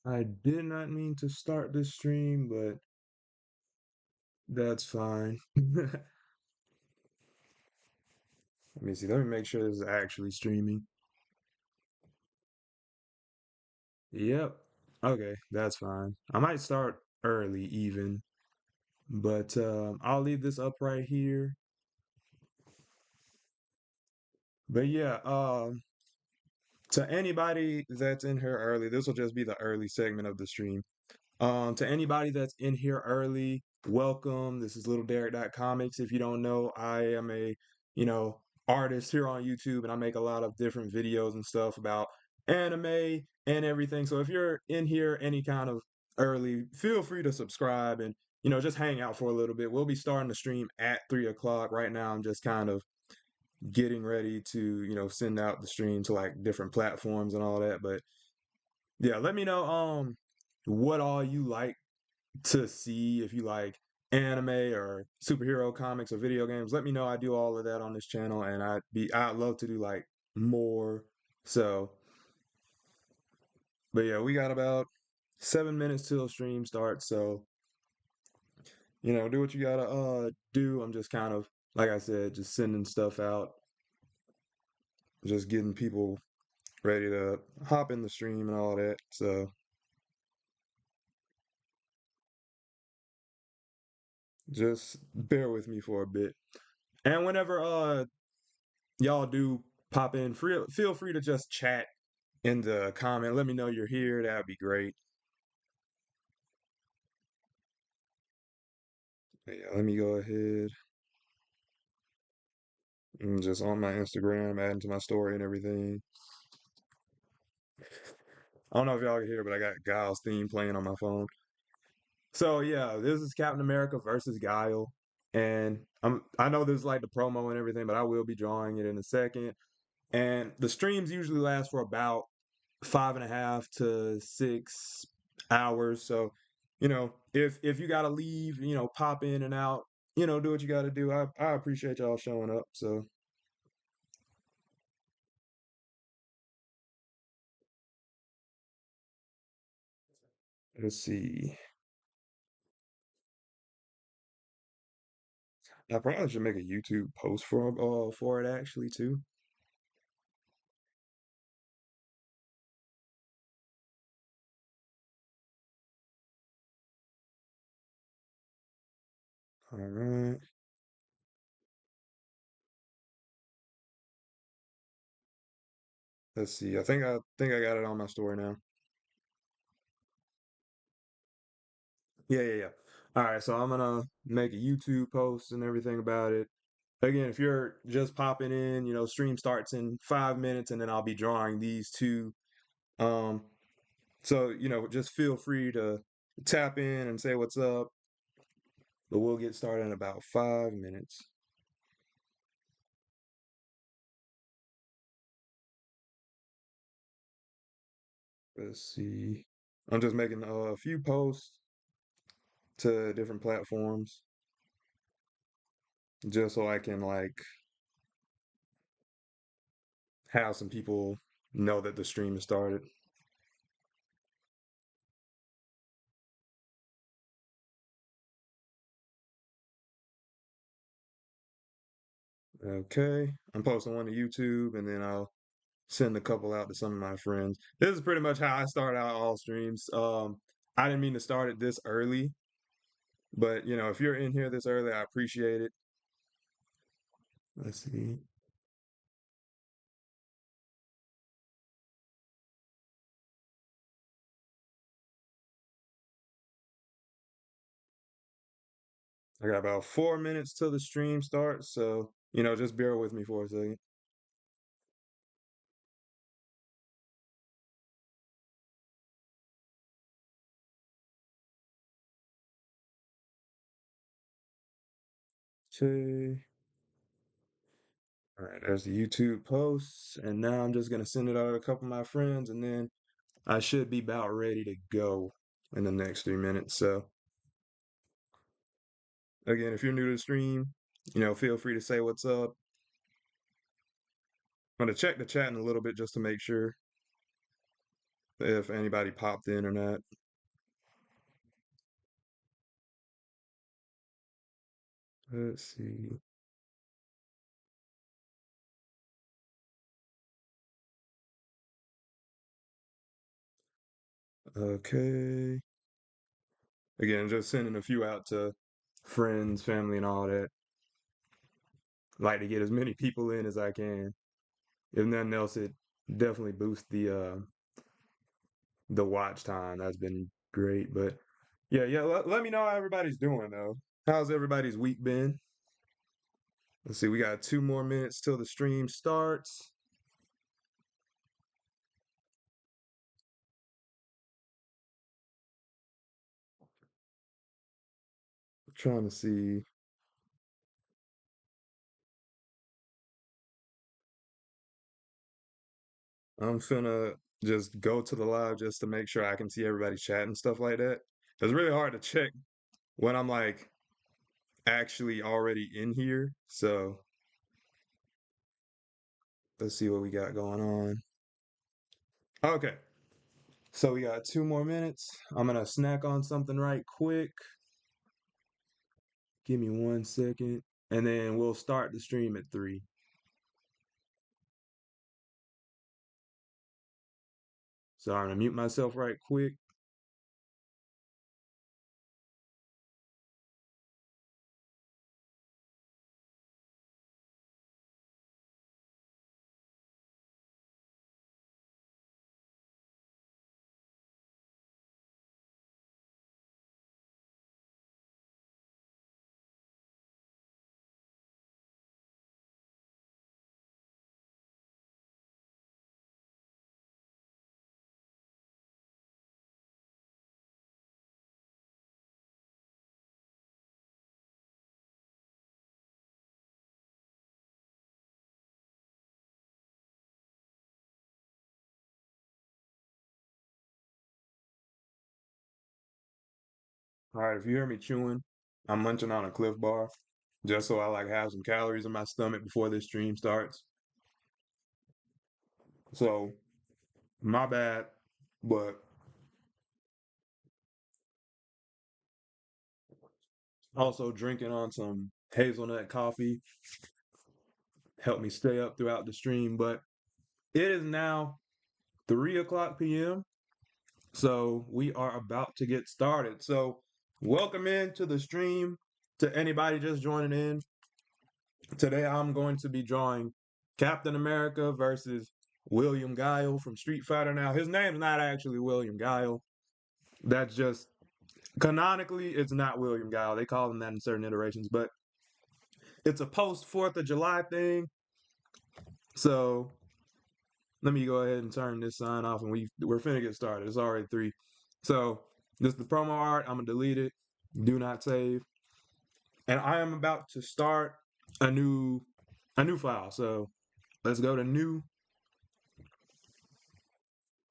I did not mean to start this stream, but that's fine. Let me see. Let me make sure this is actually streaming. Yep. Okay, that's fine. I might start early even, but I'll leave this up right here. But yeah, to anybody that's in here early, this will just be the early segment of the stream. To anybody that's in here early, welcome. This is Little Derek Comics. If you don't know, I am a, you know, artist here on YouTube and I make a lot of different videos and stuff about anime and everything. So if you're in here any kind of early, feel free to subscribe and, just hang out for a little bit. We'll be starting the stream at 3 o'clock. Right now, I'm just kind of getting ready to, send out the stream to like different platforms and all that. But yeah, let me know what all you like to see. If you like anime or superhero comics or video games, let me know. I do all of that on this channel and I'd love to do like more. So, but yeah, we got about 7 minutes till stream starts. So, do what you gotta do. I'm just kind of, like I said, just sending stuff out, just getting people ready to hop in the stream and all that. So just bear with me for a bit. And whenever y'all do pop in, feel free to just chat in the comment. Let me know you're here. That would be great. Yeah, let me go ahead and just on my Instagram, adding to my story and everything. I don't know if y'all can hear, but I got Guile's theme playing on my phone. So yeah, this is Captain America versus Guile, and I know this is like the promo and everything, but I will be drawing it in a second. And the streams usually last for about 5.5 to 6 hours. So, if you gotta leave, pop in and out, do what you gotta do. I appreciate y'all showing up. So let's see. I probably should make a YouTube post for it actually too. All right. Let's see. I think I got it on my story now. Yeah, yeah, yeah. All right, so I'm gonna make a YouTube post and everything about it. Again, if you're just popping in, stream starts in 5 minutes and then I'll be drawing these two. Um, so, just feel free to tap in and say what's up, but we'll get started in about 5 minutes. Let's see. I'm just making a few posts to different platforms just so I can like have some people know that the stream has started. Okay. I'm posting one to YouTube and then I'll send a couple out to some of my friends. This is pretty much how I start out all streams. I didn't mean to start it this early, but if you're in here this early, I appreciate it. Let's see. I got about 4 minutes till the stream starts, so just bear with me for a second. Okay. All right, there's the YouTube posts, and now I'm just gonna send it out to a couple of my friends, and then I should be about ready to go in the next 3 minutes. So again, if you're new to the stream, feel free to say what's up. I'm gonna check the chat in a little bit just to make sure. if anybody popped in or not. Let's see. Okay. Again, just sending a few out to friends, family, and all that. Like to get as many people in as I can. If nothing else, it definitely boosts the watch time. That's been great. But yeah. Let me know how everybody's doing though. How's everybody's week been? Let's see. We got 2 more minutes till the stream starts. Trying to see. I'm finna just go to the live just to make sure I can see everybody's chat and stuff like that. It's really hard to check when I'm like actually already in here. So let's see what we got going on. Okay. So we got 2 more minutes. I'm gonna snack on something right quick. Give me 1 second. And then we'll start the stream at 3. So I'm gonna mute myself right quick. All right, if you hear me chewing, I'm munching on a Cliff Bar just so I like have some calories in my stomach before this stream starts. So my bad, but also drinking on some hazelnut coffee helped me stay up throughout the stream. But it is now 3 o'clock p.m. So we are about to get started. So welcome into the stream to anybody just joining in. Today I'm going to be drawing Captain America versus William Guile from Street Fighter. Now his name's not actually William Guile. That's just canonically it's not William Guile. They call him that in certain iterations, but it's a post 4th of July thing. So let me go ahead and turn this sign off and we're finna get started. It's already 3. So this is the promo art. I'm gonna delete it. Do not save. And I am about to start a new file. So let's go to new,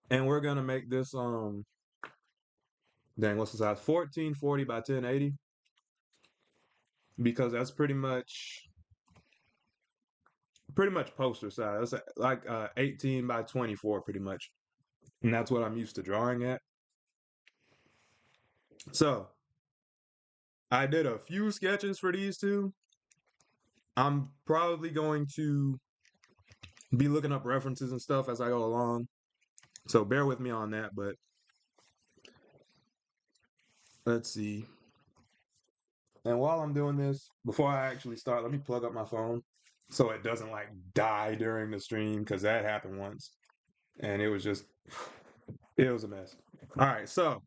and we're gonna make this dang, what's the size? 1440 by 1080, because that's pretty much poster size. That's like 18 by 24 pretty much. And that's what I'm used to drawing at. So I did a few sketches for these two. I'm probably going to be looking up references and stuff as I go along. So bear with me on that, but let's see. And while I'm doing this, before I actually start, let me plug up my phone so it doesn't like die during the stream, because that happened once and it was a mess. All right, so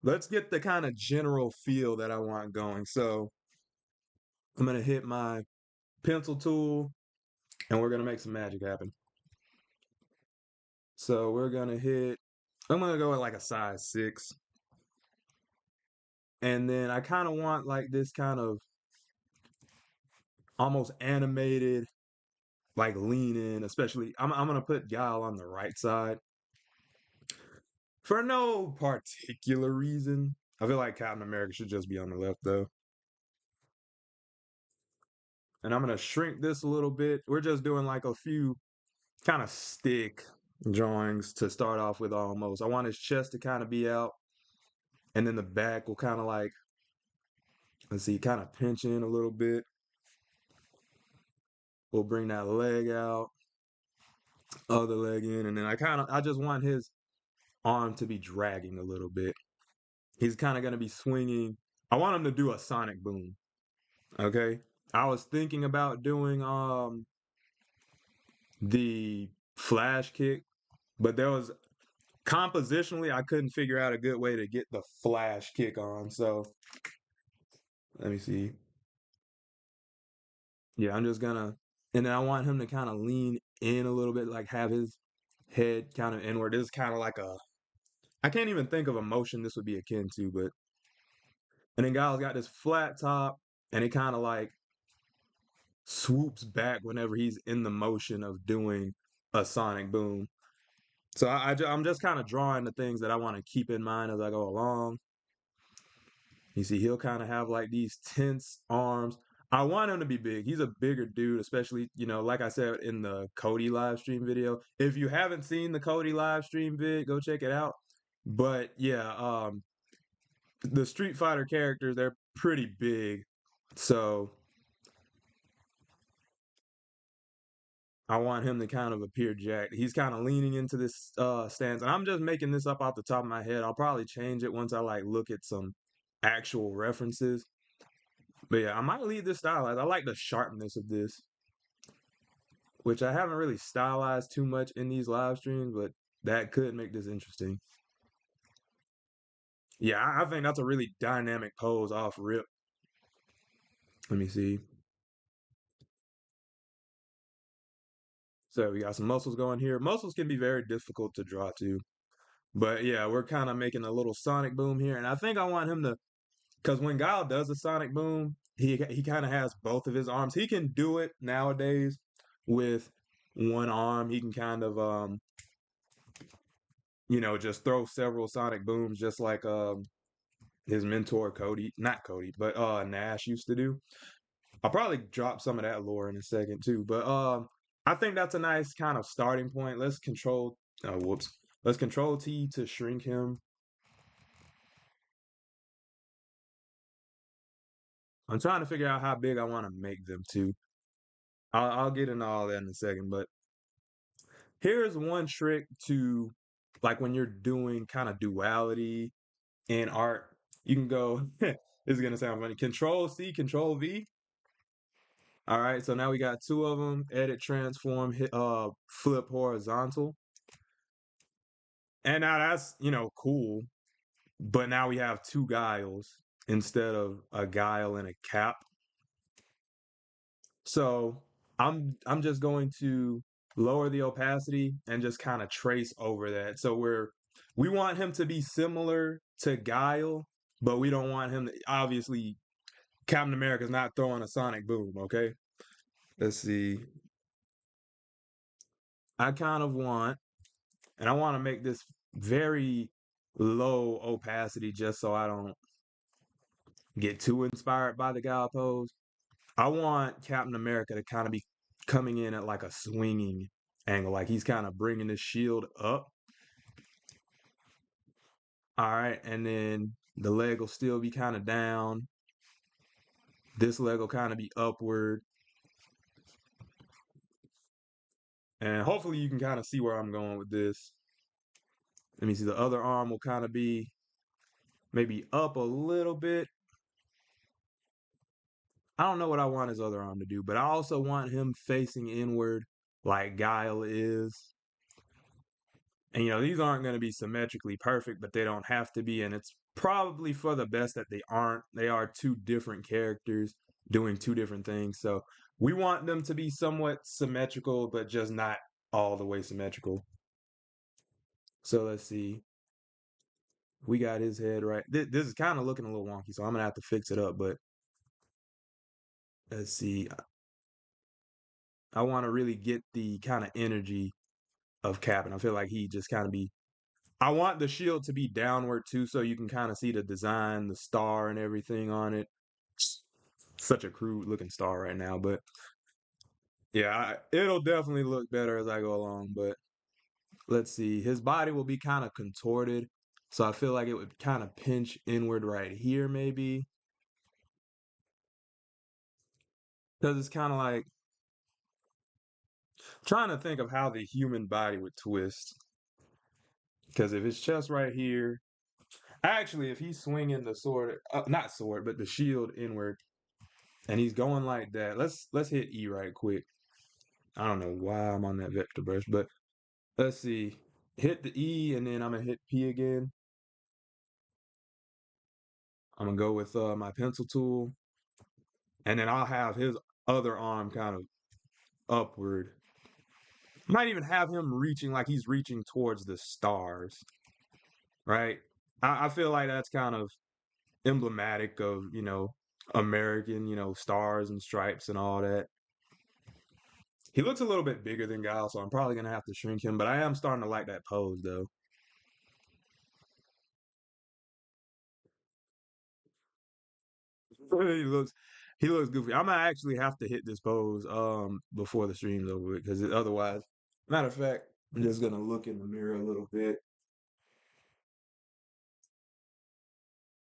let's get the kind of general feel that I want going. So I'm gonna hit my pencil tool and we're gonna make some magic happen. So I'm gonna go with like a size 6. And then I kind of want like this kind of almost animated, like lean in, especially I'm gonna put Guile on the right side for no particular reason. I feel like Captain America should just be on the left though. And I'm gonna shrink this a little bit. We're just doing like a few kind of stick drawings to start off with almost. I want his chest to kind of be out, and then the back will kind of like, let's see, kind of pinch in a little bit. We'll bring that leg out, other leg in, and then I just want his arm to be dragging a little bit. He's kind of going to be swinging. I want him to do a sonic boom. Okay. I was thinking about doing the flash kick, but there was compositionally I couldn't figure out a good way to get the flash kick on. So let me see. Yeah, I'm just gonna, and then I want him to kind of lean in a little bit, like have his head kind of inward. This is kind of like a, I can't even think of a motion this would be akin to, but, and then Guile's got this flat top, and it kind of like swoops back whenever he's in the motion of doing a sonic boom. So I'm just kind of drawing the things that I want to keep in mind as I go along. You see, he'll kind of have like these tense arms. I want him to be big. He's a bigger dude, especially, like I said in the Cody live stream video. If you haven't seen the Cody live stream vid, go check it out. But yeah, the Street Fighter characters, they're pretty big. So I want him to kind of appear jacked. He's kind of leaning into this stance, and I'm just making this up off the top of my head. I'll probably change it once I like look at some actual references. But yeah, I might leave this stylized. I like the sharpness of this, which I haven't really stylized too much in these live streams, but that could make this interesting. Yeah, I think that's a really dynamic pose off rip. Let me see. So we got some muscles going here. Muscles can be very difficult to draw too. But yeah, we're kind of making a little sonic boom here. And I think I want him to, because when Guile does a sonic boom, he kind of has both of his arms. He can do it nowadays with one arm. He can kind of just throw several sonic booms just like his mentor Cody, not Cody, but Nash used to do. I'll probably drop some of that lore in a second too. But I think that's a nice kind of starting point. Let's control whoops. Let's control T to shrink him. I'm trying to figure out how big I want to make them too. I'll get into all that in a second, but here's one trick to like when you're doing kind of duality in art. You can go, this is gonna sound funny. Control C, Control V. All right, so now we got two of them. Edit, transform, hit, flip horizontal, and now that's cool. But now we have two Guiles instead of a Guile and a Cap. So I'm just going to lower the opacity and just kind of trace over that. So we want him to be similar to Guile, but we don't want him to obviously Captain America's not throwing a sonic boom, okay? Let's see. I kind of want, and I want to make this very low opacity just so I don't get too inspired by the Guile pose. I want Captain America to kind of be coming in at like a swinging angle, like he's kind of bringing his shield up. All right, and then the leg will still be kind of down. This leg will kind of be upward. And hopefully you can kind of see where I'm going with this. Let me see, the other arm will kind of be maybe up a little bit. I don't know what I want his other arm to do, but I also want him facing inward like Guile is. And these aren't going to be symmetrically perfect, but they don't have to be. And it's probably for the best that they aren't. They are two different characters doing two different things. So we want them to be somewhat symmetrical, but just not all the way symmetrical. So let's see. We got his head right. This is kind of looking a little wonky, so I'm going to have to fix it up. But let's see. I want to really get the kind of energy of Cap, and I feel like he just kind of be. I want the shield to be downward too, so you can kind of see the design, the star, and everything on it. Such a crude looking star right now, but yeah, it'll definitely look better as I go along. But let's see, his body will be kind of contorted. So I feel like it would kind of pinch inward right here, maybe. Because it's kind of like trying to think of how the human body would twist. Because if his chest right here, actually, if he's swinging the sword, not sword, but the shield inward, and he's going like that, let's hit E right quick. I don't know why I'm on that vector brush, but let's see. Hit the E, and then I'm gonna hit P again. I'm gonna go with my pencil tool, and then I'll have his other arm kind of upward. Might even have him reaching like he's reaching towards the stars, right? I feel like that's kind of emblematic of, American, stars and stripes and all that. He looks a little bit bigger than Guile, so I'm probably gonna have to shrink him, but I am starting to like that pose though. he looks he looks goofy. I might actually have to hit this pose before the stream's over because otherwise, matter of fact, I'm just gonna look in the mirror a little bit.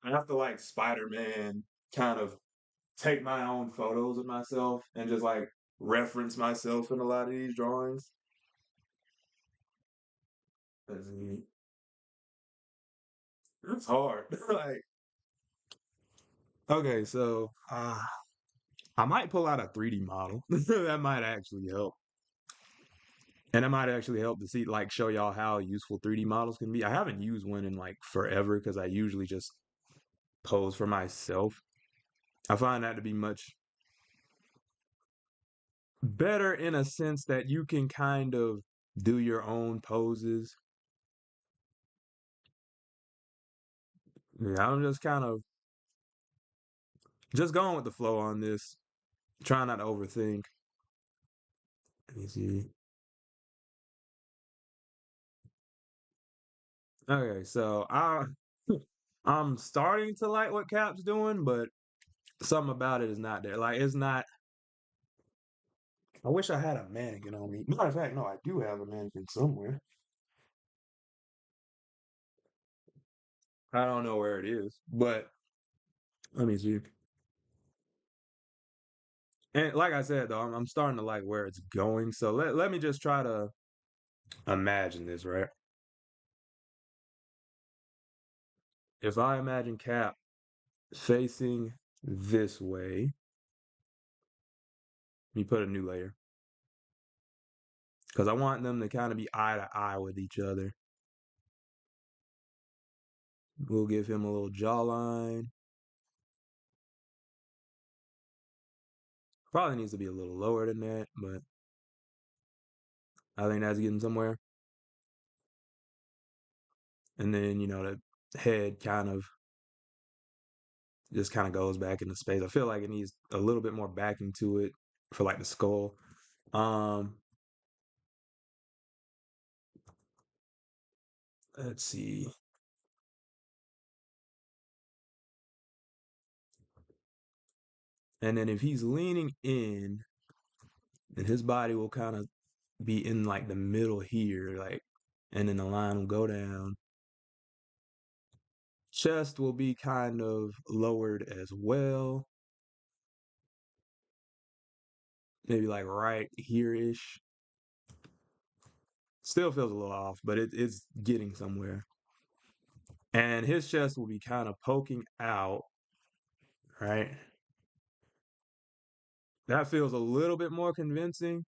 I have to like Spider-Man kind of take my own photos of myself and just like reference myself in a lot of these drawings. It's hard. like, okay, so I might pull out a 3D model. that might actually help. And it might actually help to see, like, show y'all how useful 3D models can be. I haven't used one in like forever because I usually just pose for myself. I find that to be much better in a sense that you can kind of do your own poses. Yeah, I'm just kind of just going with the flow on this. Try not to overthink. Let me see. Okay, so I'm starting to like what Cap's doing, but something about it is not there. Like it's not. I wish I had a mannequin on me. Matter of fact, no, I do have a mannequin somewhere. I don't know where it is, but let me see. And like I said, though, I'm starting to like where it's going. So let me just try to imagine this, right? If I imagine Cap facing this way, let me put a new layer because I want them to kind of be eye to eye with each other. We'll give him a little jawline. Probably needs to be a little lower than that, but I think that's getting somewhere. And then, the head kind of goes back into space. I feel like it needs a little bit more backing to it for like the skull. Um, let's see. And then if he's leaning in, then his body will kind of be in like the middle here, like, and then the line will go down. Chest will be kind of lowered as well. Maybe like right here ish. Still feels a little off, but it's getting somewhere. And his chest will be kind of poking out, right? That feels a little bit more convincing.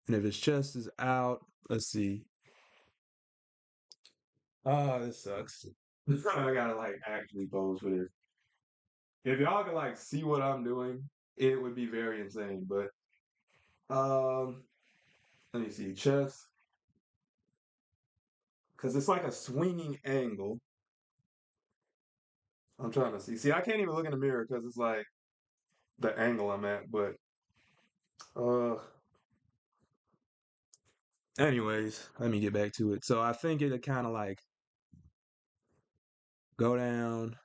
And if his chest is out, let's see. Oh, this sucks. I gotta like actually pose for this. If y'all could like see what I'm doing, it would be very insane. But um, let me see, chest, because it's like a swinging angle. I'm trying to see. See, I can't even look in the mirror because it's like the angle I'm at. But uh, anyways, let me get back to it. So I think it'll kind of like go down,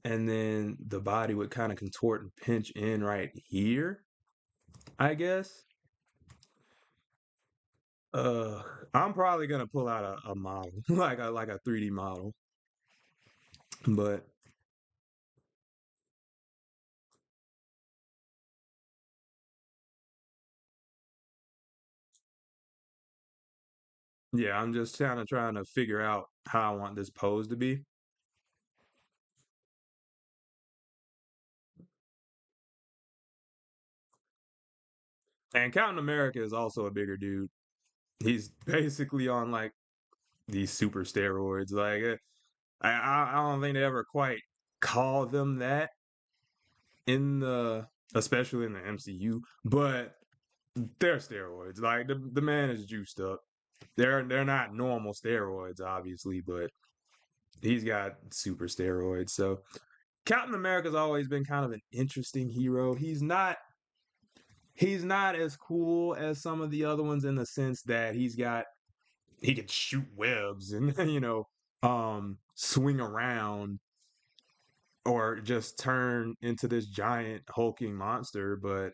and then the body would kind of contort and pinch in right here, I guess. Uh, I'm probably gonna pull out a model, like a 3D model. But yeah, I'm just kind of trying to figure out how I want this pose to be. And Captain America is also a bigger dude. He's basically on like these super steroids. Like I don't think they ever quite call them that in the, especially in the MCU, but they're steroids. Like the man is juiced up. They're not normal steroids, obviously, but he's got super steroids. So Captain America's always been kind of an interesting hero. He's not as cool as some of the other ones in the sense that he can shoot webs and swing around or just turn into this giant hulking monster, but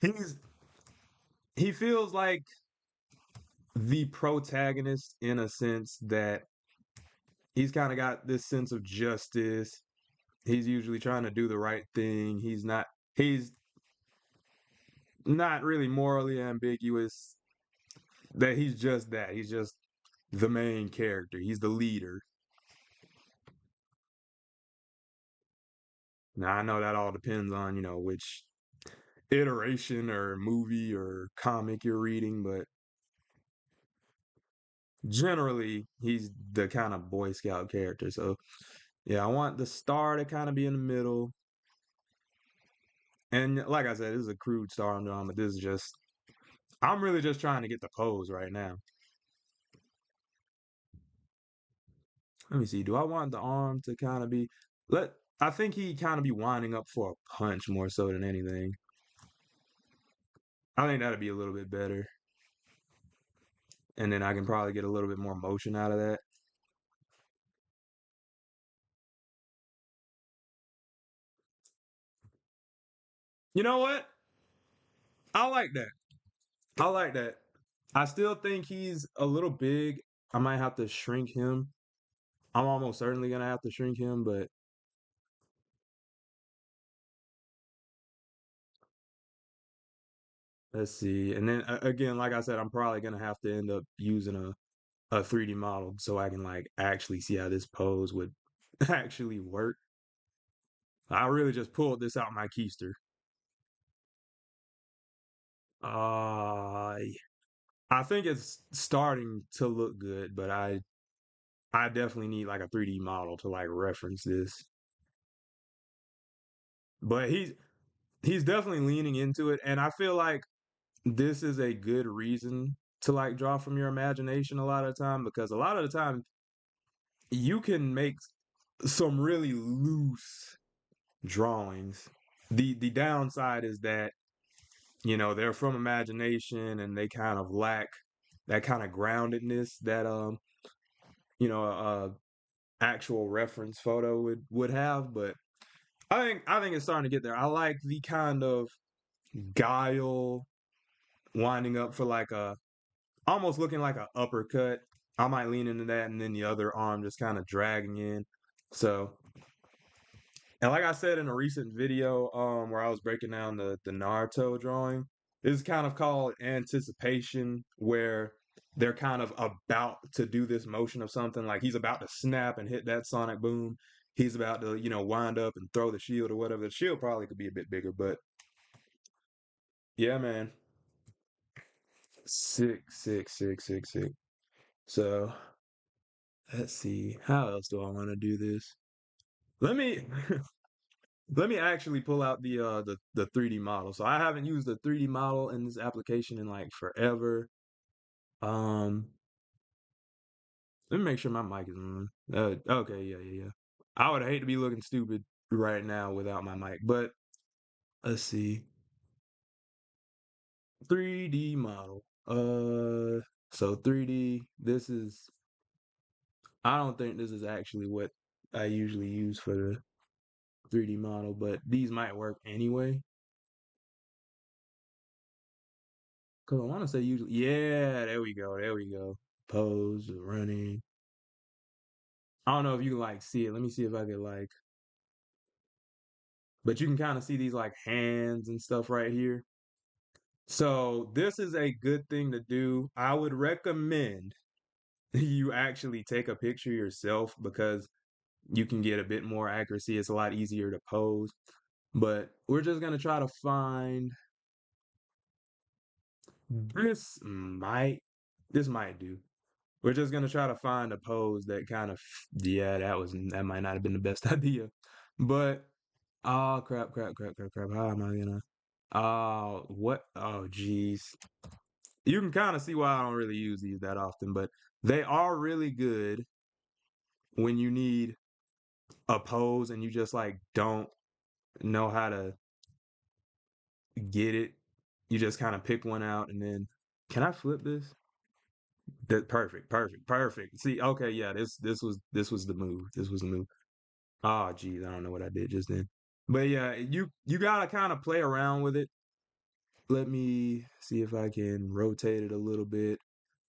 he's he feels like the protagonist in a sense that he's kind of got this sense of justice. He's usually trying to do the right thing. He's not really morally ambiguous. That he's just that. He's just the main character. He's the leader. Now I know that all depends on, which iteration or movie or comic you're reading, but generally he's the kind of Boy Scout character. So yeah, I want the star to kind of be in the middle. And like I said, this is a crude star I'm drawing, but this is just I'm really just trying to get the pose right now. Let me see. Do I want the arm to kind of be let I think he kind of be winding up for a punch more so than anything. I think that'd be a little bit better. And then I can probably get a little bit more motion out of that. You know what? I like that. I like that. I still think he's a little big. I might have to shrink him. I'm almost certainly gonna have to shrink him, but let's see. And then again, like I said, I'm probably gonna have to end up using a 3D model so I can like actually see how this pose would actually work. I really just pulled this out my keister. Uh, I think it's starting to look good, but I definitely need like a 3D model to like reference this. But he's definitely leaning into it, and I feel like this is a good reason to like draw from your imagination a lot of the time because a lot of the time you can make some really loose drawings. The downside is that they're from imagination and they kind of lack that kind of groundedness that actual reference photo would have. But I think it's starting to get there. I like the kind of Guile winding up for like a almost looking like an uppercut. I might lean into that, and then the other arm just kind of dragging in. So, and like I said in a recent video, where I was breaking down the Naruto drawing, this is kind of called anticipation, where they're kind of about to do this motion of something, like he's about to snap and hit that sonic boom. He's about to, wind up and throw the shield or whatever. The shield probably could be a bit bigger, but yeah, man, sick, sick, sick, sick, sick. So let's see. How else do I want to do this? Let me let me actually pull out the 3D model. So I haven't used the 3D model in this application in like forever. Um, Let me make sure my mic is on. Okay, yeah, yeah, yeah. I would hate to be looking stupid right now without my mic, but let's see. 3D model. So 3D. This is. I don't think this is actually what I usually use for the 3D model, but these might work anyway. Because I want to say usually, yeah, there we go, there we go. Pose, running. I don't know if you can like see it. Let me see if I can like, but you can kind of see these like hands and stuff right here. So this is a good thing to do. I would recommend you actually take a picture yourself because you can get a bit more accuracy. It's a lot easier to pose. But we're just gonna try to find this might this might do. We're just gonna try to find a pose that kind of yeah, that might not have been the best idea. But oh crap. How am I gonna what geez. You can kind of see why I don't really use these that often, but they are really good when you need a pose and you just like don't know how to get it. You just kind of pick one out and then can I flip this? That perfect. See, okay, yeah, this was the move. This was the move. Oh, geez, I don't know what I did just then. But yeah, you gotta kind of play around with it. Let me see if I can rotate it a little bit.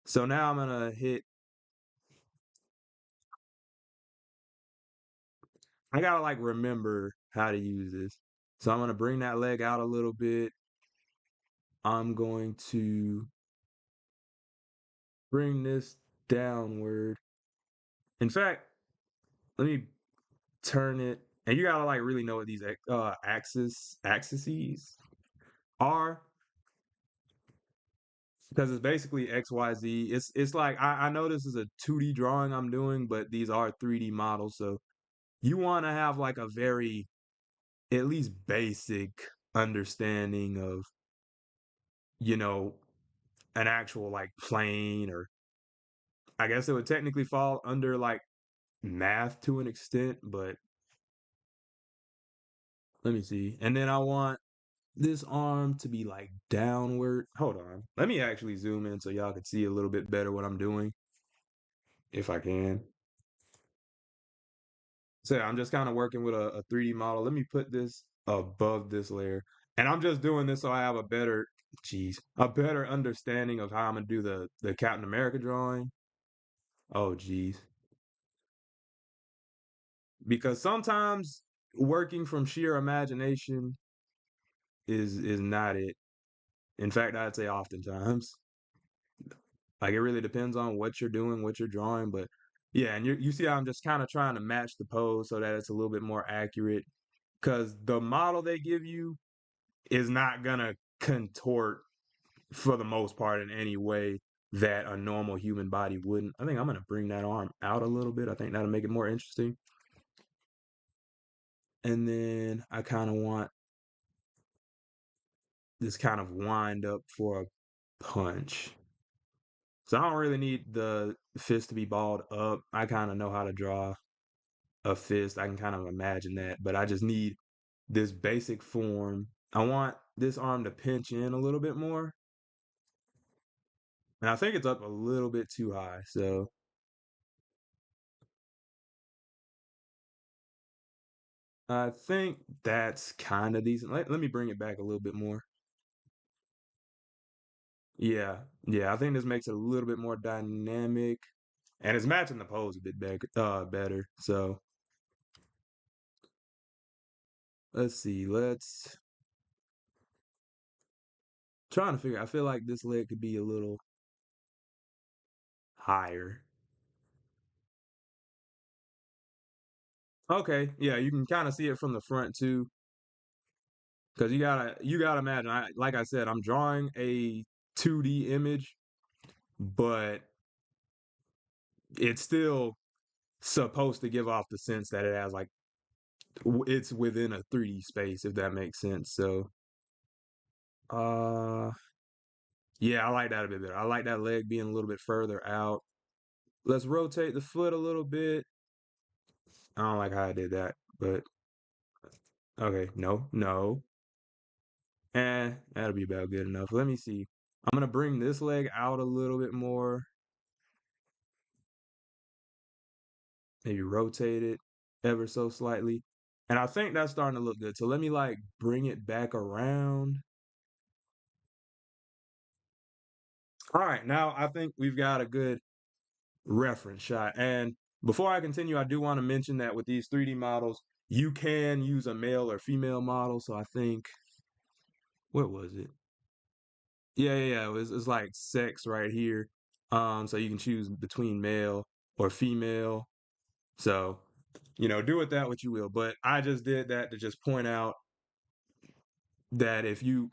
So now I'm gonna hit. I gotta like remember how to use this. So I'm gonna bring that leg out a little bit. I'm going to bring this downward. In fact, let me turn it, and you gotta like really know what these axes are because it's basically X Y Z. It's like I know this is a 2D drawing I'm doing, but these are 3D models, so you want to have like a very at least basic understanding of you know an actual like plane or I guess it would technically fall under like math to an extent, but let me see. And then I want this arm to be like downward. Hold on. Let me actually zoom in so y'all can see a little bit better what I'm doing if I can. So yeah, I'm just kind of working with a 3D model. Let me put this above this layer. And I'm just doing this so I have a better, a better understanding of how I'm gonna do the Captain America drawing. Oh, geez. Because sometimes working from sheer imagination is not it. In fact, I'd say oftentimes. Like it really depends on what you're doing, what you're drawing, but yeah, and you see how I'm just kind of trying to match the pose so that it's a little bit more accurate because the model they give you is not gonna contort for the most part in any way that a normal human body wouldn't. I think I'm gonna bring that arm out a little bit. I think that'll make it more interesting. And then I kind of want this kind of wind up for a punch. So I don't really need the fist to be balled up. I kind of know how to draw a fist. I can kind of imagine that, but I just need this basic form. I want this arm to pinch in a little bit more. And I think it's up a little bit too high. So I think that's kind of decent. Let me bring it back a little bit more. Yeah. Yeah. I think this makes it a little bit more dynamic. And it's matching the pose a bit better. So let's see. Let's trying to figure. I feel like this leg could be a little higher. Okay, yeah, you can kind of see it from the front too, because you gotta imagine. Like I said, I'm drawing a 2D image, but it's still supposed to give off the sense that it has like it's within a 3D space, if that makes sense. So, uh, yeah, I like that a bit better. I like that leg being a little bit further out. Let's rotate the foot a little bit. I don't like how I did that, but okay, no. That'll be about good enough. Let me see. I'm gonna bring this leg out a little bit more. Maybe rotate it ever so slightly. And I think that's starting to look good. So let me like bring it back around. All right, now I think we've got a good reference shot. And before I continue, I do want to mention that with these 3D models, you can use a male or female model. So I think, what was it? Yeah. It's like sex right here. So you can choose between male or female. So, do with that what you will. But I just did that to just point out that if you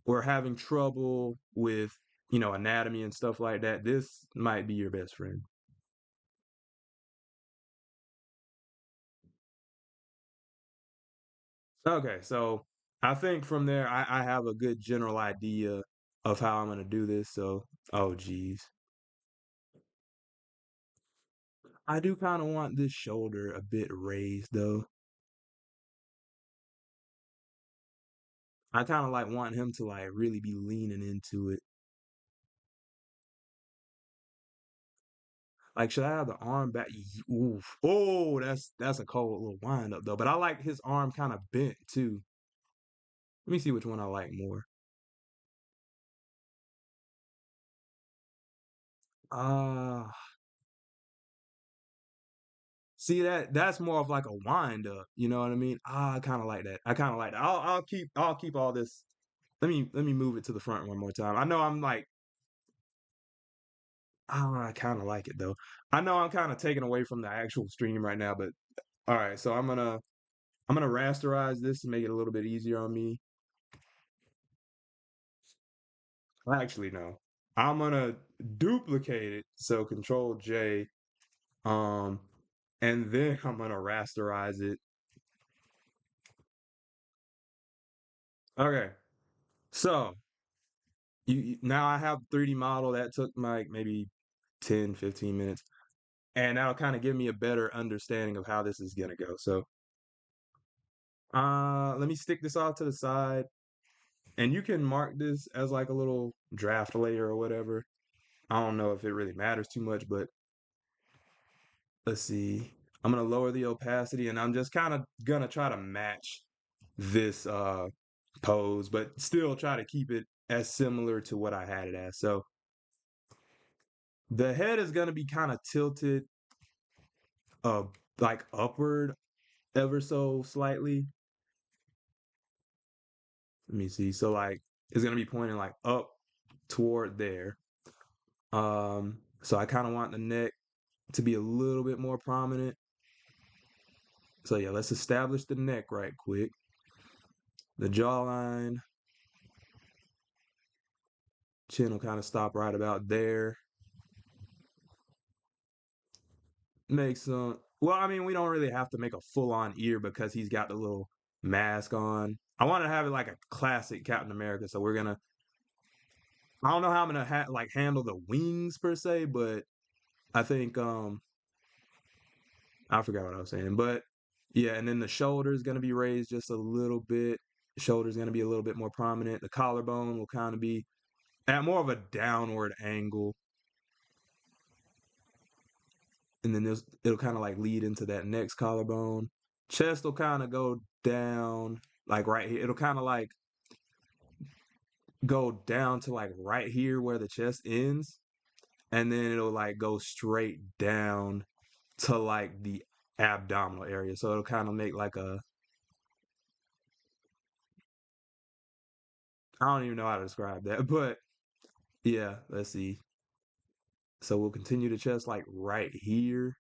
were having trouble with, anatomy and stuff like that, this might be your best friend. Okay, so I think from there I have a good general idea of how I'm gonna do this. So, oh geez. I do kind of want this shoulder a bit raised though. I kind of like want him to like really be leaning into it. Like, should I have the arm back? Oof. Oh, that's a cold little wind up though. But I like his arm kind of bent too. Let me see which one I like more. Ah, see that's more of like a wind up. You know what I mean? I kind of like that. I kind of like that. I'll keep all this. Let me move it to the front one more time. I know I'm like, oh, I kind of like it though. I know I'm kind of taking away from the actual stream right now, but all right. So I'm gonna rasterize this and make it a little bit easier on me. Actually, no. I'm gonna duplicate it. So Control J, um, and then I'm gonna rasterize it. Okay. So now I have 3D model that took like maybe 10, 15 minutes, and that'll kind of give me a better understanding of how this is gonna go. So, let me stick this off to the side, and you can mark this as like a little draft layer or whatever. I don't know if it really matters too much, but let's see. I'm gonna lower the opacity, and I'm just kind of gonna try to match this pose, but still try to keep it as similar to what I had it as. So the head is gonna be kind of tilted, uh, like upward ever so slightly. Let me see. So like it's gonna be pointing like up toward there. So I kind of want the neck to be a little bit more prominent. So yeah, let's establish the neck right quick. The jawline, chin will kind of stop right about there. Make some. Well, I mean, we don't really have to make a full-on ear because he's got the little mask on. I want to have it like a classic Captain America, so we're gonna. I don't know how I'm gonna like handle the wings per se, but I think I forgot what I was saying, but yeah, and then the shoulder is gonna be raised just a little bit. The shoulder is gonna be a little bit more prominent. The collarbone will kind of be at more of a downward angle, and then it'll kind of like lead into that next collarbone. Chest will kind of go down, like right here. It'll kind of like go down to like right here where the chest ends, and then it'll like go straight down to like the abdominal area. So it'll kind of make like a, I don't even know how to describe that, but yeah, let's see. So we'll continue the chest like right here.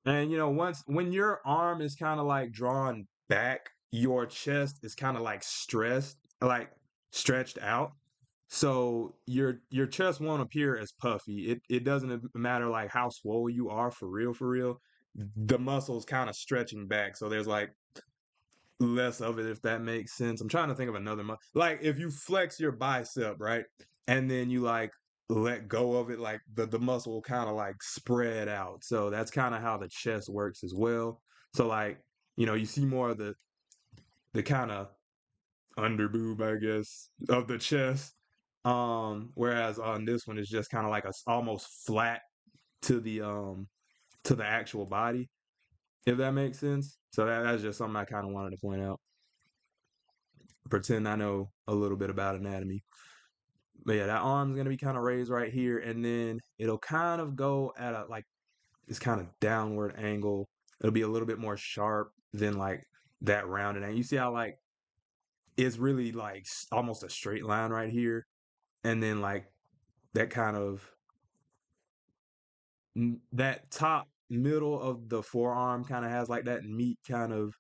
And once when your arm is kind of like drawn back, your chest is kind of like like stretched out. So your chest won't appear as puffy. It doesn't matter like how swole you are for real, for real. The muscle's kind of stretching back, so there's like less of it, if that makes sense. I'm trying to think of another like if you flex your bicep, right? And then you like let go of it, like the muscle will kind of like spread out. So that's kind of how the chest works as well. So like, you see more of the kind of under boob, I guess, of the chest. Whereas on this one it's just kind of like a almost flat to the actual body, if that makes sense. So that's just something I kind of wanted to point out. pretend I know a little bit about anatomy. But yeah, that arm's gonna be kind of raised right here, and then it'll kind of go at a like this kind of downward angle. It'll be a little bit more sharp than like that rounded angle. You see how like it's really like almost a straight line right here, and then like that kind of that top middle of the forearm kind of has like that meat kind of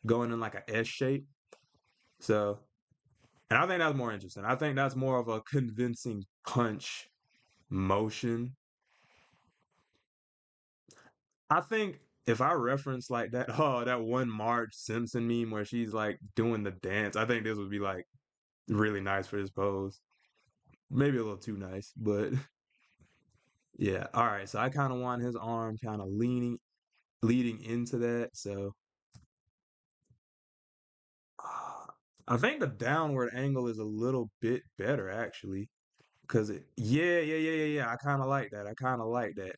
going in like a S shape. So, and I think that's more interesting. I think that's more of a convincing punch motion. I think if I reference like that, oh, that one Marge Simpson meme where she's like doing the dance, I think this would be like really nice for this pose. Maybe a little too nice, but yeah. All right, so I kind of want his arm kind of leading into that. So I think the downward angle is a little bit better actually, because yeah. I kind of like that. I kind of like that.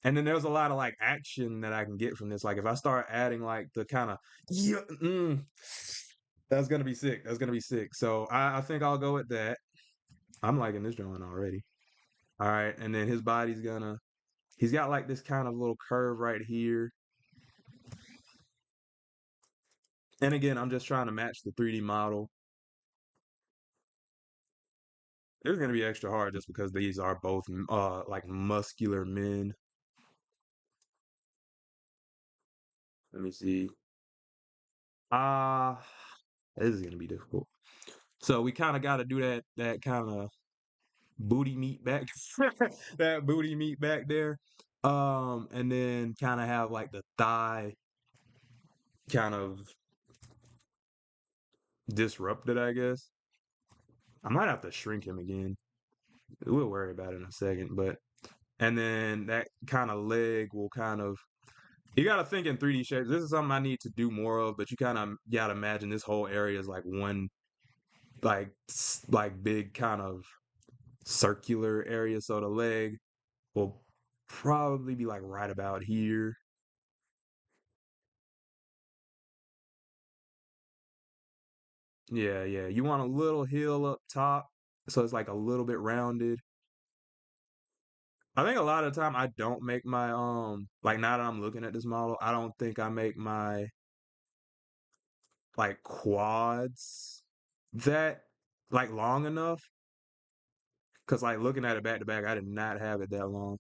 And then there's a lot of like action that I can get from this. Like if I start adding like the kind of yeah, that's gonna be sick. That's gonna be sick. So I think I'll go with that. I'm liking this drawing already. All right, and then his body's gonna he's got like this kind of little curve right here. And again, I'm just trying to match the 3D model. It's gonna be extra hard just because these are both like muscular men. Let me see. Ah, this is gonna be difficult. So we kind of got to do that kind of booty meat back that booty meat back there. And then kind of have like the thigh kind of disrupted, I guess. I might have to shrink him again. We'll worry about it in a second, but and then that kind of leg will kind of you got to think in 3D shapes. This is something I need to do more of, but you kind of got to imagine this whole area is like one like big kind of circular area. So the leg will probably be like right about here. Yeah. You want a little heel up top, so it's like a little bit rounded. I think a lot of the time I don't make my like now that I'm looking at this model, I don't think I make my like quads that like long enough because like looking at it back to back, I did not have it that long.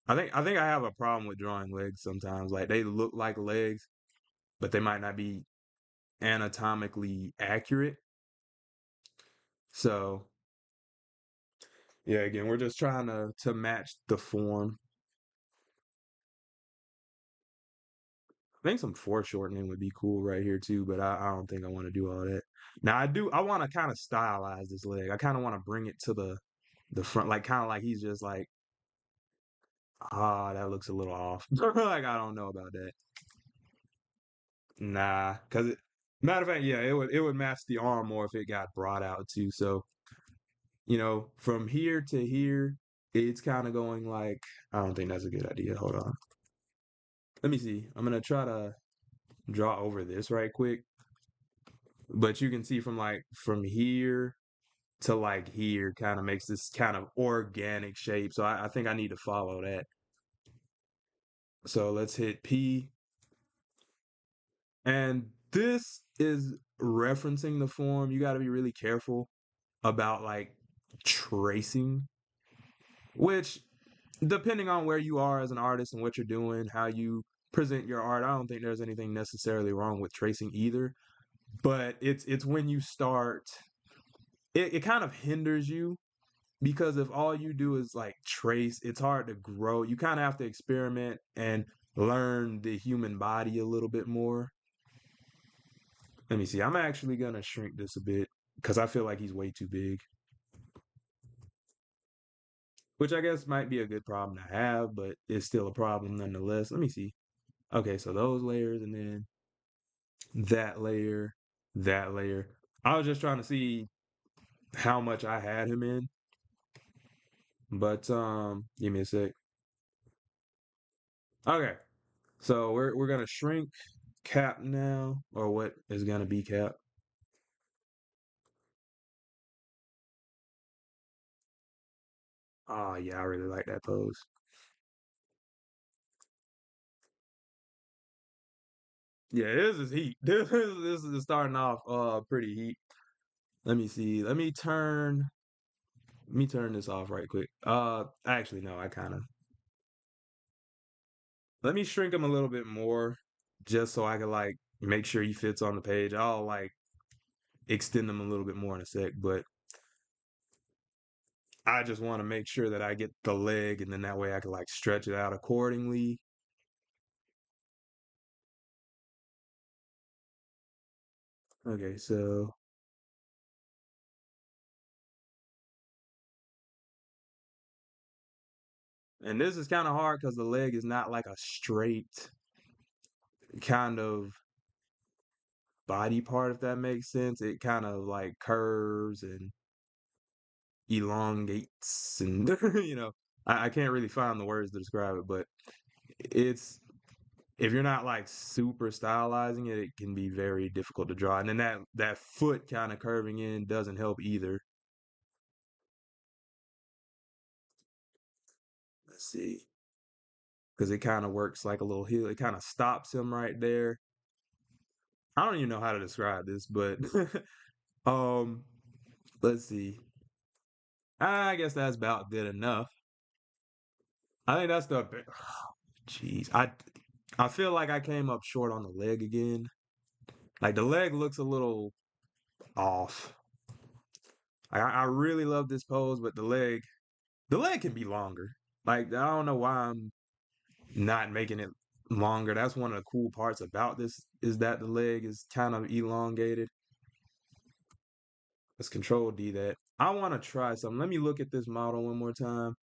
I think I have a problem with drawing legs sometimes. Like they look like legs, but they might not be anatomically accurate. So yeah, again, we're just trying to match the form. I think some foreshortening would be cool right here too, but I don't think I want to do all that. Now I want to kind of stylize this leg. I kind of want to bring it to the front, like kind of like he's just like, that looks a little off. Like I don't know about that. Nah, cause matter of fact, yeah, it would match the arm more if it got brought out too. So, from here to here, it's kind of going like I don't think that's a good idea. Hold on. Let me see. I'm gonna try to draw over this right quick. But you can see from like from here to like here kind of makes this kind of organic shape. So I think I need to follow that. So let's hit P. And this is referencing the form. You got to be really careful about like tracing, which depending on where you are as an artist and what you're doing, how you present your art, I don't think there's anything necessarily wrong with tracing either. But it's when you start it kind of hinders you because if all you do is like trace, it's hard to grow. You kind of have to experiment and learn the human body a little bit more. Let me see. I'm actually gonna shrink this a bit because I feel like he's way too big, which I guess might be a good problem to have, but it's still a problem nonetheless. Let me see. Okay, so those layers and then that layer, that layer. I was just trying to see how much I had him in, but give me a sec. Okay, so we're gonna shrink Cap now, or what is gonna be Cap. Oh yeah, I really like that pose. Yeah, this is heat. This is starting off pretty heat. Let me see. Let me turn this off right quick. Actually no, I kind of let me shrink him a little bit more just so I can like make sure he fits on the page. I'll like extend them a little bit more in a sec, but I just want to make sure that I get the leg and then that way I can like stretch it out accordingly. Okay, so and this is kind of hard because the leg is not like a straight kind of body part, if that makes sense. It kind of like curves and elongates and I can't really find the words to describe it, but it's if you're not like super stylizing it, it can be very difficult to draw. And then that foot kind of curving in doesn't help either. Let's see. Because it kind of works like a little heel. It kind of stops him right there. I don't even know how to describe this, but um let's see. I guess that's about good enough. I think that's the jeez. I feel like I came up short on the leg again. Like the leg looks a little off. I really love this pose, but the leg can be longer. Like I don't know why I'm not making it longer. That's one of the cool parts about this is that the leg is kind of elongated. Let's control D that. I want to try something. Let me look at this model one more time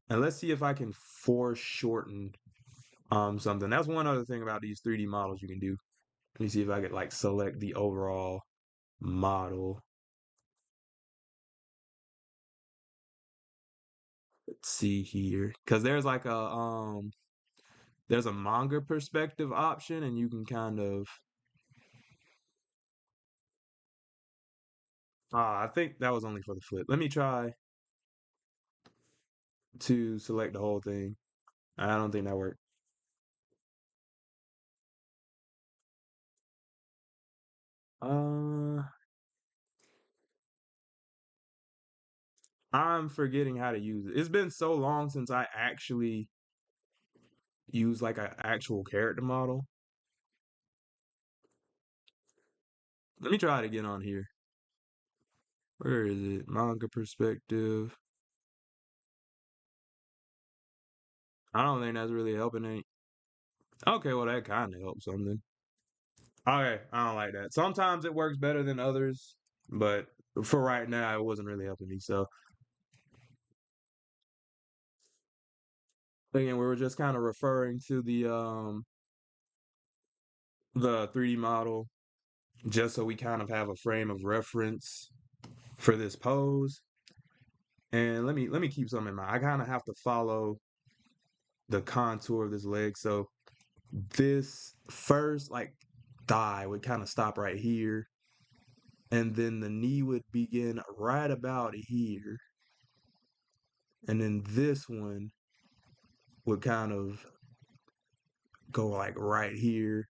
and let's see if I can foreshorten something. That's one other thing about these 3D models you can do. Let me see if I could like select the overall model. Let's see here. Cause there's a manga perspective option and you can kind of I think that was only for the flip. Let me try to select the whole thing. I don't think that worked. Uh, I'm forgetting how to use it. It's been so long since I actually used like an actual character model. Let me try it again on here. Where is it? Manga perspective. I don't think that's really helping any. Okay, well that kind of helps something. Okay, I don't like that. Sometimes it works better than others, but for right now, it wasn't really helping me. So again, we were just kind of referring to the 3D model just so we kind of have a frame of reference for this pose. And let me keep something in mind. I kind of have to follow the contour of this leg. So this first like thigh would kind of stop right here, and then the knee would begin right about here, and then this one would kind of go like right here.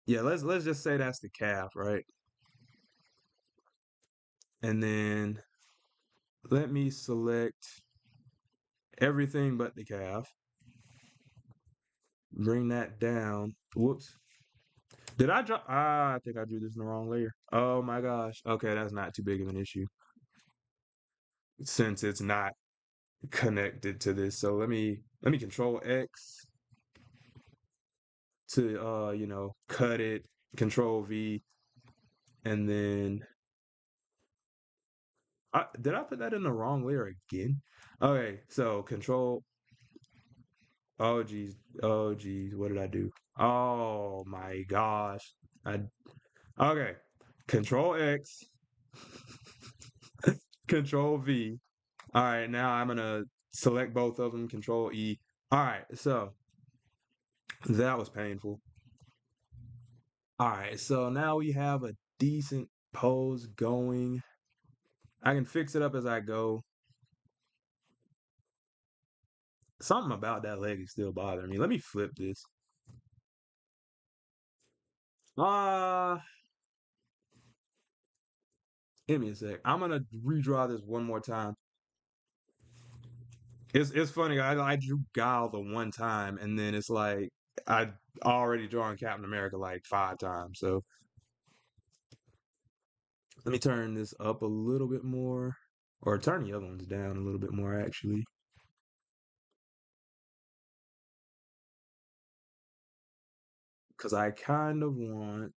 Yeah, let's just say that's the calf, right? And then let me select everything but the calf. Bring that down. Whoops. Did I draw? I think I drew this in the wrong layer. Oh my gosh. Okay, that's not too big of an issue since it's not connected to this. So let me control X to cut it, control V, and then did I put that in the wrong layer again? Okay, so control oh geez, oh geez, what did I do? Oh my gosh. I okay. Control X, control V. All right, now I'm gonna select both of them, control E. All right, so that was painful. All right, so now we have a decent pose going. I can fix it up as I go. Something about that leg is still bothering me. Let me flip this. Uh, Give me a sec. I'm gonna redraw this one more time. It's funny. I drew Guile the one time, and then it's like I already drawn Captain America like 5 times. So let me turn this up a little bit more, or turn the other ones down a little bit more actually, because I kind of want.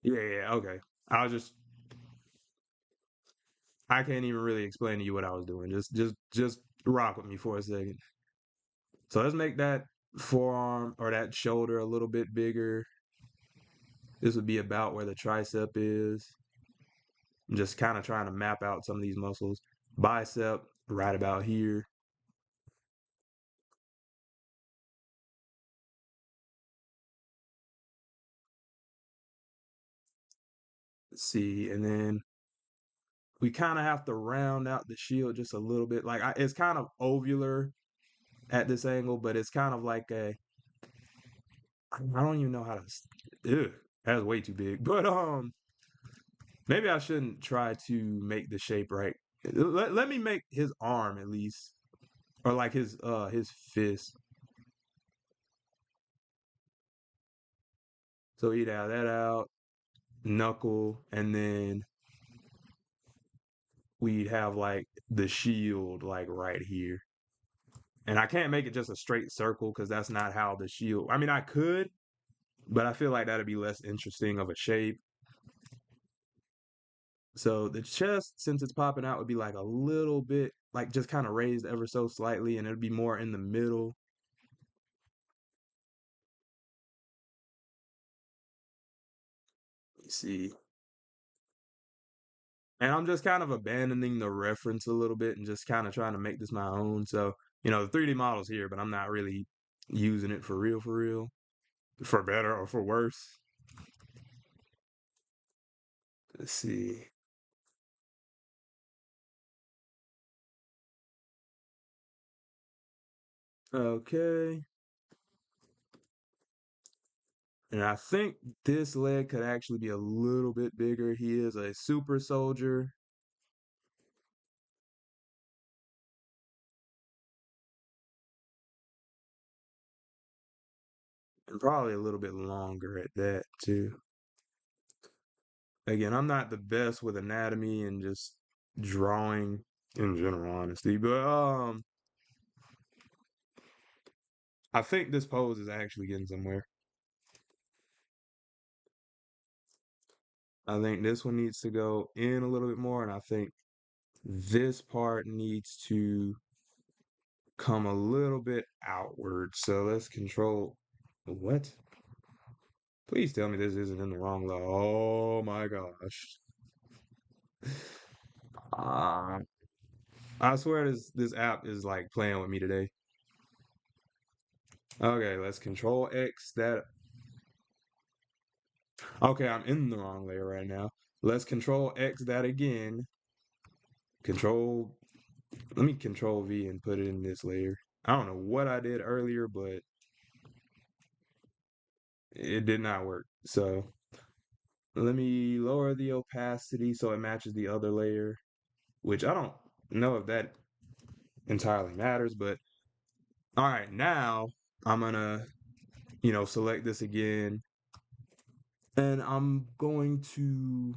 Yeah, yeah, okay. I'll just. I can't even really explain to you what I was doing. Just rock with me for a second. So let's make that forearm or that shoulder a little bit bigger. This would be about where the tricep is. I'm just kind of trying to map out some of these muscles. Bicep right about here. Let's see, and then we kind of have to round out the shield just a little bit. Like it's kind of ovular at this angle, but it's kind of like a. I don't even know how to. Ew, that's way too big. But maybe I shouldn't try to make the shape right. Let me make his arm at least, or like his fist. So he'd have that out, knuckle, and then we'd have like the shield like right here. And I can't make it just a straight circle because that's not how the shield. I mean, I could, but I feel like that'd be less interesting of a shape. So the chest, since it's popping out, would be like a little bit, like just kind of raised ever so slightly, and it'd be more in the middle. Let me see. And I'm just kind of abandoning the reference a little bit and just kind of trying to make this my own. So, the 3D model's here, but I'm not really using it for real, for better or for worse. Let's see. Okay. And I think this leg could actually be a little bit bigger. He is a super soldier and probably a little bit longer at that too. Again, I'm not the best with anatomy and just drawing in general honesty, but I think this pose is actually getting somewhere. I think this one needs to go in a little bit more, and I think this part needs to come a little bit outward. So let's control what? Please tell me this isn't in the wrong law. Oh my gosh. Uh, I swear this app is like playing with me today. Okay, let's control X that. Okay, I'm in the wrong layer right now. Let's control X that again. Control, let me control V and put it in this layer. I don't know what I did earlier, but it did not work. So let me lower the opacity so it matches the other layer, which I don't know if that entirely matters, but all right, now I'm gonna, select this again, and I'm going to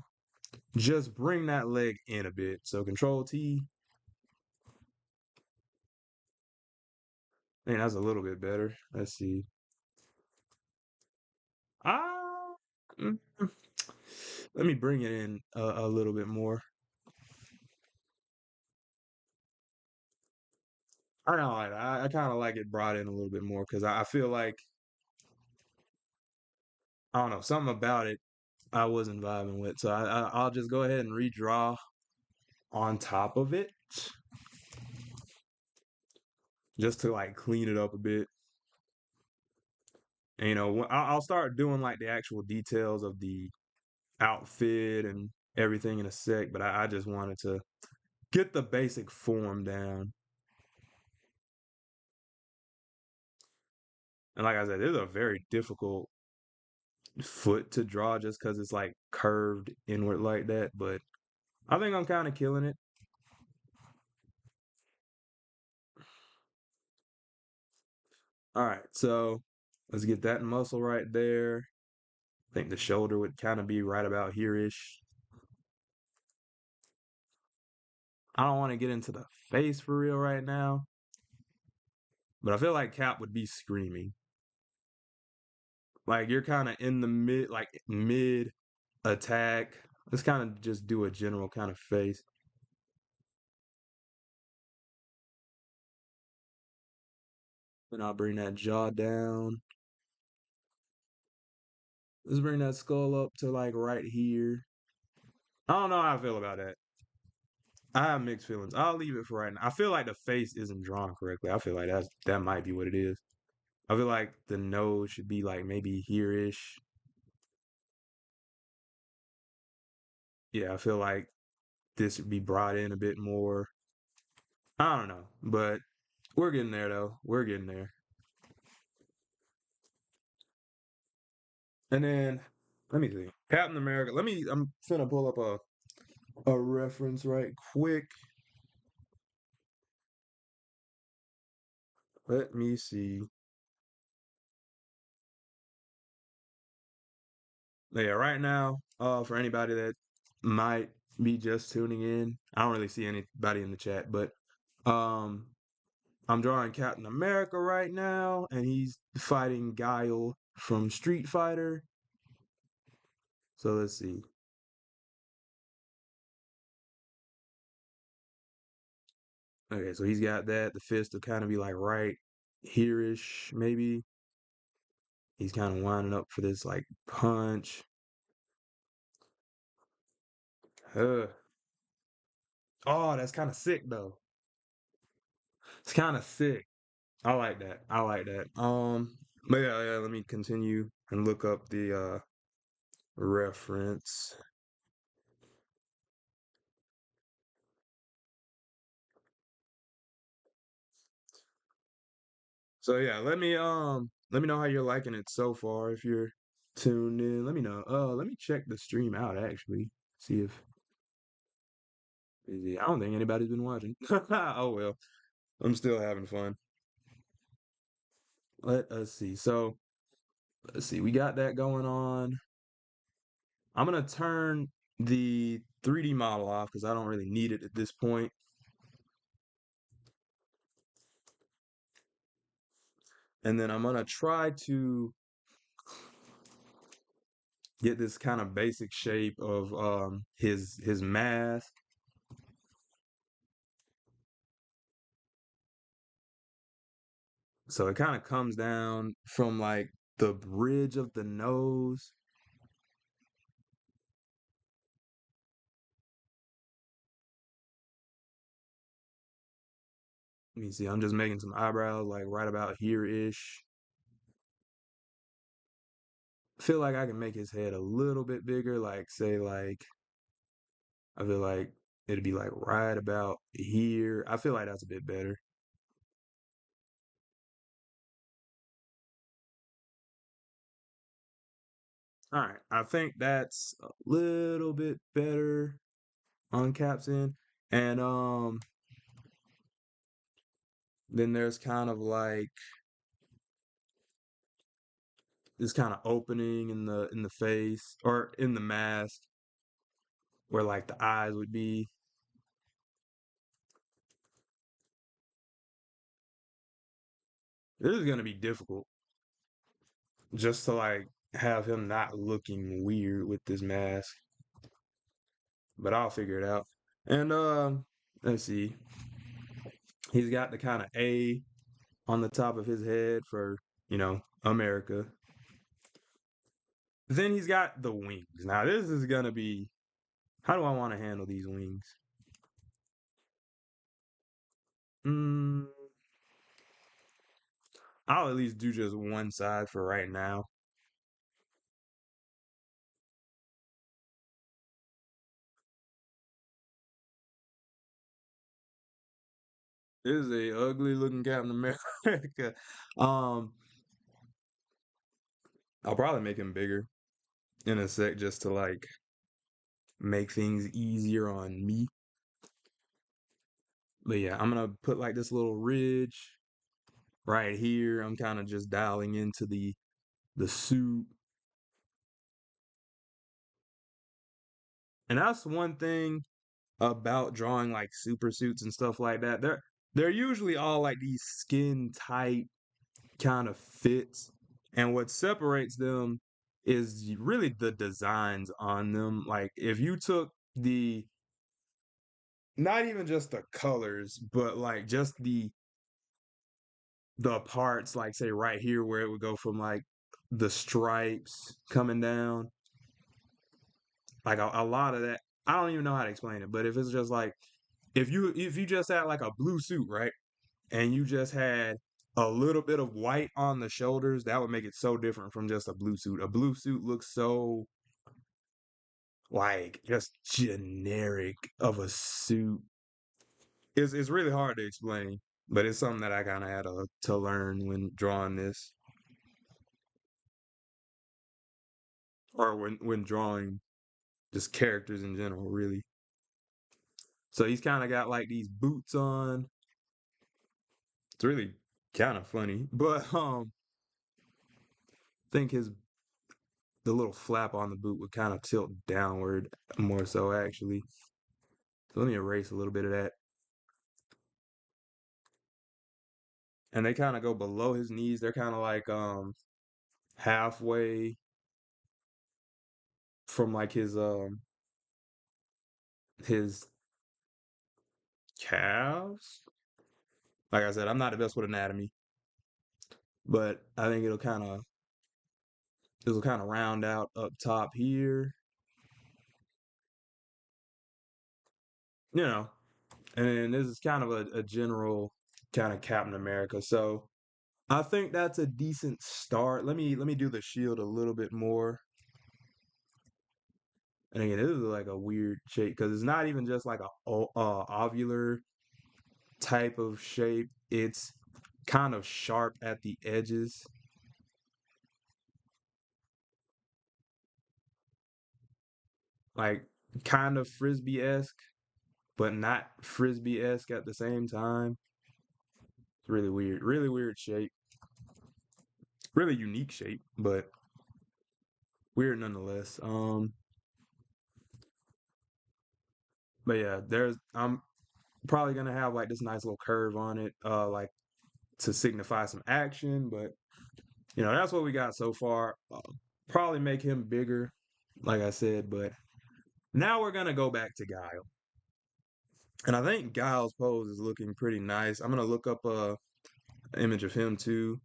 just bring that leg in a bit. So Control T. Man, that's a little bit better. Let's see. Ah, mm, let me bring it in a little bit more. I don't know. I kind of like it brought in a little bit more because I feel like I don't know something about it I wasn't vibing with. So I'll just go ahead and redraw on top of it just to like clean it up a bit. And, I'll start doing like the actual details of the outfit and everything in a sec. But I just wanted to get the basic form down. And like I said, this is a very difficult foot to draw just because it's like curved inward like that. But I think I'm kind of killing it. All right, so let's get that muscle right there. I think the shoulder would kind of be right about here-ish. I don't want to get into the face for real right now, but I feel like Cap would be screaming. Like you're kind of in the mid, like mid attack. Let's kind of just do a general kind of face. Then I'll bring that jaw down. Let's bring that skull up to like right here. I don't know how I feel about that. I have mixed feelings. I'll leave it for right now. I feel like the face isn't drawn correctly. I feel like that might be what it is. I feel like the nose should be like maybe here-ish. Yeah, I feel like this would be brought in a bit more. I don't know, but we're getting there though. We're getting there. And then let me see. Captain America. I'm finna pull up a reference right quick. Let me see. Yeah, right now, for anybody that might be just tuning in, I don't really see anybody in the chat, but um I'm drawing Captain America right now, and he's fighting Guile from Street Fighter. So let's see. Okay, so he's got that. The fist will kind of be like right here-ish, maybe. He's kind of winding up for this like punch. Uh. Oh, that's kind of sick though. It's kind of sick. I like that. I like that. But yeah, let me continue and look up the reference. So yeah, let me know how you're liking it so far. If you're tuned in, let me know. Let me check the stream out actually. See if I don't think anybody's been watching. Oh well, I'm still having fun. Let us see. So let's see. We got that going on. I'm gonna turn the 3D model off because I don't really need it at this point. And then I'm gonna try to get this kind of basic shape of his mask. So it kind of comes down from like the bridge of the nose. Let me see. I'm just making some eyebrows like right about here-ish. Feel like I can make his head a little bit bigger, like say like I feel like it'd be like right about here. I feel like that's a bit better. All right. I think that's a little bit better on Cap's end. And then there's kind of like this kind of opening in the face or in the mask where like the eyes would be. This is gonna be difficult just to like have him not looking weird with this mask, but I'll figure it out. And let's see. He's got the kind of A on the top of his head for, America. Then he's got the wings. Now this is gonna be how do I want to handle these wings? Mm, I'll at least do just one side for right now. This is a ugly looking Captain America. Um, I'll probably make him bigger in a sec just to like make things easier on me. But yeah, I'm gonna put like this little ridge right here. I'm kind of just dialing into the suit. And that's one thing about drawing like super suits and stuff like that. They're usually all like these skin tight kind of fits. And what separates them is really the designs on them. Like if you took the not even just the colors, but like just the parts, like say right here where it would go from like the stripes coming down, like a lot of that. I don't even know how to explain it, but if it's just like if you just had like a blue suit, right? And you just had a little bit of white on the shoulders, that would make it so different from just a blue suit. A blue suit looks so like just generic of a suit. It's really hard to explain, but it's something that I kind of had to learn when drawing this, or when drawing just characters in general, really. So he's kind of got like these boots on. It's really kind of funny, but I think his the little flap on the boot would kind of tilt downward more so actually. So let me erase a little bit of that. And they kind of go below his knees. They're kind of like halfway from like his calves. Like I said, I'm not the best with anatomy, but I think it'll kind of round out up top here, you know. And then this is kind of a general kind of Captain America. So I think that's a decent start. Let me do the shield a little bit more. And again, this is like a weird shape because it's not even just like ovular type of shape. It's kind of sharp at the edges, like kind of frisbee-esque, but not frisbee-esque at the same time. It's really weird shape, really unique shape, but weird nonetheless. But yeah, I'm probably gonna have like this nice little curve on it, like to signify some action, but that's what we got so far. Probably make him bigger, like I said, but now we're gonna go back to Guile, and I think Guile's pose is looking pretty nice. I'm gonna look up an image of him too.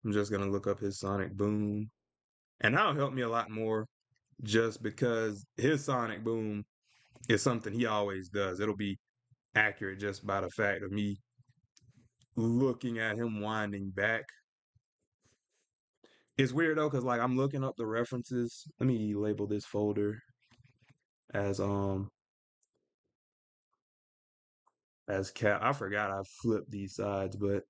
I'm just gonna look up his sonic boom, and that'll help me a lot more, just because his sonic boom is something he always does. It'll be accurate just by the fact of me looking at him winding back. It's weird though, because like I'm looking up the references. Let me label this folder as cap. I forgot I flipped these sides, but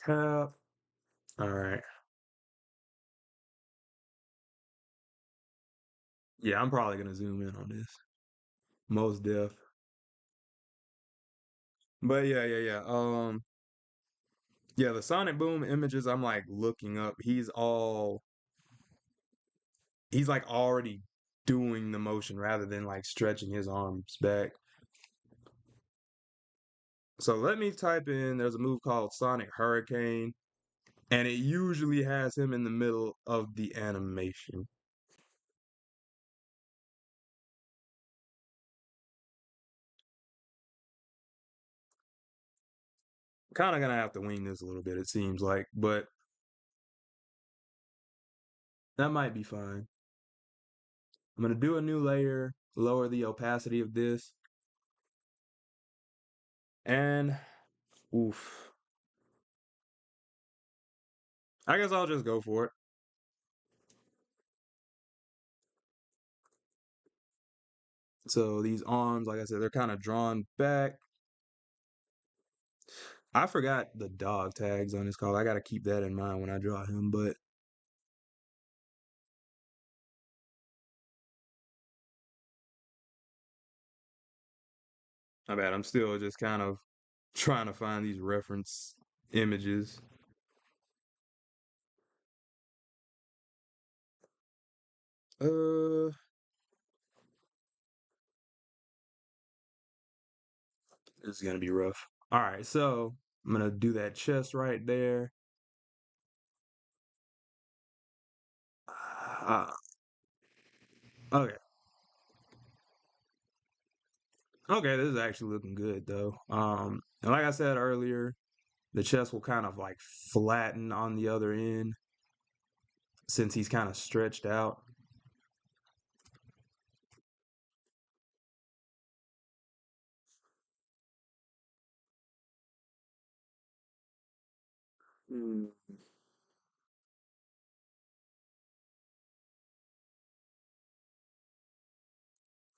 cap. All right. Yeah, I'm probably gonna zoom in on this. Most def. But yeah. Yeah, the Sonic Boom images I'm like looking up. He's like already doing the motion rather than like stretching his arms back. So let me type in, there's a move called Sonic Hurricane, and it usually has him in the middle of the animation. Kind of gonna have to wing this a little bit, it seems like, but that might be fine. I'm gonna do a new layer, lower the opacity of this, and oof. I guess I'll just go for it. So these arms, like I said, they're kind of drawn back. I forgot the dog tags on his collar. I got to keep that in mind when I draw him. But I bet I'm still just kind of trying to find these reference images. Uh, this is gonna be rough. All right, so I'm gonna do that chest right there. Uh, okay, okay, this is actually looking good though. And like I said earlier, the chest will kind of like flatten on the other end since he's kind of stretched out. Mm.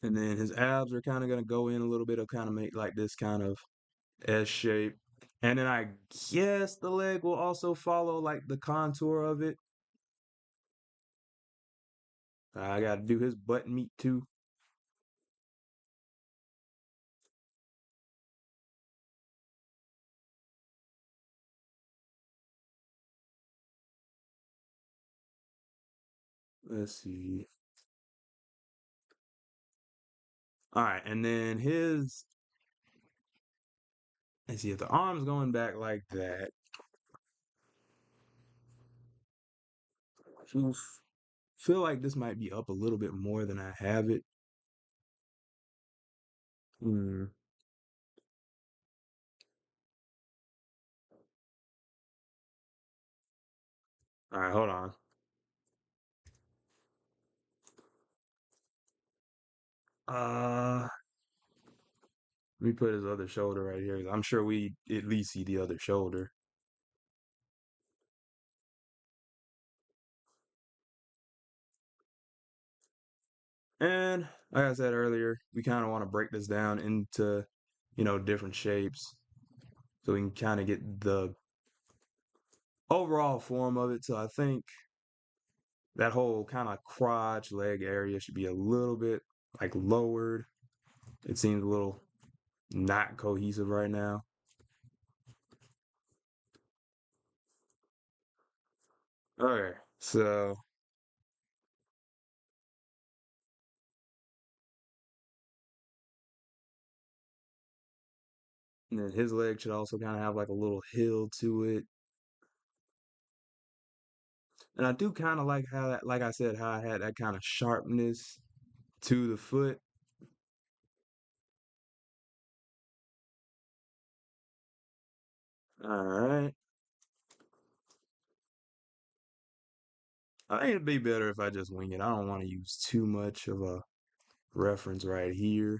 And then his abs are kind of gonna go in a little bit of kind of make like this kind of S shape. And then I guess the leg will also follow like the contour of it. I got to do his butt meat too. Let's see. All right, and then his. Let's see if the arm's going back like that. I feel like this might be up a little bit more than I have it. Hmm. All right, hold on. Uh, Let me put his other shoulder right here. I'm sure we at least see the other shoulder. And like I said earlier, we kind of want to break this down into, different shapes so we can kind of get the overall form of it. So I think that whole kind of crotch leg area should be a little bit like lowered. It seems a little not cohesive right now. Okay, so and then his leg should also kind of have like a little hill to it. And I do kind of like how that, like I said, how I had that kind of sharpness to the foot. All right. I think it'd be better if I just wing it. I don't want to use too much of a reference right here.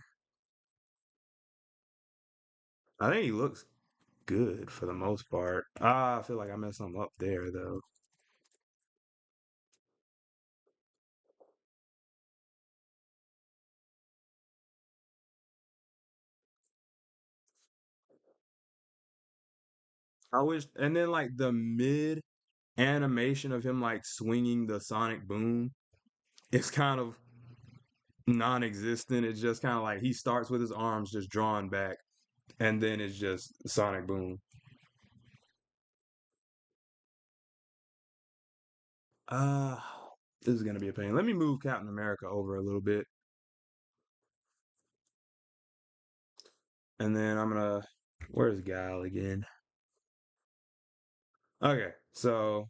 I think he looks good for the most part. I feel like I messed something up there though. I wish, and then like the mid animation of him like swinging the sonic boom is kind of non-existent. It's just kind of like he starts with his arms just drawn back, and then it's just sonic boom. Uh this is gonna be a pain. Let me move Captain America over a little bit, and then I'm gonna. Where's Guile again? Okay, so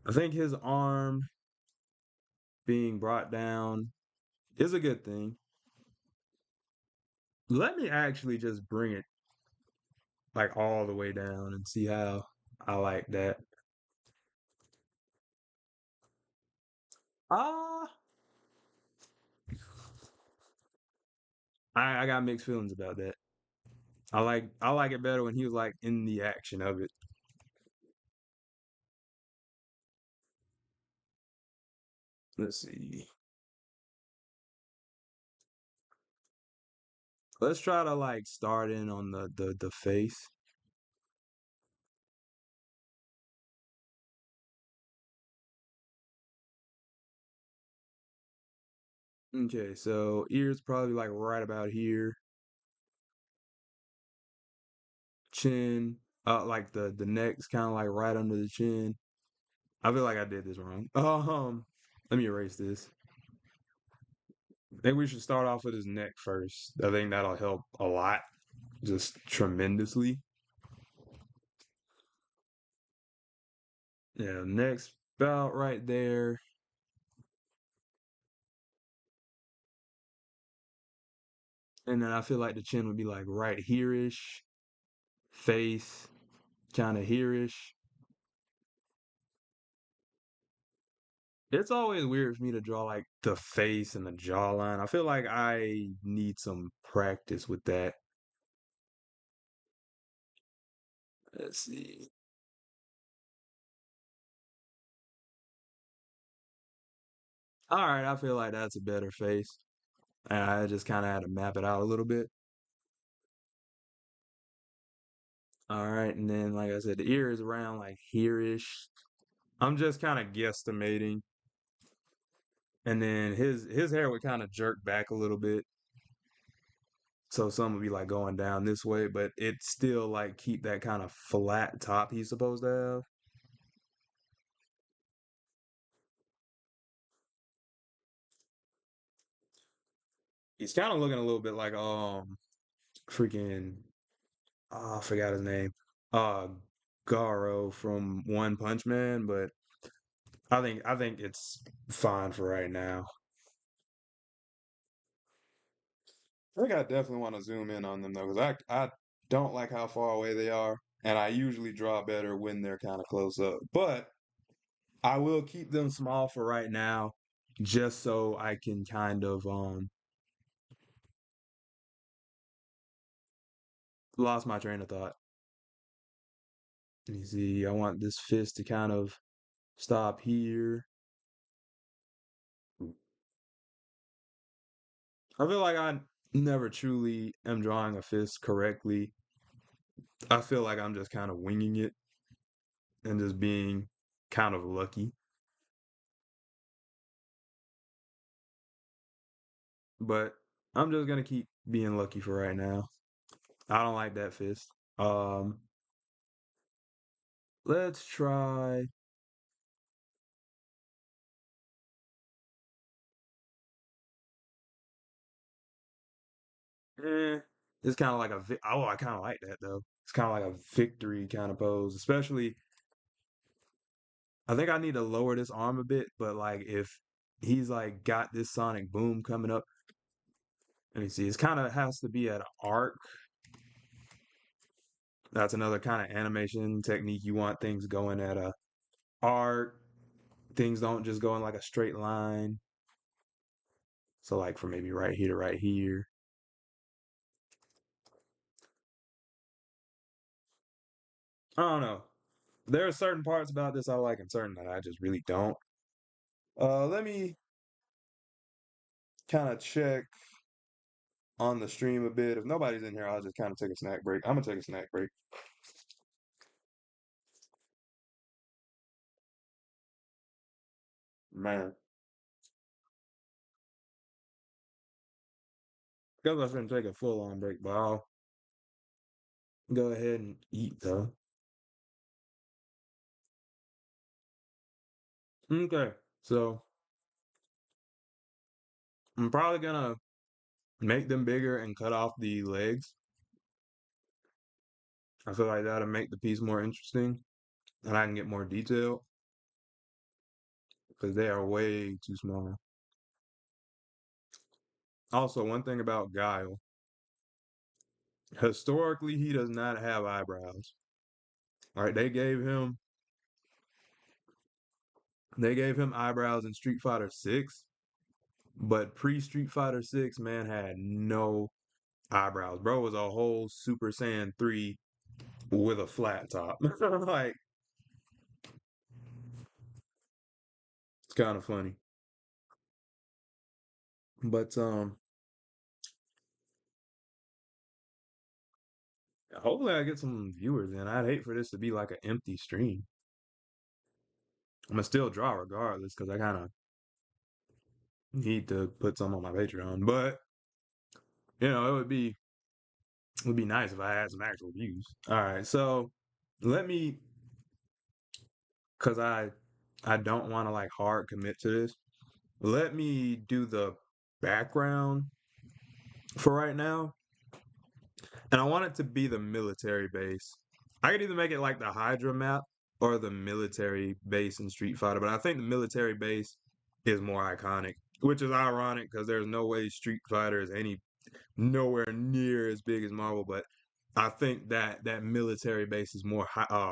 I think his arm being brought down is a good thing. Let me actually just bring it like all the way down and see how I like that. Ah, I got mixed feelings about that. I like it better when he was like in the action of it. Let's see. Let's try to like start in on the face. Okay, so ears probably like right about here. Chin, like the neck's kind of like right under the chin. I feel like I did this wrong. Let me erase this. I think we should start off with his neck first. I think that'll help a lot, just tremendously. Yeah, neck's about right there. And then I feel like the chin would be like right here-ish, face kind of here-ish. It's always weird for me to draw like the face and the jawline. I feel like I need some practice with that. Let's see. All right, I feel like that's a better face. I just kind of had to map it out a little bit. All right, and then like I said, the ear is around like here-ish. I'm just kind of guesstimating. And then his hair would kind of jerk back a little bit. So some would be like going down this way, but it still like keep that kind of flat top he's supposed to have. He's kind of looking a little bit like freaking I forgot his name. Uh Garo from One Punch Man, but I think it's fine for right now. I think I definitely want to zoom in on them though, because I don't like how far away they are, and I usually draw better when they're kind of close up. But I will keep them small for right now, just so I can kind of lost my train of thought. Let me see. I want this fist to kind of stop here. I feel like I never truly am drawing a fist correctly. I feel like I'm just kind of winging it and just being kind of lucky. But I'm just gonna keep being lucky for right now. I don't like that fist. Um, let's try. Eh, it's kind of like oh, I kind of like that though. It's kind of like a victory kind of pose, especially. I think I need to lower this arm a bit, but like if he's like got this sonic boom coming up, let me see. It's kind of has to be at an arc. That's another kind of animation technique. You want things going at a arc. Things don't just go in like a straight line. So like from maybe right here to right here. I don't know. There are certain parts about this I like and certain that I just really don't. Let me kind of check on the stream a bit. If nobody's in here, I'll just kind of take a snack break. I'm gonna take a snack break. Man, guess I shouldn't take a full on break, but I'll go ahead and eat though. Okay, so I'm probably gonna make them bigger and cut off the legs. I feel like that'll make the piece more interesting and I can get more detail because they are way too small. Also, one thing about Guile, historically, he does not have eyebrows. All right, they gave him eyebrows in Street Fighter 6, but pre Street Fighter 6, man had no eyebrows. Bro was a whole Super Saiyan 3 with a flat top. Like, it's kind of funny. But hopefully I get some viewers in. I'd hate for this to be like an empty stream. I'm gonna still draw regardless because I kind of need to put some on my Patreon. But it would be nice if I had some actual views. All right, so let me, cause I don't want to like hard commit to this. Let me do the background for right now, and I want it to be the military base. I could either make it like the Hydra map or the military base in Street Fighter, but I think the military base is more iconic, which is ironic because there's no way Street Fighter is any nowhere near as big as Marvel, but I think that military base is more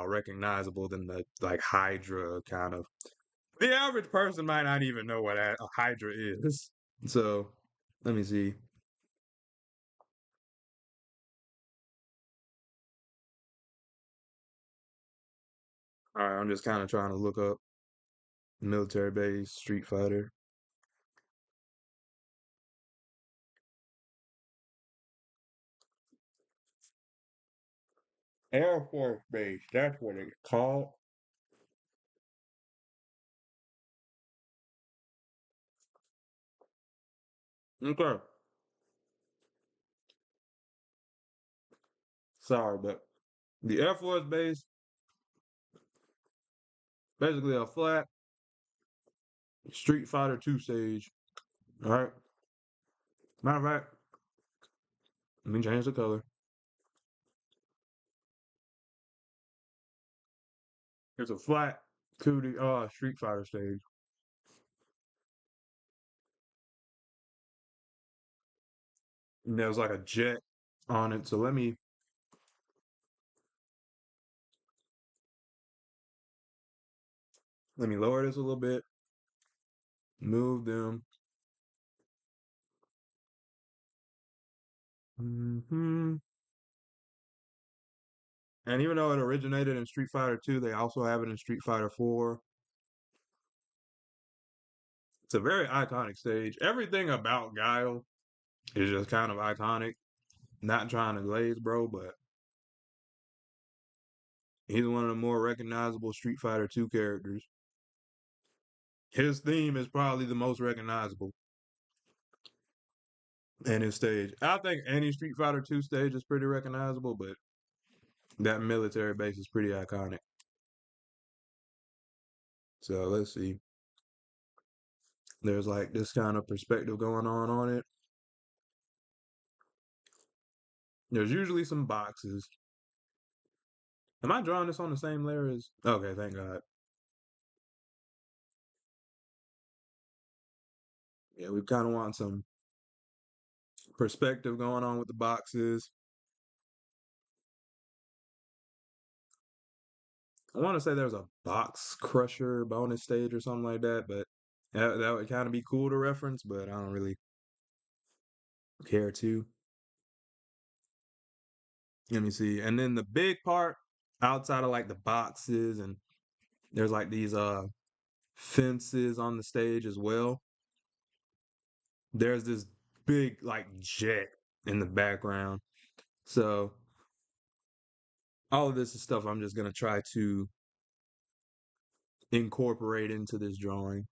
recognizable than the like Hydra kind of. The average person might not even know what a Hydra is. So let me see. All right, I'm just kind of trying to look up military base Street Fighter. Air Force Base, that's what it's called. Okay, sorry, but the Air Force Base, basically a flat Street Fighter 2 stage. All right, matter of fact, let me change the color. It's a flat 2D Street Fighter stage. And there's like a jet on it. So let me lower this a little bit, move them. hmm And even though it originated in Street Fighter 2, they also have it in Street Fighter 4. It's a very iconic stage. Everything about Guile is just kind of iconic. Not trying to glaze, bro, but he's one of the more recognizable Street Fighter 2 characters. His theme is probably the most recognizable in his stage. I think any Street Fighter 2 stage is pretty recognizable, but that military base is pretty iconic. So let's see. There's like this kind of perspective going on it. There's usually some boxes. Am I drawing this on the same layer as? Okay, thank God. Yeah, we kind of want some perspective going on with the boxes. I want to say there's a box crusher bonus stage or something like that, but that would kind of be cool to reference, but I don't really care to. Let me see. And then the big part outside of like the boxes and there's like these fences on the stage as well. There's this big like jet in the background. So all of this is stuff I'm just gonna try to incorporate into this drawing.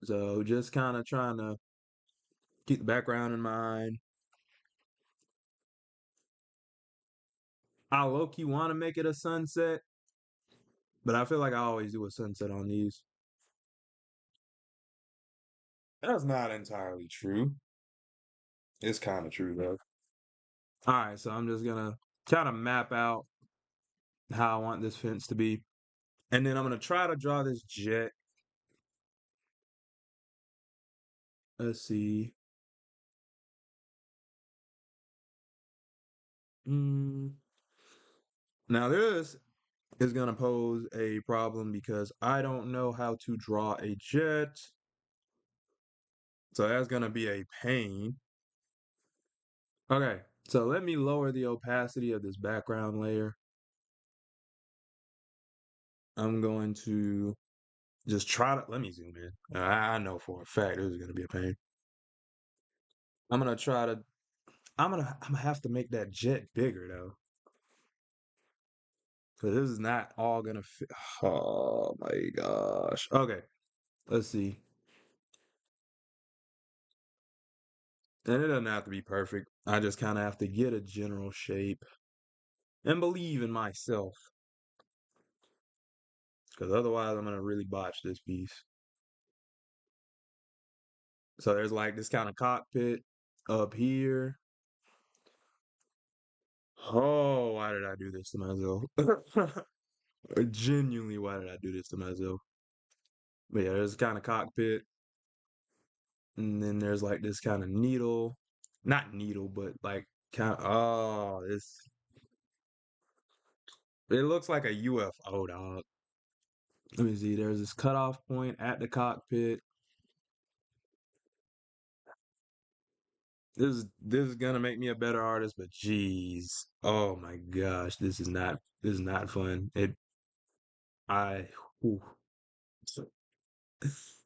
So just kind of trying to keep the background in mind. I low key want to make it a sunset, but I feel like I always do a sunset on these. That's not entirely true. It's kind of true though. All right, so I'm just gonna kind of map out how I want this fence to be, and then I'm gonna try to draw this jet. Let's see. Mm. Now this is gonna pose a problem because I don't know how to draw a jet, so that's gonna be a pain. Okay, so let me lower the opacity of this background layer. I'm going to just try to let me zoom in. I know for a fact this is gonna be a pain. I'm gonna try to I'm gonna have to make that jet bigger though. Cause this is not all gonna fit. Oh my gosh. Okay, let's see. And it doesn't have to be perfect. I just kind of have to get a general shape and believe in myself. Because otherwise, I'm gonna really botch this piece. So there's like this kind of cockpit up here. Oh, why did I do this to myself? Genuinely, why did I do this to myself? But yeah, there's kind of cockpit, and then there's like this kind of needle, not needle, but like kind of. Oh, this. It looks like a UFO, dog. Let me see. There's this cutoff point at the cockpit. This is gonna make me a better artist, but geez, oh my gosh, this is not fun. I whew.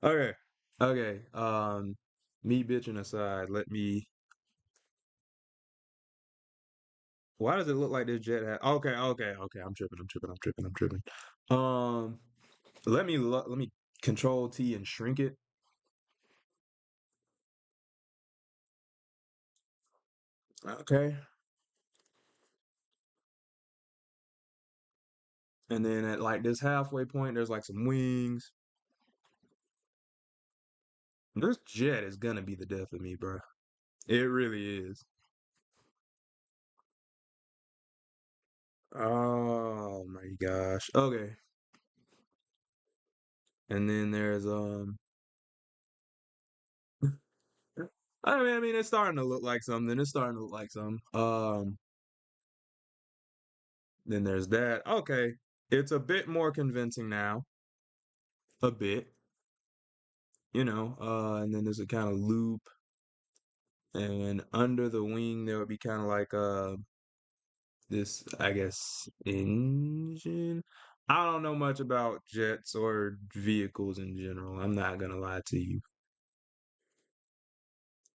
Okay, okay. Me bitching aside, let me. Why does it look like this jet hat? Okay, okay, okay. I'm tripping. I'm tripping. I'm tripping. I'm tripping. Um, let me Control T and shrink it. Okay, and then at like this halfway point, there's like some wings. This jet is gonna be the death of me, bro. It really is. Oh my gosh. Okay. And then there's I mean it's starting to look like something. It's starting to look like something. Then there's that. Okay. It's a bit more convincing now. A bit, and then there's a kind of loop and under the wing there would be kind of like this I guess engine. I don't know much about jets or vehicles in general. I'm not gonna lie to you.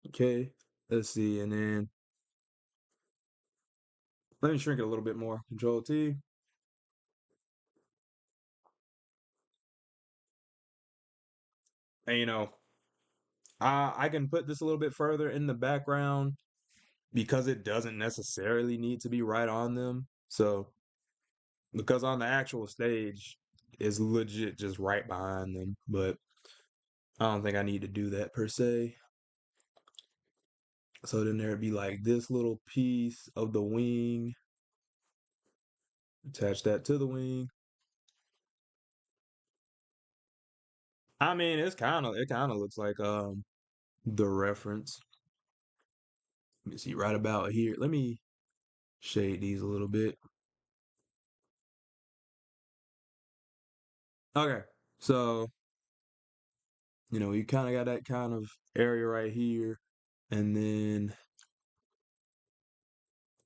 Okay. Let's see, and then let me shrink it a little bit more. Control T. And I can put this a little bit further in the background because it doesn't necessarily need to be right on them. So because on the actual stage it's legit just right behind them, but I don't think I need to do that per se. So then there'd be like this little piece of the wing, attach that to the wing. I mean, it kind of looks like the reference. Let me see right about here. Let me shade these a little bit. Okay. So, you kind of got that kind of area right here. And then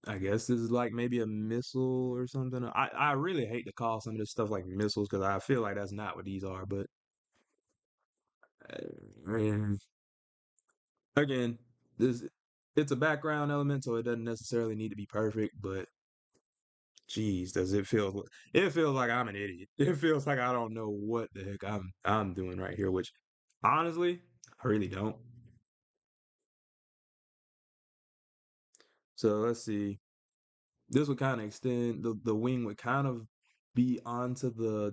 I guess this is like maybe a missile or something. I really hate to call some of this stuff like missiles because I feel like that's not what these are. But uh, again, this it's a background element, so it doesn't necessarily need to be perfect. But geez, does it feel? It feels like I'm an idiot. It feels like I don't know what the heck I'm doing right here. Which honestly, I really don't. So let's see. This would kind of extend the wing would kind of be onto the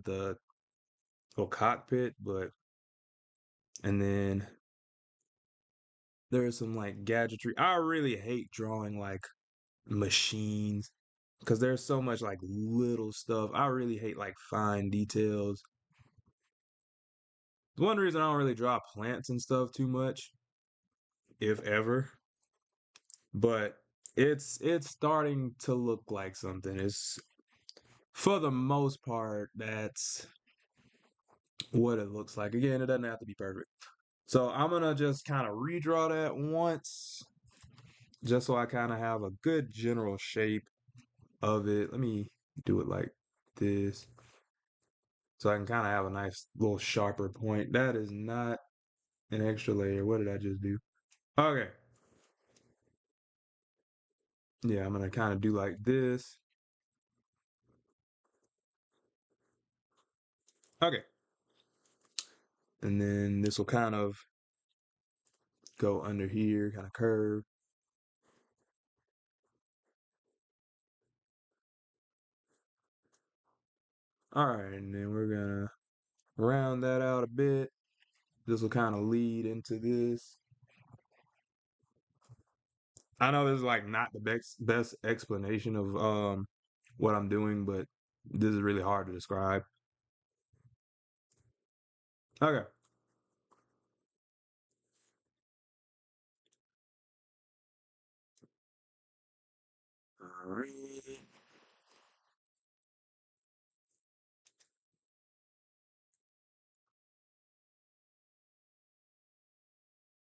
little cockpit, but and then there's some like gadgetry. I really hate drawing like machines because there's so much like little stuff. I really hate like fine details. One reason I don't really draw plants and stuff too much, if ever, but it's starting to look like something. It's for the most part that's what it looks like. Again, it doesn't have to be perfect. So I'm gonna just kind of redraw that once, just so I kind of have a good general shape of it. Let me do it like this. So I can kind of have a nice little sharper point. That is not an extra layer. What did I just do? Okay. Yeah, I'm gonna kind of do like this. Okay. And then this will kind of go under here, kind of curve. All right, and then we're gonna round that out a bit. This will kind of lead into this. I know this is like not the best explanation of what I'm doing, but this is really hard to describe. Okay. All right.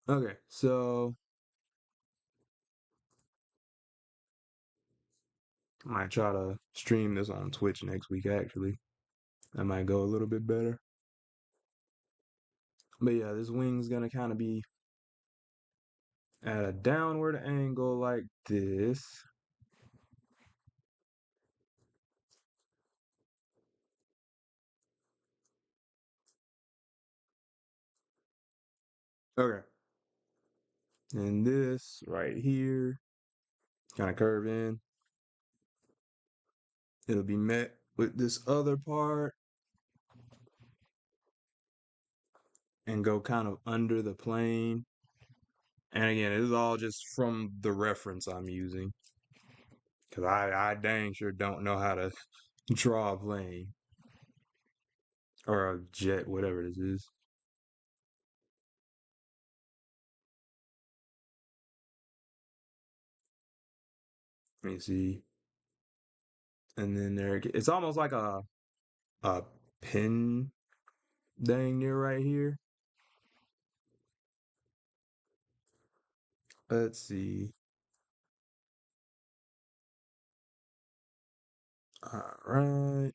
Okay, so I might try to stream this on Twitch next week actually. That might go a little bit better. But yeah, this wing's gonna kind of be at a downward angle like this. Okay. And this right here, kind of curve in. It'll be met with this other part and go kind of under the plane. And again, this is all just from the reference I'm using. Because I dang sure don't know how to draw a plane or a jet, whatever this is. Let me see. And then it's almost like a pin dang near right here. Let's see. All right.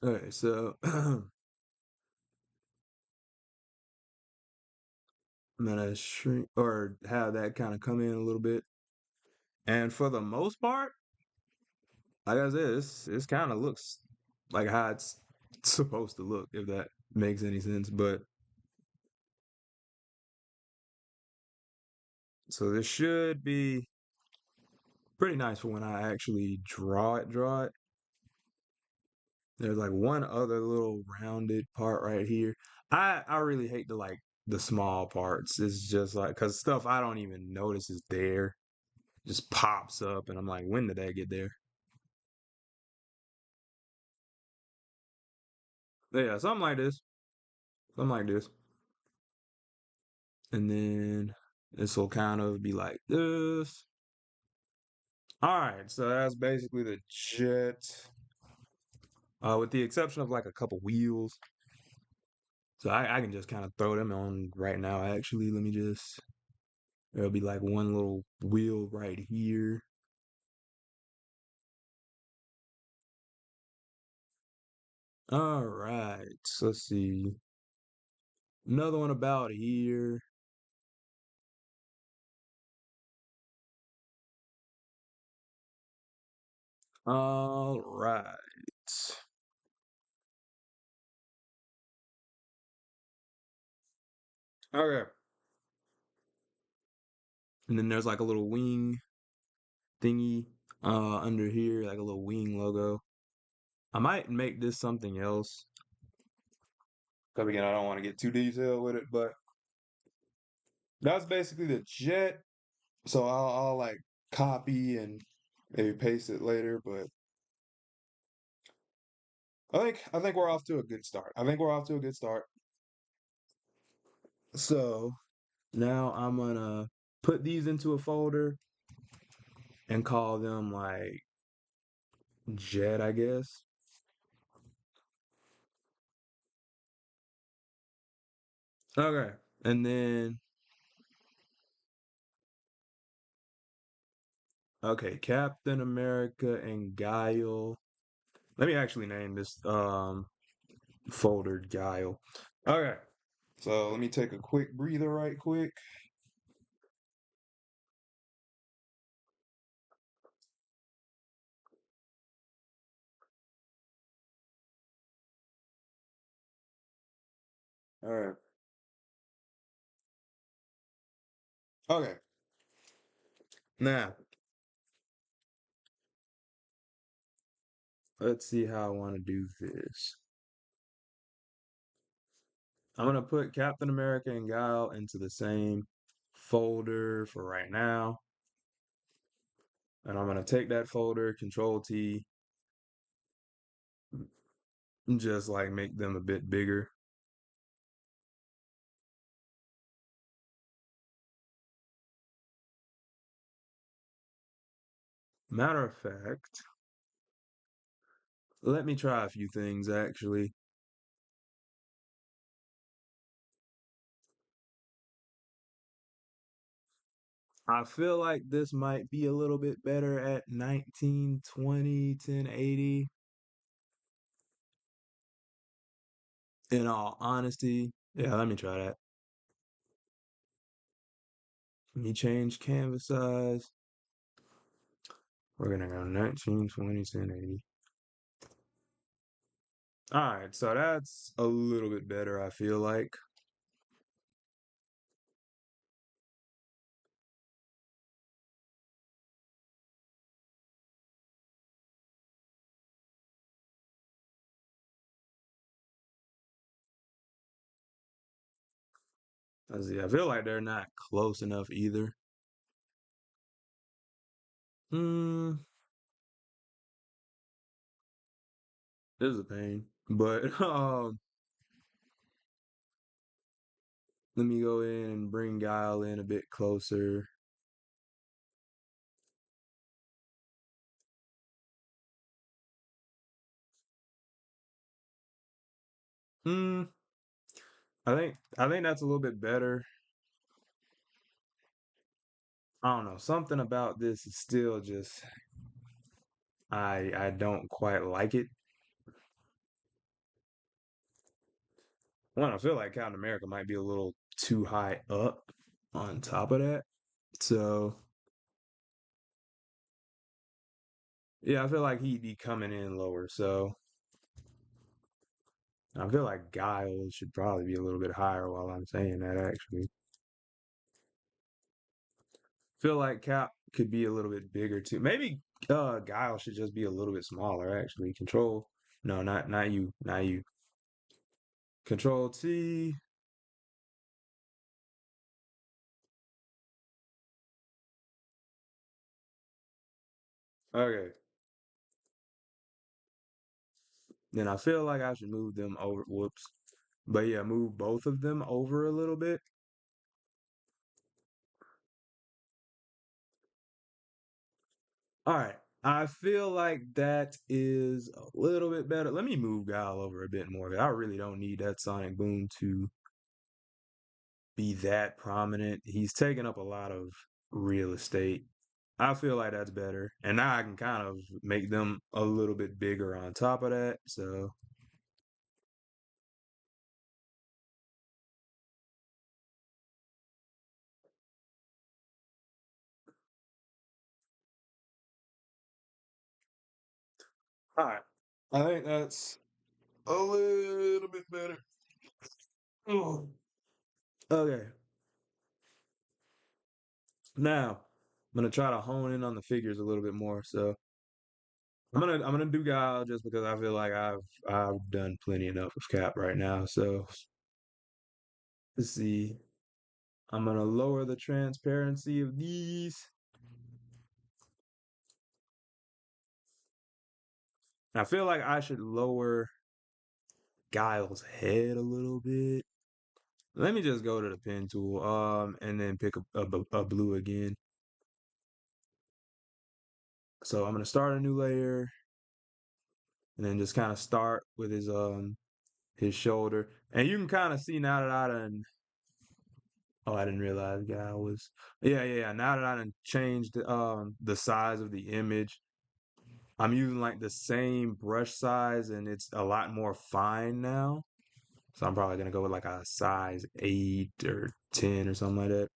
Okay, so I'm gonna shrink or have that kind of come in a little bit. And for the most part, like I said, this kind of looks like how it's supposed to look, if that makes any sense. But so this should be pretty nice for when I actually draw it. There's like one other little rounded part right here. I really hate the small parts. It's just like because stuff I don't even notice is there just pops up, and I'm like, when did that get there? But yeah, something like this, something like this, and then this will kind of be like this. All right, so that's basically the jet, with the exception of like a couple wheels. So I can just kind of throw them on right now. Actually, let me just. There'll be like one little wheel right here. All right, so let's see. Another one about here. All right. Okay. And then there's like a little wing thingy under here, like a little wing logo. I might make this something else. Because again, I don't want to get too detailed with it, but that's basically the jet. So I'll like copy and maybe paste it later, but I think we're off to a good start. I think we're off to a good start. So now I'm gonna put these into a folder and call them like jet, I guess. Okay. And then Okay, Captain America and Guile. Let me actually name this folder Guile. Okay, so let me take a quick breather right quick. All right. Okay. Now, let's see how I want to do this. I'm gonna put Captain America and Guile into the same folder for right now. And I'm gonna take that folder, Control T, and just like make them a bit bigger. Matter of fact, let me try a few things actually. I feel like this might be a little bit better at 1920, 1080. In all honesty, yeah, let me try that. Let me change canvas size. We're gonna go 1920, 1080. All right, so that's a little bit better, I feel like. Let's see, I feel like they're not close enough either. Hmm, this is a pain. But let me go in and bring Guile in a bit closer. Hmm, I think that's a little bit better. I don't know. Something about this is still just I don't quite like it. One, I feel like Captain America might be a little too high up on top of that. So yeah, I feel like he'd be coming in lower. So I feel like Guile should probably be a little bit higher while I'm saying that actually. Feel like Cap could be a little bit bigger too. Maybe Guile should just be a little bit smaller actually. Control no, not you, not you. Control T. Okay. Then I feel like I should move them over. Whoops. But yeah, move both of them over a little bit. All right. I feel like that is a little bit better. Let me move Guile over a bit more. 'Cause I really don't need that sonic boom to be that prominent. He's taking up a lot of real estate. I feel like that's better. And now I can kind of make them a little bit bigger on top of that. So, all right. I think that's a little bit better. Oh. Okay. Now, I'm gonna try to hone in on the figures a little bit more. So I'm gonna do Guile just because I feel like I've done plenty enough of Cap right now. So let's see. I'm gonna lower the transparency of these. I feel like I should lower Guile's head a little bit. Let me just go to the pen tool, and then pick a blue again. So I'm gonna start a new layer, and then just kind of start with his shoulder, and you can kind of see now that I done Oh, I didn't realize Guile was. Yeah, yeah, yeah. Now that I done changed the size of the image, I'm using like the same brush size and it's a lot more fine now. So I'm probably gonna go with like a size 8 or 10 or something like that.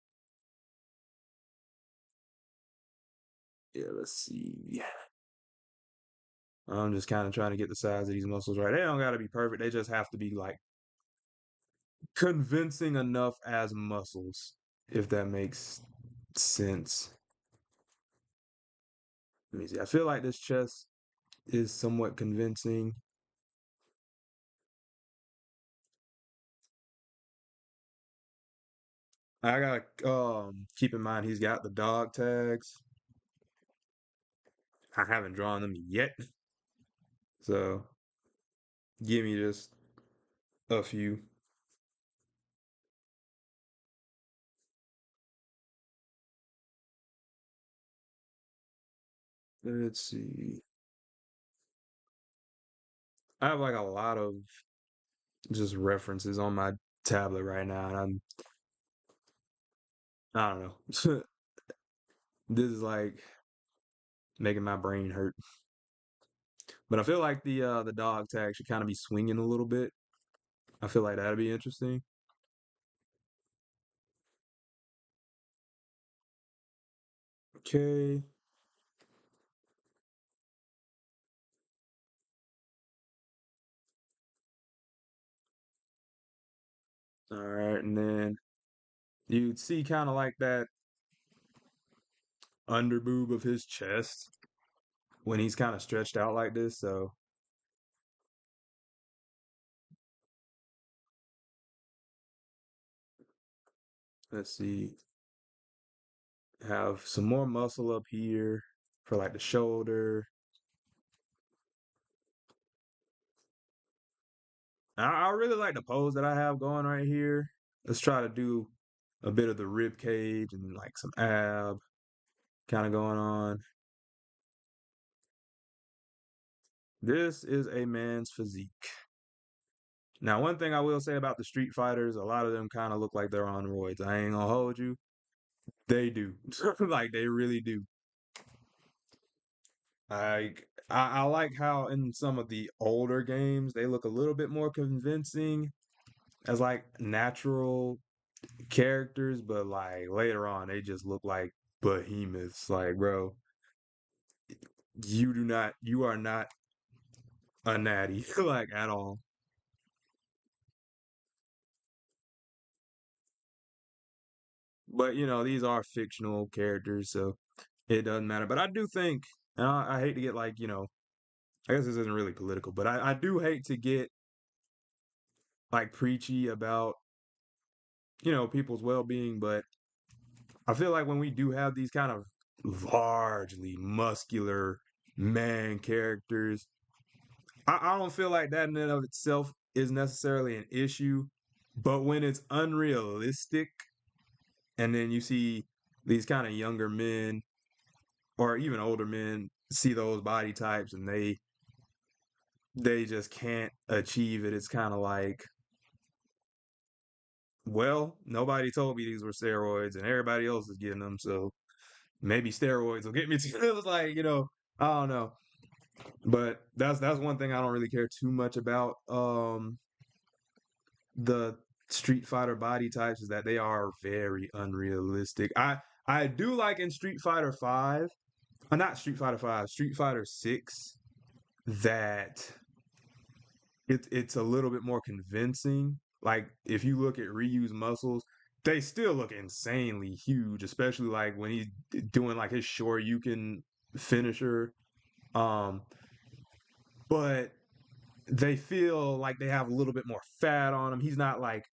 Yeah, let's see. I'm just kind of trying to get the size of these muscles right. They don't gotta be perfect. They just have to be like convincing enough as muscles, if that makes sense. Let me see. I feel like this chest is somewhat convincing. I gotta keep in mind he's got the dog tags. I haven't drawn them yet, so give me just a few. Let's see. I have like a lot of just references on my tablet right now, and I don't know. This is like making my brain hurt. But I feel like the dog tag should kind of be swinging a little bit. I feel like that'd be interesting. Okay. All right, and then you'd see kind of like that under boob of his chest when he's kind of stretched out like this. So let's see. Have some more muscle up here for like the shoulder. I really like the pose that I have going right here. Let's try to do a bit of the rib cage and like some ab kind of going on. This is a man's physique. Now, one thing I will say about the Street Fighters, a lot of them kind of look like they're on roids. I ain't gonna hold you. They do. Like they really do. I like how in some of the older games they look a little bit more convincing as like natural characters, but like later on they just look like behemoths. Like, bro, you are not a natty like at all. But these are fictional characters, so it doesn't matter. But I do think, and I hate to get like, I guess this isn't really political, but I do hate to get like preachy about, people's well-being, but I feel like when we do have these kind of largely muscular man characters, I don't feel like that in and of itself is necessarily an issue. But when it's unrealistic, and then you see these kind of younger men or even older men see those body types and they just can't achieve it. It's kind of like, well, nobody told me these were steroids and everybody else is getting them, so maybe steroids will get me to it. Was like, I don't know. But that's one thing I don't really care too much about the Street Fighter body types is that they are very unrealistic. I do like in Street Fighter 5, not Street Fighter 5, Street Fighter 6 that it's a little bit more convincing. Like if you look at Ryu's muscles, they still look insanely huge, especially like when he's doing like his Shoryuken finisher. Um, but they feel like they have a little bit more fat on him. He's not like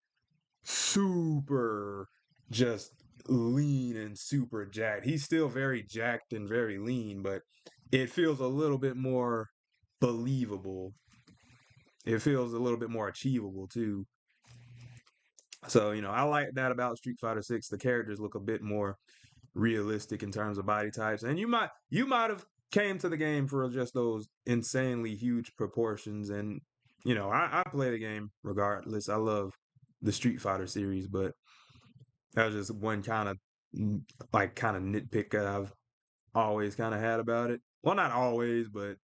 super just lean and super jacked. He's still very jacked and very lean, but it feels a little bit more believable. It feels a little bit more achievable too. So, I like that about Street Fighter 6. The characters look a bit more realistic in terms of body types. And you might have came to the game for just those insanely huge proportions. And, I play the game regardless. I love the Street Fighter series, but That was just one kind of like kind of nitpick I've always kind of had about it. Well, not always, but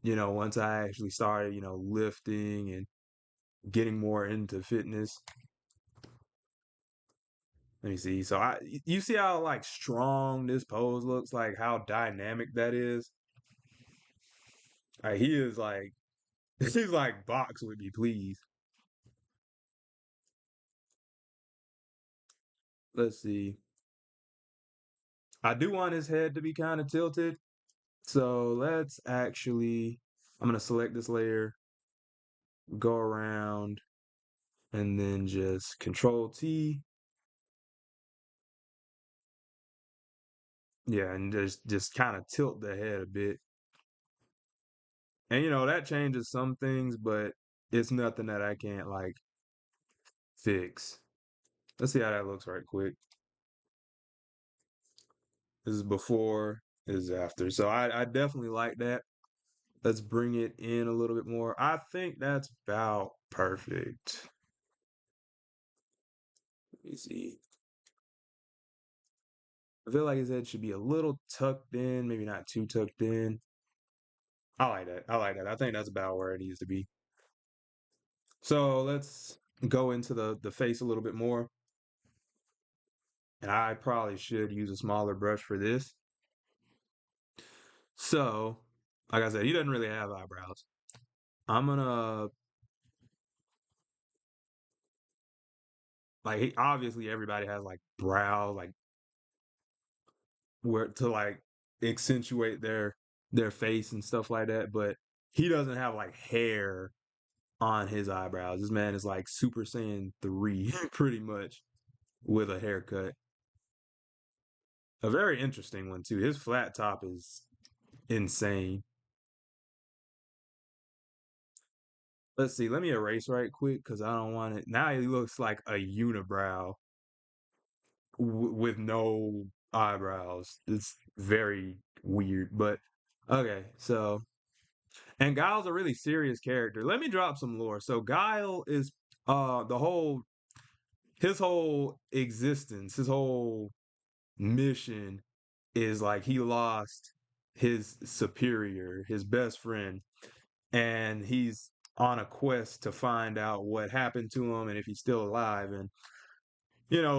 once I actually started, lifting and getting more into fitness. Let me see. So you see how like strong this pose looks, like how dynamic that is. Like he is like he's like box with me, please. Let's see. I do want his head to be kind of tilted. So let's actually, I'm gonna select this layer, go around, and then just Control T. Yeah, and just kind of tilt the head a bit. And that changes some things, but it's nothing that I can't like fix. Let's see how that looks right quick. This is before, this is after. So I definitely like that. Let's bring it in a little bit more. I think that's about perfect. Let me see. I feel like his head should be a little tucked in, maybe not too tucked in. I like that. I like that. I think that's about where it needs to be. So let's go into the face a little bit more. And I probably should use a smaller brush for this. So, like I said, he doesn't really have eyebrows. I'm gonna like obviously everybody has like brows, like where to like accentuate their face and stuff like that, but he doesn't have like hair on his eyebrows. This man is like Super Saiyan 3 pretty much with a haircut. A very interesting one too. His flat top is insane. Let's see. Let me erase right quick because I don't want it. Now he looks like a unibrow with no eyebrows. It's very weird, but okay. So, and Guile's a really serious character. Let me drop some lore. So Guile is the whole his whole existence, his whole mission is like he lost his superior, his best friend, and he's on a quest to find out what happened to him and if he's still alive. And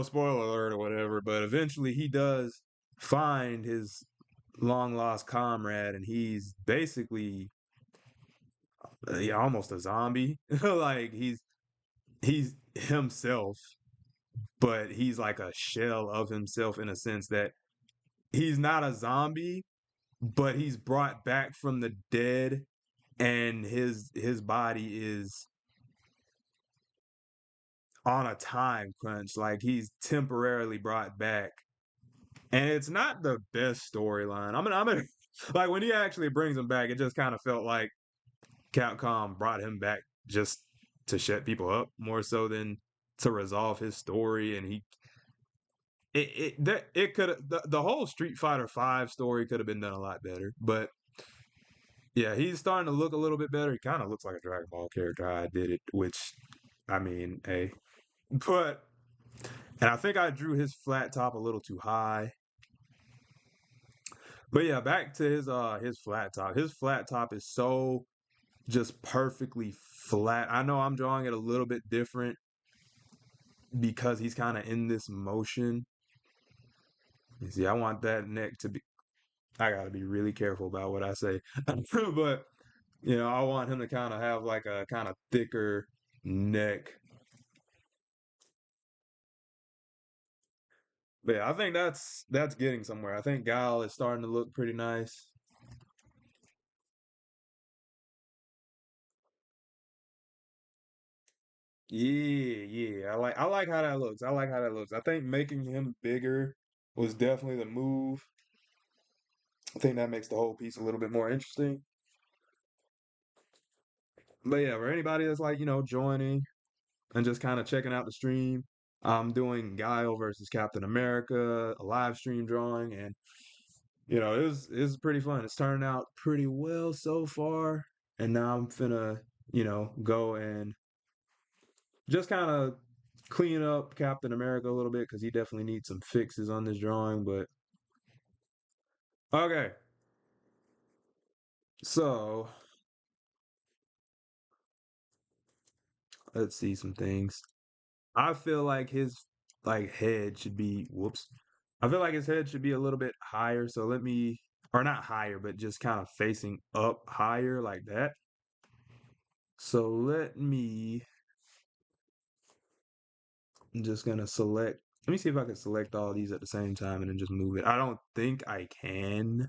spoiler alert or whatever, but eventually he does find his long lost comrade, and he's basically yeah, almost a zombie. Like he's himself, but he's like a shell of himself in a sense that he's not a zombie, but he's brought back from the dead, and his body is on a time crunch. Like he's temporarily brought back, and it's not the best storyline. I'm gonna like when he actually brings him back, it just kind of felt like Capcom brought him back just to shut people up more so than to resolve his story. And it could the whole Street Fighter Five story could have been done a lot better. But yeah, he's starting to look a little bit better. He kind of looks like a Dragon Ball character. I did it, which I mean, hey, but and I think I drew his flat top a little too high. But yeah, back to his flat top. His flat top is so just perfectly flat. I know I'm drawing it a little bit different because he's kind of in this motion. You see, I want that neck to be. I gotta be really careful about what I say, but I want him to kind of have like a kind of thicker neck. But yeah, I think that's getting somewhere. I think Guile is starting to look pretty nice. Yeah, yeah. I like how that looks. I like how that looks. I think making him bigger was definitely the move. I think that makes the whole piece a little bit more interesting. But yeah, for anybody that's like, joining and just kind of checking out the stream, I'm doing Guile versus Captain America, a live stream drawing, and it's pretty fun. It's turning out pretty well so far. And now I'm finna, go and just kind of clean up Captain America a little bit because he definitely needs some fixes on this drawing. But okay, so let's see some things. I feel like his like head should be whoops. I feel like his head should be a little bit higher. So let me, or not higher, but just kind of facing up higher like that. So let me, I'm just gonna select. Let me see if I can select all these at the same time and then just move it. I don't think I can,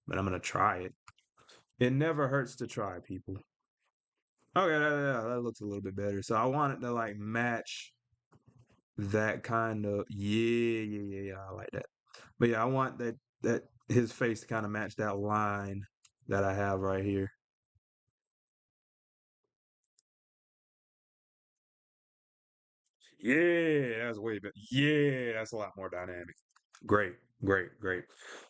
but I'm gonna try it. It never hurts to try, people. Okay, that looks a little bit better. So I want it to like match that kind of yeah. I like that. But yeah, I want that his face to kind of match that line that I have right here. Yeah, that's way better. Yeah, that's a lot more dynamic. Great, great.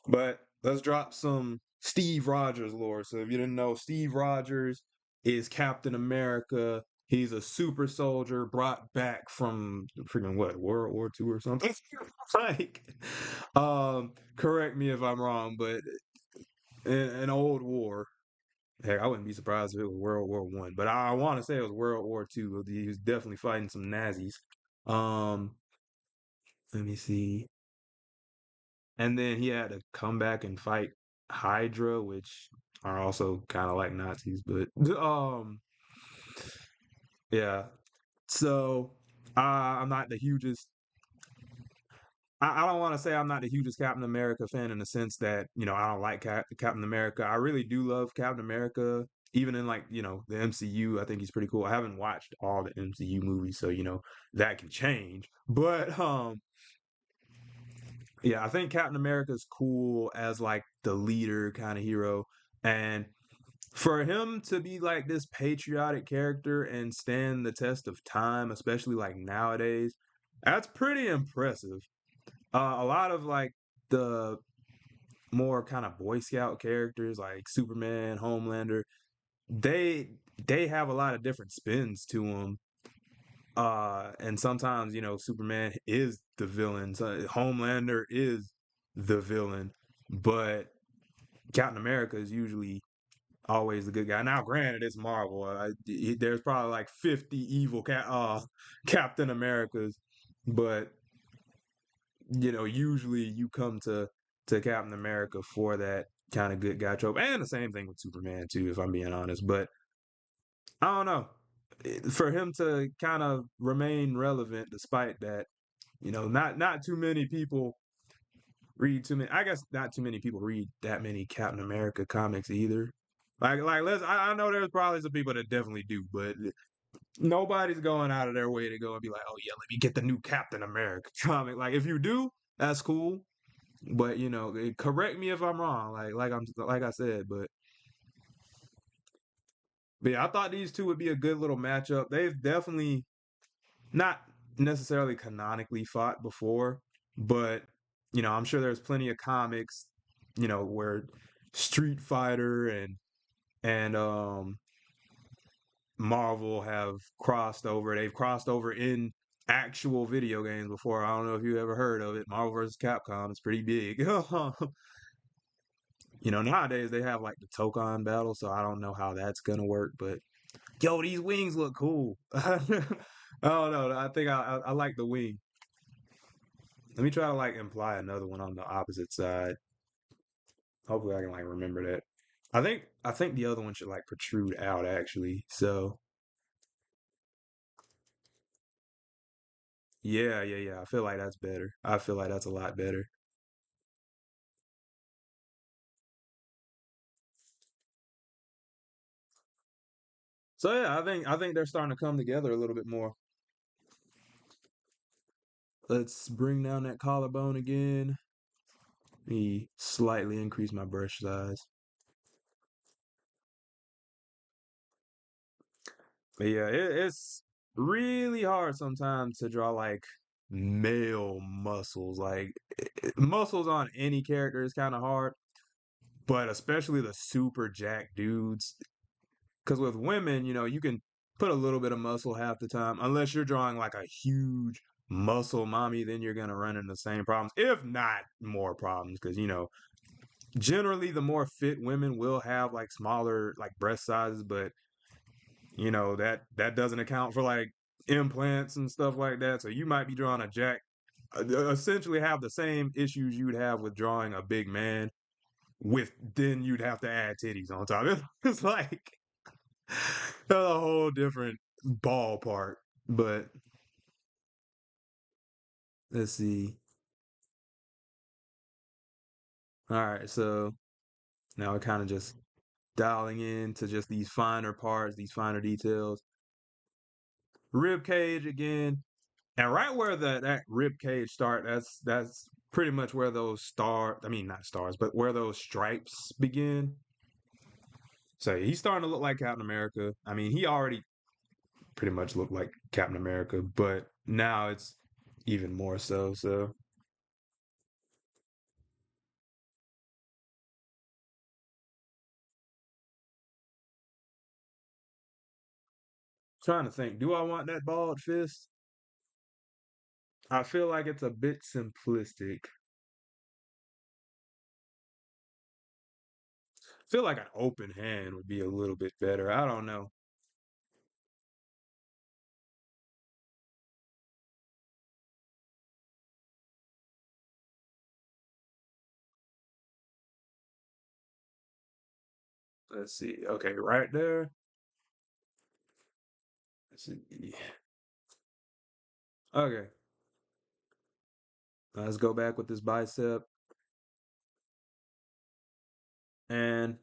But let's drop some Steve Rogers lore. So if you didn't know, Steve Rogers is Captain America. He's a super soldier brought back from freaking what, World War II or something? Like, correct me if I'm wrong, but an old war. Heck, I wouldn't be surprised if it was World War I, but I want to say it was World War II. He was definitely fighting some Nazis. Um, let me see. And then he had to come back and fight Hydra, which are also kind of like Nazis, but yeah. So I'm not the hugest. I don't want to say I'm not the hugest Captain America fan in the sense that I don't like Captain America. I really do love Captain America, even in like the MCU. I think he's pretty cool. I haven't watched all the MCU movies, so that can change. But yeah, I think Captain America is cool as like the leader kind of hero. And for him to be like this patriotic character and stand the test of time, especially like nowadays, that's pretty impressive. A lot of like the more kind of Boy Scout characters like Superman, Homelander, they they have a lot of different spins to them. And sometimes Superman is the villain, so Homelander is the villain, but Captain America is usually always the good guy. Now, granted, it's Marvel. There's probably like 50 evil Captain Americas, but usually you come to Captain America for that kind of good guy trope, and the same thing with Superman too, if I'm being honest. But I don't know, for him to kind of remain relevant despite that, not too many people read too many. I guess not too many people read that many Captain America comics either. Like let's. I know there's probably some people that definitely do, but nobody's going out of their way to go and be like, oh yeah, let me get the new Captain America comic. Like if you do, that's cool. But correct me if I'm wrong. Like I said, but yeah, I thought these two would be a good little matchup. They've definitely not necessarily canonically fought before, but I'm sure there's plenty of comics, where Street Fighter and Marvel have crossed over. They've crossed over in actual video games before. I don't know if you ever heard of it. Marvel vs. Capcom is pretty big. Nowadays they have like the Tokon battle, so I don't know how that's gonna work. But yo, these wings look cool. I don't know. I think I like the wing. Let me try to like imply another one on the opposite side. Hopefully I can like remember that. I think the other one should like protrude out actually. So yeah. I feel like that's better. I feel like that's a lot better. So yeah, I think they're starting to come together a little bit more. Let's bring down that collarbone again. Let me slightly increase my brush size. But yeah, it's really hard sometimes to draw like male muscles. Like muscles on any character is kind of hard, but especially the super jack dudes. Because with women, you can put a little bit of muscle half the time. Unless you're drawing like a huge muscle mommy, then you're gonna run into the same problems, if not more problems. Because generally the more fit women will have like smaller like breast sizes, but that doesn't account for like implants and stuff like that. So you might be drawing a jack, essentially have the same issues you'd have with drawing a big man. With then you'd have to add titties on top. It's like a whole different ballpark. But let's see. All right, so now we're kind of just dialing in to just these finer parts, these finer details. Rib cage again, and right where that rib cage start, that's pretty much where those star, I mean not stars, but where those stripes begin. So he's starting to look like Captain America. I mean, he already pretty much looked like Captain America, but now it's even more so. So trying to think, do I want that bald fist? I feel like it's a bit simplistic. I feel like an open hand would be a little bit better. I don't know. Let's see. Okay, right there. Let's see. Okay, let's go back with this bicep. And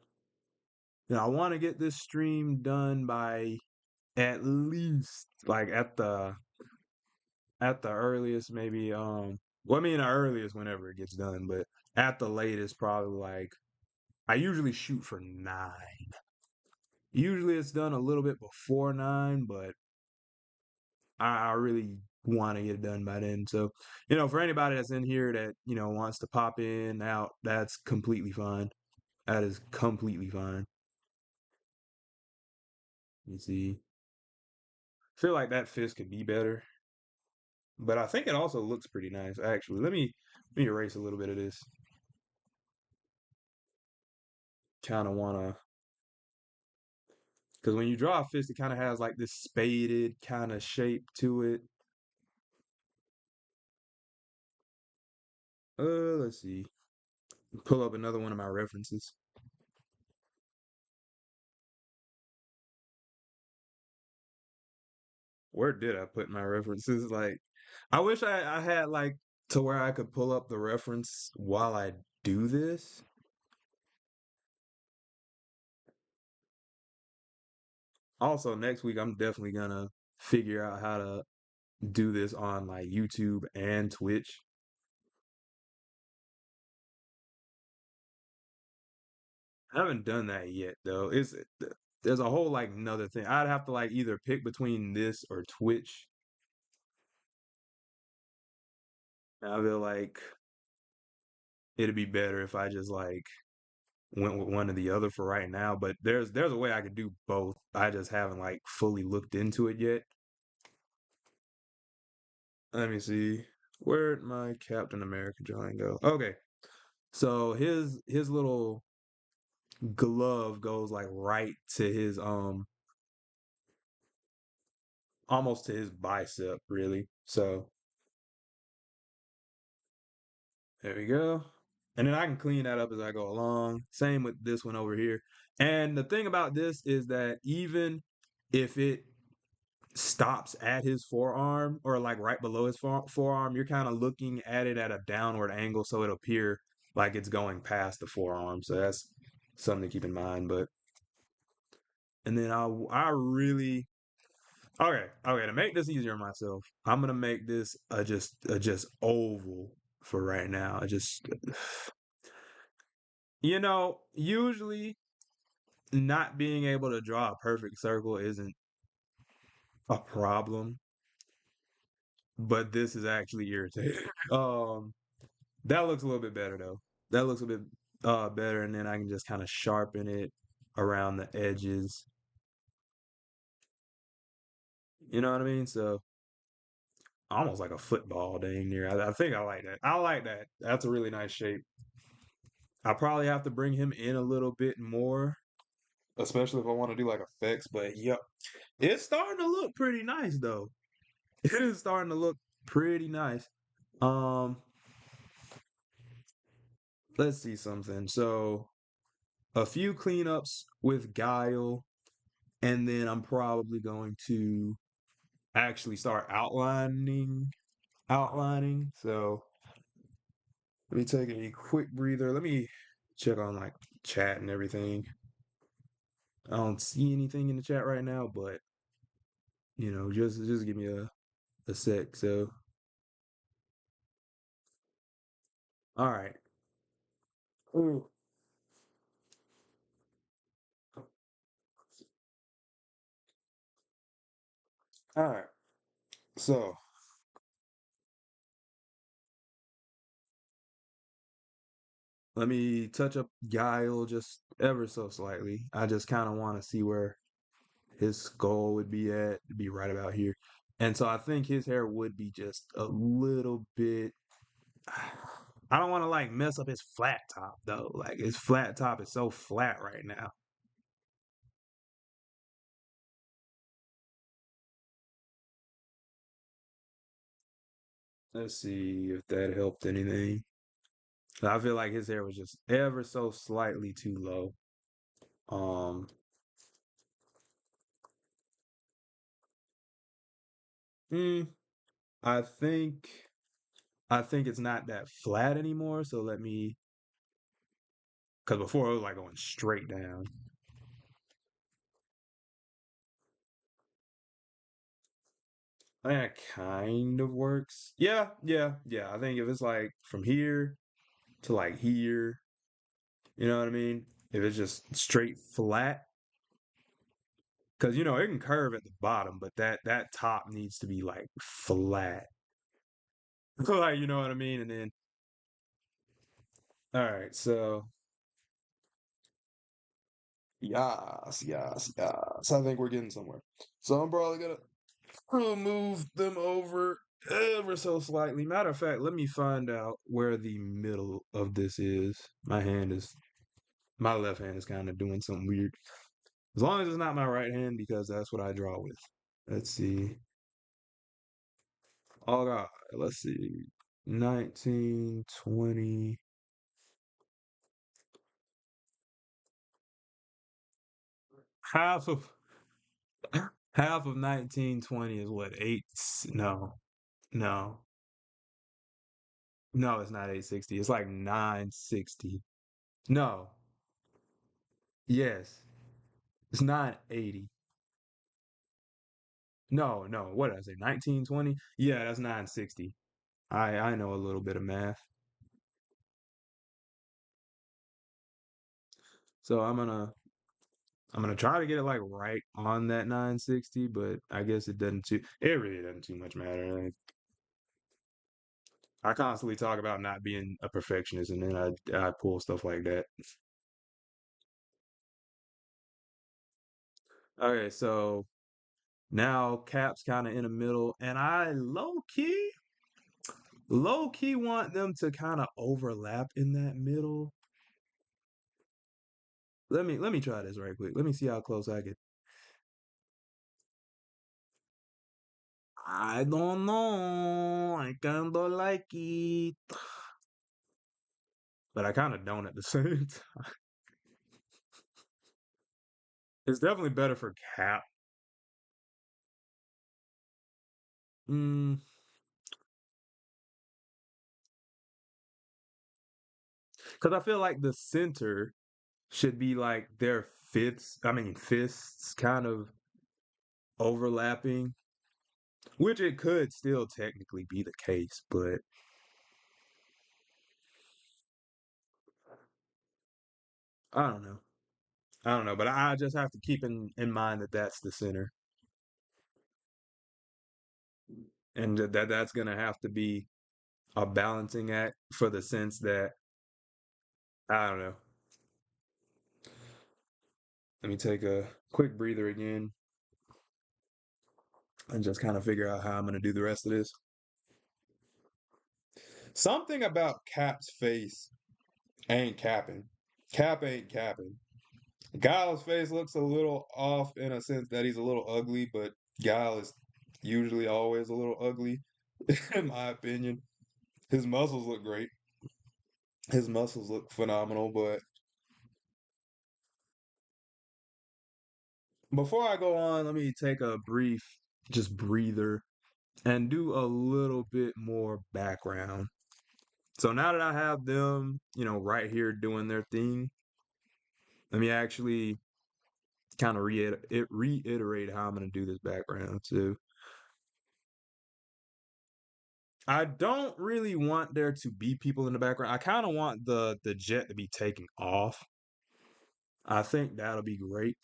I want to get this stream done by at least like at the earliest, maybe well, I mean the earliest whenever it gets done, but at the latest probably like I usually shoot for 9. Usually it's done a little bit before 9, but I really want to get it done by then. So, for anybody that's in here that, wants to pop in, out, that's completely fine. That is completely fine. You see. I feel like that fist could be better, but I think it also looks pretty nice, actually. Let me erase a little bit of this. Kind of want to, because when you draw a fist, it kind of has like this spaded kind of shape to it. Let's see. Pull up another one of my references. Where did I put my references? Like, I wish I had like to where I could pull up the reference while I do this. Also, next week I'm definitely gonna figure out how to do this on like YouTube and Twitch. I haven't done that yet though. There's a whole like another thing. I'd have to like either pick between this or Twitch. And I feel like it'd be better if I just like went with one or the other for right now. But there's a way I could do both. I just haven't like fully looked into it yet. Let me see. Where'd my Captain America drawing go? Okay. So his little glove goes like right to his almost to his bicep, really. So there we go. And then I can clean that up as I go along. Same with this one over here. And the thing about this is that even if it stops at his forearm or like right below his forearm, you're kind of looking at it at a downward angle so it'll appear like it's going past the forearm. So that's something to keep in mind. But and then I really okay to make this easier on myself. I'm gonna make this a just oval for right now. I just usually not being able to draw a perfect circle isn't a problem, but this is actually irritating. Um, that looks a little bit better though. That looks a bit better, and then I can just kind of sharpen it around the edges. You know what I mean? So almost like a football dang near. I think I like that. I like that. That's a really nice shape. I probably have to bring him in a little bit more, especially if I want to do like effects. But yep, it's starting to look pretty nice though. It is starting to look pretty nice. Um, let's see something. So a few cleanups with Guile, and then I'm probably going to actually start outlining. So let me take a quick breather. Let me check on like chat and everything. I don't see anything in the chat right now, but just give me a sec. So all right. Ooh. All right. So let me touch up Guile just ever so slightly. I just kind of want to see where his skull would be at, to be right about here. And so I think his hair would be just a little bit. I don't want to like mess up his flat top though. Like his flat top is so flat right now. Let's see if that helped anything. I feel like his hair was just ever so slightly too low. Um, mm, I think I think it's not that flat anymore. So let me, because before it was like going straight down. I think that kind of works. Yeah. I think if it's like from here to like here, you know what I mean? If it's just straight flat, because it can curve at the bottom, but that top needs to be like flat. Like, you know what I mean? And then, all right, so yes. I think we're getting somewhere. So I'm probably gonna move them over ever so slightly. Matter of fact, let me find out where the middle of this is. My left hand is kind of doing something weird. As long as it's not my right hand, because that's what I draw with. Let's see. Oh God, let's see. 19, 20. Half of half of 1920 is what? Eight? No, no, no. It's not 860. It's like 960. No, yes, it's 980. No, no. What did I say? 1920? Yeah, that's 960. I know a little bit of math, so I'm gonna try to get it like right on that 960, but I guess it really doesn't too much matter. Like, I constantly talk about not being a perfectionist, and then I pull stuff like that. Okay, so now Cap's kind of in the middle, and I low key want them to kind of overlap in that middle. Let me try this right quick. Let me see how close I get. I don't know. I kind of like it, but I kind of don't at the same time. It's definitely better for Cap. Mm, because I feel like the center should be like their fists kind of overlapping, which it could still technically be the case, but I don't know. I don't know, but I just have to keep in mind that that's the center, and that's gonna have to be a balancing act for the sense that I don't know. Let me take a quick breather again. and just kind of figure out how I'm gonna do the rest of this. Something about Cap's face ain't capping. Cap ain't capping. Guile's face looks a little off in a sense that he's a little ugly, but Guile is usually always a little ugly, in my opinion. His muscles look great. His muscles look phenomenal, but before I go on, let me take a brief just breather and do a little bit more background. So now that I have them, right here doing their thing, let me actually kind of reiterate how I'm going to do this background too. I don't really want there to be people in the background. I kind of want the jet to be taking off. I think that'll be great.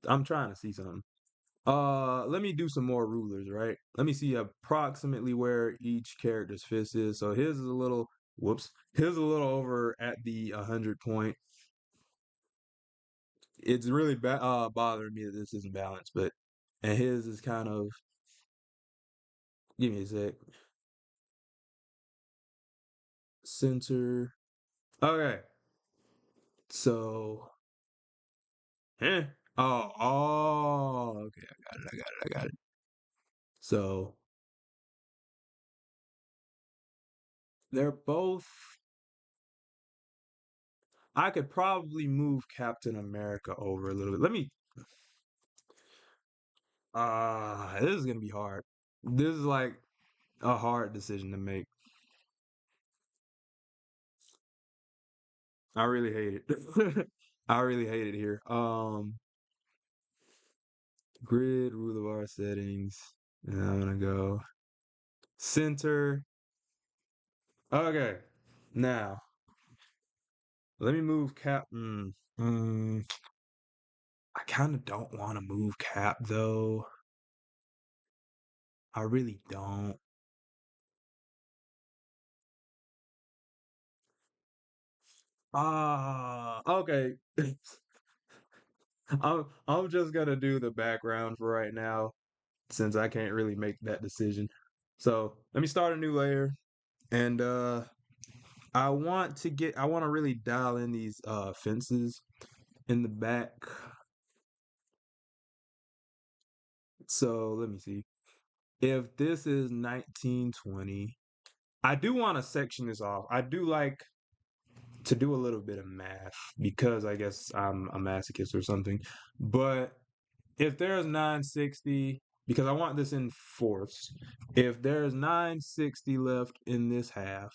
I'm trying to see something. Let me do some more rulers, right? Let me see approximately where each character's fist is. So his is a little, whoops, his is a little over at the 100 point. It's really bothering me that this isn't balanced, but and his is kind of, give me a sec, center. Okay, so, eh, okay, I got it. So they're both. I could probably move Captain America over a little bit. Let me. This is gonna be hard. This is like a hard decision to make. I really hate it. I really hate it here. Grid, rule of our settings. And I'm gonna go center. Okay. Now, let me move Cap. I kind of don't want to move Cap though. I really don't. Okay. I'm just gonna do the background for right now since I can't really make that decision. So let me start a new layer, and I want to really dial in these fences in the back. So let me see. If this is 1920, I do want to section this off. I do like to do a little bit of math because I guess I'm a masochist or something. But if there's 960, because I want this in fourths, if there's 960 left in this half,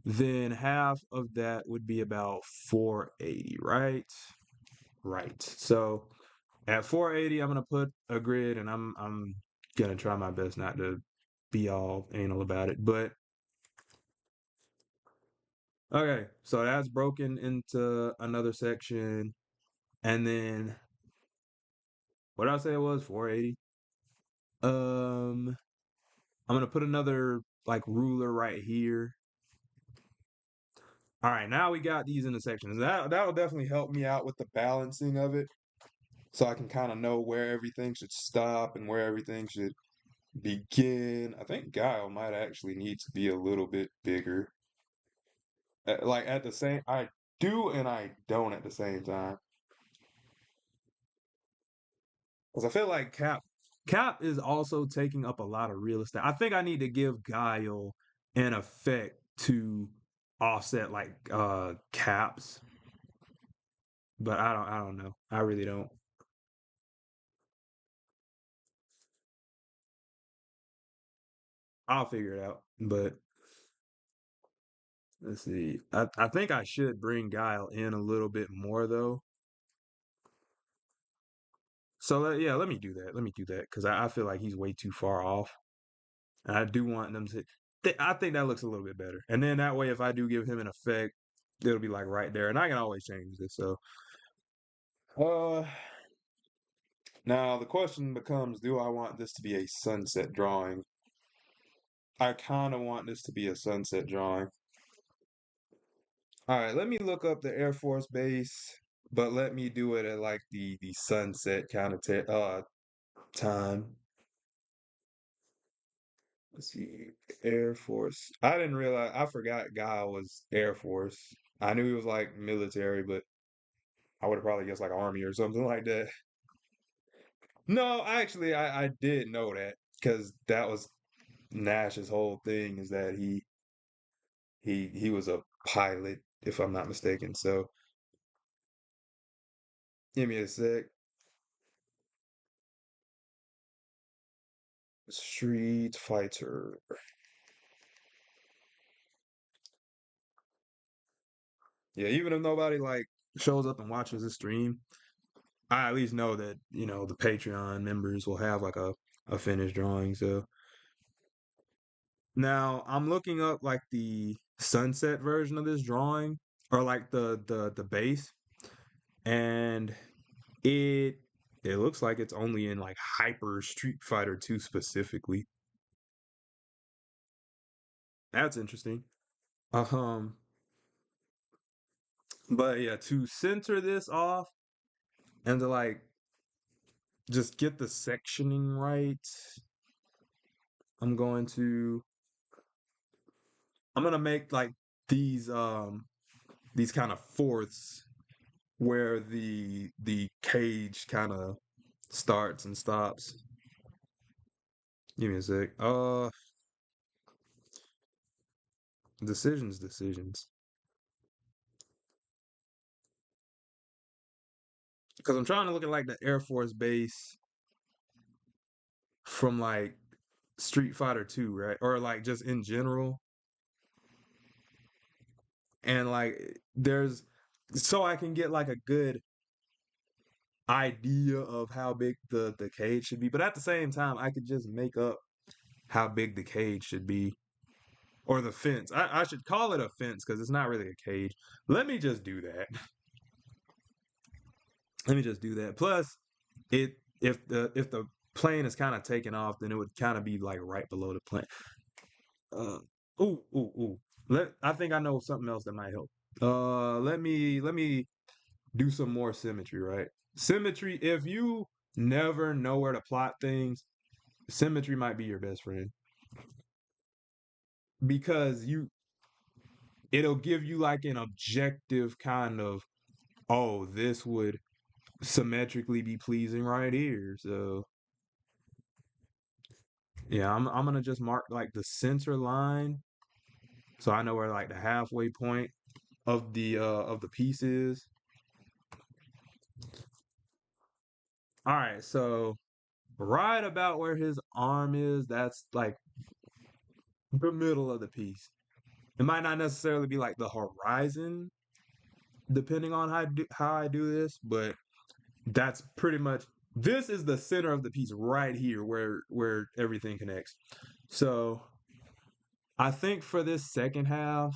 then half of that would be about 480, right? Right. So at 480, I'm gonna put a grid, and I'm gonna try my best not to be all anal about it. But okay, so that's broken into another section, and then what did I say it was 480. I'm gonna put another like ruler right here. All right, now we got these intersections. That'll definitely help me out with the balancing of it, so I can kind of know where everything should stop and where everything should begin. I think Guile might actually need to be a little bit bigger. Like at the same, I do and I don't at the same time. Because I feel like Cap is also taking up a lot of real estate. I think I need to give Guile an effect to offset like Caps, but I don't know. I really don't. I'll figure it out. But let's see. I think I should bring Guile in a little bit more though. So yeah, let me do that. Let me do that because I feel like he's way too far off. And I do want them to. I think that looks a little bit better. And then that way, if I do give him an effect, it'll be like right there, and I can always change this. So, uh, now the question becomes: do I want this to be a sunset drawing? I kind of want this to be a sunset drawing. All right, let me look up the Air Force Base, but let me do it at like the sunset kind of time. Let's see, Air Force. I didn't realize. I forgot Guile was Air Force. I knew he was like military, but I would have probably guessed like Army or something like that. No, actually, I did know that because that was Nash's whole thing is that he was a pilot, if I'm not mistaken. So give me a sec. Street Fighter. Yeah, even if nobody like shows up and watches the stream, I at least know that, the Patreon members will have like a finished drawing. So now I'm looking up like the sunset version of this drawing or like the base, and it it looks like it's only in like Hyper Street Fighter 2 specifically. That's interesting. Um, but yeah, to center this off and to like just get the sectioning right, I'm going to I'm gonna make like these um these kind of fourths where the cage kind of starts and stops. Give me a sec. Decisions. Because I'm trying to look at like the Air Force Base from like Street Fighter 2, right? Or like just in general. And like there's so I can get like a good idea of how big the cage should be. But at the same time, I could just make up how big the cage should be. Or the fence. I should call it a fence because it's not really a cage. Let me just do that. Let me just do that. Plus, it if the plane is kind of taking off, then it would kind of be like right below the plane. Uh, ooh. I think I know something else that might help. Let me do some more symmetry, right? Symmetry. If you never know where to plot things, symmetry might be your best friend because it'll give you like an objective kind of, oh, this would symmetrically be pleasing right here. So yeah, I'm gonna just mark like the center line so I know where like the halfway point of the piece is. All right, so right about where his arm is, that's like the middle of the piece. It might not necessarily be like the horizon, depending on how I do this, but that's pretty much this is the center of the piece right here where everything connects. So I think for this second half,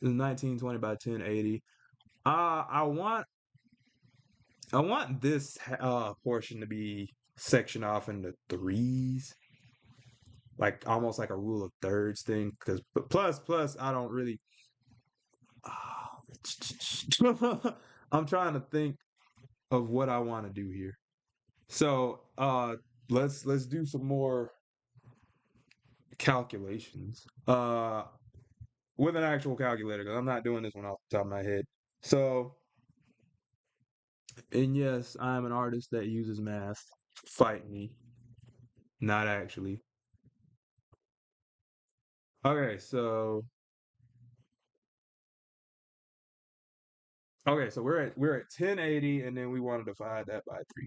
is 1920 by 1080. I want this portion to be sectioned off into threes, like almost like a rule of thirds thing. Because plus, I don't really. I'm trying to think of what I want to do here. So let's do some more calculations. With an actual calculator, because I'm not doing this one off the top of my head. So, and yes, I am an artist that uses math. Fight me. Not actually. Okay, so we're at 1080, and then we want to divide that by three.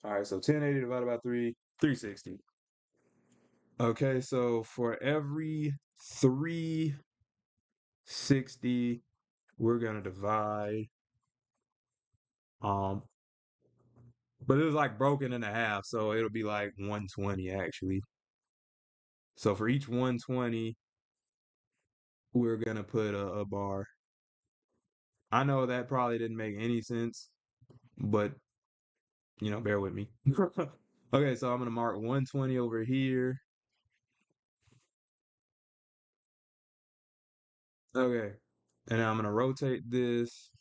All right, so 1080 divided by three, 360. Okay, so for every 360, we're gonna divide. Um, but it was like broken in half, so it'll be like 120 actually. So for each 120, we're gonna put a bar. I know that probably didn't make any sense, but bear with me. Okay, so I'm gonna mark 120 over here. Okay. And now I'm gonna rotate this,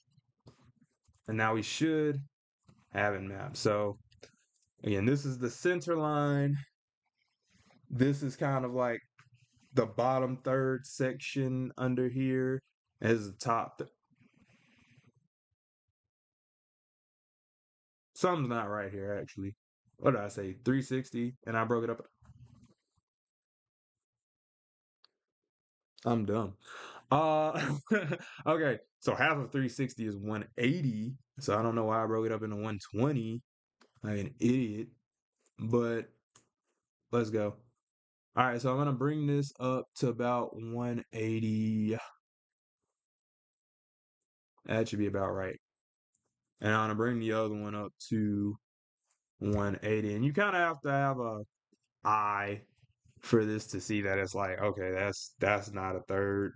and now we should have it mapped. So again, this is the center line. This is kind of like the bottom third section under here as the top. Something's not right here, actually. What did I say? 360, and I broke it up. I'm dumb. Okay, so half of 360 is 180. So I don't know why I broke it up into 120 like an idiot, but let's go. All right, so I'm gonna bring this up to about 180. That should be about right. And I'm gonna bring the other one up to 180. And you kind of have to have a eye for this to see that it's like, okay, that's not a third.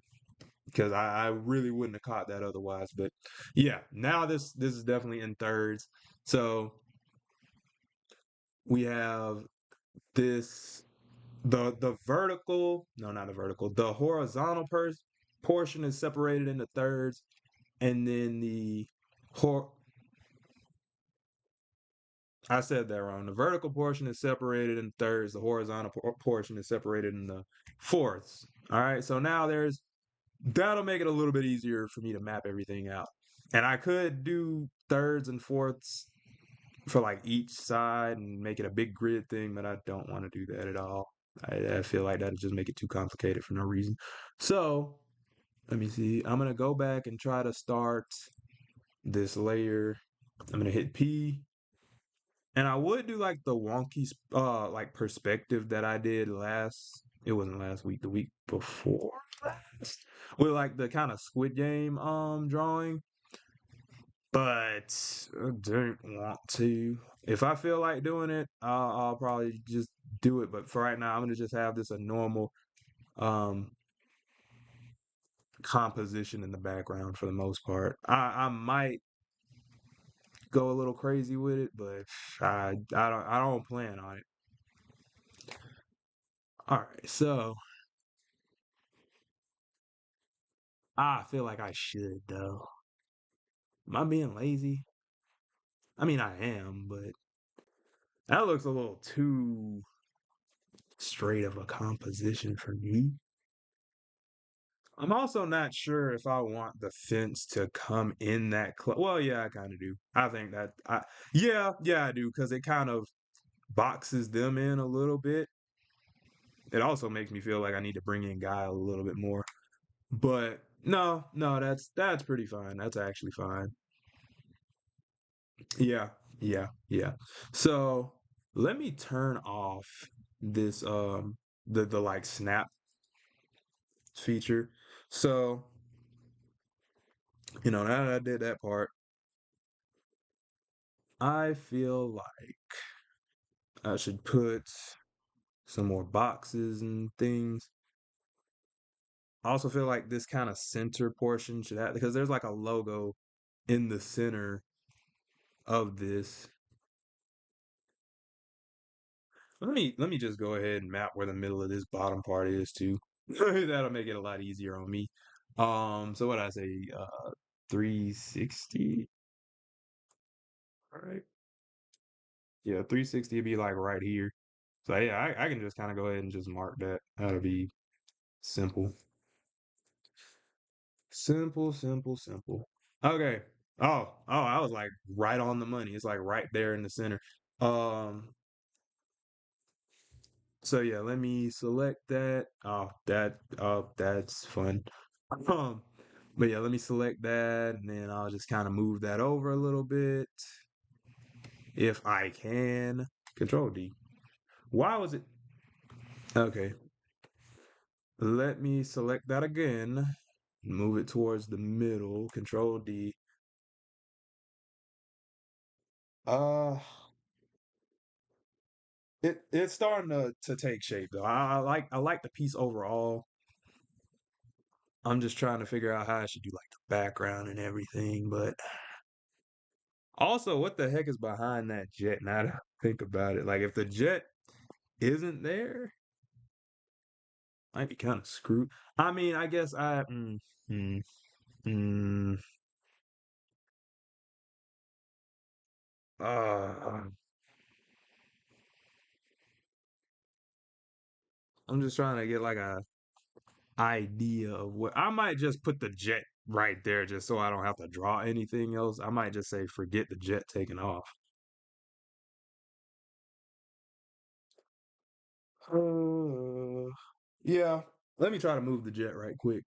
Because I really wouldn't have caught that otherwise. But yeah, now this is definitely in thirds. So we have this the vertical, no, not the vertical, the horizontal portion is separated into thirds, and then the hor I said that wrong. The vertical portion is separated in thirds. The horizontal portion is separated in the fourths. All right. So now that'll make it a little bit easier for me to map everything out. And I could do thirds and fourths for like each side and make it a big grid thing, but I don't want to do that at all. I feel like that'll just make it too complicated for no reason. So let me see. I'm gonna go back and try to start this layer. I'm gonna hit P. And I would do like the wonky like perspective that I did last, it wasn't last week, the week before last. With like the kind of Squid Game drawing. But I don't want to. If I feel like doing it, I'll probably just do it. But for right now, I'm gonna just have this a normal um composition in the background for the most part. I might go a little crazy with it, but I don't plan on it. All right, so I feel like I should though. Am I being lazy? I mean, I am, but that looks a little too straight of a composition for me. I'm also not sure if I want the fence to come in that close. Well, yeah, I kind of do. I think that yeah, I do because it kind of boxes them in a little bit. It also makes me feel like I need to bring in Guile a little bit more. But no, that's pretty fine. That's actually fine. Yeah, yeah. So let me turn off this the like snap feature. So now that I did that part, I feel like I should put some more boxes and things. I also feel like this kind of center portion should have, because there's like a logo in the center of this. Let me just go ahead and map where the middle of this bottom part is too. That'll make it a lot easier on me. So what I say, 360. All right. Yeah, 360 would be like right here. So yeah, I can just kind of go ahead and just mark that. That'll be simple. Simple, simple, simple. Okay. I was like right on the money. It's like right there in the center. Um, so yeah, let me select that. That's fun. Um, but yeah, let me select that and then I'll just kind of move that over a little bit if I can. Control D. Why was it? Okay. Let me select that again. Move it towards the middle. Control D. Uh it's starting to take shape though. I like the piece overall. I'm just trying to figure out how I should do like the background and everything. But also, what the heck is behind that jet? Now that I think about it, like if the jet isn't there, Might be kind of screwed. I mean, I guess mm, mm, uh, I'm just trying to get like a idea of what I might just put the jet right there just so I don't have to draw anything else. I might just say forget the jet taking off. Uh, yeah. Let me try to move the jet right quick.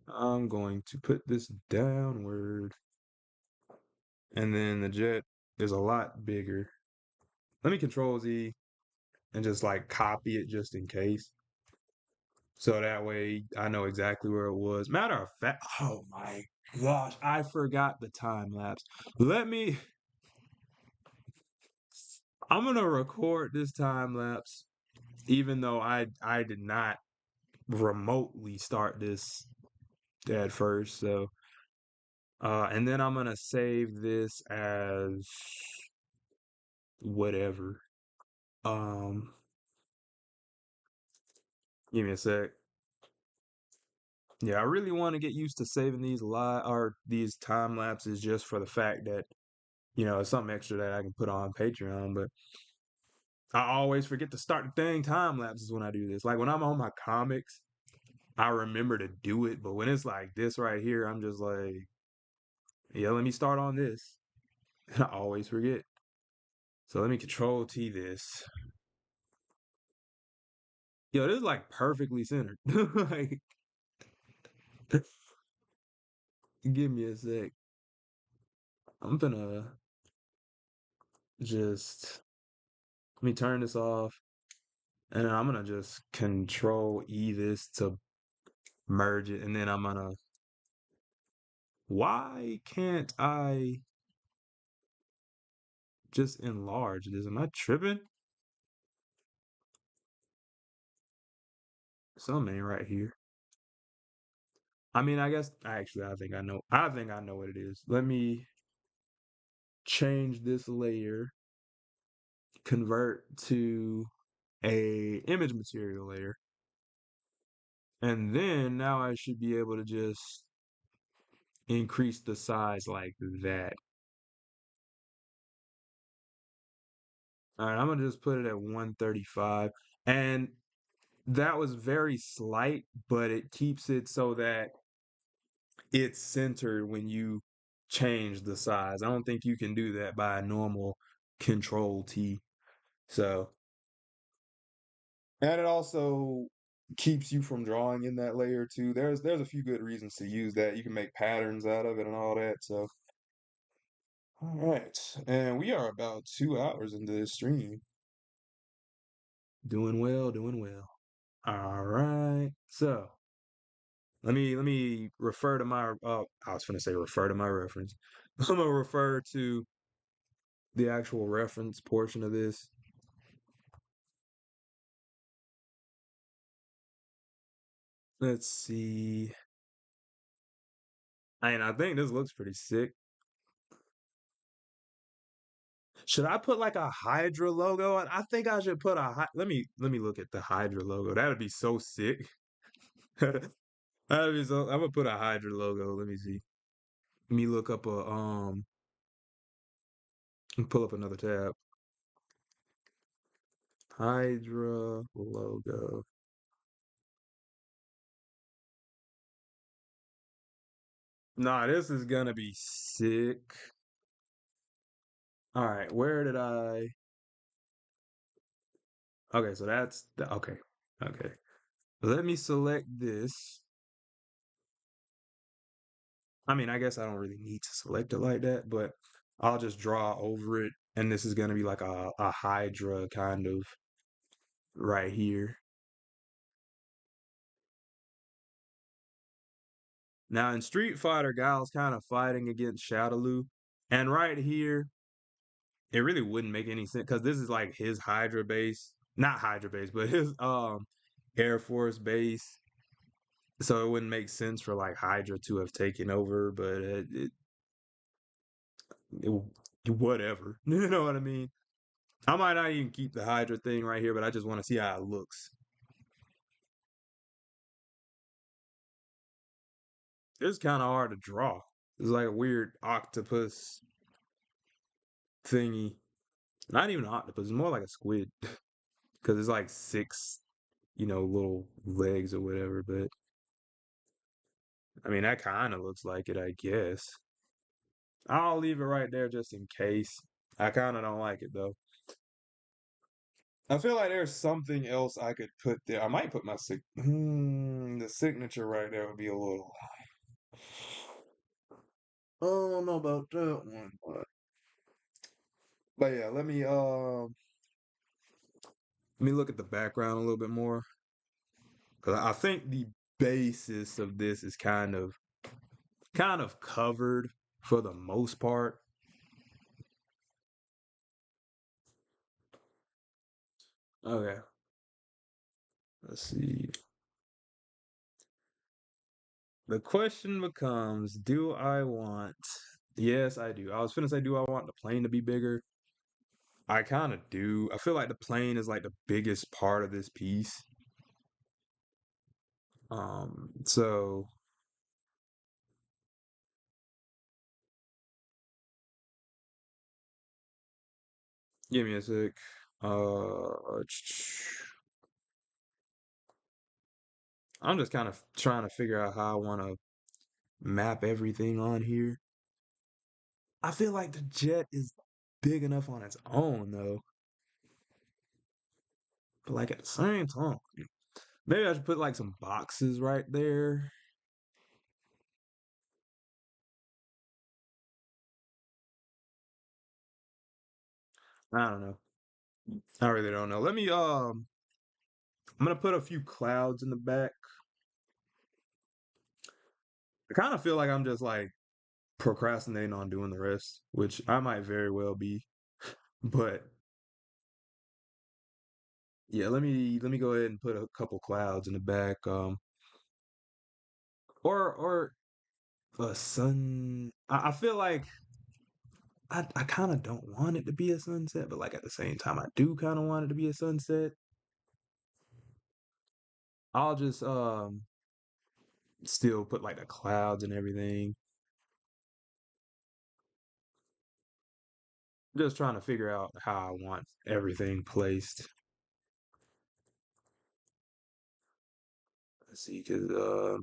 I'm going to put this downward, and then the jet is a lot bigger. Let me control Z and just like copy it just in case. So that way I know exactly where it was. Matter of fact, oh my gosh, I forgot the time lapse. Let me, I'm gonna record this time lapse, even though I did not remotely start this at first. So, and then I'm gonna save this as whatever. Um, Give me a sec. Yeah, I really want to get used to saving these live or these time lapses just for the fact that it's something extra that I can put on Patreon. But I always forget to start the thing time lapses when I do this. Like when I'm on my comics, I remember to do it, but when it's like this right here, I'm just like, yeah, let me start on this. And I always forget. So let me control T this. Yo, this is like perfectly centered. Like, give me a sec. I'm gonna just let me turn this off. And then I'm gonna just control E this to merge it. And then I'm gonna, why can't I just enlarge this? Am I tripping? Something ain't right here. I mean, I guess actually I think I know. I think I know what it is. Let me change this layer, convert to a image material layer. And then now I should be able to just increase the size like that. All right, I'm gonna just put it at 135. And that was very slight, but it keeps it so that it's centered when you change the size. I don't think you can do that by a normal control T. So, and it also keeps you from drawing in that layer too. There's a few good reasons to use that. You can make patterns out of it and all that. So, all right. And we are about 2 hours into this stream. Doing well, doing well. All right. So, let me refer to my I was gonna say refer to my reference. I'm gonna refer to the actual reference portion of this. Let's see. And I think this looks pretty sick. Should I put like a Hydra logo? I think I should put let me look at the Hydra logo. That'd be so sick. That'd be so I'm gonna put a Hydra logo. Let me see. Let me look up a pull up another tab. Hydra logo. Nah, this is gonna be sick. All right, where did I? Okay, so that's the okay. Okay. Let me select this. I mean, I guess I don't really need to select it like that, but I'll just draw over it. And this is going to be like a Hydra kind of right here. Now in Street Fighter, Guile's kind of fighting against Shadaloo. And right here, it really wouldn't make any sense because this is like his Hydra base. Not Hydra base, but his Air Force base. So it wouldn't make sense for like Hydra to have taken over, but it whatever. You know what I mean? I might not even keep the Hydra thing right here, but I just want to see how it looks. It's kind of hard to draw. It's like a weird octopus thingy. Not even an octopus. It's more like a squid because it's like six, little legs or whatever. But I mean, that kind of looks like it, I guess. I'll leave it right there just in case. I kind of don't like it though. I feel like there's something else I could put there. I might put the signature right there would be a little. I don't know about that one, but yeah, let me look at the background a little bit more because I think the basis of this is kind of covered for the most part. Okay, let's see. The question becomes, do I want? Yes, I do. I was finna say, do I want the plane to be bigger? I kind of do. I feel like the plane is like the biggest part of this piece. So give me a sec. Uh, I'm just kind of trying to figure out how I want to map everything on here. I feel like the jet is big enough on its own though. But like at the same time, maybe I should put like some boxes right there. I don't know. I really don't know. I'm gonna put a few clouds in the back. I kind of feel like I'm just like procrastinating on doing the rest, which I might very well be. But yeah, let me go ahead and put a couple clouds in the back. Or a sun. I feel like I kind of don't want it to be a sunset, but like at the same time, I do kind of want it to be a sunset. I'll just still put like the clouds and everything. Just trying to figure out how I want everything placed. Let's see, because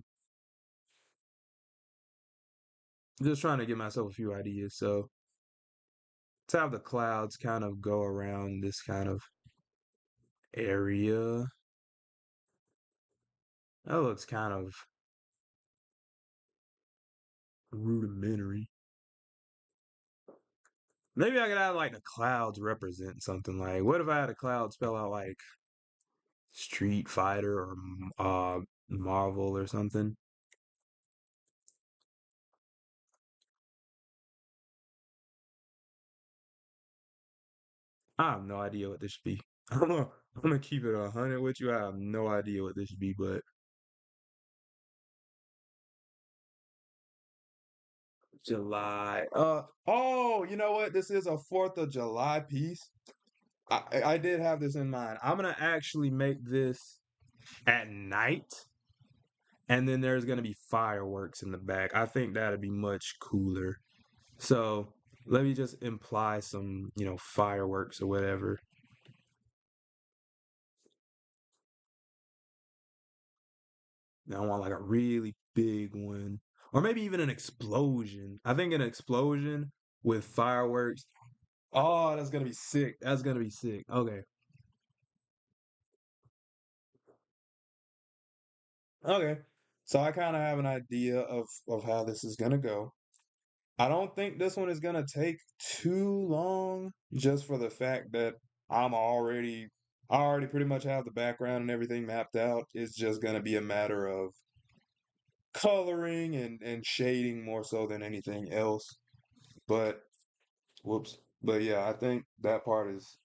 just trying to give myself a few ideas. So to have the clouds kind of go around this kind of area, that looks kind of rudimentary. Maybe I could have like the clouds represent something. Like, what if I had a cloud spell out like Street Fighter or Marvel or something? I have no idea what this should be. I don't know. I'm gonna keep it 100 with you. I have no idea what this should be, but July. Oh, you know what? This is a 4th of July piece. I did have this in mind. I'm gonna actually make this at night, and then there's gonna be fireworks in the back. I think that'd be much cooler. So let me just imply some, fireworks or whatever. Now I want like a really big one, or maybe even an explosion. I think an explosion with fireworks. Oh, that's gonna be sick. That's gonna be sick. Okay. Okay. So I kind of have an idea of how this is gonna go. I don't think this one is gonna take too long, just for the fact that I already pretty much have the background and everything mapped out. It's just gonna be a matter of coloring and shading more so than anything else. But whoops. But yeah, I think that part is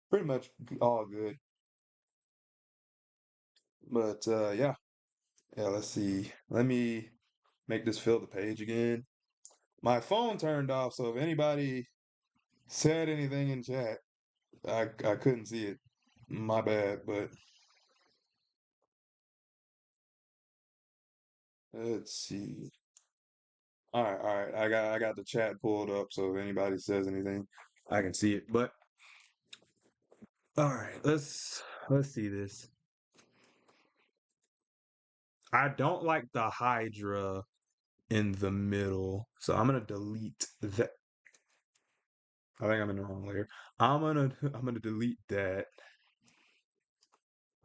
pretty much all good. But yeah. Yeah, let's see. Let me make this fill the page again. My phone turned off, so if anybody said anything in chat, I couldn't see it. My bad, but let's see. All right. I got the chat pulled up, so if anybody says anything, I can see it. But all right, let's see this. I don't like the Hydra in the middle, so I'm gonna delete that. I think I'm in the wrong layer. I'm gonna delete that.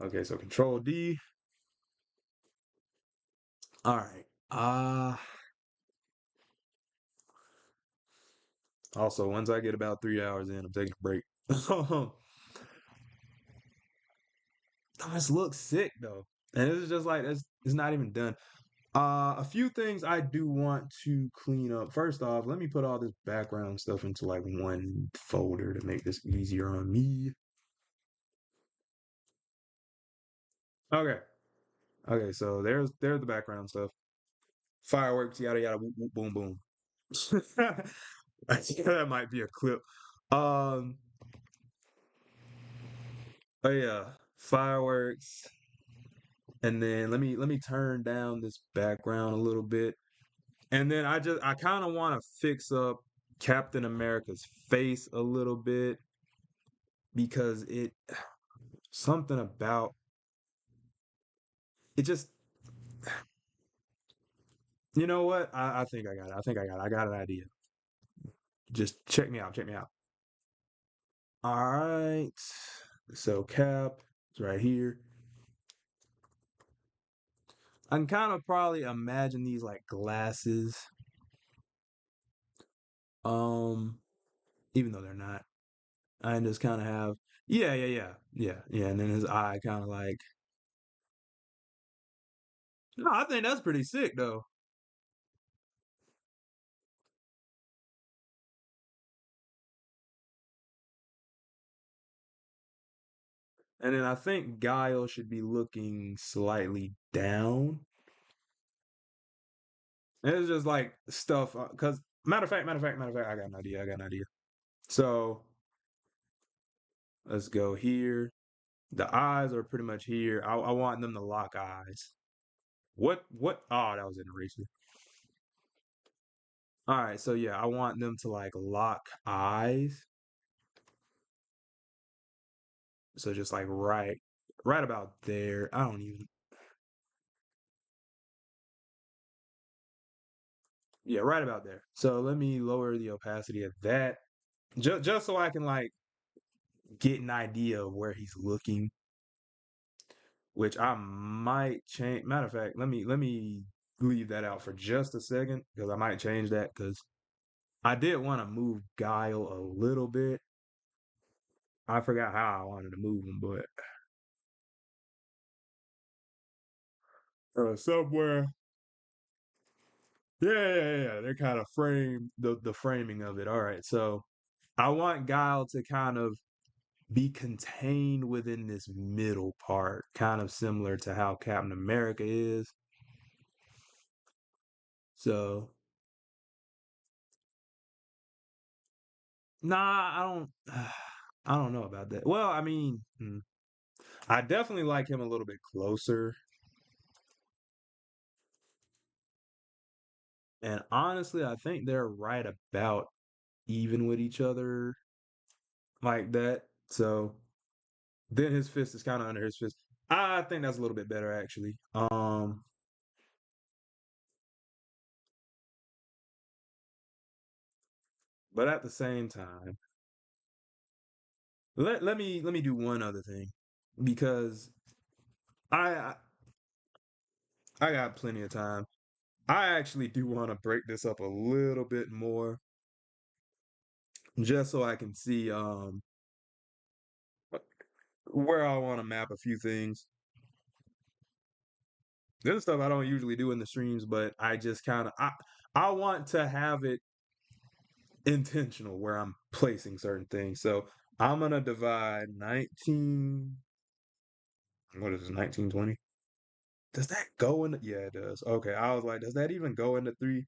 Okay, so Control D. All right. Also, once I get about 3 hours in, I'm taking a break. This looks sick though, and it's just like it's not even done. A few things I do want to clean up. First off, let me put all this background stuff into like one folder to make this easier on me. Okay. Okay, so there's the background stuff. Fireworks, yada yada, whoop, whoop, boom boom. I think that might be a clip. Um, oh yeah, fireworks, and then let me turn down this background a little bit, and then I kind of want to fix up Captain America's face a little bit because it something about it just you know what I think I got it. I think I got an idea. Just check me out. Check me out. All right. So Cap is right here. I can kind of probably imagine these like glasses. Um, even though they're not. I just kind of have yeah. And then his eye kind of like no, I think that's pretty sick though. And then I think Guile should be looking slightly down. And it's just like stuff because matter of fact, I got an idea. I got an idea. So let's go here. The eyes are pretty much here. I want them to lock eyes. What? Oh, that was an eraser. All right, so yeah, I want them to like lock eyes. So just like right about there. I don't even yeah, right about there. So let me lower the opacity of that just so I can like get an idea of where he's looking, which I might change. Matter of fact, let me leave that out for just a second because I might change that because I did want to move Guile a little bit. I forgot how I wanted to move him, but somewhere. Yeah. They're kind of frame the framing of it. All right, so I want Guile to kind of be contained within this middle part, kind of similar to how Captain America is. So, nah, I don't. I don't know about that. Well, I mean, I definitely like him a little bit closer. And honestly, I think they're right about even with each other like that. So then his fist is kind of under his fist. I think that's a little bit better actually. But at the same time, let me do one other thing because I I got plenty of time. I actually do want to break this up a little bit more just so I can see where I want to map a few things. This is stuff I don't usually do in the streams, but I just kind of I want to have it intentional where I'm placing certain things. So I'm gonna divide 19. What is this? 1920? Does that go in? Yeah, it does. Okay, I was like, does that even go into three?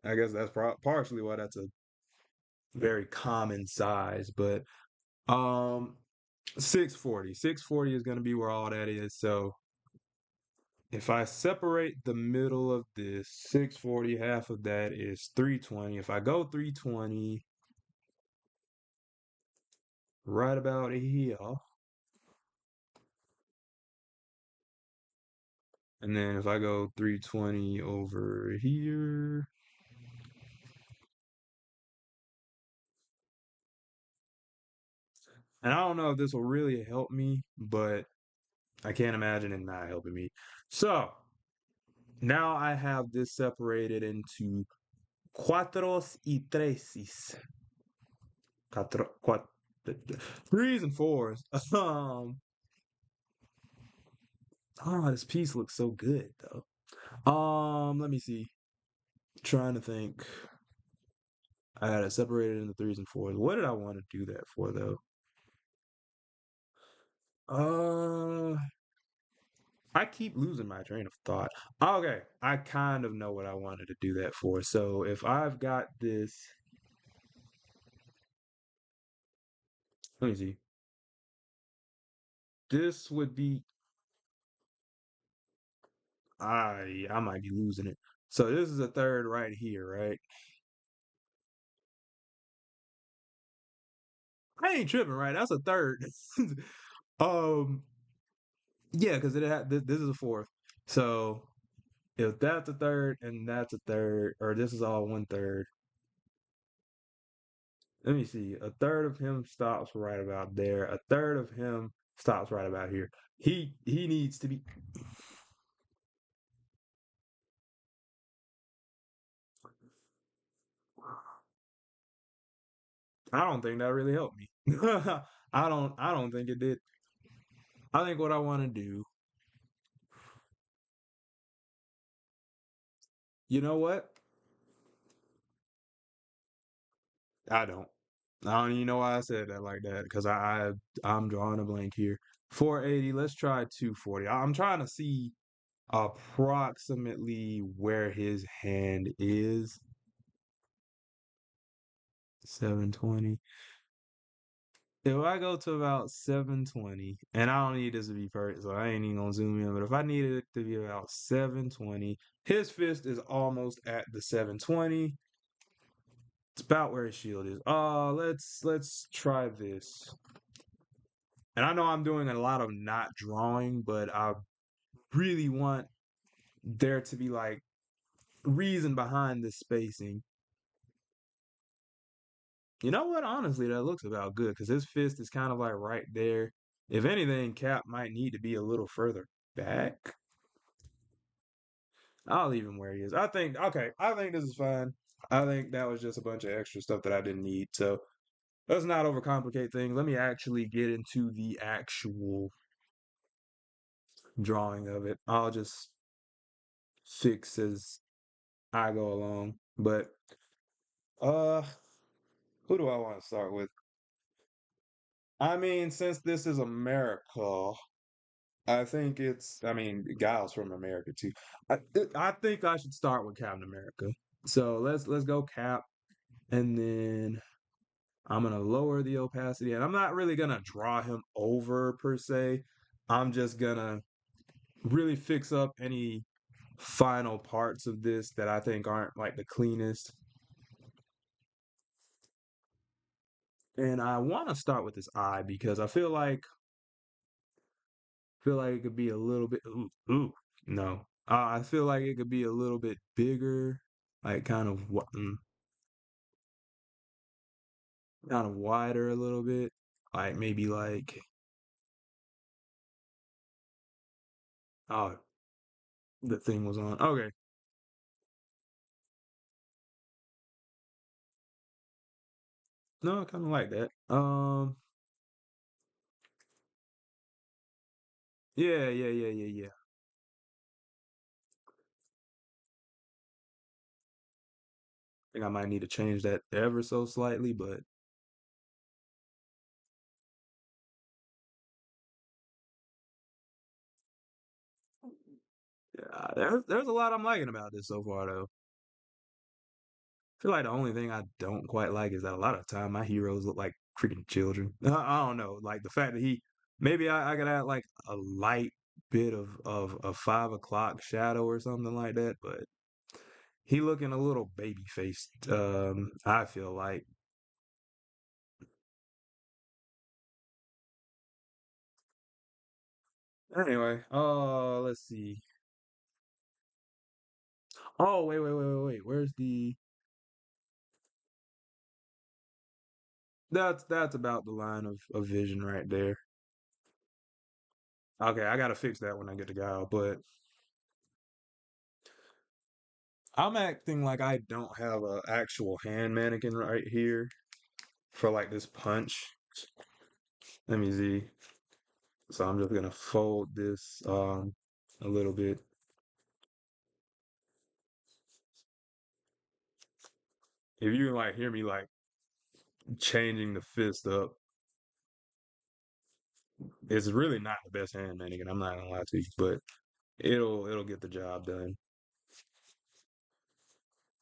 I guess that's partially why that's a very common size, but um 640. 640 is going to be where all that is. So if I separate the middle of this 640, half of that is 320. If I go 320 right about here, and then if I go 320 over here, and I don't know if this will really help me, but I can't imagine it not helping me. So now I have this separated into cuatros y tresis. Cuatro, quat, threes and fours. Oh, this piece looks so good though. Let me see. Trying to think. I got it separated into threes and fours. What did I want to do that for though? Uh, I keep losing my train of thought. Okay, I kind of know what I wanted to do that for. So if I've got this, let me see. This would be I might be losing it. So this is a third right here, right? I ain't tripping, right? That's a third. um, yeah, because this is a fourth. So if that's a third and that's a third, or this is all one third, let me see. A third of him stops right about there. A third of him stops right about here. He needs to be. I don't think that really helped me. I don't think it did. I think what I want to do. You know what? I don't. I don't even know why I said that like that because I'm drawing a blank here. 480. Let's try 240. I'm trying to see approximately where his hand is. 720. If I go to about 720, and I don't need this to be perfect, so I ain't even gonna zoom in, but if I needed it to be about 720, his fist is almost at the 720. It's about where his shield is. Let's try this. And I know I'm doing a lot of not drawing, but I really want there to be like reason behind this spacing. You know what? Honestly, that looks about good because his fist is kind of like right there. If anything, Cap might need to be a little further back. I'll leave him where he is. I think, okay, I think this is fine. I think that was just a bunch of extra stuff that I didn't need. So let's not overcomplicate things. Let me actually get into the actual drawing of it. I'll just fix as I go along. But uh who do I want to start with? I mean, since this is America, I think I mean, Guile's from America too. I think I should start with Captain America. So let's go Cap, and then I'm gonna lower the opacity, and I'm not really gonna draw him over per se. I'm just gonna really fix up any final parts of this that I think aren't like the cleanest. And I want to start with this eye because I feel like it could be a little bit. Ooh, no. I feel like it could be a little bit bigger, like kind of wider a little bit, like maybe like oh the thing was on. Okay, no, kind of like that. Yeah, yeah, yeah, yeah, yeah. I think I might need to change that ever so slightly, but yeah, there's a lot I'm liking about this so far though. feel like the only thing I don't quite like is that a lot of time my heroes look like freaking children. I don't know, like the fact that he maybe I could add like a light bit of 5 o'clock shadow or something like that, but he looking a little baby faced. I feel like anyway. Let's see. Oh wait. Where's the? That's about the line of vision right there. Okay, I gotta fix that when I get to Guile, but I'm acting like I don't have a actual hand mannequin right here for like this punch. Let me see. So I'm just gonna fold this a little bit. If you can like hear me like changing the fist up, it's really not the best hand mannequin. I'm not gonna lie to you, but it'll get the job done.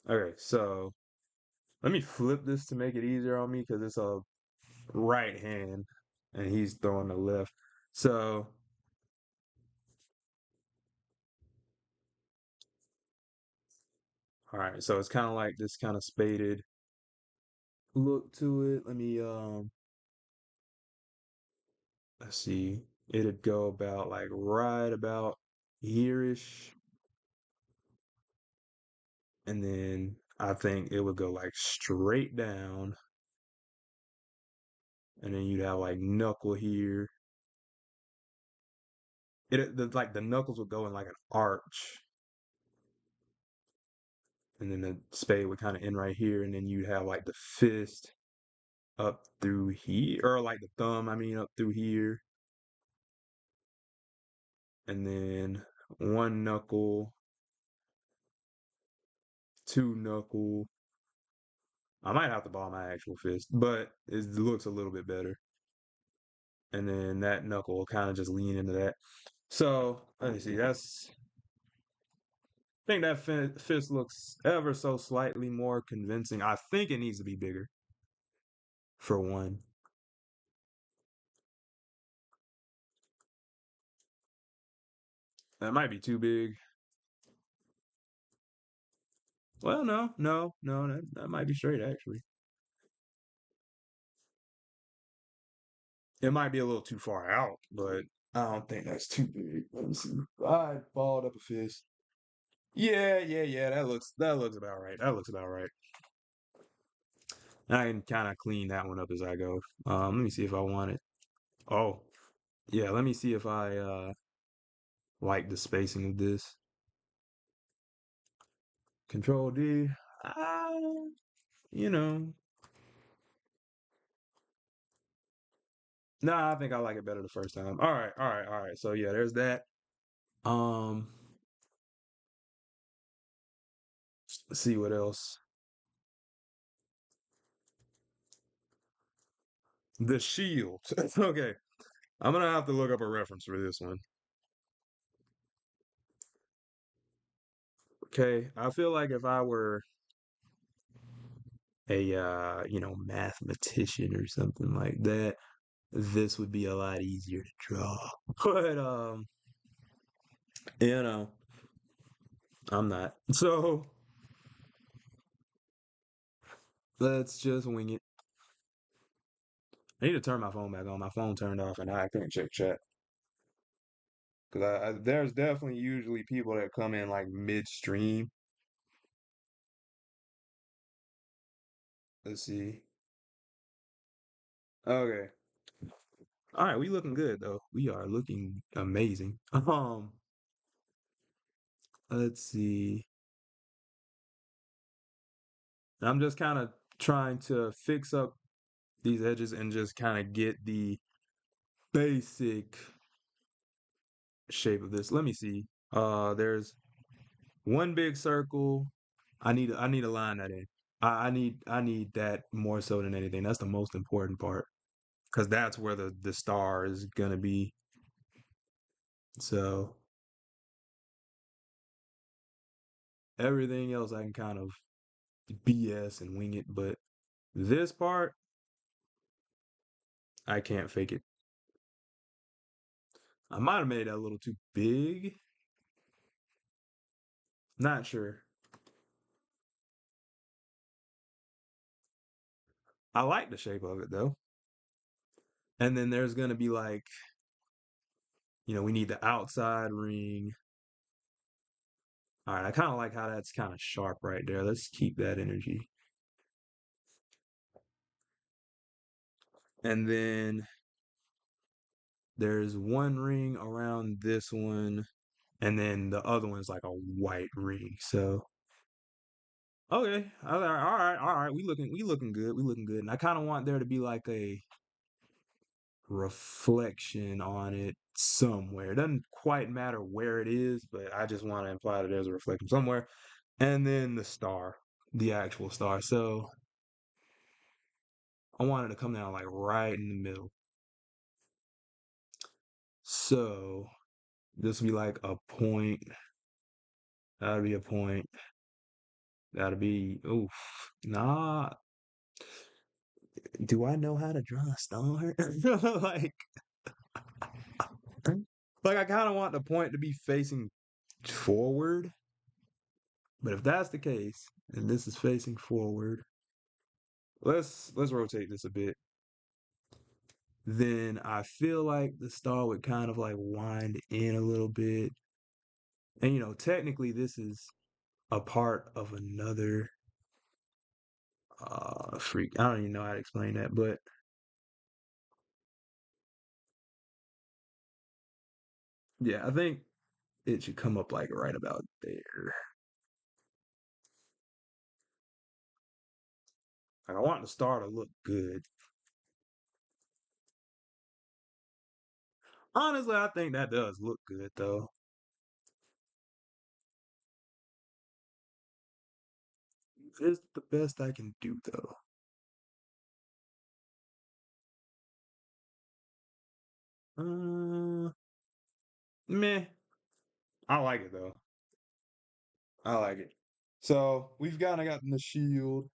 Okay, so let me flip this to make it easier on me because it's a right hand and he's throwing the left. So all right, so it's kind of like this kind of spaded look to it. Let me let's see. It'd go about like right about here-ish, and then I think it would go like straight down, and then you'd have like knuckle here. Like the knuckles would go in like an arch, and then the spade would kind of end right here, and then you'd have like the fist up through here, or like the thumb, I mean, up through here, and then one knuckle, two knuckle. I might have to ball my actual fist, but it looks a little bit better. And then that knuckle will kind of just lean into that. So let me see. I think that fist looks ever so slightly more convincing. I think it needs to be bigger for one. That might be too big. Well, no. That might be straight actually. It might be a little too far out, but I don't think that's too big. Let me see. I balled up a fist. Yeah. That looks about right. That looks about right. I can kind of clean that one up as I go. Let me see if I want it. Oh, yeah. Let me see if I like the spacing of this. Control D. Uh, you know, nah. I think I like it better the first time. All right. So yeah, there's that. Um, let's see what else. The shield. Okay, I'm gonna have to look up a reference for this one. Okay, I feel like if I were a mathematician or something like that, this would be a lot easier to draw. But you know, I'm not. So let's just wing it. I need to turn my phone back on. My phone turned off, and I couldn't check chat because there's definitely usually people that come in like midstream. Let's see. Okay. All right, we looking good though. We are looking amazing. Let's see. I'm just kind of trying to fix up these edges and just kind of get the basic shape of this. Let me see. There's one big circle. I need to line that in. I need that more so than anything. That's the most important part because that's where the star is gonna be. So everything else I can kind of BS and wing it, but this part, I can't fake it. I might have made that a little too big. Not sure. I like the shape of it though. And then there's gonna be like, we need the outside ring. All right, I kind of like how that's kind of sharp right there. Let's keep that energy. And then there's one ring around this one, and then the other one's like a white ring. So okay, all right. We looking good. We looking good. And I kind of want there to be like a reflection on it somewhere. It doesn't quite matter where it is, but I just want to imply that there's a reflection somewhere. And then the star, the actual star. So I wanted to come down like right in the middle. So this would be like a point. That'll be a point. That'll be oof. Nah. Do I know how to draw a star? like like I kinda want the point to be facing forward. But if that's the case, and this is facing forward, let's rotate this a bit. Then I feel like the star would kind of like wind in a little bit. And technically this is a part of another freak. I don't even know how to explain that, but yeah, I think it should come up like right about there. Like I want the star to look good. Honestly, I think that does look good though. It's the best I can do though. Uh, meh. I like it though. I like it. So we've kind of gotten the shield.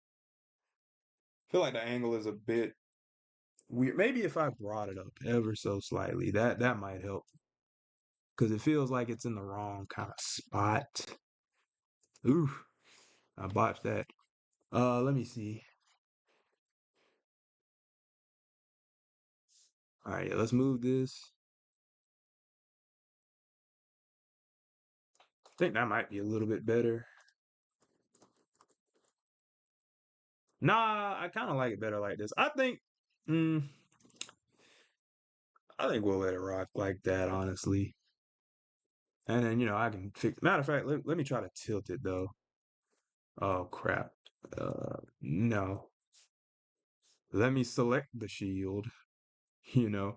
I feel like the angle is a bit weird. Maybe if I brought it up ever so slightly, that might help because it feels like it's in the wrong kind of spot. Ooh, I botched that. Let me see. All right, yeah, let's move this. I think that might be a little bit better. Nah, I kind of like it better like this. Mm, I think we'll let it rock like that, honestly. And then I can fix. Matter of fact, let me try to tilt it though. Oh crap. No. Let me select the shield, you know,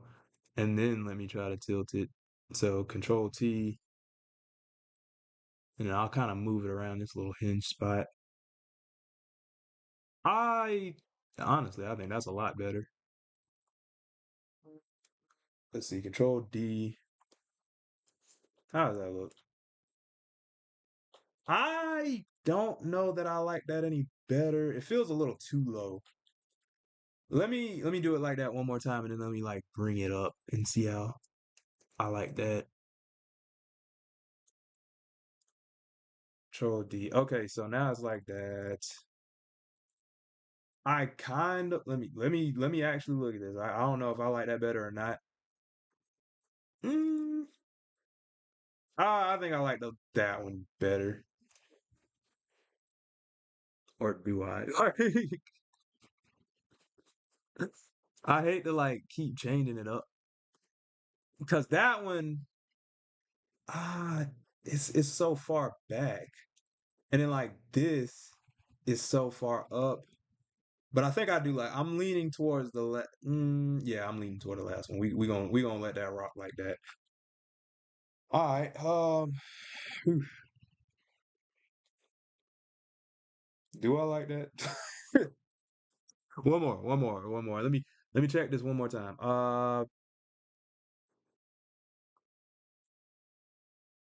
and then let me try to tilt it. So Control T, and then I'll kind of move it around this little hinge spot. I honestly, I think that's a lot better. Let's see, Control D. How does that look? I don't know that I like that any better. It feels a little too low. Let me do it like that one more time, and then let me like bring it up and see how I like that. Control D. Okay, so now it's like that. I kind of let me actually look at this. I don't know if I like that better or not. Mm, I think I like that one better. Or do I? I hate to like keep changing it up because that one ah it's so far back, and then like this is so far up. But I think I do like I'm leaning towards yeah, I'm leaning toward the last one. We gonna let that rock like that. All right. Whew, do I like that? One more. Let me check this one more time.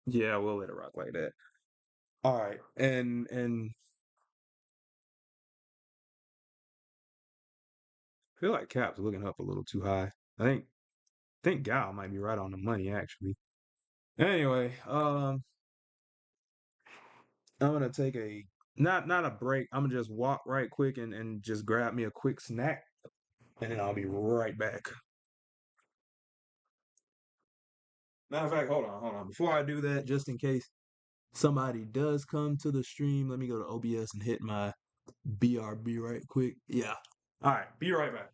Yeah, we'll let it rock like that. All right, and feel like Cap's looking up a little too high. I think Guile might be right on the money actually. Anyway, I'm gonna take a not a break. I'm gonna just walk right quick and just grab me a quick snack, and then I'll be right back. Matter of fact, hold on. Before I do that, just in case somebody does come to the stream, let me go to OBS and hit my BRB right quick. Yeah. All right. Be right back.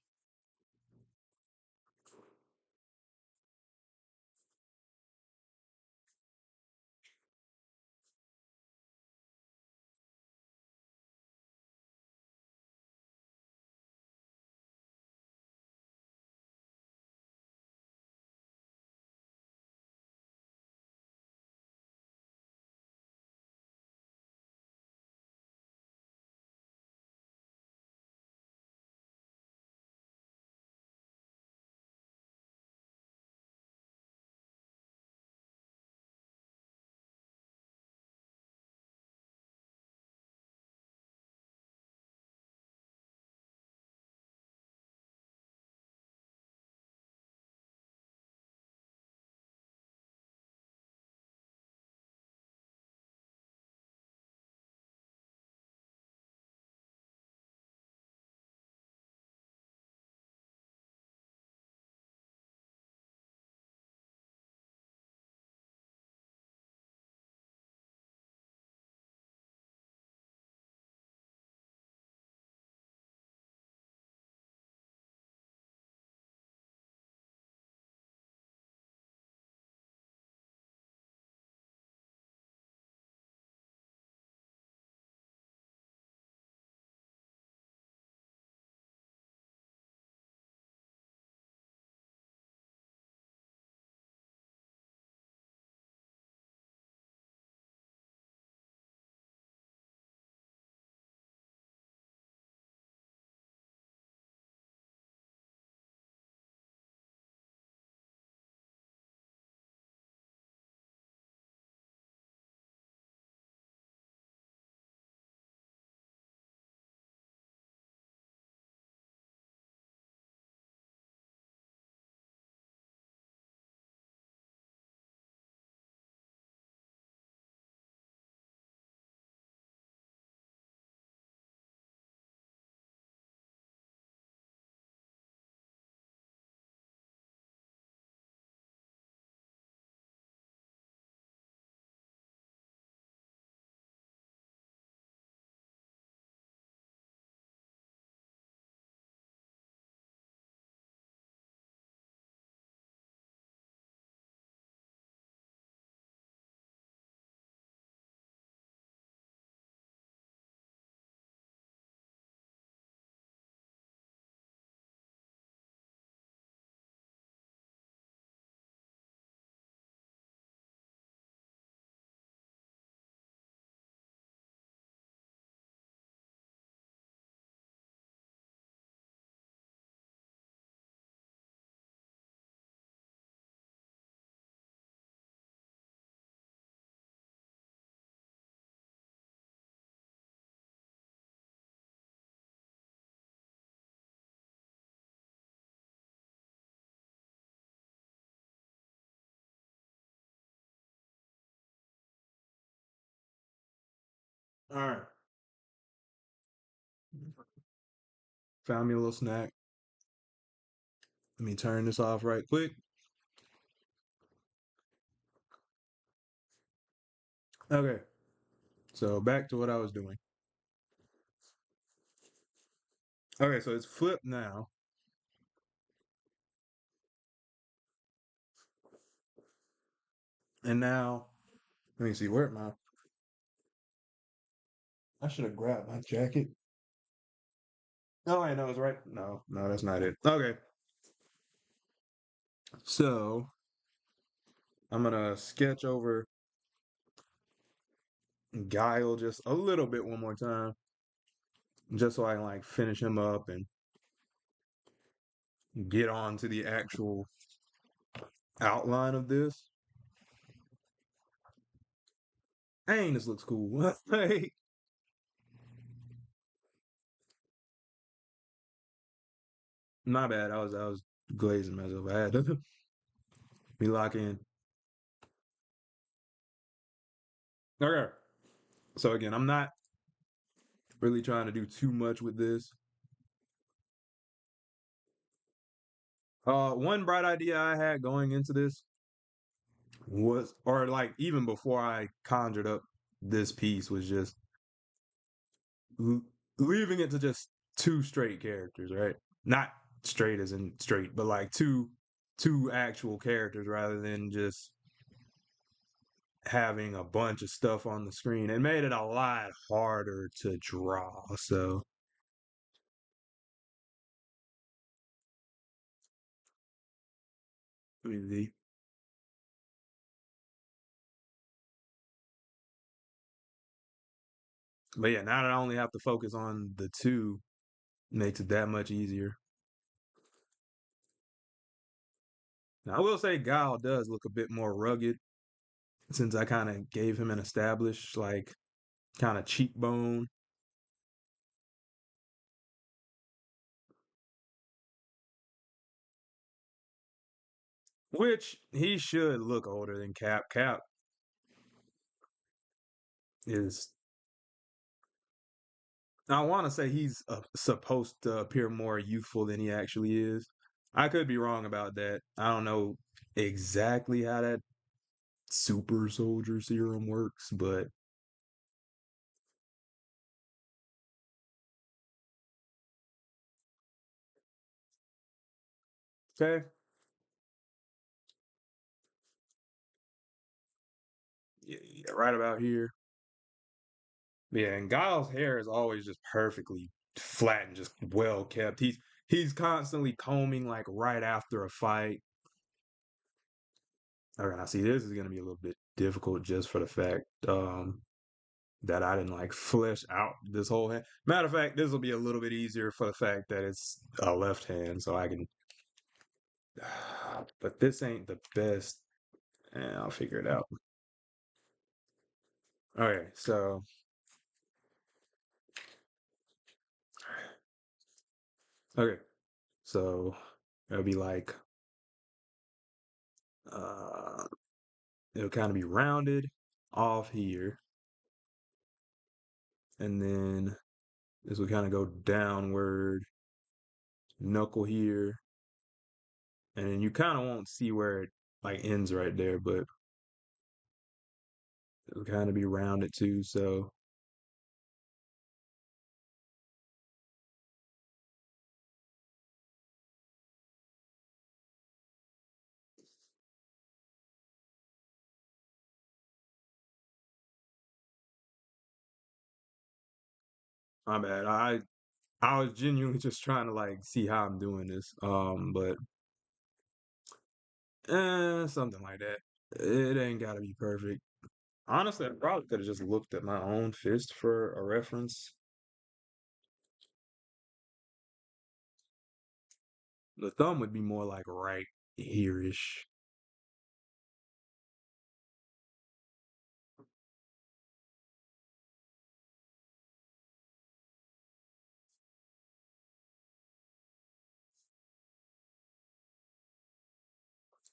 All right. Found me a little snack. Let me turn this off right quick. Okay. So back to what I was doing. Okay, so it's flipped now. And now, let me see, where am I? I should have grabbed my jacket. Oh, I know it's right. No, no, that's not it. Okay. So I'm gonna sketch over Guile just a little bit one more time, just so I can like finish him up and get on to the actual outline of this. Dang, this looks cool. Hey, My bad. I was glazing myself. I had to be lock in. Okay. So again, I'm not really trying to do too much with this. One bright idea I had going into this was, or like even before I conjured up this piece, was just l- leaving it to just two straight characters, right? Not straight as in straight, but like two actual characters rather than just having a bunch of stuff on the screen. It made it a lot harder to draw. So let me see. But yeah, now that I only have to focus on the two, makes it that much easier. Now I will say Guile does look a bit more rugged since I kind of gave him an established like kind of cheekbone, which he should look older than Cap. Cap is, I want to say he's supposed to appear more youthful than he actually is. I could be wrong about that. I don't know exactly how that super soldier serum works, but okay. Yeah, yeah, right about here. Yeah, and Giles' hair is always just perfectly flat and just well kept. He's constantly combing like right after a fight. All right, I see this is gonna be a little bit difficult just for the fact that I didn't like flesh out this whole hand. Matter of fact, this will be a little bit easier for the fact that it's a left hand, so I can. But this ain't the best, and I'll figure it out. Okay, so okay, so it'll be like uh, it'll kind of be rounded off here, and then this will kind of go downward, knuckle here, and then you kind of won't see where it like ends right there, but it'll kind of be rounded too. So my bad. I was genuinely just trying to like see how I'm doing this. But something like that. It ain't gotta be perfect. Honestly, I probably could have just looked at my own fist for a reference. The thumb would be more like right here-ish.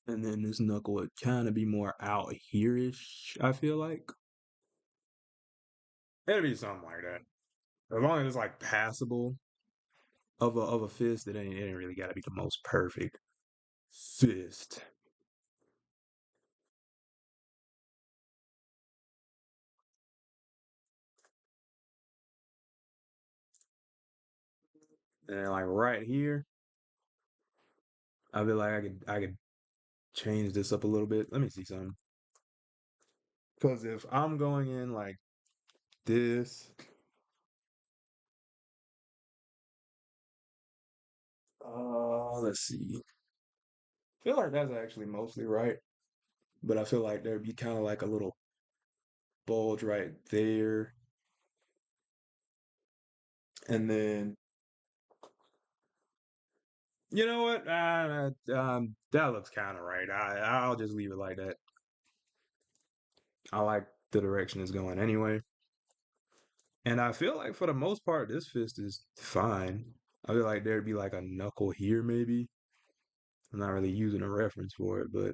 And then this knuckle would kind of be more out here-ish, I feel like. It'd be something like that. As long as it's like passable of a fist, it ain't really gotta be the most perfect fist. And then like right here, I feel like I could change this up a little bit. Let me see something. Because if I'm going in like this, let's see. I feel like that's actually mostly right, but I feel like there'd be kind of like a little bulge right there, and then you know what? That looks kind of right. I'll just leave it like that. I like the direction it's going anyway, and I feel like for the most part, this fist is fine. I feel like there'd be like a knuckle here, maybe. I'm not really using a reference for it, but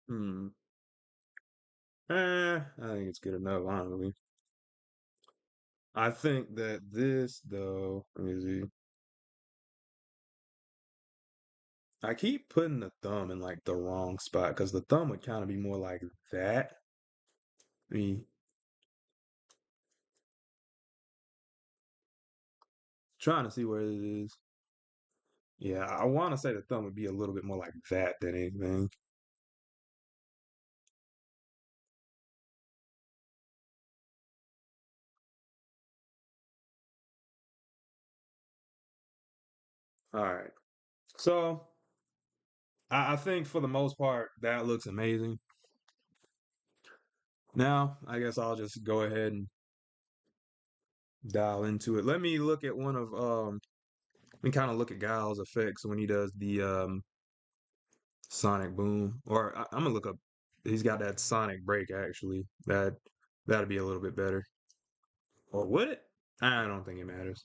hmm. I think it's good enough, honestly. I think that this, though, let me see. I keep putting the thumb in like the wrong spot because the thumb would kind of be more like that. Me trying to see where it is. Yeah, I want to say the thumb would be a little bit more like that than anything. All right. So I think for the most part, that looks amazing. Now, I guess I'll just go ahead and dial into it. Let me look at one of let me kind of look at Guile's effects when he does the sonic boom. Or I'm gonna look up he's got that sonic break actually. That'd be a little bit better. Or would it? I don't think it matters.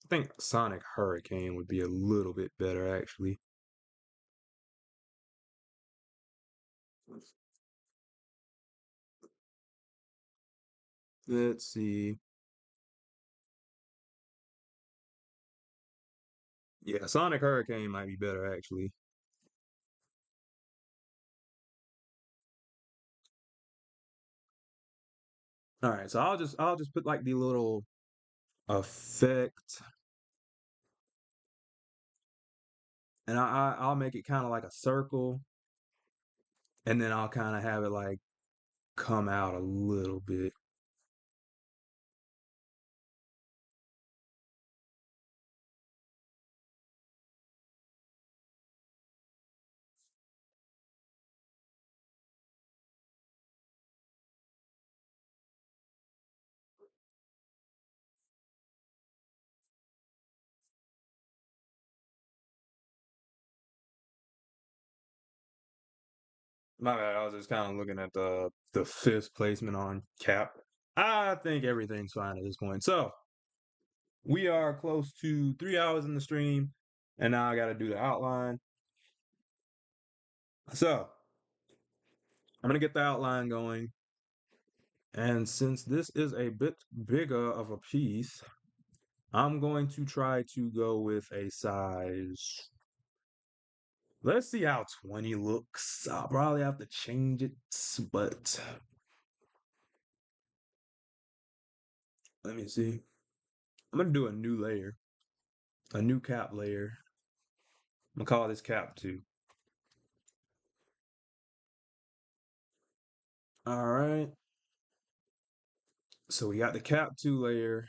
I think Sonic Hurricane would be a little bit better actually. Let's see. Yeah, Sonic Hurricane might be better actually. All right, so I'll just put like the little effect, and I'll make it kind of like a circle, and then I'll kind of have it like come out a little bit. My bad. I was just kind of looking at the fifth placement on Cap. I think everything's fine at this point. So we are close to 3 hours in the stream, and now I got to do the outline. So I'm gonna get the outline going, and since this is a bit bigger of a piece, I'm going to try to go with a size. Let's see how 20 looks. I'll probably have to change it, but let me see. I'm gonna do a new layer, a new cap layer. I'm gonna call this cap 2. All right. So we got the cap 2 layer.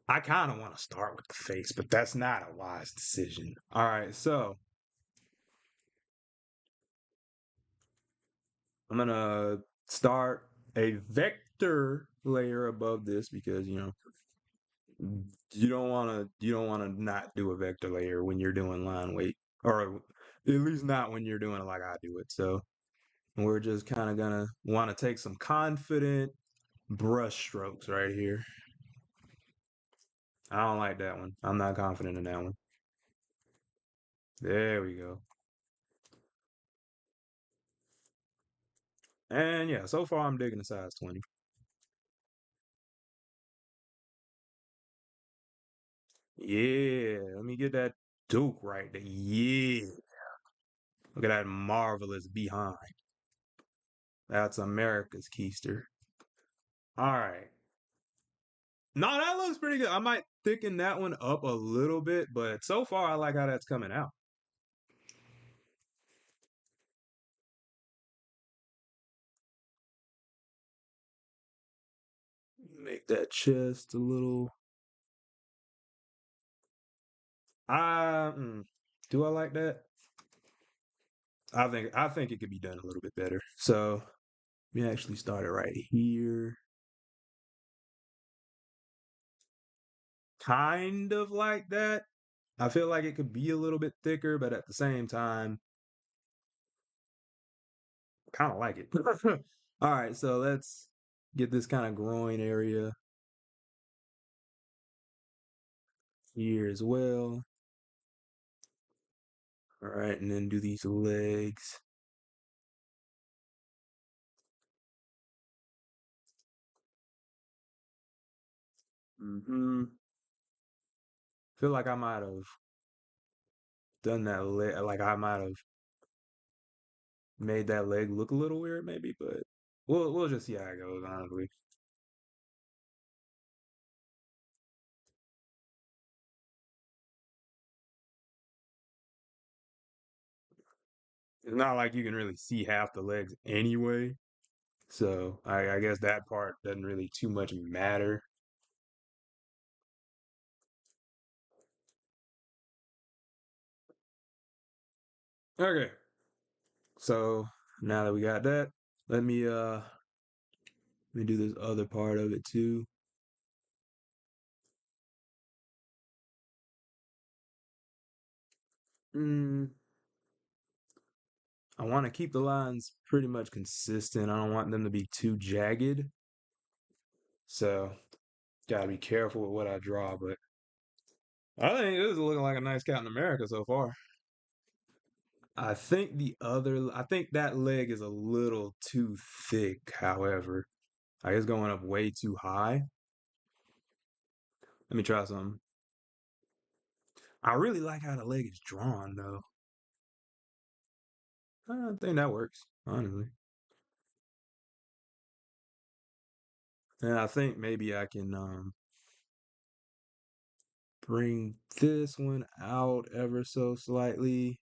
I kind of want to start with the face, but that's not a wise decision. All right, so I'm gonna start a vector layer above this because you don't want to not do a vector layer when you're doing line weight, or at least not when you're doing it like I do it. So we're just kind of gonna want to take some confident brush strokes right here. I don't like that one. I'm not confident in that one. There we go. And yeah, so far I'm digging the size 20. Yeah, let me get that Duke right there. Yeah. Look at that marvelous behind. That's America's keister. All right. No, that looks pretty good. I might thicken that one up a little bit, but so far I like how that's coming out. Make that chest a little. I do I like that? I think it could be done a little bit better. So let me actually start it right here. kind of like that. I feel like it could be a little bit thicker, but at the same time, kind of like it. All right, so let's get this kind of groin area here as well. All right, and then do these legs. Feel like I might have done that leg, like I might have made that leg look a little weird, maybe, but we'll just see how it goes, honestly. It's not like you can really see half the legs anyway, so I guess that part doesn't really too much matter. Okay, so now that we got that, let me uh let me do this other part of it too. Mm, I want to keep the lines pretty much consistent. I don't want them to be too jagged, so gotta be careful with what I draw. But I think this is looking like a nice Captain America so far. I think that leg is a little too thick, however. Like it's going up way too high. Let me try some. I really like how the leg is drawn though. I think that works, honestly. And I think maybe I can bring this one out ever so slightly.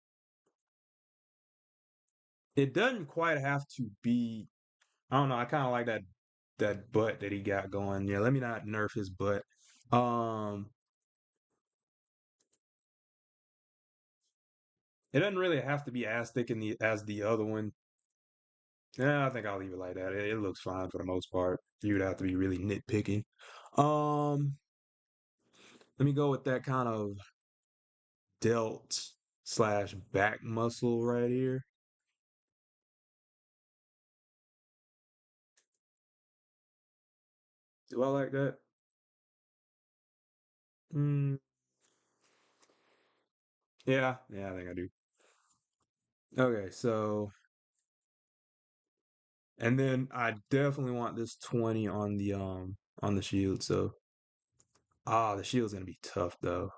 It doesn't quite have to be. I don't know. I kind of like that butt that he got going. Yeah, let me not nerf his butt. Um, it doesn't really have to be as thick in the as the other one. Yeah, I think I'll leave it like that. It looks fine for the most part. You'd have to be really nitpicking. Um, let me go with that kind of delt slash back muscle right here. Do I like that? Mm, yeah, I think I do. Okay, so and then I definitely want this 20 on the shield. So the shield's gonna be tough though.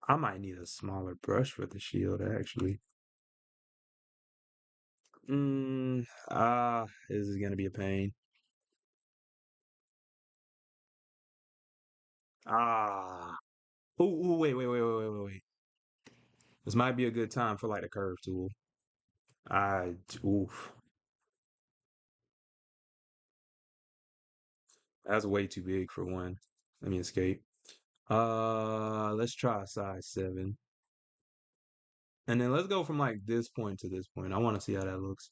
I might need a smaller brush for the shield actually. This is gonna be a pain. Ah. Ooh, wait. This might be a good time for like a curve tool. I oof. That's way too big for one. Let me escape. Let's try a size 7. And then let's go from like this point to this point. I want to see how that looks.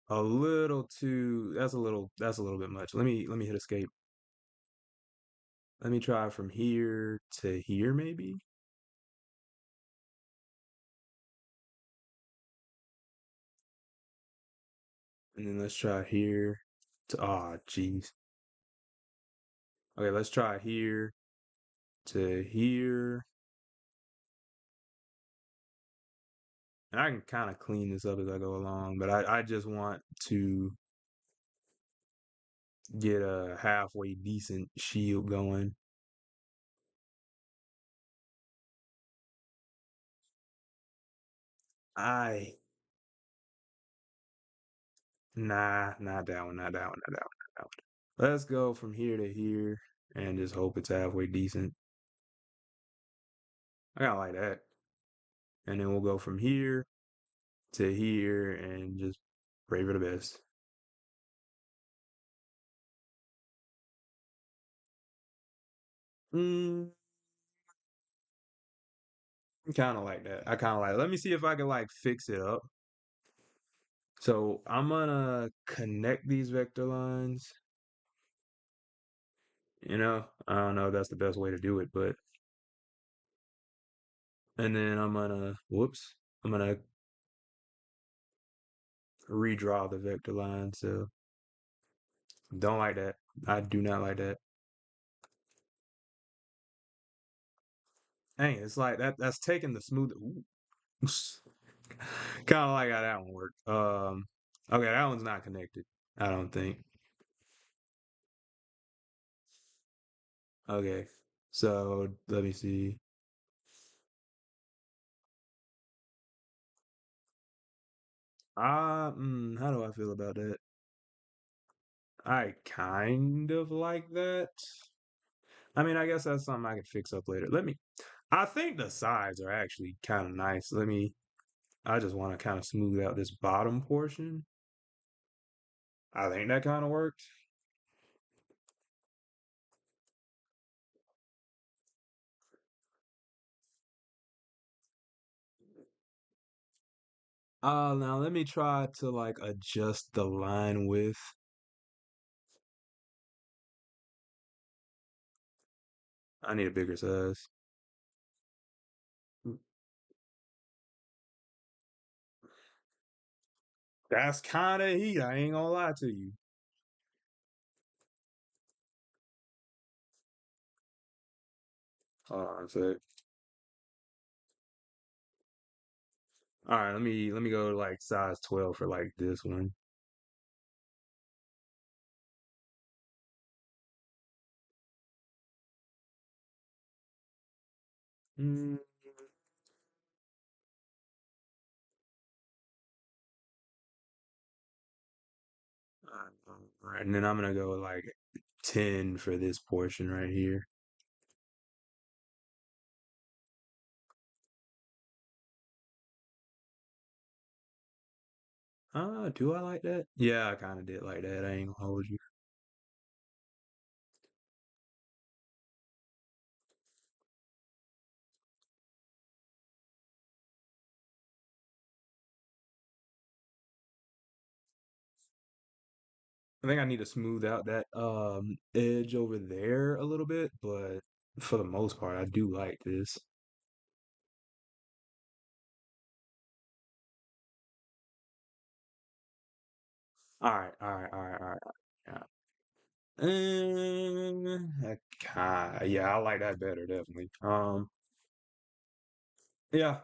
A little too that's a little bit much. Let me hit escape. Let me try from here to here maybe. And then let's try here to jeez. Okay, let's try here to here. And I can kind of clean this up as I go along, but I just want to get a halfway decent shield going. I not that one, not that one, not that one, not that one. Let's go from here to here and just hope it's halfway decent. I kind of like that. And then we'll go from here to here and just pray for the best. Mm, kind of like that. I kind of like. Let me see if I can like fix it up. So I'm gonna connect these vector lines. I don't know if that's the best way to do it, but and then I'm gonna redraw the vector line. So don't like that. I do not like that. Dang, it's like that's taking the smooth. Kind of like how that one worked. Okay, that one's not connected. I don't think. Okay, so let me see. How do I feel about that? I kind of like that. I mean, I guess that's something I can fix up later. I think the sides are actually kind of nice. I just want to kind of smooth out this bottom portion. I think that kind of works. Now let me try to like adjust the line width. I need a bigger size. That's kind of heat. I ain't gonna lie to you. Hold on a sec. All right, let me go to like size 12 for like this one. Mm, all right, and then I'm gonna go with like 10 for this portion right here. Do I like that? Yeah, I kind of did like that. I ain't gonna hold you. I think I need to smooth out that edge over there a little bit, but for the most part, I do like this. All right. Yeah. Yeah, I like that better, definitely. Yeah,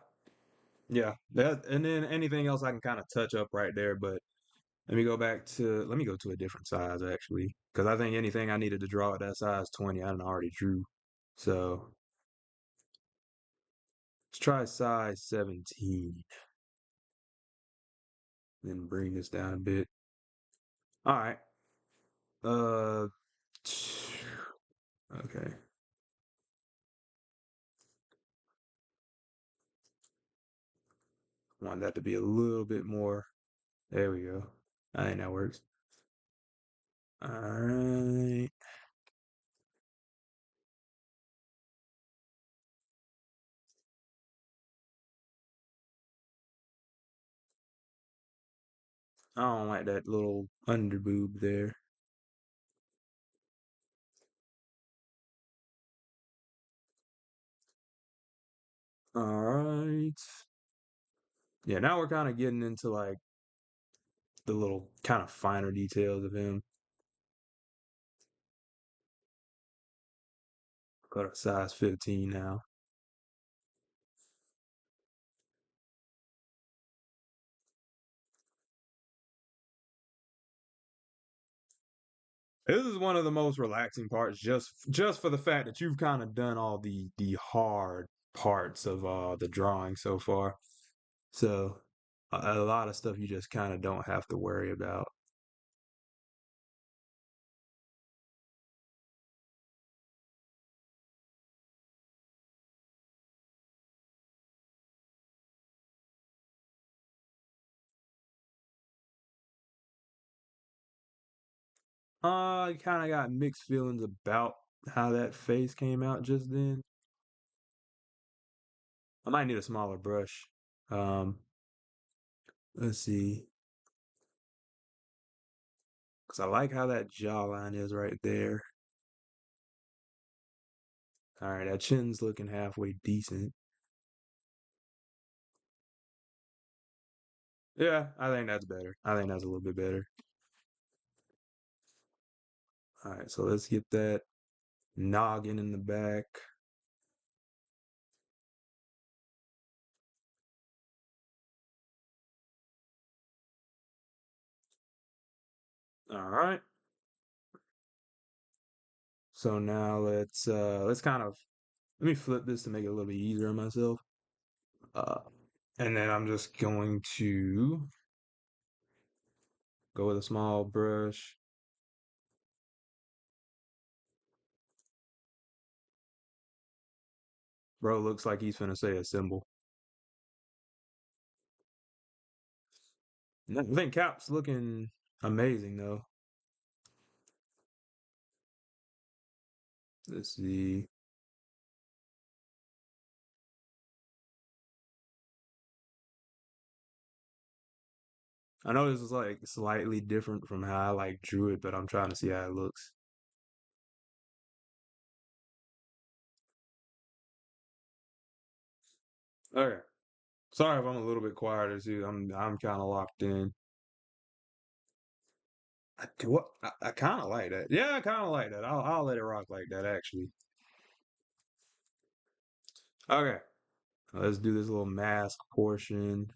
yeah. That and then anything else I can kind of touch up right there, but let me go to a different size actually, because I think anything I needed to draw at that size 20, I done already drew. So let's try size 17, then bring this down a bit. All right. Uh, okay. Want that to be a little bit more. There we go. I think that works. All right. I don't like that little under boob there. All right. Yeah, now we're kind of getting into like the little kind of finer details of him. Go to size 15 now. This is one of the most relaxing parts, just for the fact that you've kind of done all the hard parts of the drawing so far. So a lot of stuff you just kind of don't have to worry about. I kind of got mixed feelings about how that face came out just then. I might need a smaller brush. Um, let's see. Because I like how that jawline is right there. All right, that chin's looking halfway decent. Yeah, I think that's better. I think that's a little bit better. All right, so let's get that noggin in the back. All right. So now let's kind of let me flip this to make it a little bit easier on myself. Uh, and then I'm just going to go with a small brush. Bro looks like he's finna say a symbol. I think Cap's looking amazing though. Let's see. I know this is like slightly different from how I like drew it, but I'm trying to see how it looks. Okay. Sorry if I'm a little bit quieter too. I'm kind of locked in. I do I kind of like that. Yeah, I kind of like that. I'll let it rock like that actually. Okay. Let's do this little mask portion.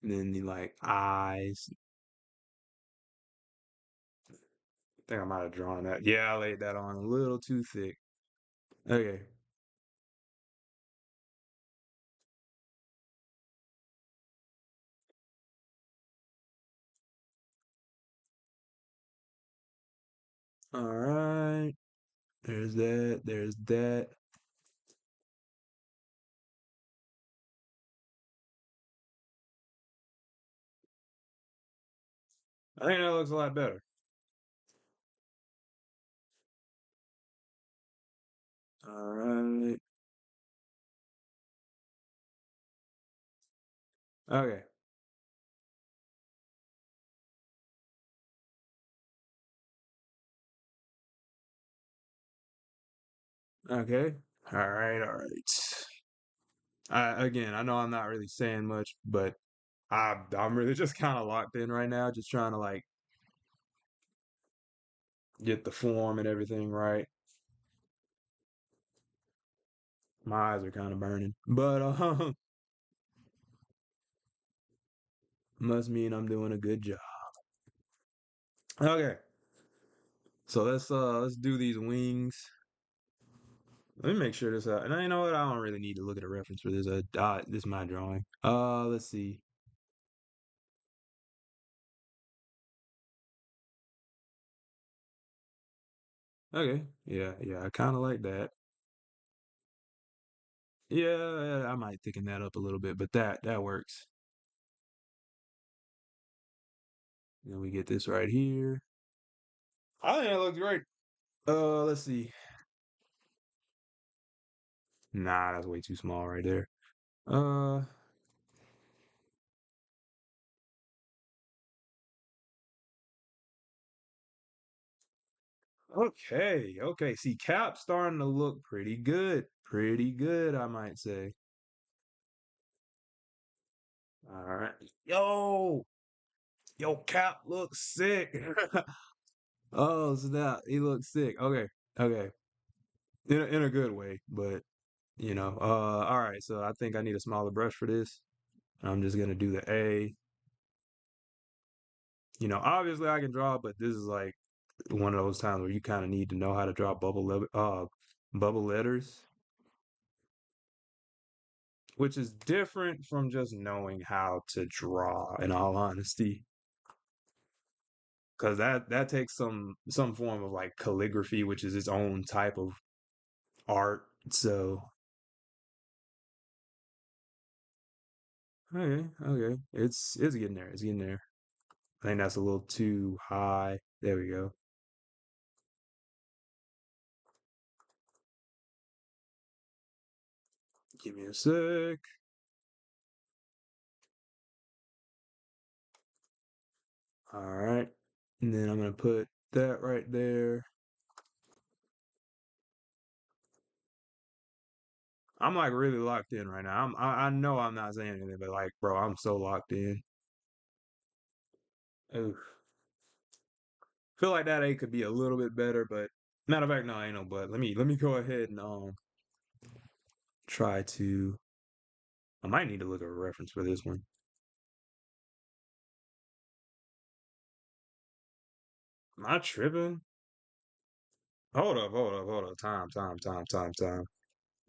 And then the like eyes. I think I might have drawn that. Yeah, I laid that on a little too thick. Okay. All right. There's that. There's that. I think that looks a lot better. All right. Okay. Okay. All right. All right. Again, I know I'm not really saying much, but I'm really just kind of locked in right now, just trying to like get the form and everything right. My eyes are kind of burning, but must mean I'm doing a good job. Okay, so let's do these wings. Let me make sure this out. And you know what? I don't really need to look at a reference for this. This is my drawing. Let's see. Okay, yeah, yeah, I kind of like that. Yeah, yeah, I might thicken that up a little bit, but that works. Then we get this right here. I think that looks great. Let's see. Nah, that's way too small right there. Uh, okay, okay. See, Cap's starting to look pretty good, I might say. All right, yo, yo, Cap looks sick. Oh, snap, he looks sick. Okay, okay, in a good way, but all right. So I think I need a smaller brush for this. I'm just gonna do the A. Obviously I can draw, but this is like one of those times where you kind of need to know how to draw bubble letters, which is different from just knowing how to draw, in all honesty, because that takes some form of like calligraphy, which is its own type of art. So okay, okay, it's getting there. It's getting there. I think that's a little too high. There we go. Give me a sec. All right. And then I'm gonna put that right there. I'm like really locked in right now. I know I'm not saying anything, but like, bro, I'm so locked in. Oof. Feel like that A could be a little bit better, but matter of fact, no, ain't no but. Let me go ahead and try to. I might need to look at a reference for this one. Am I tripping? Hold up. Time.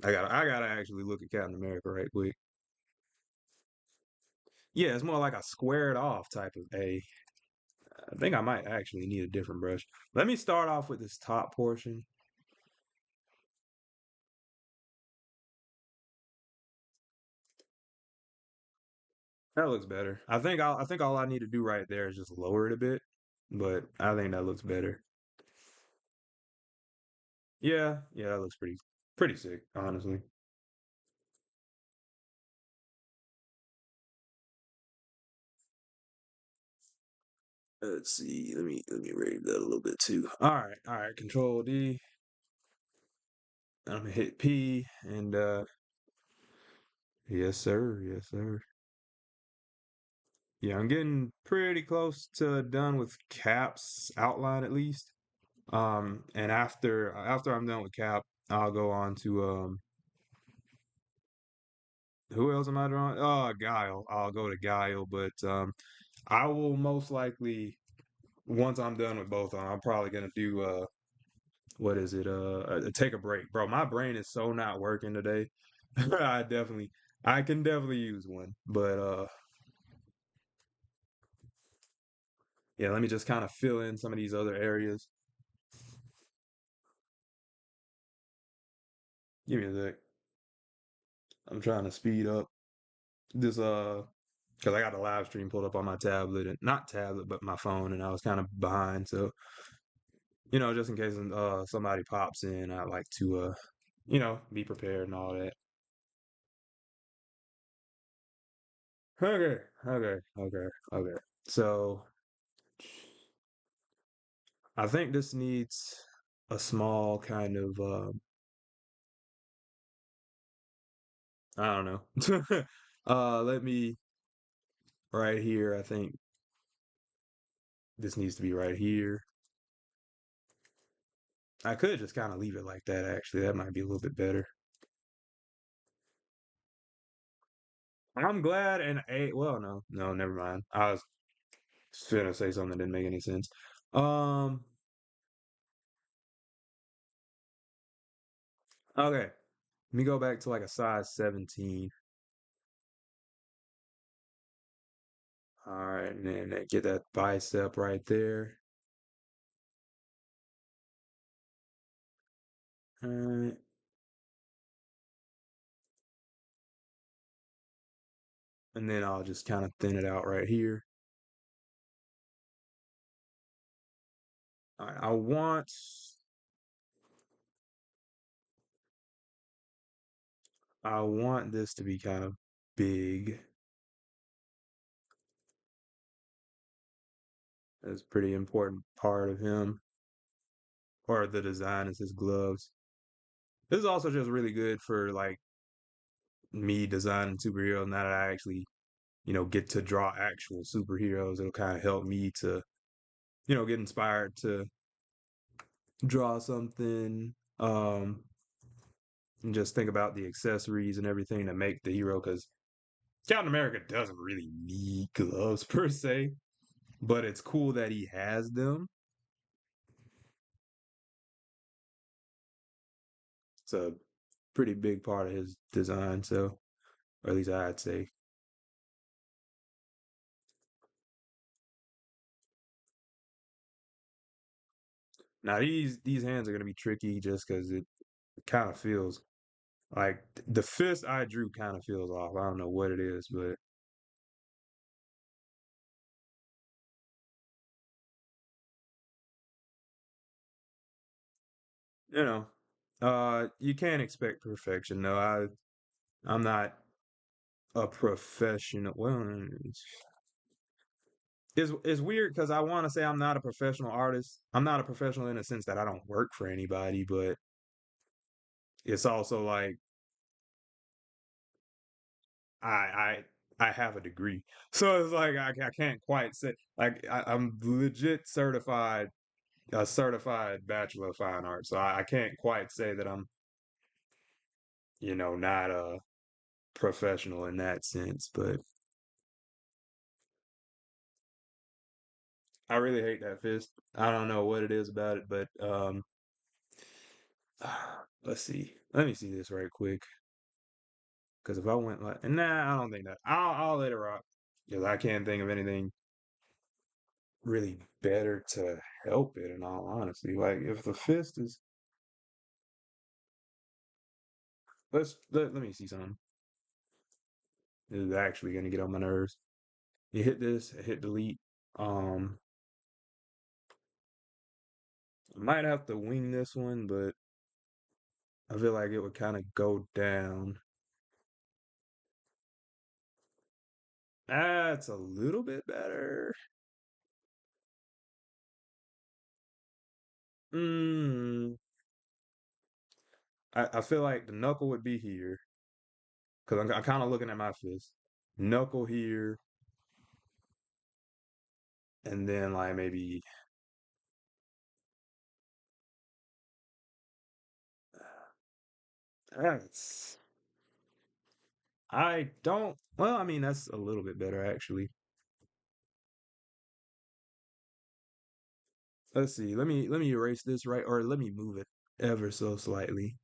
I gotta actually look at Captain America right quick. Yeah, it's more like a squared off type of A. I think I might actually need a different brush. Let me start off with this top portion. That looks better. I think all I need to do right there is just lower it a bit, but I think that looks better. Yeah, that looks pretty sick, honestly. Let's see. Let me rate that a little bit too. All right. Control D. I'm gonna hit P and yes sir, yes sir. Yeah, I'm getting pretty close to done with Cap's outline at least. And after I'm done with Cap, I'll go on to who else am I drawing? Oh, Guile. I'll go to Guile, but I will most likely once I'm done with both of them, I'm probably gonna do what is it? Take a break, bro. My brain is so not working today. I definitely, I can definitely use one, but yeah, let me just kind of fill in some of these other areas. Give me a sec. I'm trying to speed up this because I got the live stream pulled up on my tablet and not tablet but my phone, and I was kind of behind. So just in case somebody pops in, I'd like to be prepared and all that. Okay. So I think this needs a small kind of I don't know. Let me right here. I think this needs to be right here. I could just kind of leave it like that, actually. That might be a little bit better. I'm glad and a well, no, never mind. I was gonna say something that didn't make any sense. Um, okay. Let me go back to like a size 17. All right, and then get that bicep right there. All right, and then I'll just kind of thin it out right here. All right, I want this to be kind of big. That's a pretty important part of him, or the design is his gloves. This is also just really good for like me designing superheroes now that I actually, get to draw actual superheroes. It'll kind of help me to, get inspired to draw something. And just think about the accessories and everything that make the hero because Captain America doesn't really need gloves per se, but it's cool that he has them. It's a pretty big part of his design, so or at least I'd say. Now these hands are gonna be tricky just because it kind of feels like the fist I drew kind of feels off. I don't know what it is, but you know, you can't expect perfection. No, I'm not a professional. Well, it's weird because I want to say I'm not a professional artist. I'm not a professional in the sense that I don't work for anybody, but it's also like I I have a degree, so it's like I can't quite say like I'm legit certified, a certified bachelor of fine arts. So I can't quite say that I'm not a professional in that sense. But I really hate that fist. I don't know what it is about it, but let's see. Let me see this right quick. Because if I went like, nah, I don't think that. I'll let it rock. Because I can't think of anything really better to help it. In all honesty, like if the fist is, let me see something. This is actually gonna get on my nerves. You hit this, hit delete. Um, I might have to wing this one, but I feel like it would kind of go down. That's a little bit better. Mm, I feel like the knuckle would be here because I'm kind of looking at my fist. Knuckle here, and then like maybe that's. I don't. Well, I mean that's a little bit better actually. Let's see. Let me erase this right, or let me move it ever so slightly,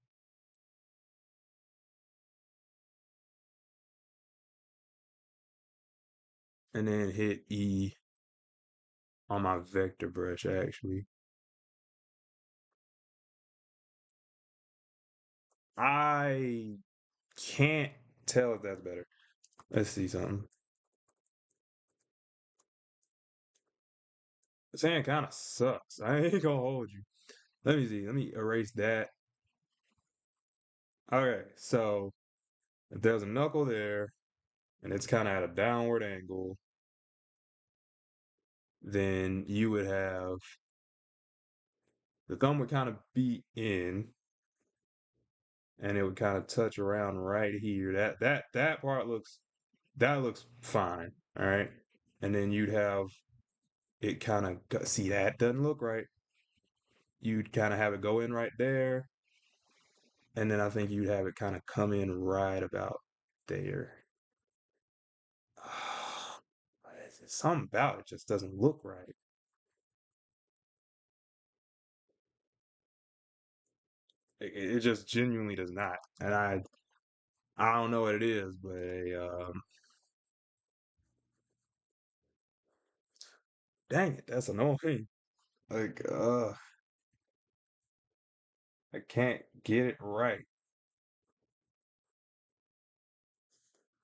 and then hit E on my vector brush. Actually, I can't tell if that's better. Let's see something. This hand kind of sucks. I ain't gonna hold you. Let me see. Let me erase that. Okay, so if there's a knuckle there and it's kind of at a downward angle, then you would have the thumb would kind of be in and it would kind of touch around right here. That part looks fine. All right. And then you'd have it kind of see that doesn't look right. You'd kind of have it go in right there. And then I think you'd have it kind of come in right about there. Something about it just doesn't look right. It just genuinely does not. And I don't know what it is, but dang it, that's annoying. Like I can't get it right.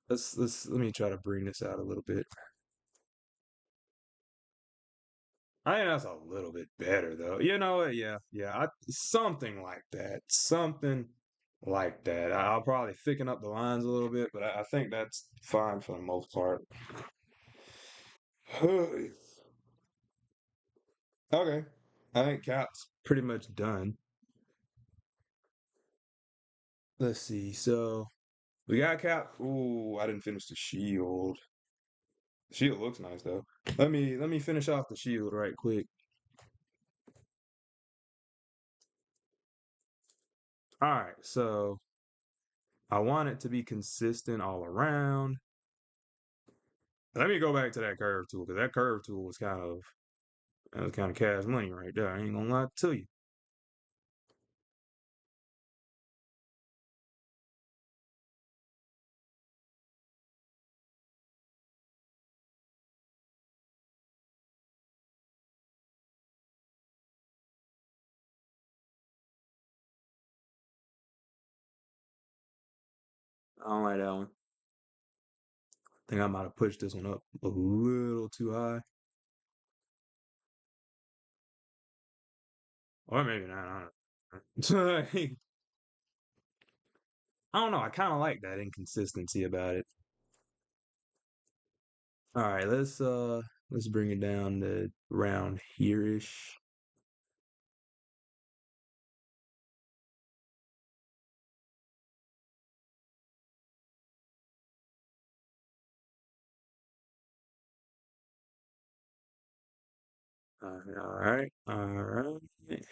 Let me try to bring this out a little bit. I think that's a little bit better though. You know what? Yeah, yeah. Something like that. Something like that. I'll probably thicken up the lines a little bit, but I think that's fine for the most part. Okay. I think Cap's pretty much done. Let's see. So we got Cap. Ooh, I didn't finish the shield. The shield looks nice though. Let me finish off the shield right quick. All right, so I want it to be consistent all around. Let me go back to that curve tool because that curve tool was kind of cash money right there. I ain't gonna lie to you. I don't like that one. I think I might have pushed this one up a little too high, or maybe not. I don't know. I don't know. I kind of like that inconsistency about it. All right, let's. let's bring it down to around here-ish. All right, all right.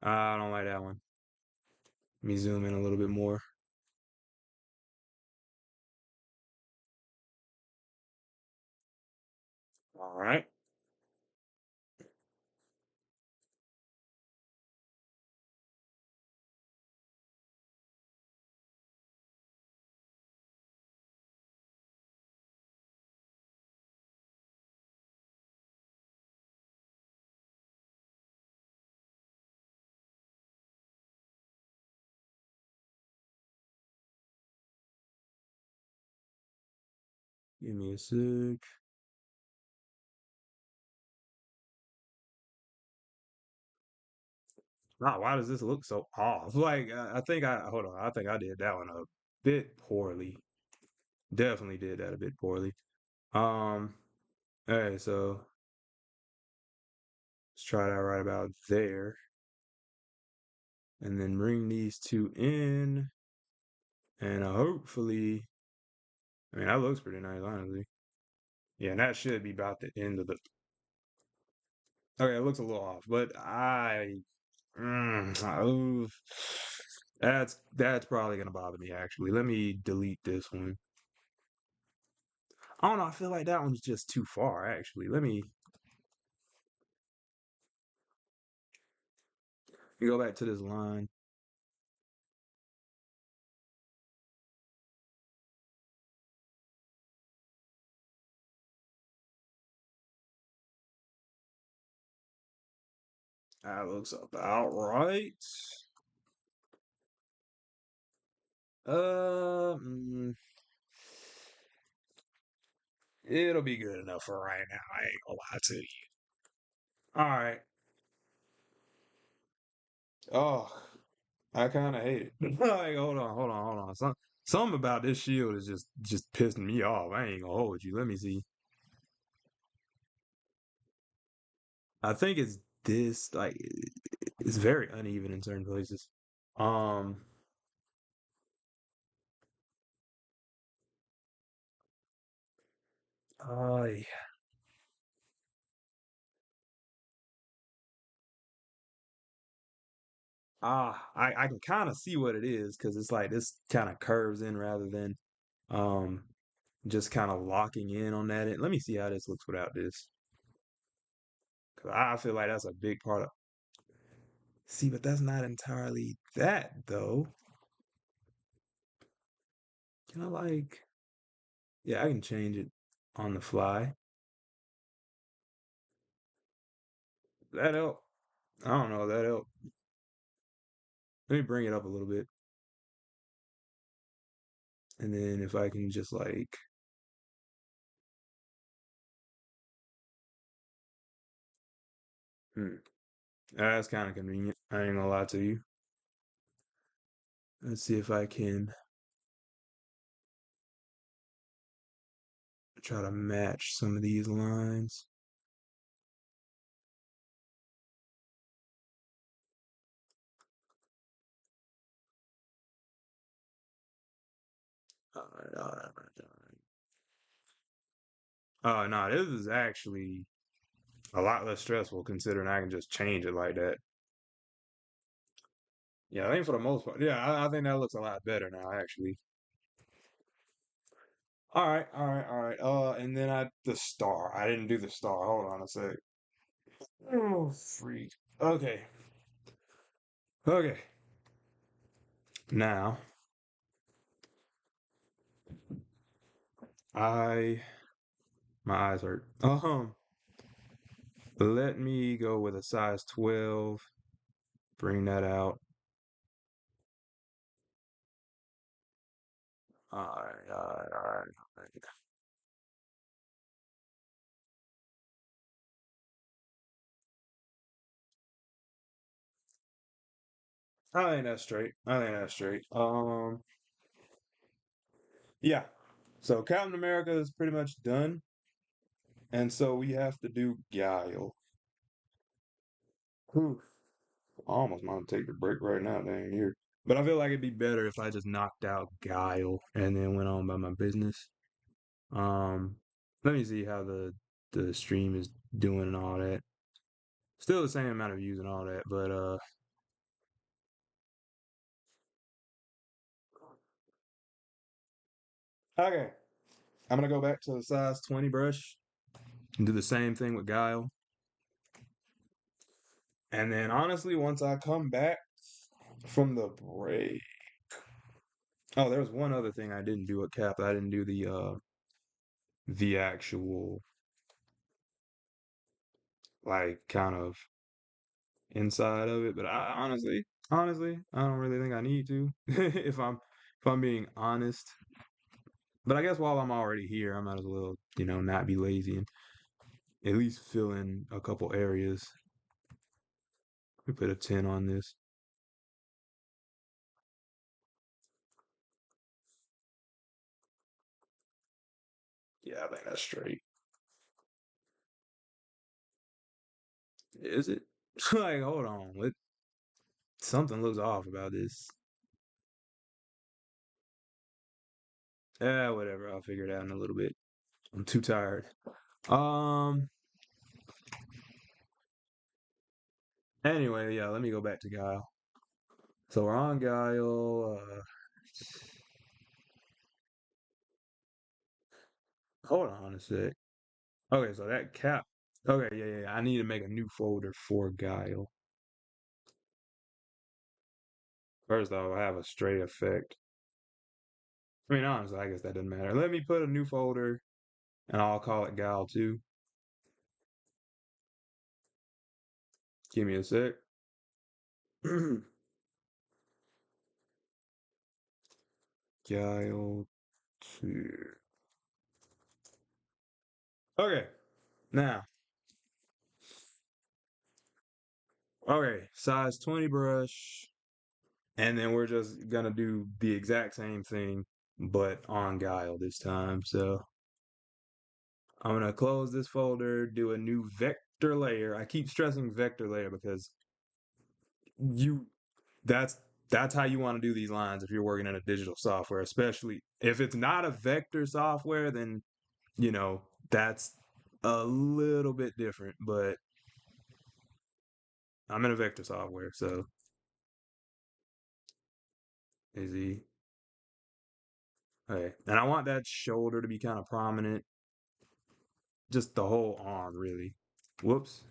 I don't like that one. Let me zoom in a little bit more. All right. Give me a sec. Wow, why does this look so off? Like, I think hold on. I think I did that one a bit poorly. Definitely did that a bit poorly. Um, okay, so let's try that right about there. And then bring these two in. And hopefully, I mean, that looks pretty nice, honestly. Yeah, and that should be about the end of the. Okay, it looks a little off, but oof. That's probably gonna bother me actually. Let me delete this one. I don't know. I feel like that one's just too far actually. Let me go back to this line. That looks about right. Uh, mm, it'll be good enough for right now. I ain't gonna lie to you. All right. Oh, I kind of hate it. Like, hold on. Something about this shield is just pissing me off. I ain't gonna hold you. Let me see. I think it's this. Like, it's very uneven in certain places. Um. Uh, I can kind of see what it is because it's like this kind of curves in rather than um just kind of locking in on that. Let me see how this looks without this. 'Cause I feel like that's a big part of. See, but that's not entirely that though. Can I like? Yeah, I can change it on the fly. That help? I don't know. That help? Let me bring it up a little bit, and then if I can just like, hmm, that's kind of convenient. I ain't gonna lie to you. Let's see if I can try to match some of these lines. All right, all right. Oh no, this is actually a lot less stressful considering I can just change it like that. Yeah, I think for the most part, yeah, I think that looks a lot better now, actually. All right, all right, all right. And then the star. I didn't do the star. Hold on a sec. Oh, freak. Okay, okay. Now, I my eyes hurt. Let me go with a size 12. Bring that out. All right, all right, all right, all right. I think that's straight. I think that's straight. Yeah. So Captain America is pretty much done. And so we have to do Guile. Whew. I almost want to take the break right now, dang here. But I feel like it'd be better if I just knocked out Guile and then went on by my business. Um, Let me see how the stream is doing and all that. Still the same amount of views and all that, but okay. I'm gonna go back to the size 20 brush and do the same thing with Guile. And then honestly, once I come back from the break. Oh, there was one other thing I didn't do at Cap. I didn't do the actual like kind of inside of it, but I honestly, I don't really think I need to if I'm being honest. But I guess while I'm already here, I might as well, not be lazy and at least fill in a couple areas. We put a 10 on this. Yeah, I think that's straight. Is it? Like, hold on. Something looks off about this. Whatever. I'll figure it out in a little bit. I'm too tired. Um. Anyway, yeah. Let me go back to Guile. So we're on Guile. Hold on a sec. Okay, so that cap. Okay, yeah. I need to make a new folder for Guile. First off, I have a stray effect. I mean, honestly, I guess that doesn't matter. Let me put a new folder, and I'll call it Guile 2. Give me a sec. Guile 2. Okay, now. Okay, size 20 brush. And then we're just gonna do the exact same thing, but on Guile this time. So I'm gonna close this folder, do a new vector layer. I keep stressing vector layer because you that's that's how you want to do these lines if you're working in a digital software, especially if it's not a vector software, then that's a little bit different. But I'm in a vector software, so easy. Okay, and I want that shoulder to be kind of prominent, just the whole arm, really. Whoops.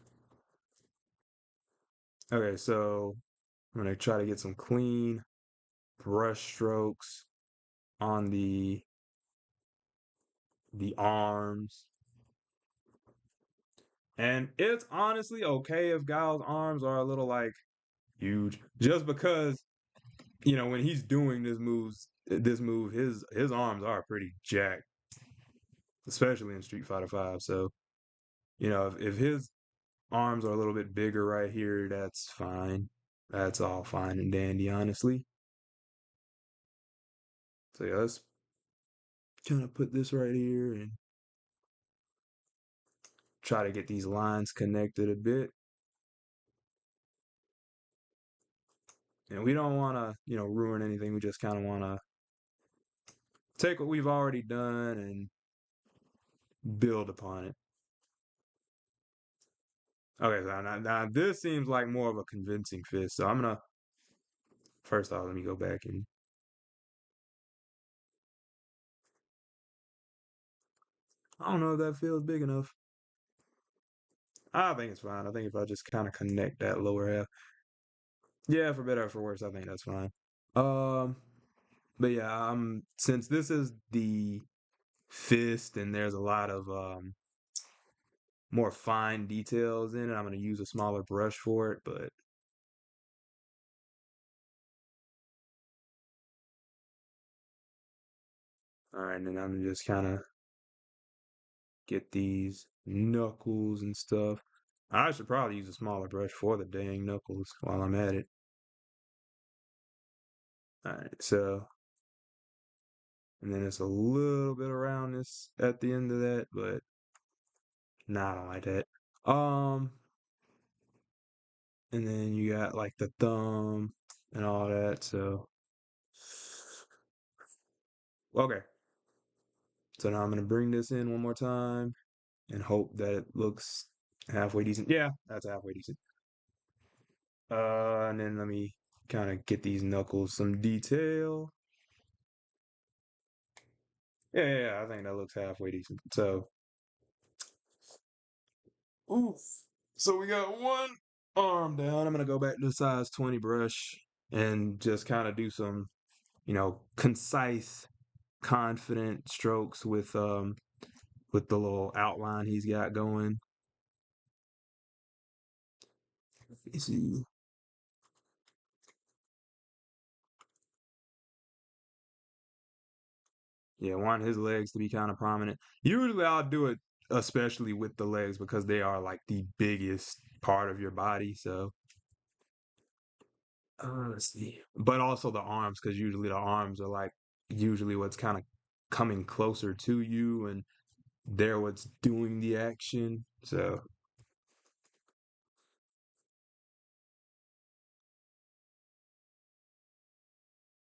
Okay, so I'm gonna try to get some clean brush strokes on the arms. And it's honestly okay if Guile's arms are a little like huge, just because when he's doing this move, his arms are pretty jacked, especially in Street Fighter Five. So if his arms are a little bit bigger right here, that's fine. That's all fine and dandy, honestly. So yeah, let's kind of put this right here and try to get these lines connected a bit. And we don't want to, ruin anything. We just kind of want to take what we've already done and build upon it. Okay, so now this seems like more of a convincing fist. So I'm gonna first off, let me go back and I don't know if that feels big enough. I think it's fine. I think if I just kind of connect that lower half, yeah, for better or for worse, I think that's fine. Um, but yeah, since this is the fist and there's a lot of more fine details in it, I'm gonna use a smaller brush for it. But all right, and then I'm just kind of get these knuckles and stuff. I should probably use a smaller brush for the dang knuckles while I'm at it. All right, so and then it's a little bit around this at the end of that, but Nah, I don't like that. Um, and then you got like the thumb and all that. So, okay. So now I'm gonna bring this in one more time and hope that it looks halfway decent. Yeah, that's halfway decent. And then let me kind of get these knuckles some detail. Yeah, I think that looks halfway decent. So, oof. So we got one arm down. I'm gonna go back to the size 20 brush and just kind of do some, concise, confident strokes with the little outline he's got going. Let me see. Yeah, want his legs to be kind of prominent. Usually I'll do it especially with the legs because they are like the biggest part of your body. So let's see. But also the arms, because usually the arms are like usually what's kind of coming closer to you and they're what's doing the action. So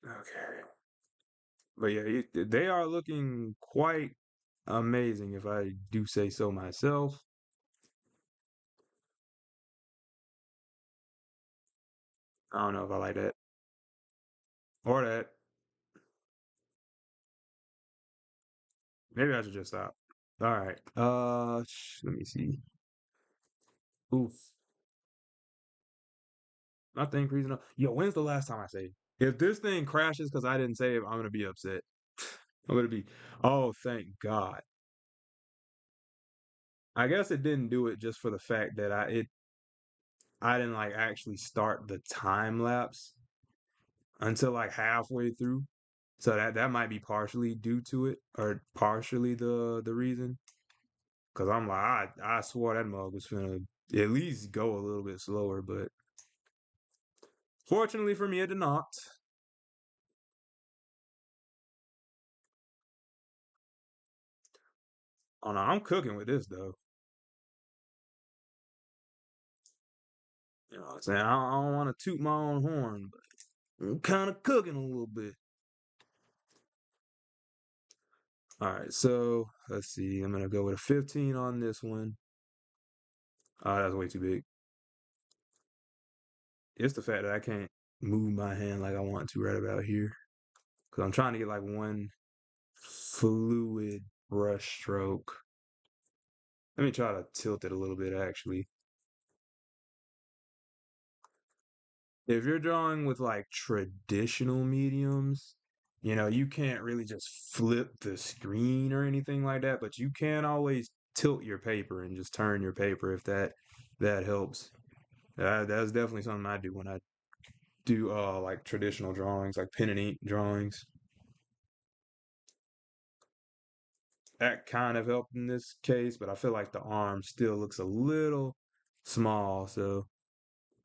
okay. But yeah, they are looking quite amazing if I do say so myself. I don't know if I like that or that. Maybe I should just stop. All right. Let me see. Oof. Nothing freezing up. Yo, when's the last time I saved? If this thing crashes because I didn't save, I'm gonna be upset. I'm gonna be, oh, thank God. I guess it didn't do it just for the fact that I didn't like actually start the time lapse until like halfway through. So that might be partially due to it or partially the reason. Cause I'm like I swore that mug was gonna at least go a little bit slower, but fortunately for me it did not. Oh no, I'm cooking with this though. You know what I'm saying? I don't want to toot my own horn, but I'm kind of cooking a little bit. All right, so let's see. I'm gonna go with a 15 on this one. That's way too big. It's the fact that I can't move my hand like I want to right about here. Because I'm trying to get like one fluid brush stroke. Let me try to tilt it a little bit actually. If you're drawing with like traditional mediums, you can't really just flip the screen or anything like that, but you can always tilt your paper and just turn your paper if that helps. That's definitely something I do when I do like traditional drawings, like pen and ink drawings. That kind of helped in this case, but I feel like the arm still looks a little small. So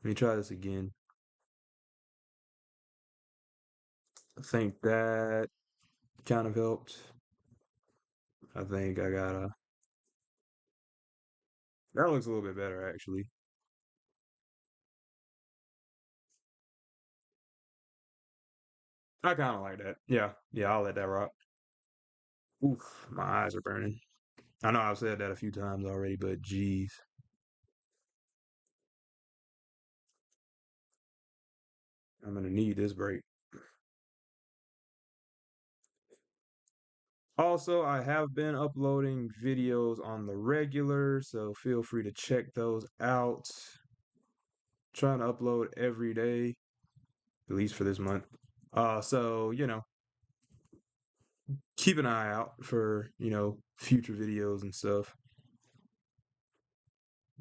let me try this again. I think that kind of helped. I think I gotta. That looks a little bit better actually. I kind of like that. Yeah, I'll let that rock. Oof, my eyes are burning. I know I've said that a few times already, but geez, I'm gonna need this break. Also, I have been uploading videos on the regular, so feel free to check those out. Trying to upload every day, at least for this month. So keep an eye out for future videos and stuff.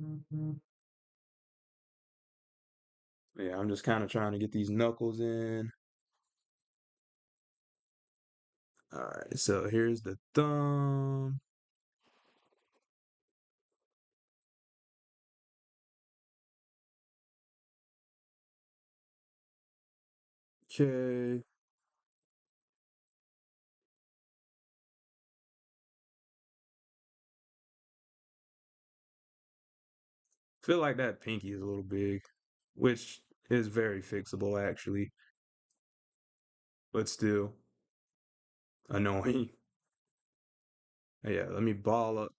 Mhm. Yeah, I'm just kind of trying to get these knuckles in. All right, so here's the thumb. Okay. Feel like that pinky is a little big, which is very fixable actually, but still annoying. Yeah, let me ball up.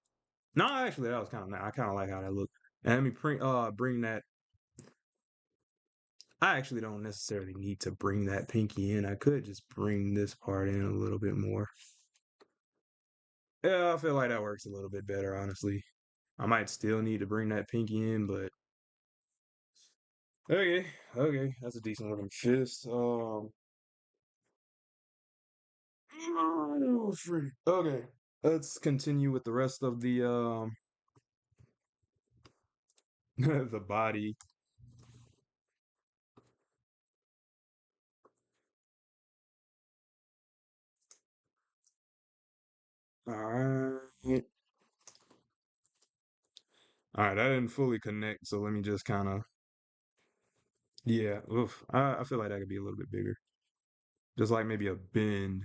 No, actually, that was kind of nice. I kind of like how that looked. And let me bring that. I actually don't necessarily need to bring that pinky in. I could just bring this part in a little bit more. Yeah, I feel like that works a little bit better, honestly. I might still need to bring that pinky in, but okay, okay, that's a decent looking fist. Oh, freak. Okay, let's continue with the rest of the the body. All right. All right, I didn't fully connect, so let me just kind of, yeah, oof. I feel like that could be a little bit bigger. Just like maybe a bend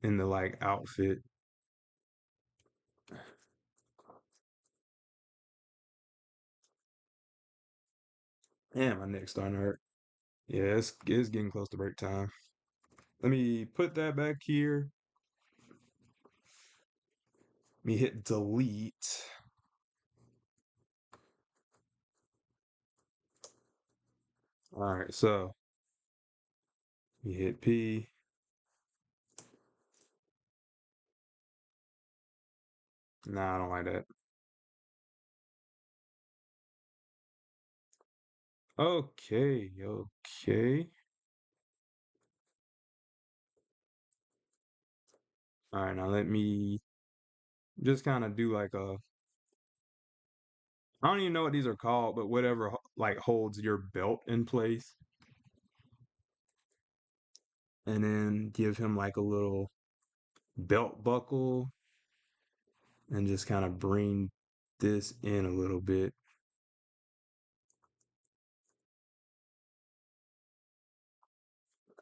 in the like outfit. Damn, my neck's starting to hurt. Yeah, it's getting close to break time. Let me put that back here. Let me hit delete. All right, so you hit P. Nah, I don't like that. Okay, okay. All right, now let me just kind of do like a, I don't even know what these are called, but whatever like holds your belt in place. And then give him like a little belt buckle and just kind of bring this in a little bit.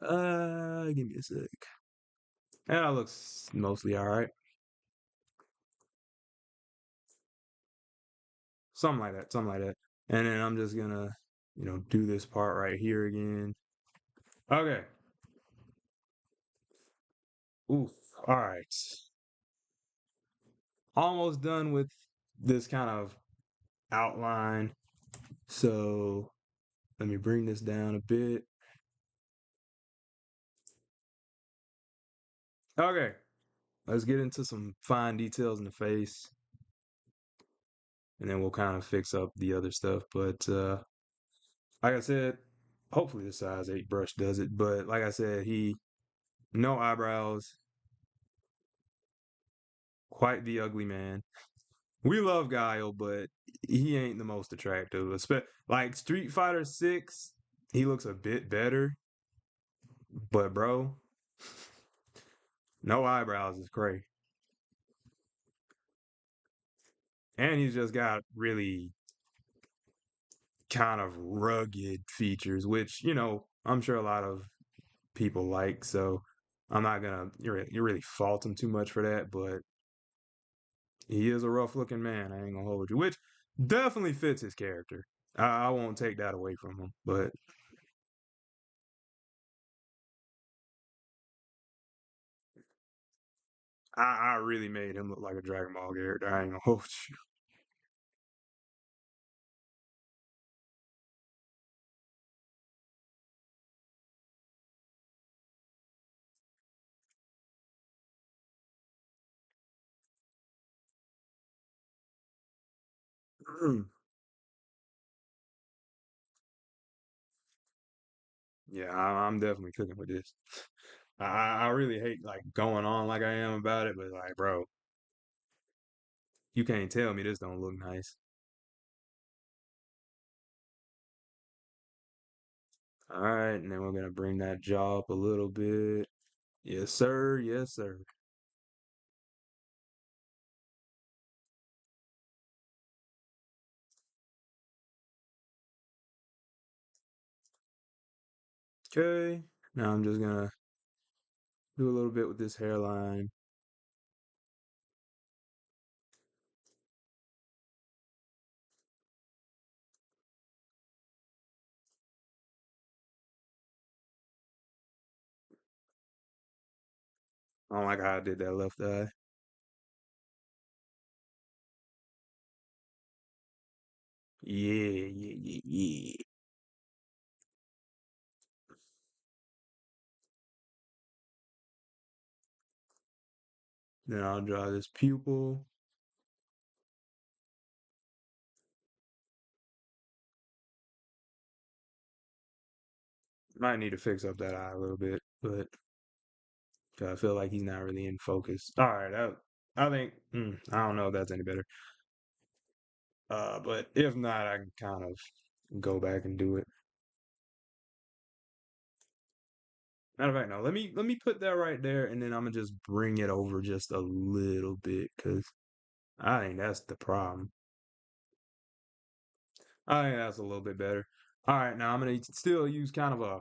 Give me a sec. And that looks mostly all right. Something like that, something like that. And then I'm just gonna, do this part right here again. Okay. Oof. All right. Almost done with this kind of outline. So let me bring this down a bit. Okay. Let's get into some fine details in the face. And then we'll kind of fix up the other stuff. But like I said, hopefully the size 8 brush does it. But like I said, no eyebrows, quite the ugly man. We love Guile, but he ain't the most attractive. Like Street Fighter 6, he looks a bit better. But bro, no eyebrows is cray. And he's just got really kind of rugged features, which, I'm sure a lot of people like. So I'm not gonna you really fault him too much for that, but he is a rough looking man. I ain't gonna hold you, which definitely fits his character. I won't take that away from him, but I really made him look like a Dragon Ball character. I ain't gonna hold you. Yeah, I'm definitely cooking with this. I really hate like going on like I am about it, but like, bro, you can't tell me this don't look nice. All right, and then we're gonna bring that jaw up a little bit. Yes, sir. Yes, sir. Okay. Now I'm just gonna do a little bit with this hairline. Oh my God, I did that left eye. Yeah, yeah, yeah, yeah. Then I'll draw this pupil. Might need to fix up that eye a little bit, but 'cause I feel like he's not really in focus. All right, I think I don't know if that's any better. But if not, I can kind of go back and do it. Matter of fact, no. Let me put that right there, and then I'm gonna just bring it over just a little bit, cause I think that's the problem. I think that's a little bit better. All right, now I'm gonna still use kind of a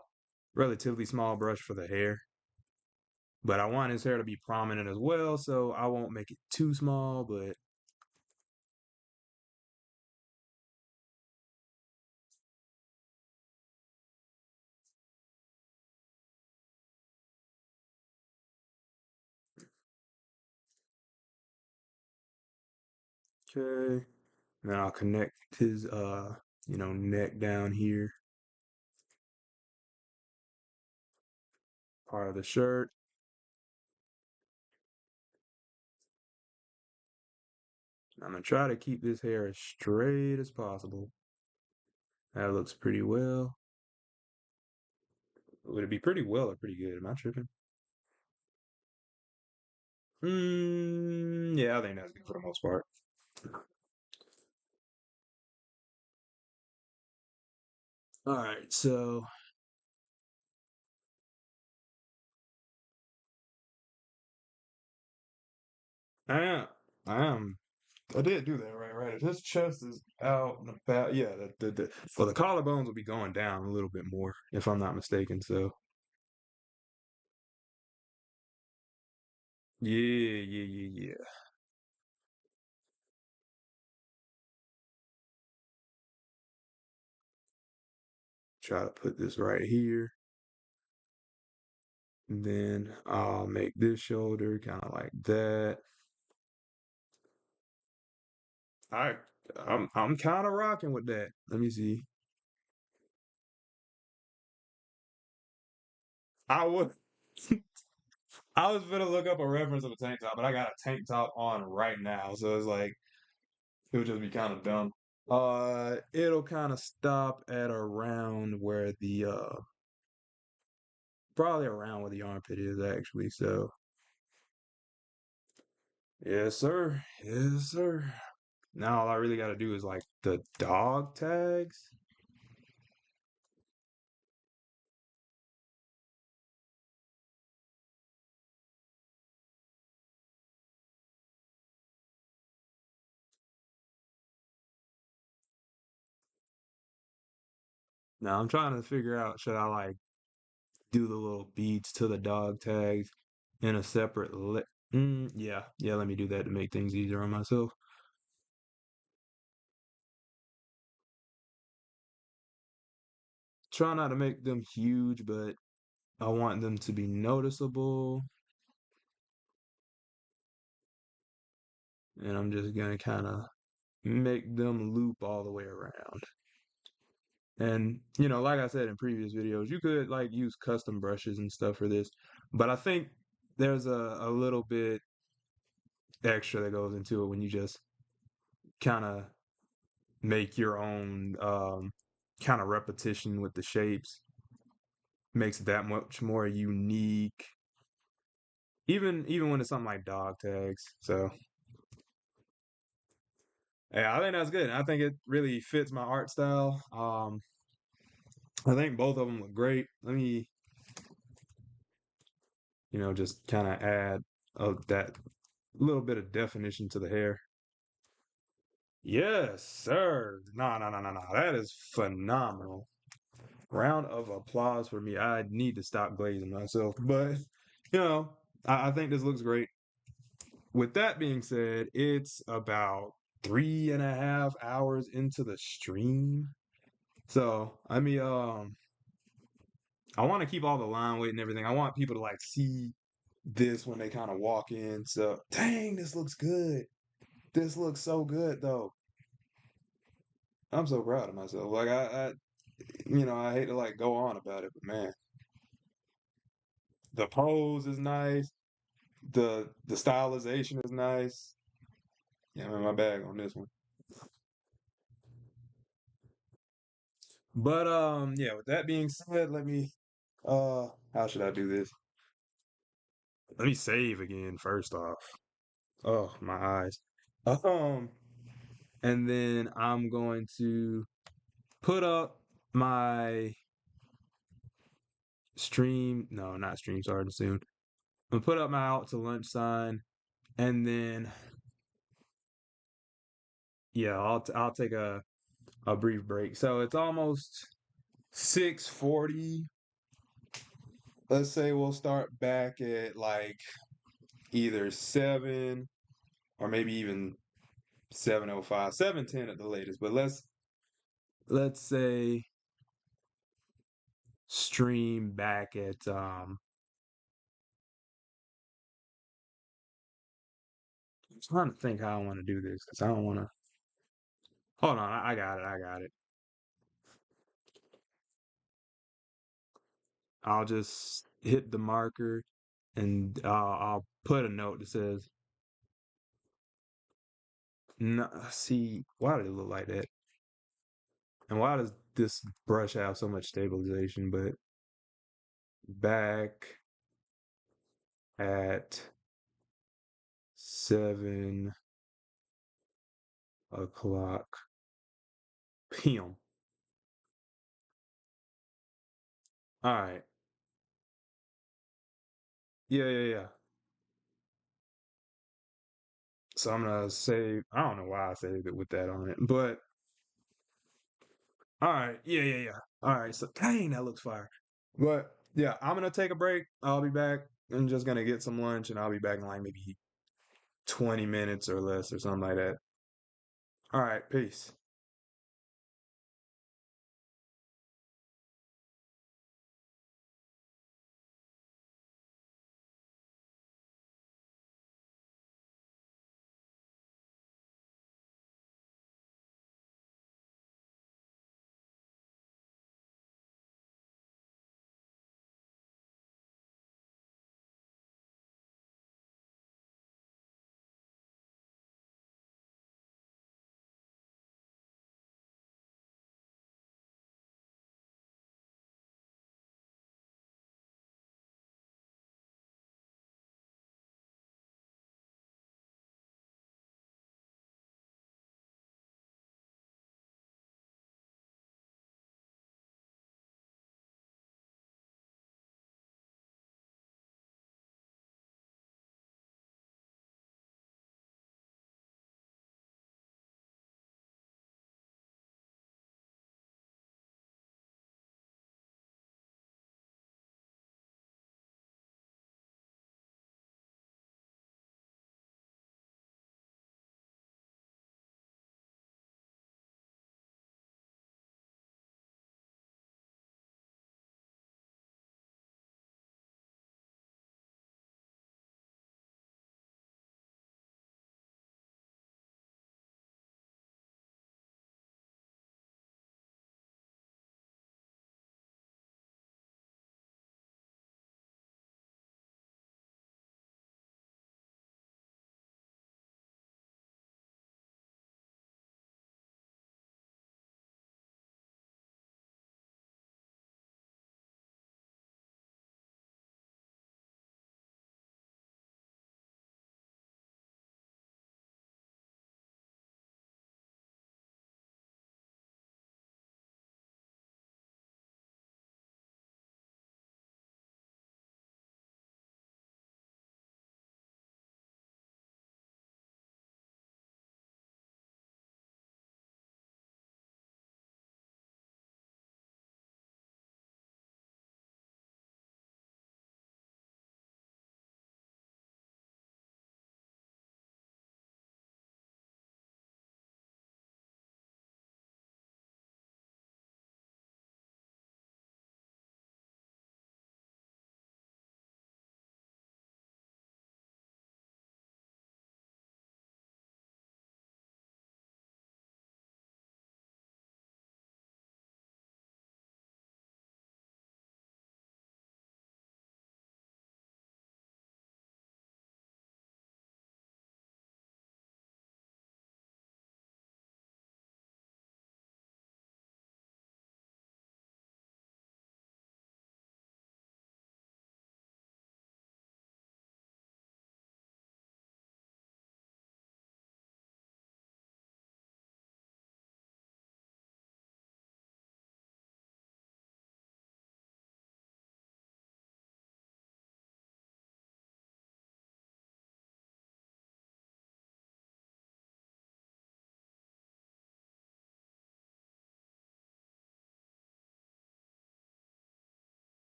relatively small brush for the hair, but I want his hair to be prominent as well, so I won't make it too small. But okay, then I'll connect his neck down here, part of the shirt. I'm gonna try to keep this hair as straight as possible. That looks pretty well. Would it be pretty well or pretty good? Am I tripping? Yeah, I think that's good for the most part. All right, so I am, I am, I did do that right, right. If his chest is out and about, yeah, well, the collarbones will be going down a little bit more, if I'm not mistaken. So, yeah, yeah, yeah, yeah. Try to put this right here, and then I'll make this shoulder kind of like that. I, I'm kind of rocking with that. Let me see. I would. I was gonna look up a reference of a tank top, but I got a tank top on right now, so it's like it would just be kind of dumb. It'll kind of stop at around where the probably around where the armpit is actually. So yes, sir. Yes, sir. Now all I really got to do is like the dog tags. Now I'm trying to figure out should I like do the little beads to the dog tags in a separate yeah, yeah, let me do that to make things easier on myself. Try not to make them huge, but I want them to be noticeable. And I'm just gonna kind of make them loop all the way around. And like I said in previous videos, you could like use custom brushes and stuff for this, but I think there's a little bit extra that goes into it when you just kind of make your own kind of repetition with the shapes makes it that much more unique. Even when it's something like dog tags. So yeah, I think that's good. I think it really fits my art style. I think both of them look great. Let me, just kind of add that little bit of definition to the hair. Yes, sir. No, no, no, no, no. That is phenomenal. Round of applause for me. I need to stop glazing myself, but you know, I think this looks great. With that being said, it's about 3.5 hours into the stream. So, I want to keep all the line weight and everything. I want people to like see this when they kind of walk in. So, dang, this looks good. This looks so good though. I'm so proud of myself. Like I hate to like go on about it, but man, the pose is nice. The stylization is nice. Yeah, I'm in my bag on this one. But yeah, with that being said, let me how should I do this? Let me save again first off. Oh, my eyes. Um, and then I'm going to put up my stream. No, not stream starting soon. I'm gonna put up my out to lunch sign, and then yeah, I'll take a brief break. So it's almost 6:40. Let's say we'll start back at like either 7 or maybe even 7:05, 7:10 at the latest. But let's say stream back at I'm trying to think how I want to do this because I don't want to. Hold on, I got it. I got it. I'll just hit the marker and I'll put a note that says, no, see, why did it look like that? And why does this brush have so much stabilization? But back at 7 o'clock p.m. All right. Yeah, yeah, yeah. So I'm gonna save. I don't know why I saved it with that on it, but all right. Yeah, yeah, yeah. All right. So dang, that looks fire. But yeah, I'm gonna take a break. I'll be back. I'm just gonna get some lunch, and I'll be back in like maybe 20 minutes or less or something like that. All right. Peace.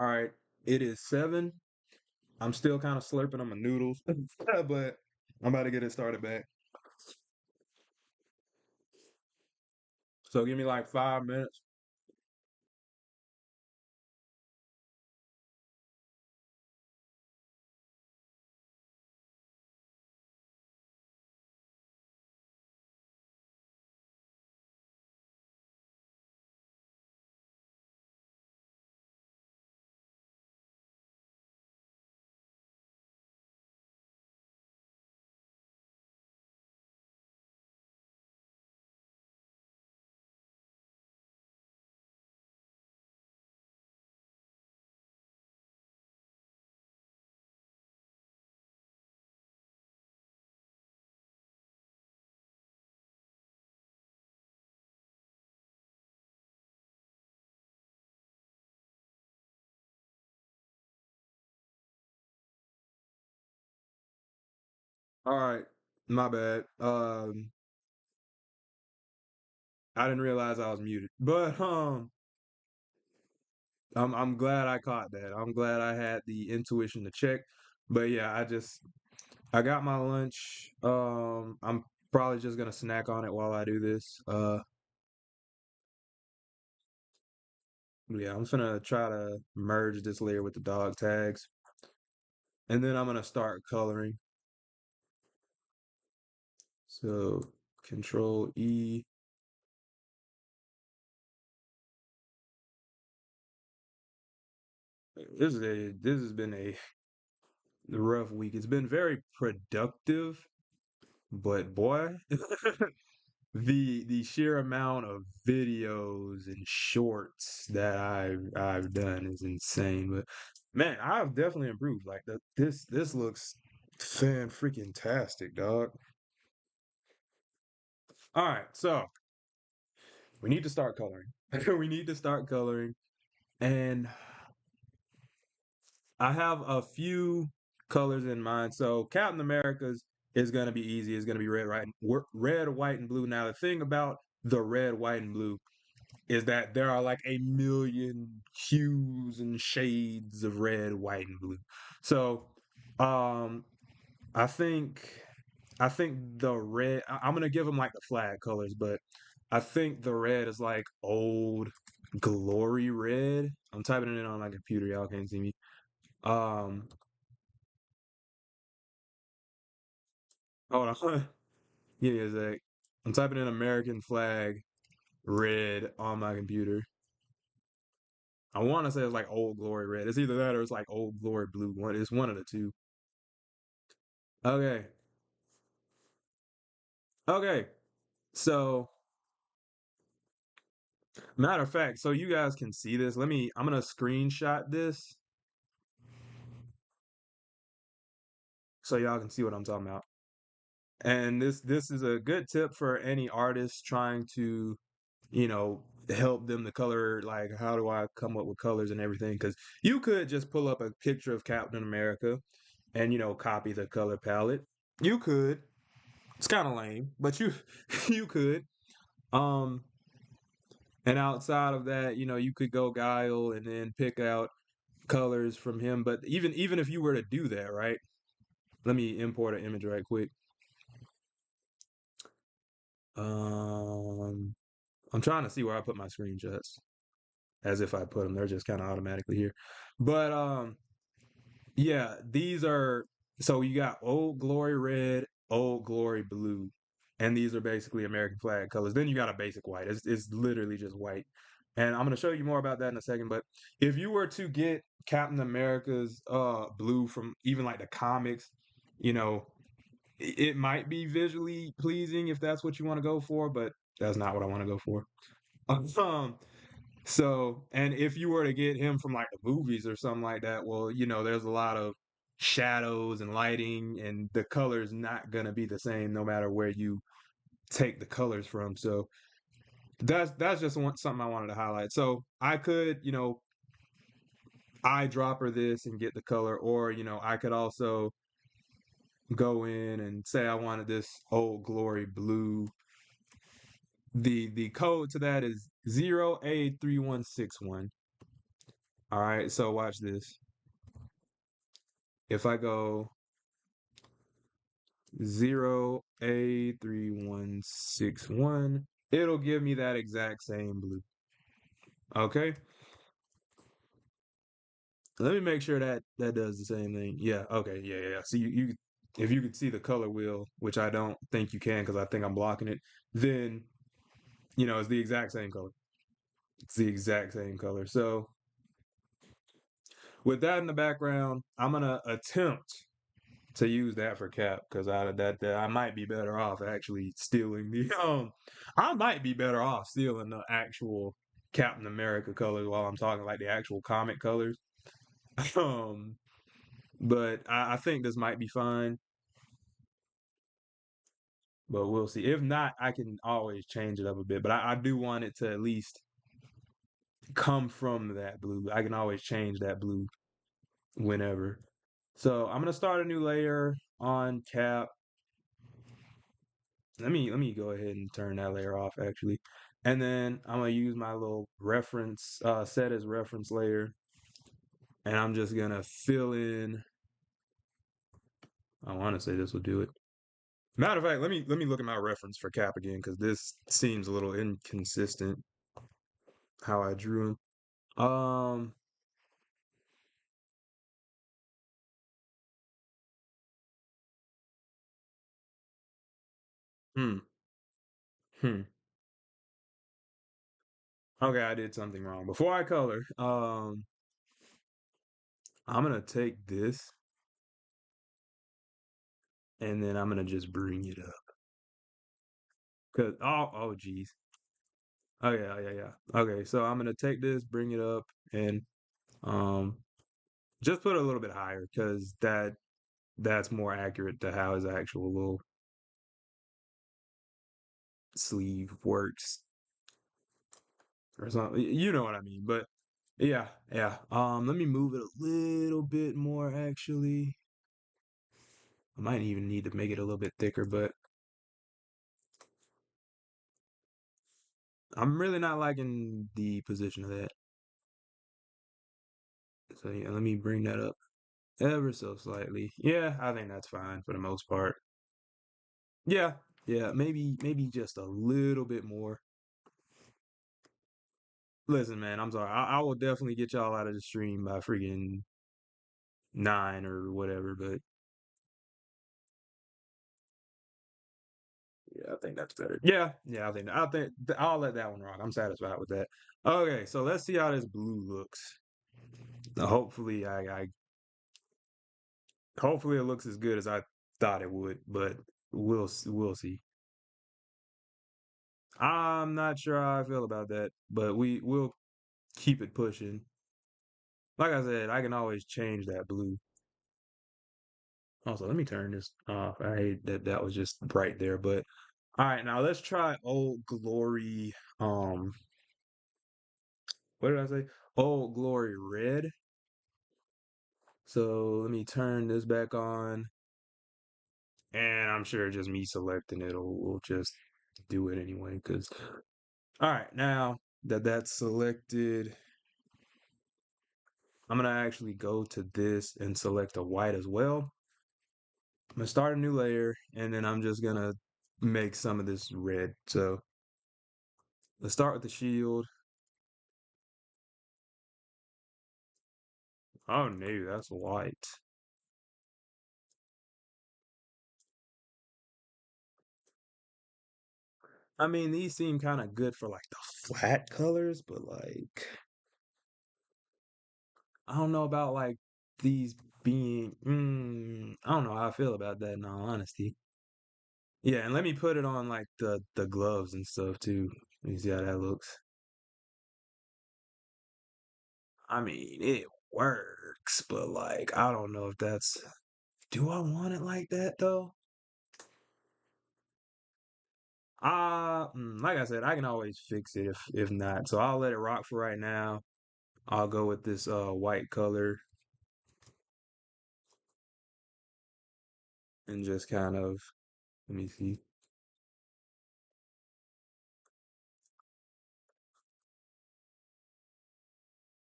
All right, it is 7. I'm still kind of slurping on my noodles, but I'm about to get it started back. So give me like 5 minutes. All right, my bad. I didn't realize I was muted, but I'm glad I caught that. I'm glad I had the intuition to check. But yeah, I got my lunch. I'm probably just gonna snack on it while I do this. Yeah, I'm gonna try to merge this layer with the dog tags, and then I'm gonna start coloring. So Control E. This has been a rough week. It's been very productive, but boy, the sheer amount of videos and shorts that I've done is insane. But man, I've definitely improved. Like this looks fan freaking tastic, dog. All right, so we need to start coloring. We need to start coloring, and I have a few colors in mind. So Captain America's is gonna be easy. It's gonna be red, white, and blue. Now the thing about the red, white, and blue is that there are like a million hues and shades of red, white, and blue. So, um, I think I think the red. I'm gonna give them like the flag colors, but I think the red is like old glory red. I'm typing it in on my computer. Y'all can't see me. Um, Hold on. Give me a sec. I'm typing in American flag red on my computer. I want to say it's like Old Glory red. It's either that or it's like Old Glory blue. It's one of the two. Okay. Okay. So, matter of fact, so you guys can see this. I'm gonna screenshot this so y'all can see what I'm talking about. And this is a good tip for any artist trying to, help them to color, like how do I come up with colors and everything? Because you could just pull up a picture of Captain America and copy the color palette. You could. It's kind of lame, but you you could. Um, and outside of that, you could go Guile and then pick out colors from him. But even if you were to do that, right? Let me import an image right quick. Um, I'm trying to see where I put my screenshots, as if I put them. They're just kind of automatically here. But yeah, these are so you got Old Glory red, Old Glory blue, and these are basically American flag colors. Then you got a basic white. It's literally just white. And I'm gonna show you more about that in a second. But if you were to get Captain America's blue from even like the comics, you know, it might be visually pleasing if that's what you want to go for, but that's not what I want to go for. Um, so, and if you were to get him from like the movies or something like that, well, there's a lot of shadows and lighting, and the color's not gonna be the same no matter where you take the colors from. So that's just something I wanted to highlight. So I could, eyedropper this and get the color, or I could also go in and say I wanted this Old Glory blue. The code to that is 0A3161. All right, so watch this. If I go 0A3161, it'll give me that exact same blue. Okay. Let me make sure that that does the same thing. Yeah. Okay. Yeah. Yeah. See, you if you could see the color wheel, which I don't think you can because I think I'm blocking it, then it's the exact same color. It's the exact same color. So with that in the background, I'm gonna attempt to use that for cap because that I might be better off actually stealing the I might be better off stealing the actual Captain America colors while I'm talking like the actual comic colors. Um, but I think this might be fine, but we'll see. If not, I can always change it up a bit. But I do want it to at least come from that blue. I can always change that blue whenever. So I'm gonna start a new layer on cap. Let me go ahead and turn that layer off actually. And then I'm gonna use my little reference set as reference layer. And I'm just gonna fill in. I want to say this will do it. Matter of fact, let me look at my reference for cap again because this seems a little inconsistent how I drew him. Hmm, hmm. Okay, I did something wrong. Before I color, I'm gonna take this and then I'm gonna just bring it up. Cause oh geez. Oh yeah, yeah, yeah. Okay, so I'm gonna take this, bring it up, and um just put it a little bit higher because that's more accurate to how his actual little sleeve works or something. You know what I mean? But yeah, yeah. Let me move it a little bit more actually. I might even need to make it a little bit thicker, but I'm really not liking the position of that. So yeah, let me bring that up ever so slightly. Yeah, I think that's fine for the most part. Yeah, yeah, maybe just a little bit more. Listen, man, I'm sorry. I will definitely get y'all out of the stream by freaking 9 or whatever, but yeah, I think that's better. Yeah, yeah, I think I'll let that one rock. I'm satisfied with that. Okay, so let's see how this blue looks. Hopefully, hopefully it looks as good as I thought it would, but we'll see. I'm not sure how I feel about that, but we'll keep it pushing. Like I said, I can always change that blue. Also, let me turn this off. I hate that that was just right there, but all right, now let's try Old Glory. What did I say? Old Glory Red. So let me turn this back on, and I'm sure just me selecting it will just do it anyway. Cause all right, now that that's selected, I'm gonna actually go to this and select a white as well. I'm gonna start a new layer, and then I'm just gonna make some of this red. So let's start with the shield. Oh no, that's white. I mean, these seem kind of good for like the flat colors, but like I don't know about like these being. I don't know how I feel about that in all honesty. Yeah, and let me put it on like the gloves and stuff too. Let me see how that looks. I mean, it works, but like I don't know if that's. Do I want it like that though? Like I said, I can always fix it if not. So I'll let it rock for right now. I'll go with this white color and just kind of let me see.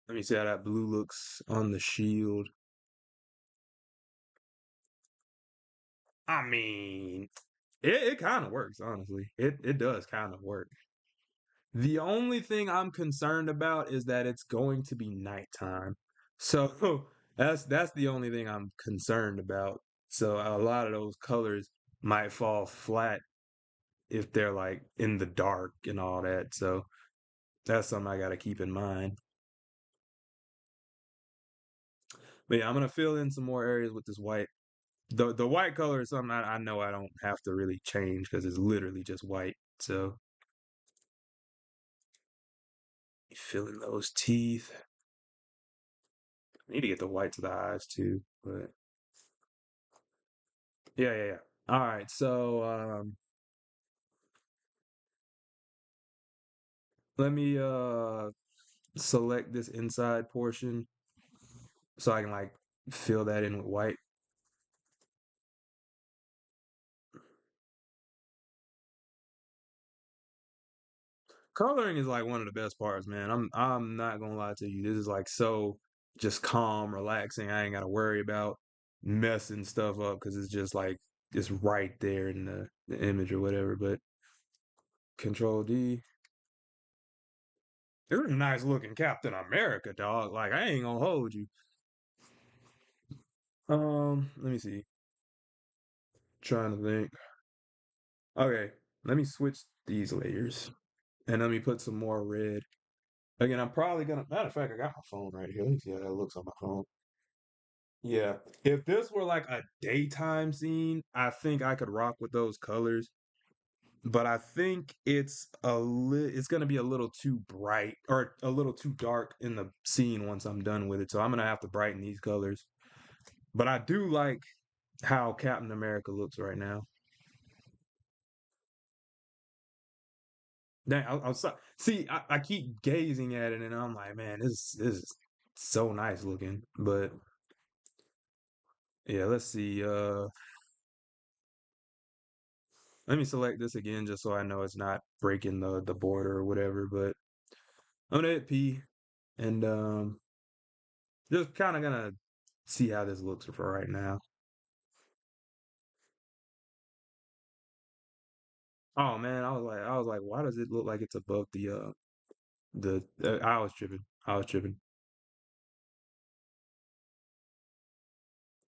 Let me see how that blue looks on the shield. I mean, it kind of works, honestly. It does kind of work. The only thing I'm concerned about is that it's going to be nighttime. So that's the only thing I'm concerned about. So a lot of those colors might fall flat if they're like in the dark and all that. So that's something I got to keep in mind. But yeah, I'm gonna fill in some more areas with this white. The white color is something I know I don't have to really change because it's literally just white. So fill in those teeth. I need to get the white to the eyes too, but yeah. All right, so let me select this inside portion so I can like fill that in with white. Coloring is like one of the best parts, man. I'm not gonna lie to you. This is like so just calm, relaxing. I ain't gotta worry about messing stuff up because it's just like it's right there in the image or whatever. But Control D. You're a nice looking Captain America, dog. Like I ain't gonna hold you. Let me see. Trying to think. Okay, let me switch these layers and let me put some more red. Again, I'm probably gonna. Matter of fact, I got my phone right here. Let me see how that looks on my phone. Yeah, if this were like a daytime scene, I think I could rock with those colors. But I think it's gonna be a little too bright or a little too dark in the scene once I'm done with it. So I'm gonna have to brighten these colors. But I do like how Captain America looks right now. Dang, I'm sorry. See, I keep gazing at it and I'm like, man, this is so nice looking. But yeah, let's see. Let me select this again just so I know it's not breaking the border or whatever. But I'm gonna hit P and just kind of gonna see how this looks for right now. Oh man, I was like, why does it look like it's above the I was tripping. I was tripping.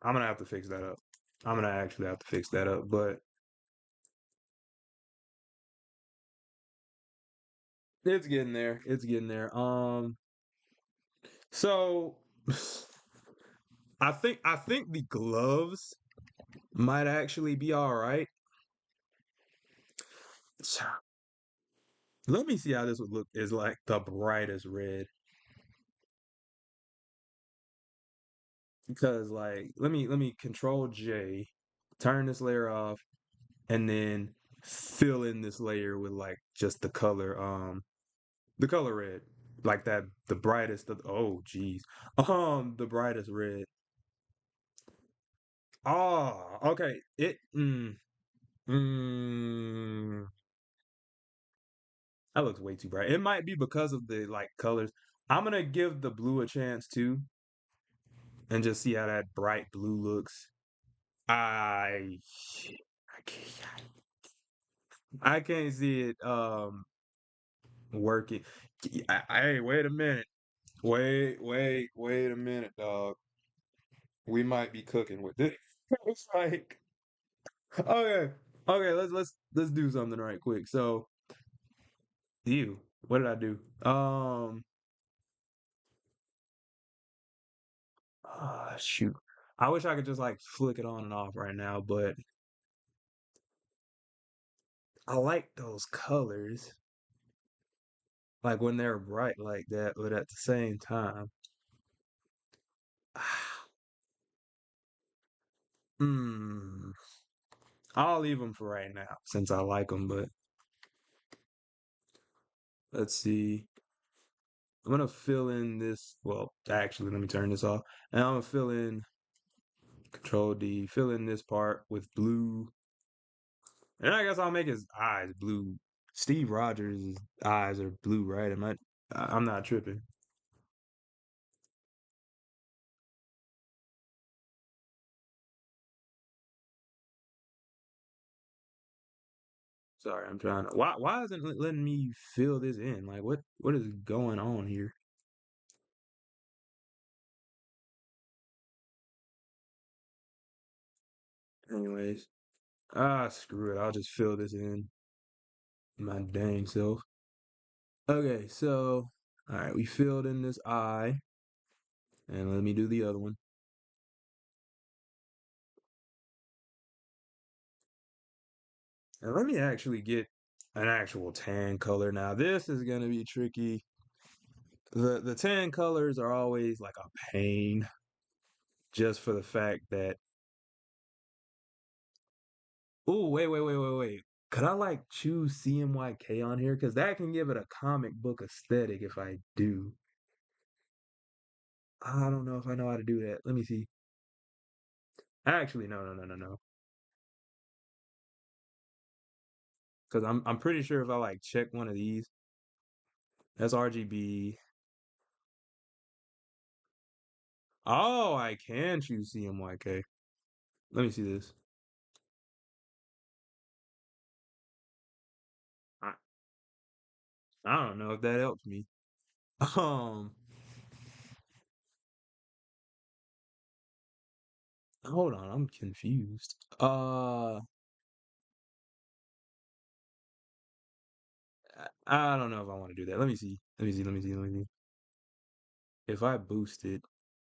I'm gonna have to fix that up. I'm gonna actually have to fix that up. But it's getting there. It's getting there. So I think the gloves might actually be all right. Let me see how this would look is like the brightest red. Because like let me control J, turn this layer off, and then fill in this layer with like just the color red. Like that the brightest of oh geez. The brightest red. Oh, okay. Mm, that looks way too bright. It might be because of the like colors. I'm gonna give the blue a chance too, and just see how that bright blue looks. I I can't, I can't see it working. Hey, wait a minute. Wait a minute, dog. We might be cooking with this. It's like okay, okay. Let's do something right quick. So, you. What did I do? Shoot. I wish I could just like flick it on and off right now, but I like those colors, like when they're bright like that, but at the same time, hmm, I'll leave them for right now since I like them. But let's see. I'm gonna fill in this. Well, actually, let me turn this off, and I'm gonna fill in Control D, fill in this part with blue, and I guess I'll make his eyes blue. Steve Rogers' eyes are blue, right? I'm not tripping. Sorry, I'm trying to. Why isn't it letting me fill this in? Like, what is going on here? Anyways, screw it. I'll just fill this in my dang self. Okay, so all right, we filled in this eye, and let me do the other one. And let me actually get an actual tan color. Now, this is gonna be tricky. The tan colors are always like a pain, just for the fact that. Oh, wait. Could I like choose CMYK on here? Because that can give it a comic book aesthetic if I do. I don't know if I know how to do that. Let me see. Actually, no. Because I'm pretty sure if I like check one of these, that's RGB. Oh, I can choose CMYK. Let me see this. I, I don't know if that helps me. Um, hold on, I'm confused. I don't know if I want to do that. Let me see. If I boost it,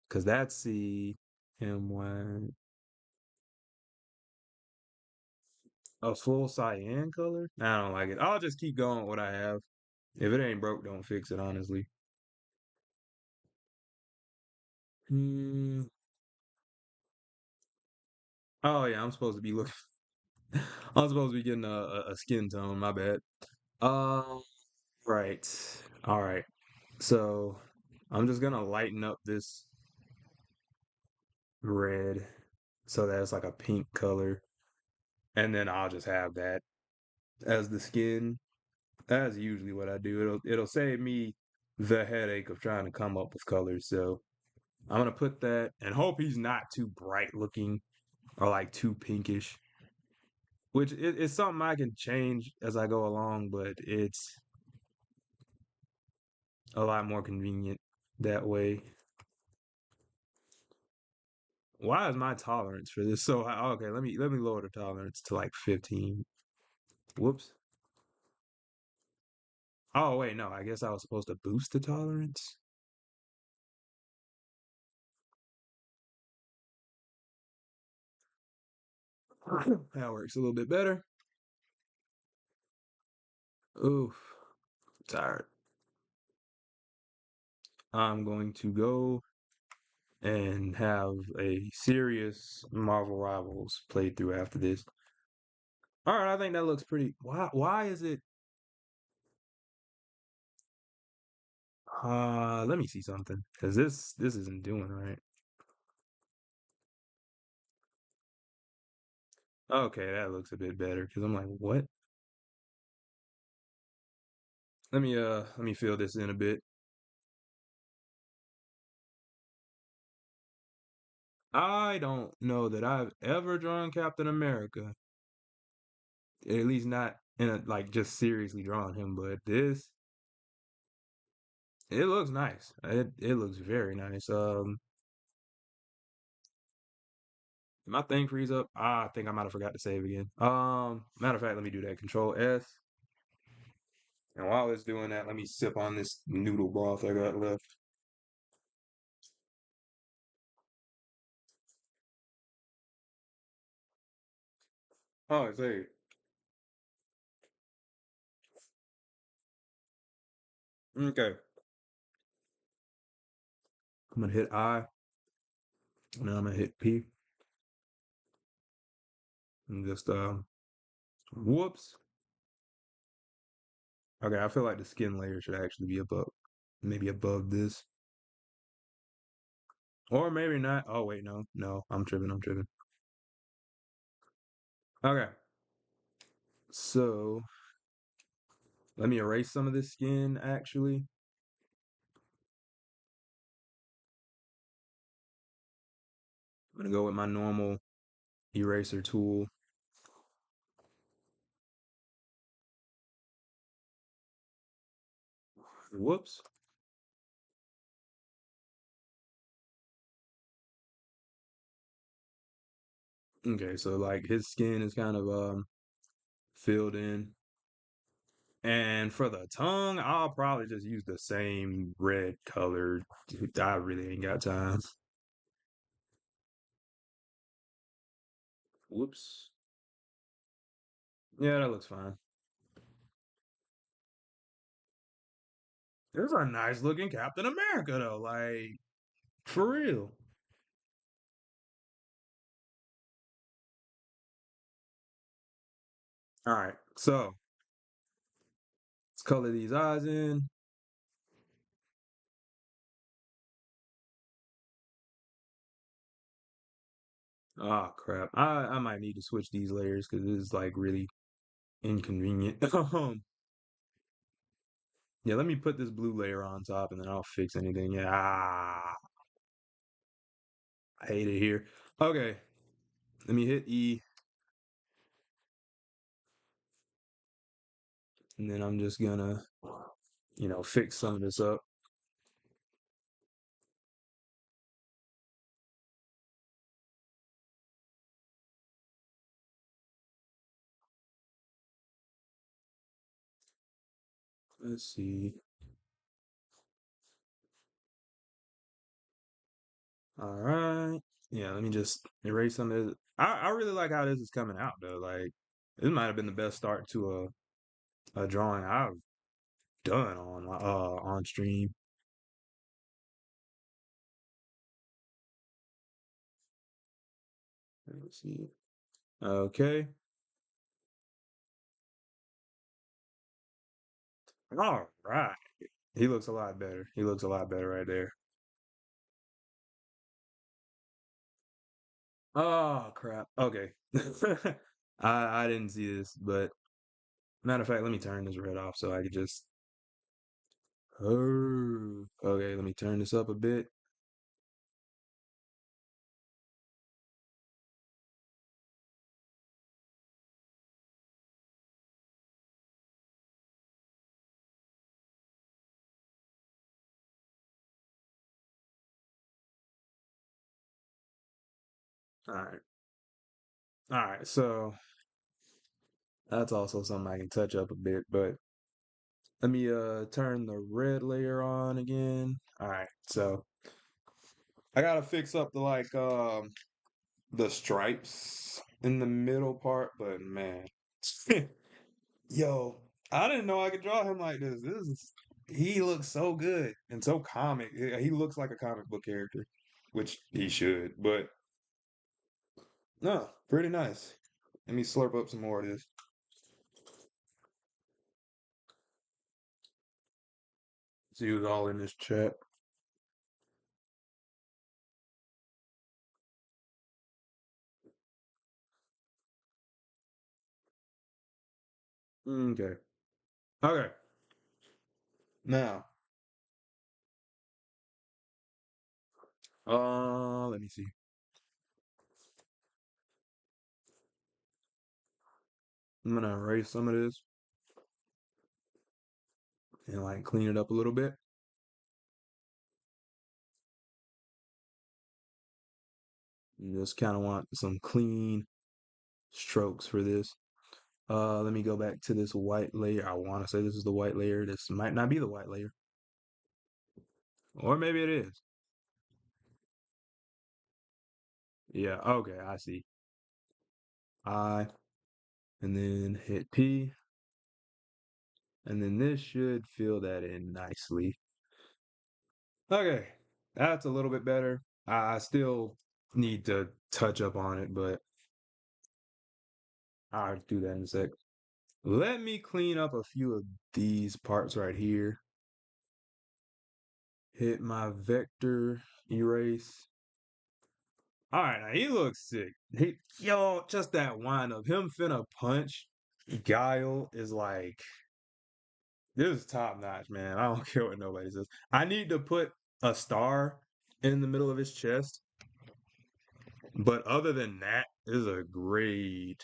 because that's the M1, a full cyan color. Nah, I don't like it. I'll just keep going with what I have. If it ain't broke, don't fix it, honestly. Hmm. Oh yeah, I'm supposed to be looking. I'm supposed to be getting a skin tone. My bad. Um. Right. All right. So I'm just gonna lighten up this red so that it's like a pink color, and then I'll just have that as the skin. That's usually what I do. It'll save me the headache of trying to come up with colors. So I'm gonna put that and hope he's not too bright looking or like too pinkish, which is something I can change as I go along, but it's a lot more convenient that way. Why is my tolerance for this so high? Okay, let me lower the tolerance to like 15. Whoops. Oh wait, no, I guess I was supposed to boost the tolerance. That works a little bit better. Oof, tired. I'm going to go and have a serious Marvel Rivals playthrough after this. All right, I think that looks pretty. Why is it? Let me see something because this isn't doing right. Okay, that looks a bit better because I'm like, what? Let me fill this in a bit. I don't know that I've ever drawn Captain America. At least not in a like just seriously drawing him, but this it looks nice. It looks very nice. My thing freeze up. I think I might have forgot to save again. Matter of fact, let me do that. Control S. And while it's doing that, let me sip on this noodle broth I got left. Oh, it's saved. Okay. I'm gonna hit I. Now I'm gonna hit P. And just whoops. Okay, I feel like the skin layer should actually be above, maybe above this. Or maybe not. Oh wait, no. I'm tripping. Okay. So let me erase some of this skin actually. I'm gonna go with my normal eraser tool. Whoops. Okay, so like his skin is kind of filled in. And for the tongue, I'll probably just use the same red color. I really ain't got time. Whoops. Yeah, that looks fine. There's a nice looking Captain America though, like for real. All right, so let's color these eyes in. Oh crap. I might need to switch these layers because this is like really inconvenient. Yeah, let me put this blue layer on top and then I'll fix anything. Yeah, I hate it here. Okay, let me hit E and then I'm just gonna, fix some of this up. Let's see. All right. Yeah, let me just erase some of this. I really like how this is coming out though. Like this might have been the best start to a drawing I've done on stream. Let's see. Okay. All right. He looks a lot better. He looks a lot better right there. Oh crap. Okay. I didn't see this, but matter of fact, let me turn this red off so I could just. Oh. Okay, let me turn this up a bit. All right. All right. So that's also something I can touch up a bit, but let me turn the red layer on again. All right. So I gotta fix up the stripes in the middle part, but man. Yo, I didn't know I could draw him like this. He looks so good and so comic. He looks like a comic book character, which he should, but no, pretty nice. Let me slurp up some more of this. See who's all in this chat. Okay. Okay. Now, let me see. I'm gonna erase some of this and like clean it up a little bit. You just kind of want some clean strokes for this. Let me go back to this white layer. I want to say this is the white layer. This might not be the white layer, or maybe it is. Yeah, okay, I see. I, and then hit P, and then this should fill that in nicely. Okay, that's a little bit better. I still need to touch up on it, but I'll do that in a sec. Let me clean up a few of these parts right here. Hit my vector erase. All right, now he looks sick. Yo, just that wind of him finna punch Guile is like this is top notch, man. I don't care what nobody says. I need to put a star in the middle of his chest, but other than that, this is a great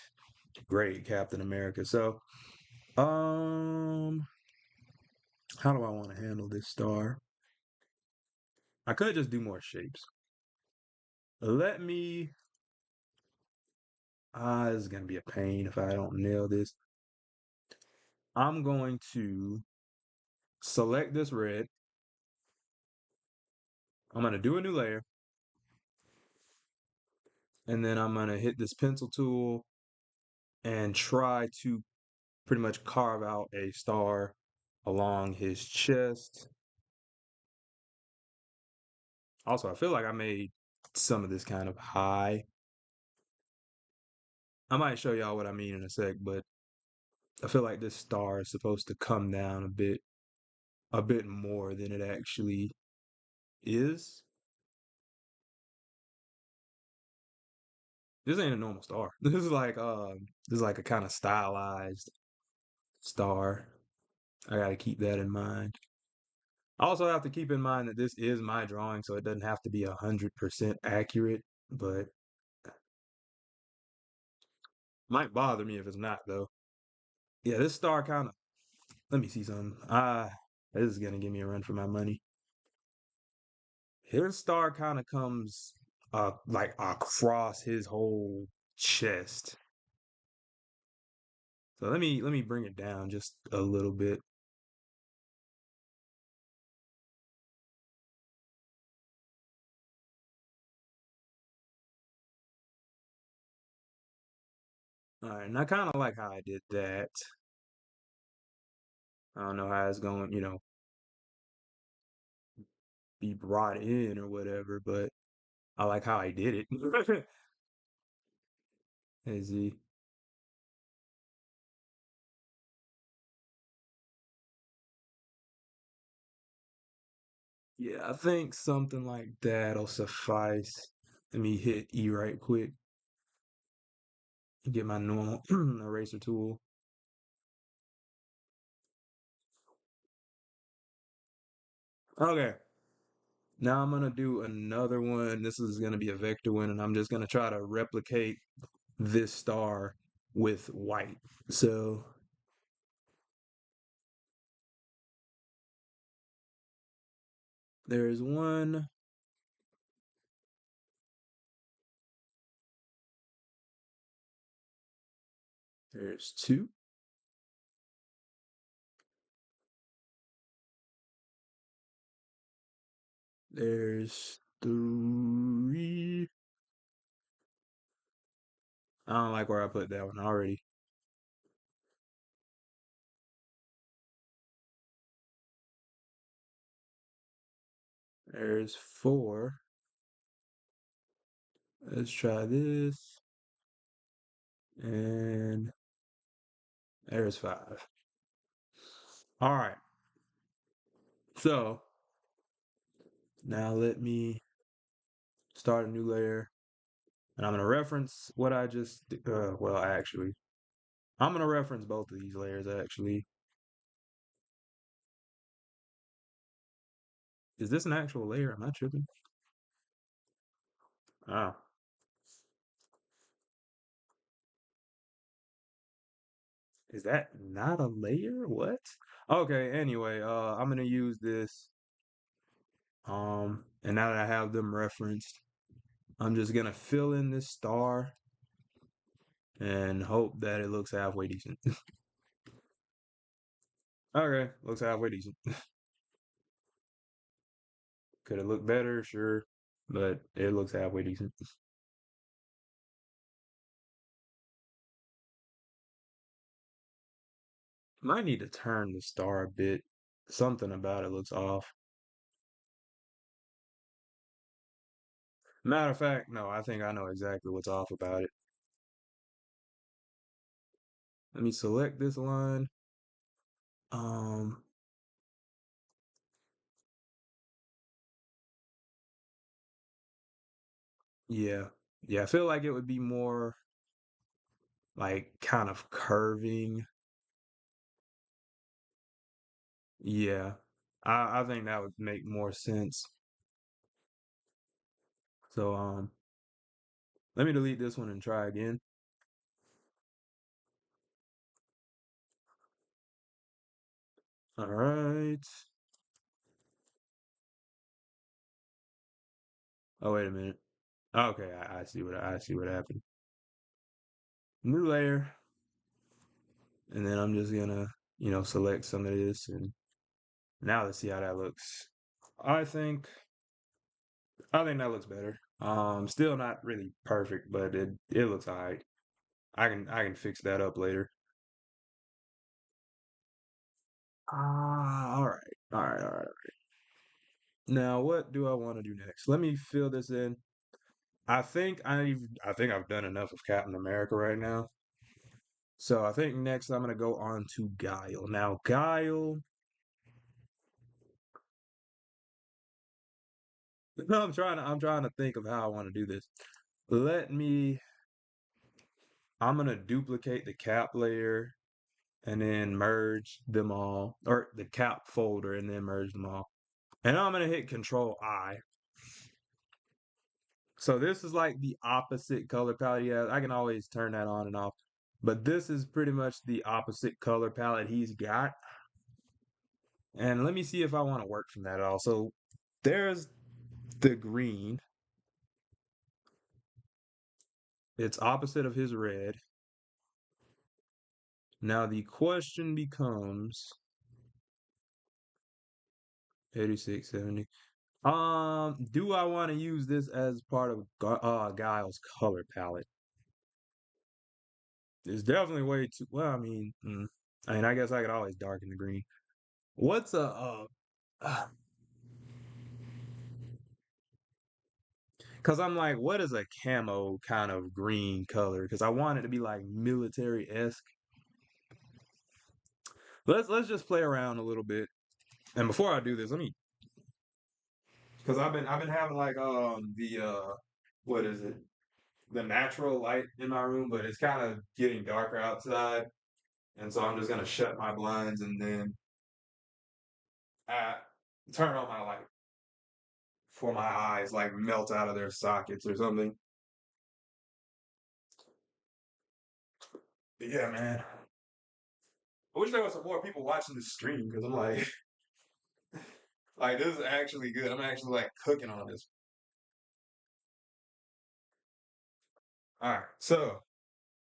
Captain America. So, um, How do I want to handle this star? I could just do more shapes. Let me. This is gonna be a pain if I don't nail this. I'm going to select this red. I'm gonna do a new layer, and then I'm gonna hit this pencil tool and try to pretty much carve out a star along his chest. Also, I feel like I made some of this kind of high. I might show y'all what I mean in a sec, but I feel like this star is supposed to come down a bit more than it actually is. This ain't a normal star. This is like a kind of stylized star. I gotta keep that in mind. I also have to keep in mind that this is my drawing, so it doesn't have to be 100% accurate, but might bother me if it's not though. Yeah, this star kind of. Let me see something. This is gonna give me a run for my money. His star kind of comes like across his whole chest. So let me bring it down just a little bit. All right, and I kind of like how I did that. I don't know how it's going, be brought in or whatever, but I like how I did it. Is he? Yeah, I think something like that'll suffice. Let me hit E right quick. Get my normal eraser tool. Okay. Now I'm gonna do another one. This is gonna be a vector one, and I'm just gonna try to replicate this star with white. So there's one, there's two, there's three. I don't like where I put that one already. There's four. Let's try this. And there's five. All right. So now let me start a new layer. And I'm going to reference what I just, well, actually, I'm going to reference both of these layers, actually. Is this an actual layer? Am I tripping? Oh, is that not a layer? What? Okay, anyway, I'm going to use this. And now that I have them referenced, I'm just going to fill in this star and hope that it looks halfway decent. Okay, looks halfway decent. Could it look better? Sure, but it looks halfway decent. Might need to turn the star a bit. Something about it looks off. Matter of fact, no, I think I know exactly what's off about it. Let me select this line. Um, yeah, yeah, I feel like it would be more like kind of curving. Yeah, I think that would make more sense. So, let me delete this one and try again. All right. Oh, wait a minute. Okay, I see I see what happened. New layer, and then I'm just gonna, select some of this, and now let's see how that looks. I think I think that looks better. Still not really perfect, but it looks alright. I can fix that up later. All right, all right, all right. Now, what do I want to do next? Let me fill this in. I think I've done enough of Captain America right now. So I think next I'm gonna go on to Guile. Now, Guile. No, I'm trying to think of how I want to do this. Let me. I'm gonna duplicate the cap layer and then merge them all, or the cap folder and then merge them all. And I'm gonna hit Control I. So this is like the opposite color palette. Yeah, I can always turn that on and off. But this is pretty much the opposite color palette he's got. And let me see if I want to work from that at all. So there's the green. It's opposite of his red. Now the question becomes 86, 70. Do I want to use this as part of Guile's color palette? It's definitely way too well. I mean, I guess I could always darken the green. What's because I'm like, what is a camo kind of green color? Because I want it to be like military-esque. Let's just play around a little bit. And before I do this, let me because I've been having like the what is it? The natural light in my room, but it's kind of getting darker outside. And so I'm just gonna shut my blinds and then uh, turn on my light for my eyes like melt out of their sockets or something. But yeah, man. I wish there was some more people watching the stream because I'm like, like this is actually good. I'm actually like cooking on this. All right, so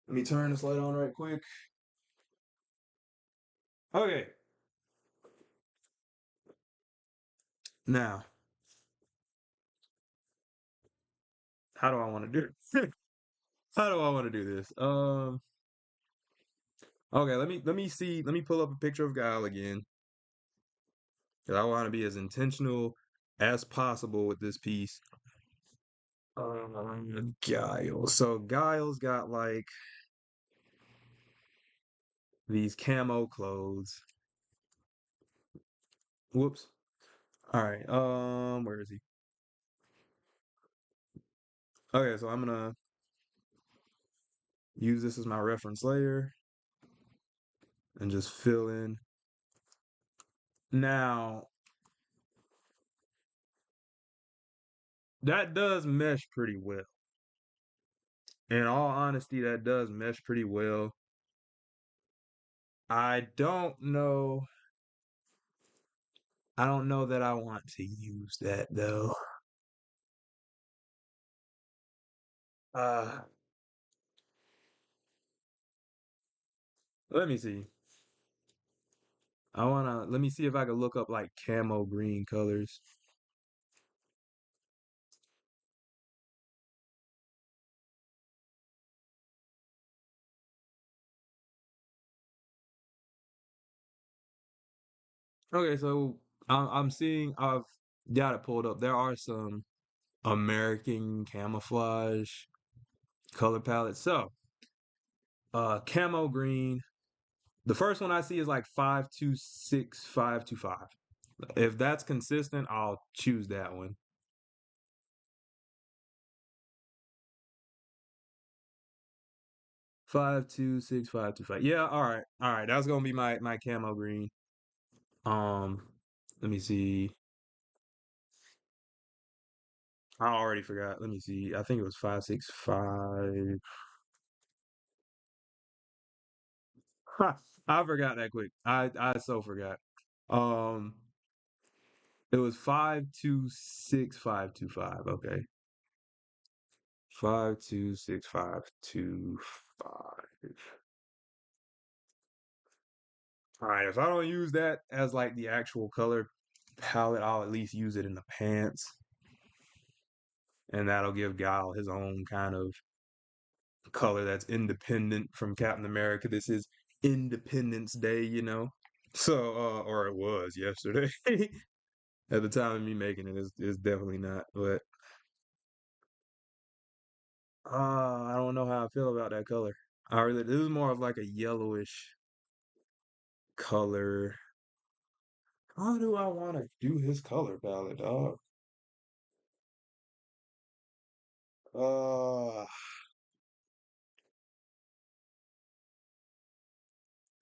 let me turn this light on right quick. Okay, now how do I want to do it? How do I want to do this? Okay, let me see. Let me pull up a picture of Guile again because I want to be as intentional as possible with this piece. Guile. So Guile's got like these camo clothes. Whoops. All right. Where is he? Okay, so I'm gonna use this as my reference layer and just fill in. Now, that does mesh pretty well. In all honesty, that does mesh pretty well. I don't know. I don't know that I want to use that though. Uh, let me see. Let me see if I can look up like camo green colors. Okay, so I'm seeing I've got it pulled up. There are some American camouflage color palettes. So, camo green. The first one I see is like 526, 525. If that's consistent, I'll choose that one. 526, 525. Yeah, all right. All right. That's gonna be my camo green. Um, let me see. I already forgot. Let me see. I think it was 565. Ha, I forgot that quick. I so forgot. Um, it was 526,525. Okay. 526,525. All right, if I don't use that as like the actual color palette, I'll at least use it in the pants, and that'll give Guile his own kind of color that's independent from Captain America. This is Independence Day, you know. So, or it was yesterday. At the time of me making it, it's definitely not. But I don't know how I feel about that color. I really, this is more of like a yellowish color. How do I want to do his color palette, dog? Uh,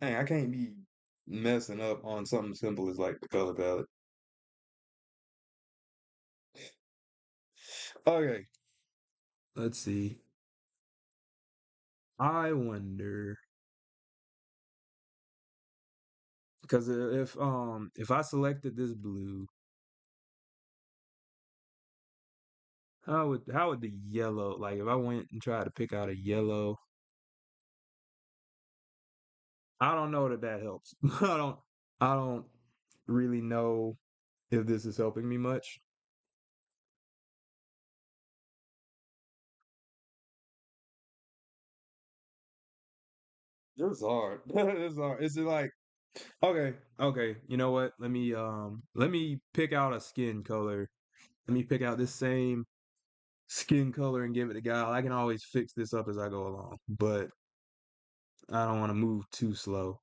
Dang, I can't be messing up on something simple as like the color palette. Okay, let's see. I wonder because if I selected this blue, how would the yellow, like if I went and tried to pick out a yellow, I don't know that that helps. I don't really know if this is helping me much. It's hard. It's hard. Is it like okay, okay, you know what? Let me pick out a skin color. Let me pick out this same skin color and give it to Guile. I can always fix this up as I go along, but I don't want to move too slow.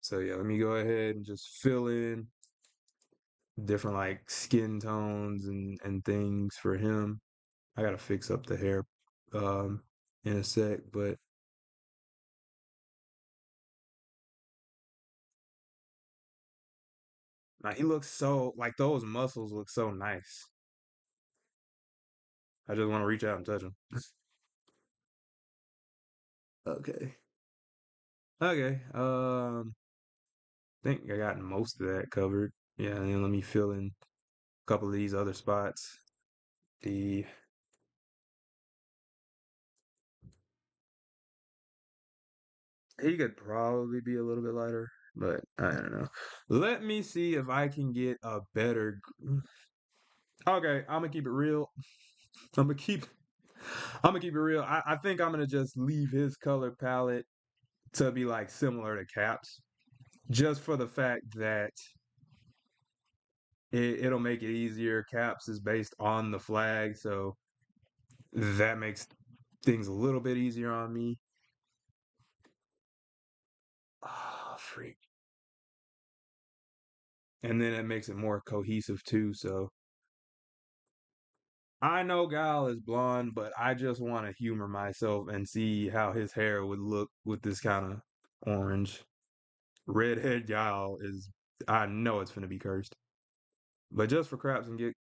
So yeah, let me go ahead and just fill in different like skin tones and things for him. I gotta fix up the hair um in a sec, but he looks so like those muscles look so nice. I just want to reach out and touch him. Okay. Okay. Think I got most of that covered. Yeah, and then let me fill in a couple of these other spots. The He could probably be a little bit lighter, but I don't know. Let me see if I can get a better. Okay, I'm gonna keep it real. I'm gonna keep. I'm gonna keep it real. I think I'm gonna just leave his color palette to be like similar to Cap's, just for the fact that it'll make it easier. Caps is based on the flag, so that makes things a little bit easier on me. Ah, freak. And then it makes it more cohesive too. So I know Gal is blonde, but I just want to humor myself and see how his hair would look with this kind of orange. Redhead Gal is, I know it's gonna be cursed. But just for craps and get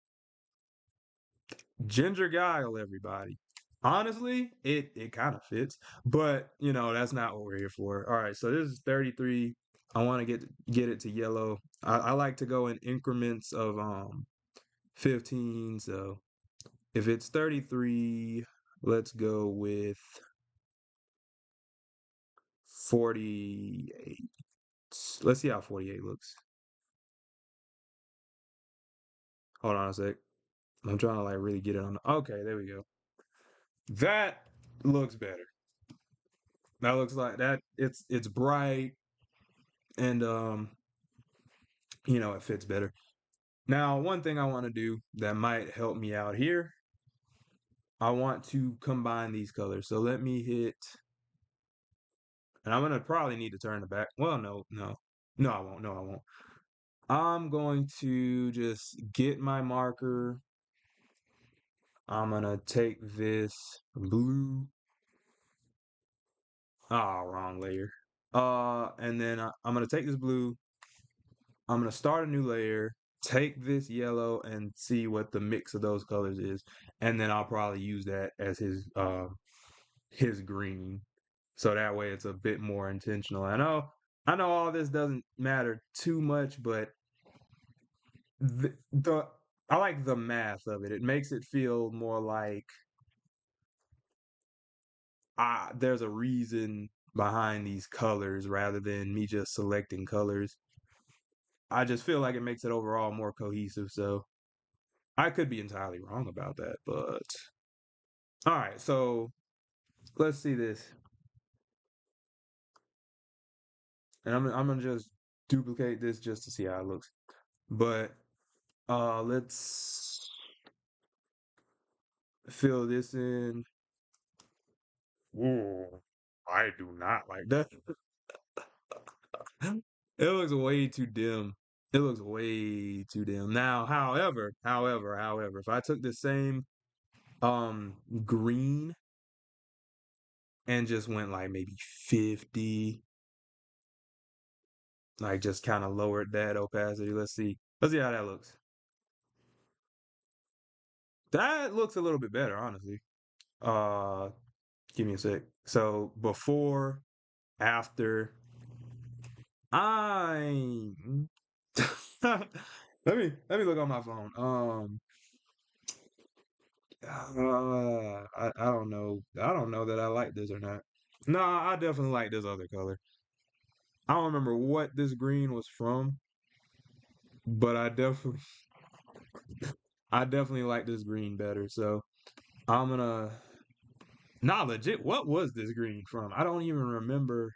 Ginger Guile, everybody. Honestly, it kind of fits, but you know that's not what we're here for. All right, so this is 33. I want to get it to yellow. I like to go in increments of 15. So if it's 33, let's go with 48. Let's see how 48 looks. Hold on a sec. I'm trying to like really get it on. Okay, there we go. That looks better. That looks like that. It's bright and it fits better. Now, one thing I want to do that might help me out here, I want to combine these colors. So let me hit, and I'm gonna probably need to turn the back. Well, no, no, no, I won't. No, I won't. I'm going to just get my marker. I'm gonna take this blue. Ah, wrong layer. And then I'm gonna take this blue. I'm gonna start a new layer, take this yellow and see what the mix of those colors is, and then I'll probably use that as his green. so that way it's a bit more intentional. I know all this doesn't matter too much, but the I like the math of it. It makes it feel more like there's a reason behind these colors rather than me just selecting colors. I just feel like it makes it overall more cohesive. So I could be entirely wrong about that, but all right. So let's see this, and I'm gonna just duplicate this just to see how it looks. But let's fill this in. Ooh, I do not like that. It looks way too dim. It looks way too dim. Now, however, if I took the same green and just went like maybe 50, like just kind of lowered that opacity. Let's see. Let's see how that looks. That looks a little bit better, honestly. Uh Give me a sec. So before, after, I let me look on my phone. I don't know. I don't know that I like this or not. No, I definitely like this other color. I don't remember what this green was from, but I definitely like this green better. So I'm gonna nah legit. What was this green from? I don't even remember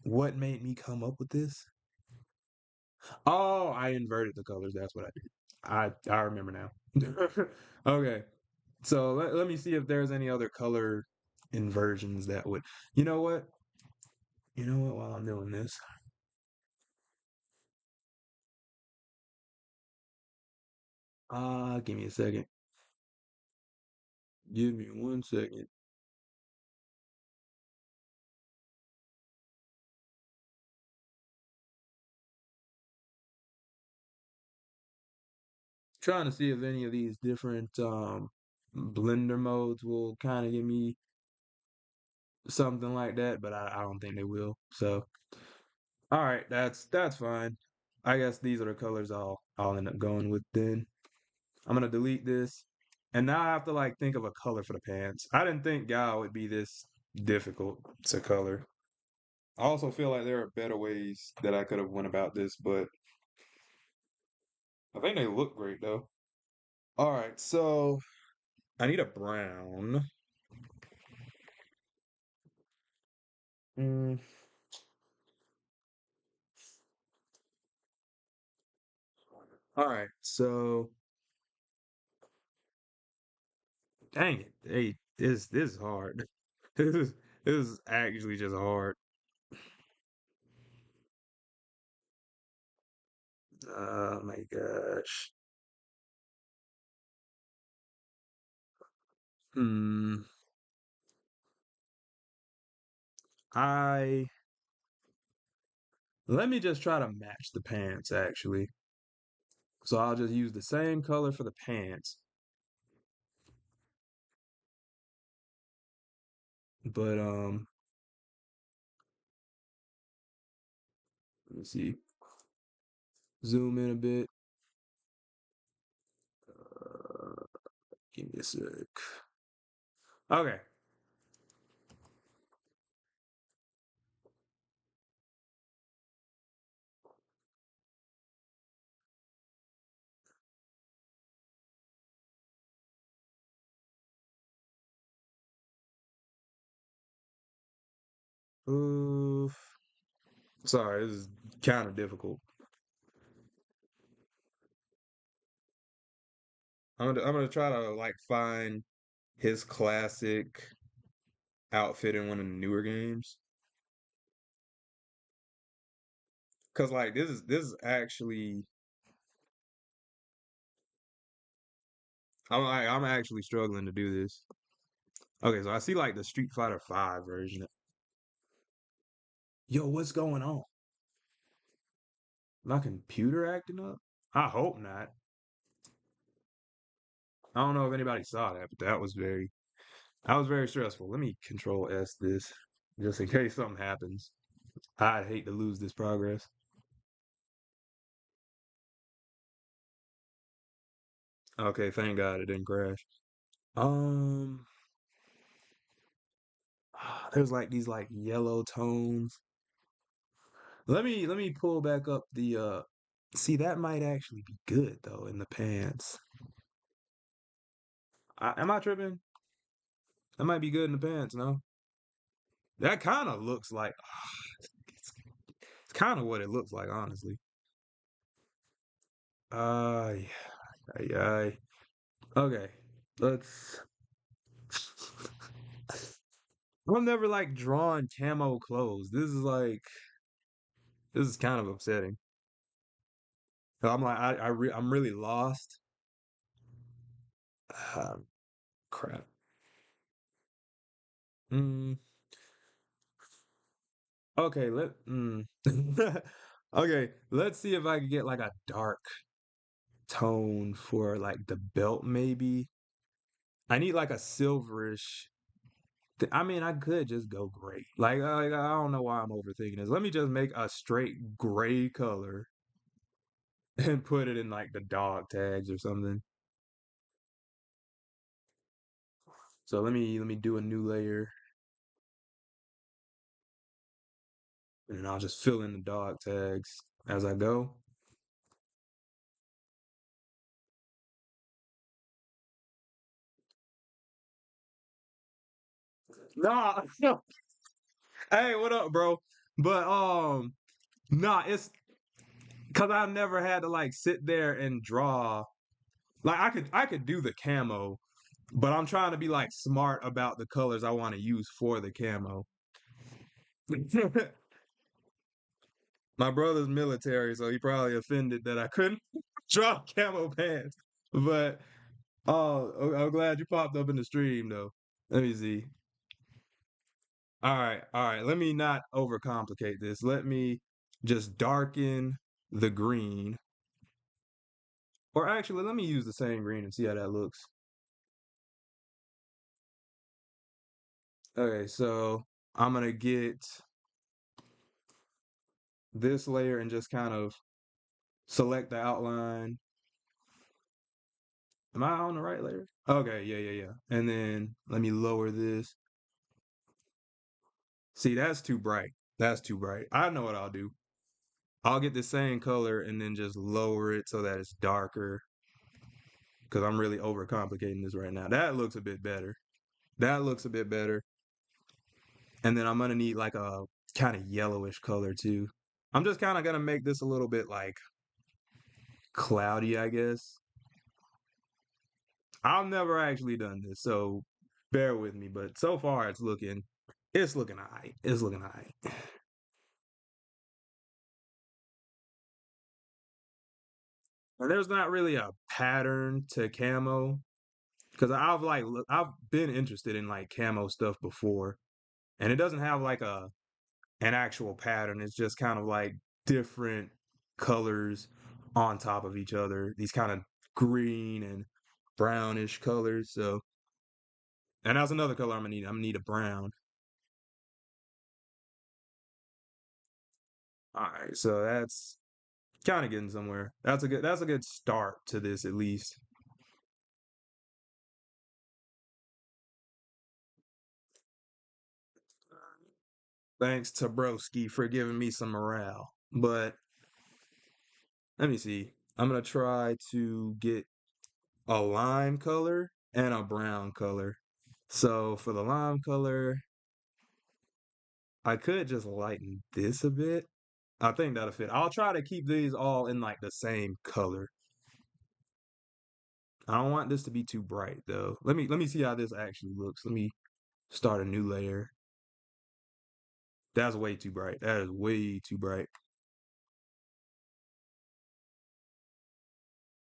what made me come up with this. Oh, I inverted the colors. That's what I did. I remember now. Okay. So let me see if there's any other color inversions that would. You know what? You know what? While I'm doing this, give me a second. Give me 1 second. Trying to see if any of these different blender modes will kind of give me something like that, but I don't think they will. So, all right, that's fine. I guess these are the colors I'll end up going with then. I'm gonna delete this. And now I have to like think of a color for the pants. I didn't think Guile would be this difficult to color. I also feel like there are better ways that I could have went about this, but I think they look great though. All right, so I need a brown. Mm, all right, so dang it. Hey, this is hard. This is actually just hard. Oh my gosh. Hmm. I Let me just try to match the pants actually. So I'll just use the same color for the pants, but let me see. Zoom in a bit. Uh, Give me a sec. Okay. Oof. Sorry, this is kind of difficult. I'm gonna try to like find his classic outfit in one of the newer games. Cause like this is actually I'm actually struggling to do this. Okay, so I see like the Street Fighter 5 version. Yo, what's going on? My computer acting up? I hope not. I don't know if anybody saw that, but that was very That was very stressful. Let me control S this just in case something happens. I'd hate to lose this progress. Okay, thank God it didn't crash. Um, there's like these like yellow tones. Let me pull back up the see that might actually be good though in the pants. Am I tripping? That might be good in the pants, no? That kind of looks like it's, it's kind of what it looks like, honestly. Yeah, yeah. Okay, let's. I've never like drawn camo clothes. This is kind of upsetting. I'm like I'm really lost. Um, crap. Mm, okay, okay, let's see if I can get like a dark tone for like the belt maybe. I need like a silverish. I mean, I could just go gray. Like I don't know why I'm overthinking this. Let me just make a straight gray color and put it in like the dog tags or something. So let me do a new layer and then I'll just fill in the dog tags as I go. Nah, no. Hey, what up, bro? But nah, it's because I've never had to like sit there and draw. Like I could do the camo, but I'm trying to be like smart about the colors I want to use for the camo. My brother's military, so he probably offended that I couldn't draw camo pants. But oh, I'm glad you popped up in the stream though. Let me see. All right. Let me not overcomplicate this. Let me just darken the green. Or actually, let me use the same green and see how that looks. Okay, so I'm gonna get this layer and just kind of select the outline. Am I on the right layer? Okay, yeah. And then let me lower this. See, that's too bright. That's too bright. I know what I'll do. I'll get the same color and then just lower it so that it's darker because I'm really overcomplicating this right now. That looks a bit better. That looks a bit better. And then I'm gonna need like a kind of yellowish color too. I'm just kind of gonna make this a little bit like cloudy, I guess. I've never actually done this, so bear with me. But so far, it's looking alright. It's looking alright. And there's not really a pattern to camo because I've been interested in like camo stuff before, and it doesn't have like a an actual pattern. It's just kind of like different colors on top of each other. These kind of green and brownish colors. So, and that's another color I'm gonna need. I'm gonna need a brown. All right, so that's kind of getting somewhere. That's a good start to this at least. Thanks to Broski for giving me some morale. But let me see. I'm gonna try to get a lime color and a brown color. So for the lime color, I could just lighten this a bit. I think that'll fit. I'll try to keep these all in like the same color. I don't want this to be too bright though. Let me see how this actually looks. Let me start a new layer. That's way too bright. That is way too bright.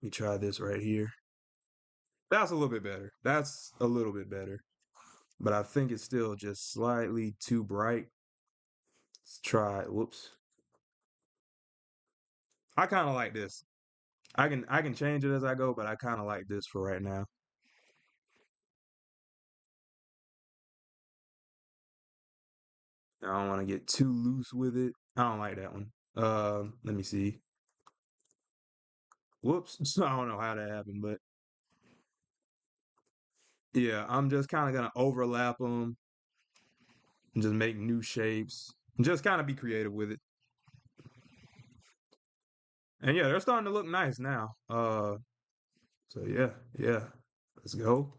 Let me try this right here. That's a little bit better. That's a little bit better. But I think it's still just slightly too bright. Let's try. Whoops. I kind of like this. I can change it as I go, but I kind of like this for right now. I don't want to get too loose with it. I don't like that one. Let me see. Whoops. I don't know how that happened, but yeah, I'm just kind of gonna overlap them and just make new shapes. And just kind of be creative with it. And yeah, they're starting to look nice now. So yeah, yeah. Let's go.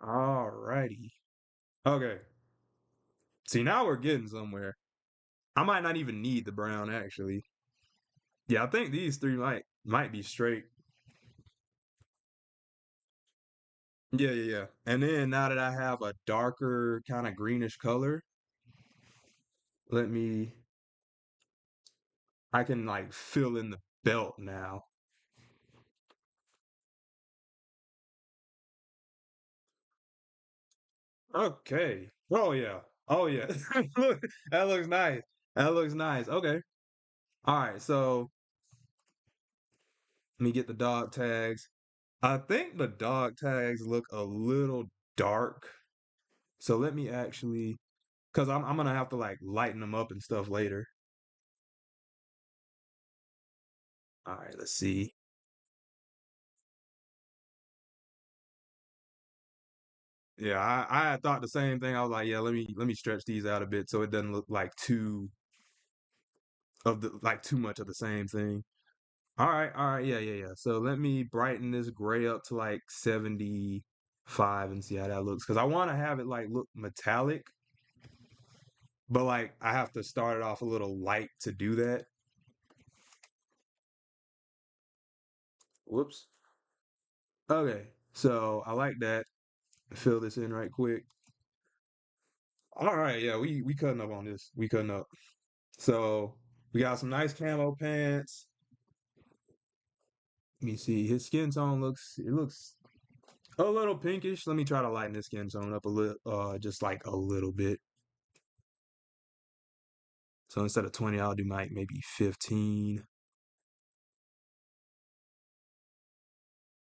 Alrighty. Okay. See, now we're getting somewhere. I might not even need the brown actually. Yeah, I think these three might be straight. Yeah, yeah, yeah. And then now that I have a darker kind of greenish color, let me I can like fill in the belt now. Okay. Oh yeah. Oh yeah. Look, that looks nice. That looks nice. Okay. All right. So let me get the dog tags. I think the dog tags look a little dark. So let me actually, because I'm gonna have to like lighten them up and stuff later. All right. Let's see. Yeah, I had thought the same thing. I was like, yeah, let me stretch these out a bit so it doesn't look like too much of the same thing. All right, yeah, yeah, yeah. So let me brighten this gray up to like 75 and see how that looks. Because I want to have it like look metallic, but like I have to start it off a little light to do that. Whoops. Okay, so I like that. Fill this in right quick. All right, yeah, we cutting up on this. We cutting up. So we got some nice camo pants. Let me see. His skin tone looks a little pinkish. Let me try to lighten his skin tone up a little, just like a little bit. So instead of 20, I'll do maybe 15.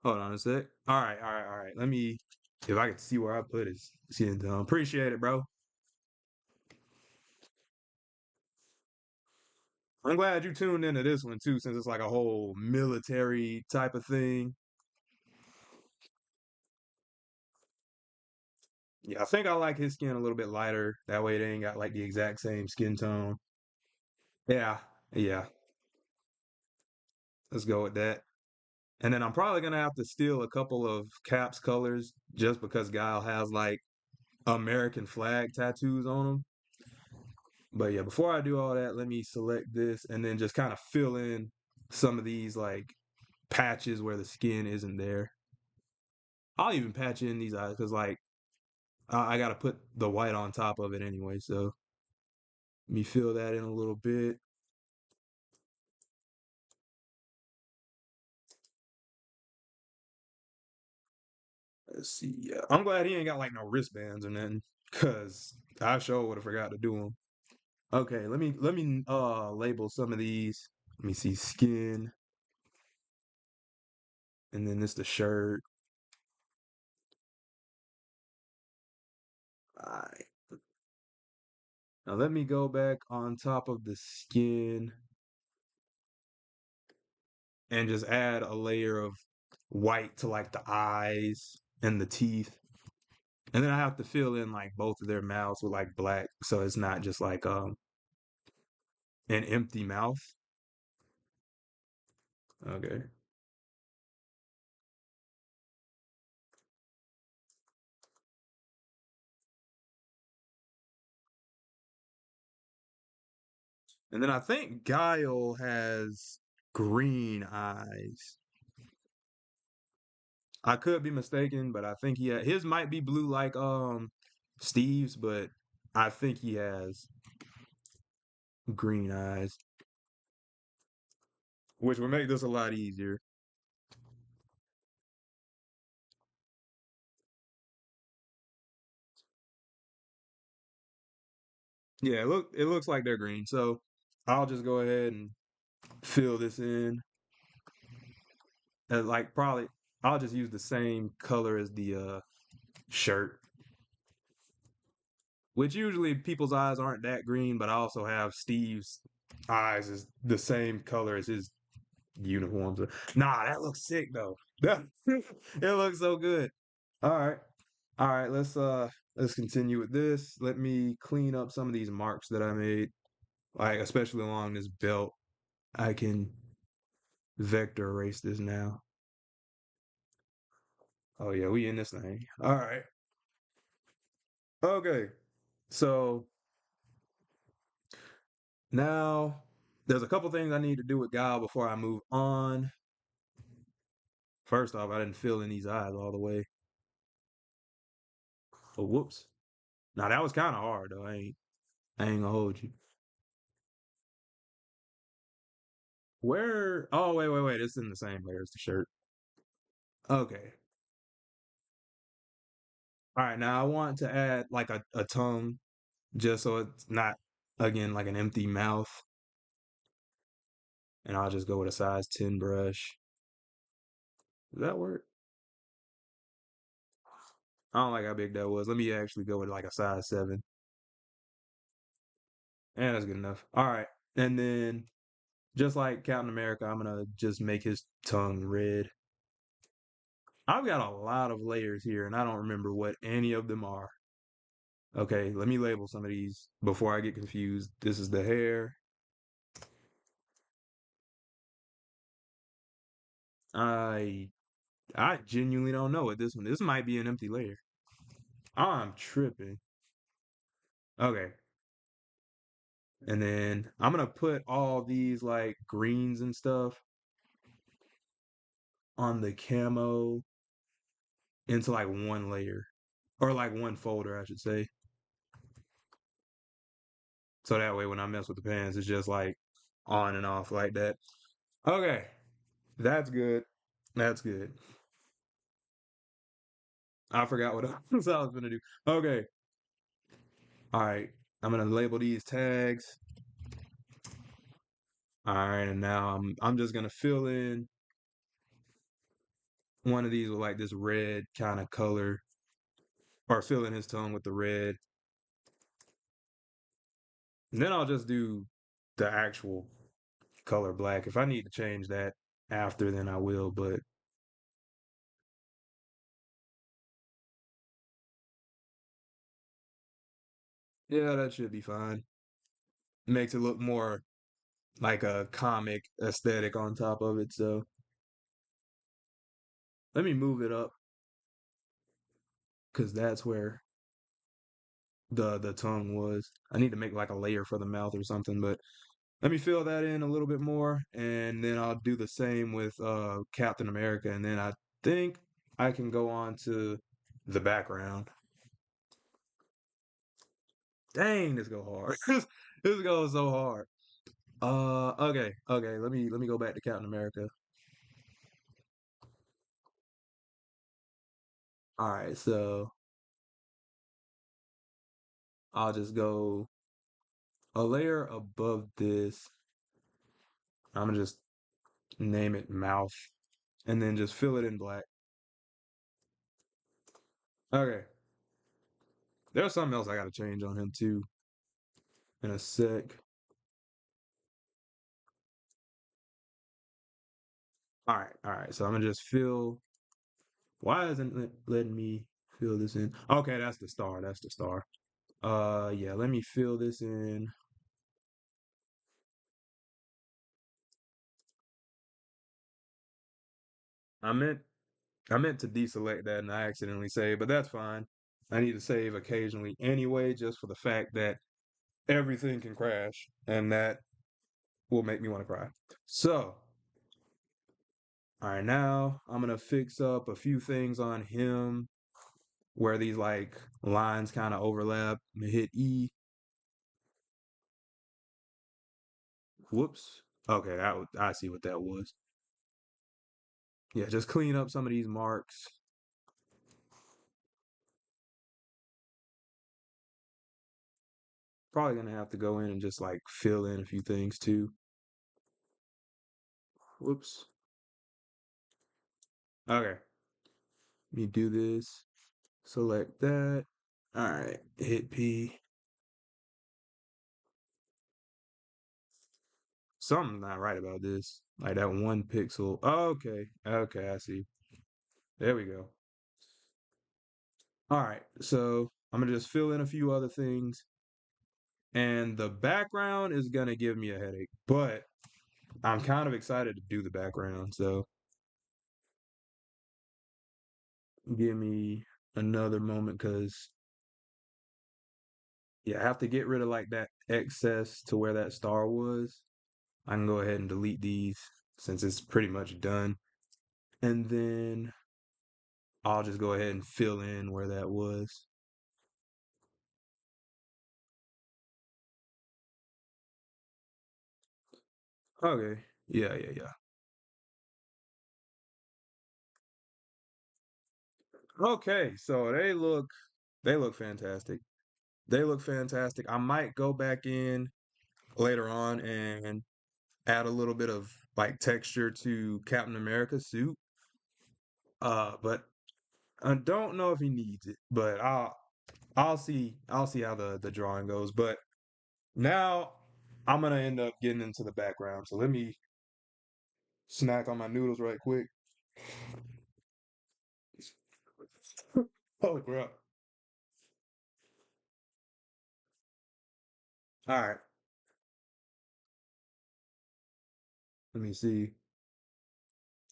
Hold on a sec. All right. Let me, if I can see where I put his skin tone. Appreciate it, bro. I'm glad you tuned into this one too, since it's like a whole military type of thing. Yeah, I think I like his skin a little bit lighter. That way they ain't got like the exact same skin tone. Yeah, yeah. Let's go with that. And then I'm probably gonna have to steal a couple of Cap's colors just because Guile has like American flag tattoos on him. But yeah, before I do all that, let me select this and then just kind of fill in some of these like patches where the skin isn't there. I'll even patch in these eyes because like I got to put the white on top of it anyway. So let me fill that in a little bit. Let's see. Yeah, I'm glad he ain't got like no wristbands or nothing because I sure would have forgot to do them. Okay, let me label some of these. Let me see skin, and then this the shirt. All right. Now let me go back on top of the skin and just add a layer of white to like the eyes and the teeth. And then I have to fill in like both of their mouths with like black so it's not just like an empty mouth. Okay. And then I think Guile has green eyes. I could be mistaken, but I think his might be blue like Steve's, but I think he has green eyes, which would make this a lot easier. Yeah, it looks like they're green. So I'll just go ahead and fill this in. And like probably I'll just use the same color as the shirt. which usually people's eyes aren't that green, but I also have Steve's eyes is the same color as his uniforms. Nah, that looks sick though. It looks so good. All right. All right, let's continue with this. Let me clean up some of these marks that I made, like especially along this belt. I can vector erase this now. Oh yeah, we in this thing. All right. Okay. So now there's a couple things I need to do with Guile before I move on. First off, I didn't fill in these eyes all the way. Oh, whoops. Now that was kind of hard though. I ain't gonna hold you. Where? Oh, wait. It's in the same layer as the shirt. Okay. All right. Now I want to add like a tongue just so it's not, again, like an empty mouth. And I'll just go with a size 10 brush. Does that work? I don't like how big that was. Let me actually go with like a size 7. And that's good enough. All right. And then just like Captain America, I'm gonna just make his tongue red. I've got a lot of layers here, and I don't remember what any of them are. Okay, let me label some of these before I get confused. This is the hair. I I genuinely don't know what this one. This might be an empty layer. I'm tripping. Okay. And then I'm gonna put all these like greens and stuff on the camo into like one layer. Or like one folder, I should say. So that way when I mess with the pants, it's just like on and off like that. Okay. That's good. That's good. I forgot what else I was gonna do. Okay. All right. I'm gonna label these tags. All right, and now I'm just gonna fill in one of these with like this red kind of color, or fill in his tone with the red. And then I'll just do the actual color black. If I need to change that after, then I will, but yeah, that should be fine. Makes it look more like a comic aesthetic on top of it. So let me move it up because that's where the tongue was. I need to make like a layer for the mouth or something, but let me fill that in a little bit more, and then I'll do the same with Captain America, and then I think I can go on to the background. Dang, this go hard. This goes so hard. Okay. Let me go back to Captain America. All right, so I'll just go a layer above this. I'm gonna just name it mouth, and then just fill it in black. Okay, there's something else I gotta change on him too in a sec. All right. So I'm gonna just fill. Why isn't it letting me fill this in? Okay, that's the star. That's the star. Yeah. Let me fill this in. I meant I meant to deselect that and I accidentally saved, but that's fine. I need to save occasionally anyway, just for the fact that everything can crash, and that will make me want to cry. So, all right, now I'm gonna fix up a few things on him where these like lines kind of overlap. I'm gonna hit E. Whoops. Okay, I see what that was. Yeah, just clean up some of these marks. Probably gonna have to go in and just like fill in a few things too. Whoops. Okay, let me do this. Select that. All right, hit P. something's not right about this. Like that one pixel. Oh, okay. Okay, I see. There we go. All right. So I'm gonna just fill in a few other things. And the background is gonna give me a headache, but I'm kind of excited to do the background. So give me another moment because yeah, I have to get rid of like that excess to where that star was. I can go ahead and delete these since it's pretty much done. And then I'll just go ahead and fill in where that was. Okay. Yeah, yeah, yeah. Okay, so they look fantastic. They look fantastic. I might go back in later on and add a little bit of like texture to Captain America's suit. But I don't know if he needs it, but I'll see how the drawing goes. But now I'm gonna end up getting into the background. So let me snack on my noodles right quick. Holy crap. All right, let me see.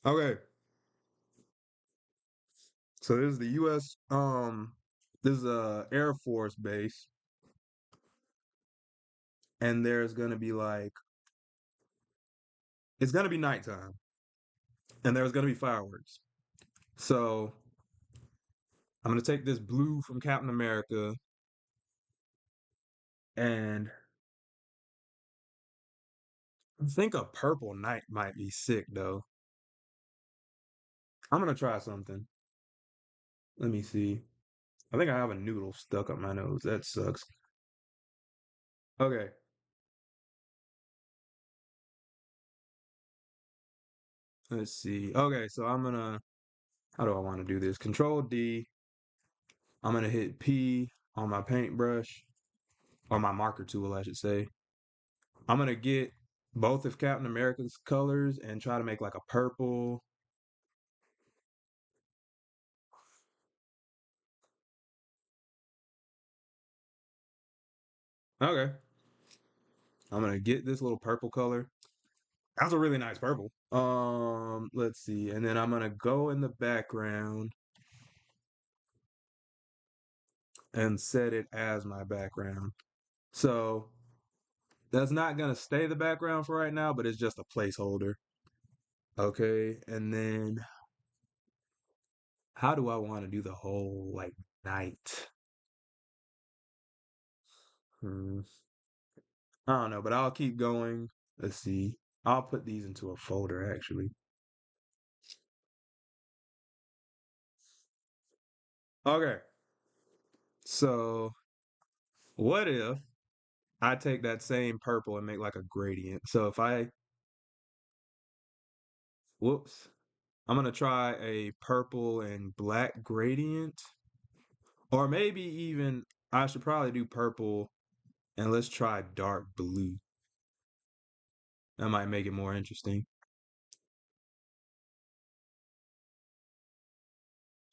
Okay, so this is the US this is a Air Force base, and there's gonna be like it's gonna be nighttime, and there's gonna be fireworks. So I'm gonna take this blue from Captain America, and I think a purple night might be sick though. I'm gonna try something. Let me see. I think I have a noodle stuck up my nose. That sucks. Okay, let's see. Okay, so how do I want to do this? Control D. I'm gonna hit P on my paintbrush, or my marker tool, I should say. I'm gonna get both of Captain America's colors and try to make like a purple. Okay, I'm gonna get this little purple color. That's a really nice purple. Let's see, and then I'm gonna go in the background and set it as my background. So that's not gonna stay the background for right now, but it's just a placeholder. Okay, and then how do I want to do the whole like night? Hmm. I don't know, but I'll keep going. Let's see. I'll put these into a folder actually. Okay, so what if I take that same purple and make like a gradient? So if I, whoops, I'm gonna try a purple and black gradient, or maybe even I should probably do purple and let's try dark blue. That might make it more interesting.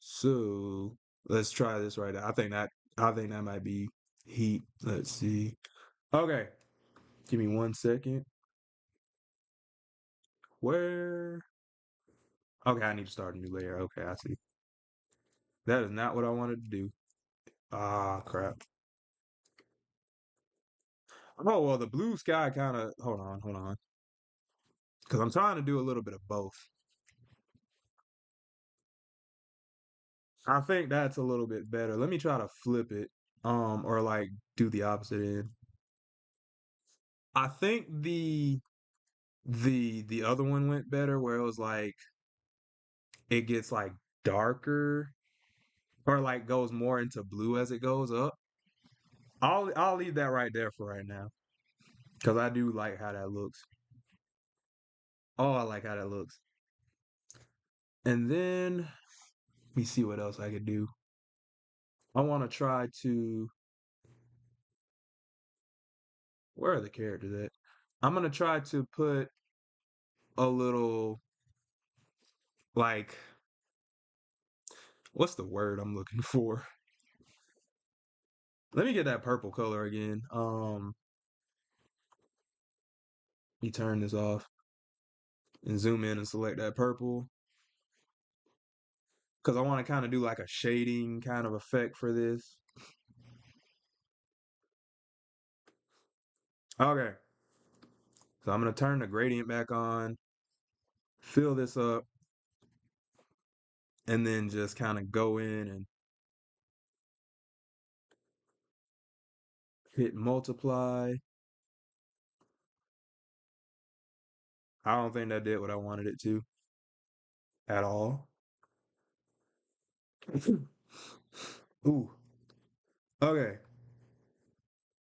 So let's try this right now. I think that might be heat. Let's see. Okay, give me 1 second. Where? Okay, I need to start a new layer. Okay, I see. That is not what I wanted to do. Ah, crap. Oh well, the blue sky kind of. Hold on, because I'm trying to do a little bit of both. I think that's a little bit better. Let me try to flip it, or like do the opposite end. I think the other one went better, where it was like it gets like darker or like goes more into blue as it goes up. I'll leave that right there for right now because I do like how that looks. Oh, I like how that looks. And then let me see what else I could do. I want to try to. Where are the characters at? I'm gonna try to put a little like what's the word I'm looking for? Let me get that purple color again. Let me turn this off and zoom in and select that purple because I want to kind of do like a shading kind of effect for this. Okay, so I'm gonna turn the gradient back on, fill this up, and then just kind of go in and hit multiply. I don't think that did what I wanted it to at all. Ooh, okay.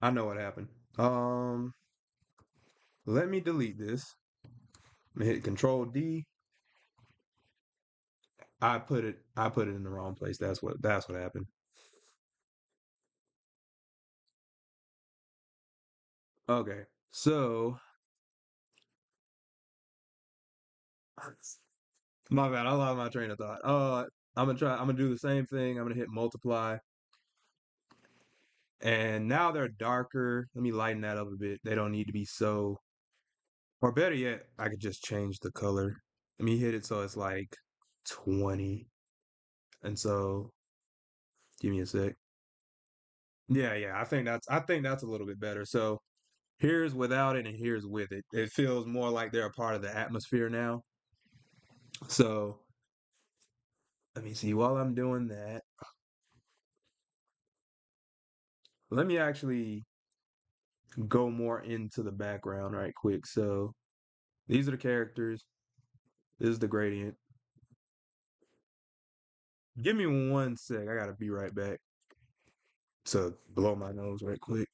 I know what happened. Um, Let me delete this. I'm gonna hit Control D. I put it in the wrong place. That's what happened. Okay. So my bad, I lost my train of thought. I'm gonna do the same thing. I'm gonna hit multiply. And now they're darker. Let me lighten that up a bit. They don't need to be so, or better yet, I could just change the color. Let me hit it so it's like 20. And so give me a sec. Yeah, yeah, I think that's a little bit better. So here's without it and here's with it. It feels more like they're a part of the atmosphere now. So let me see. While I'm doing that, let me actually go more into the background right quick. So these are the characters. This is the gradient. Give me one sec. I gotta be right back. So blow my nose right quick.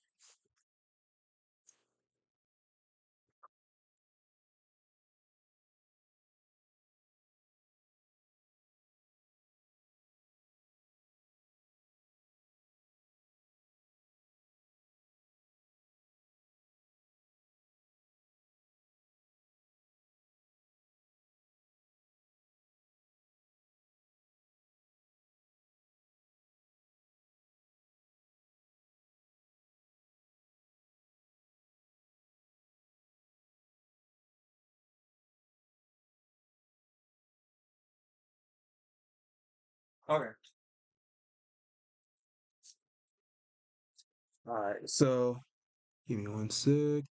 Okay. All right. So give me one sec.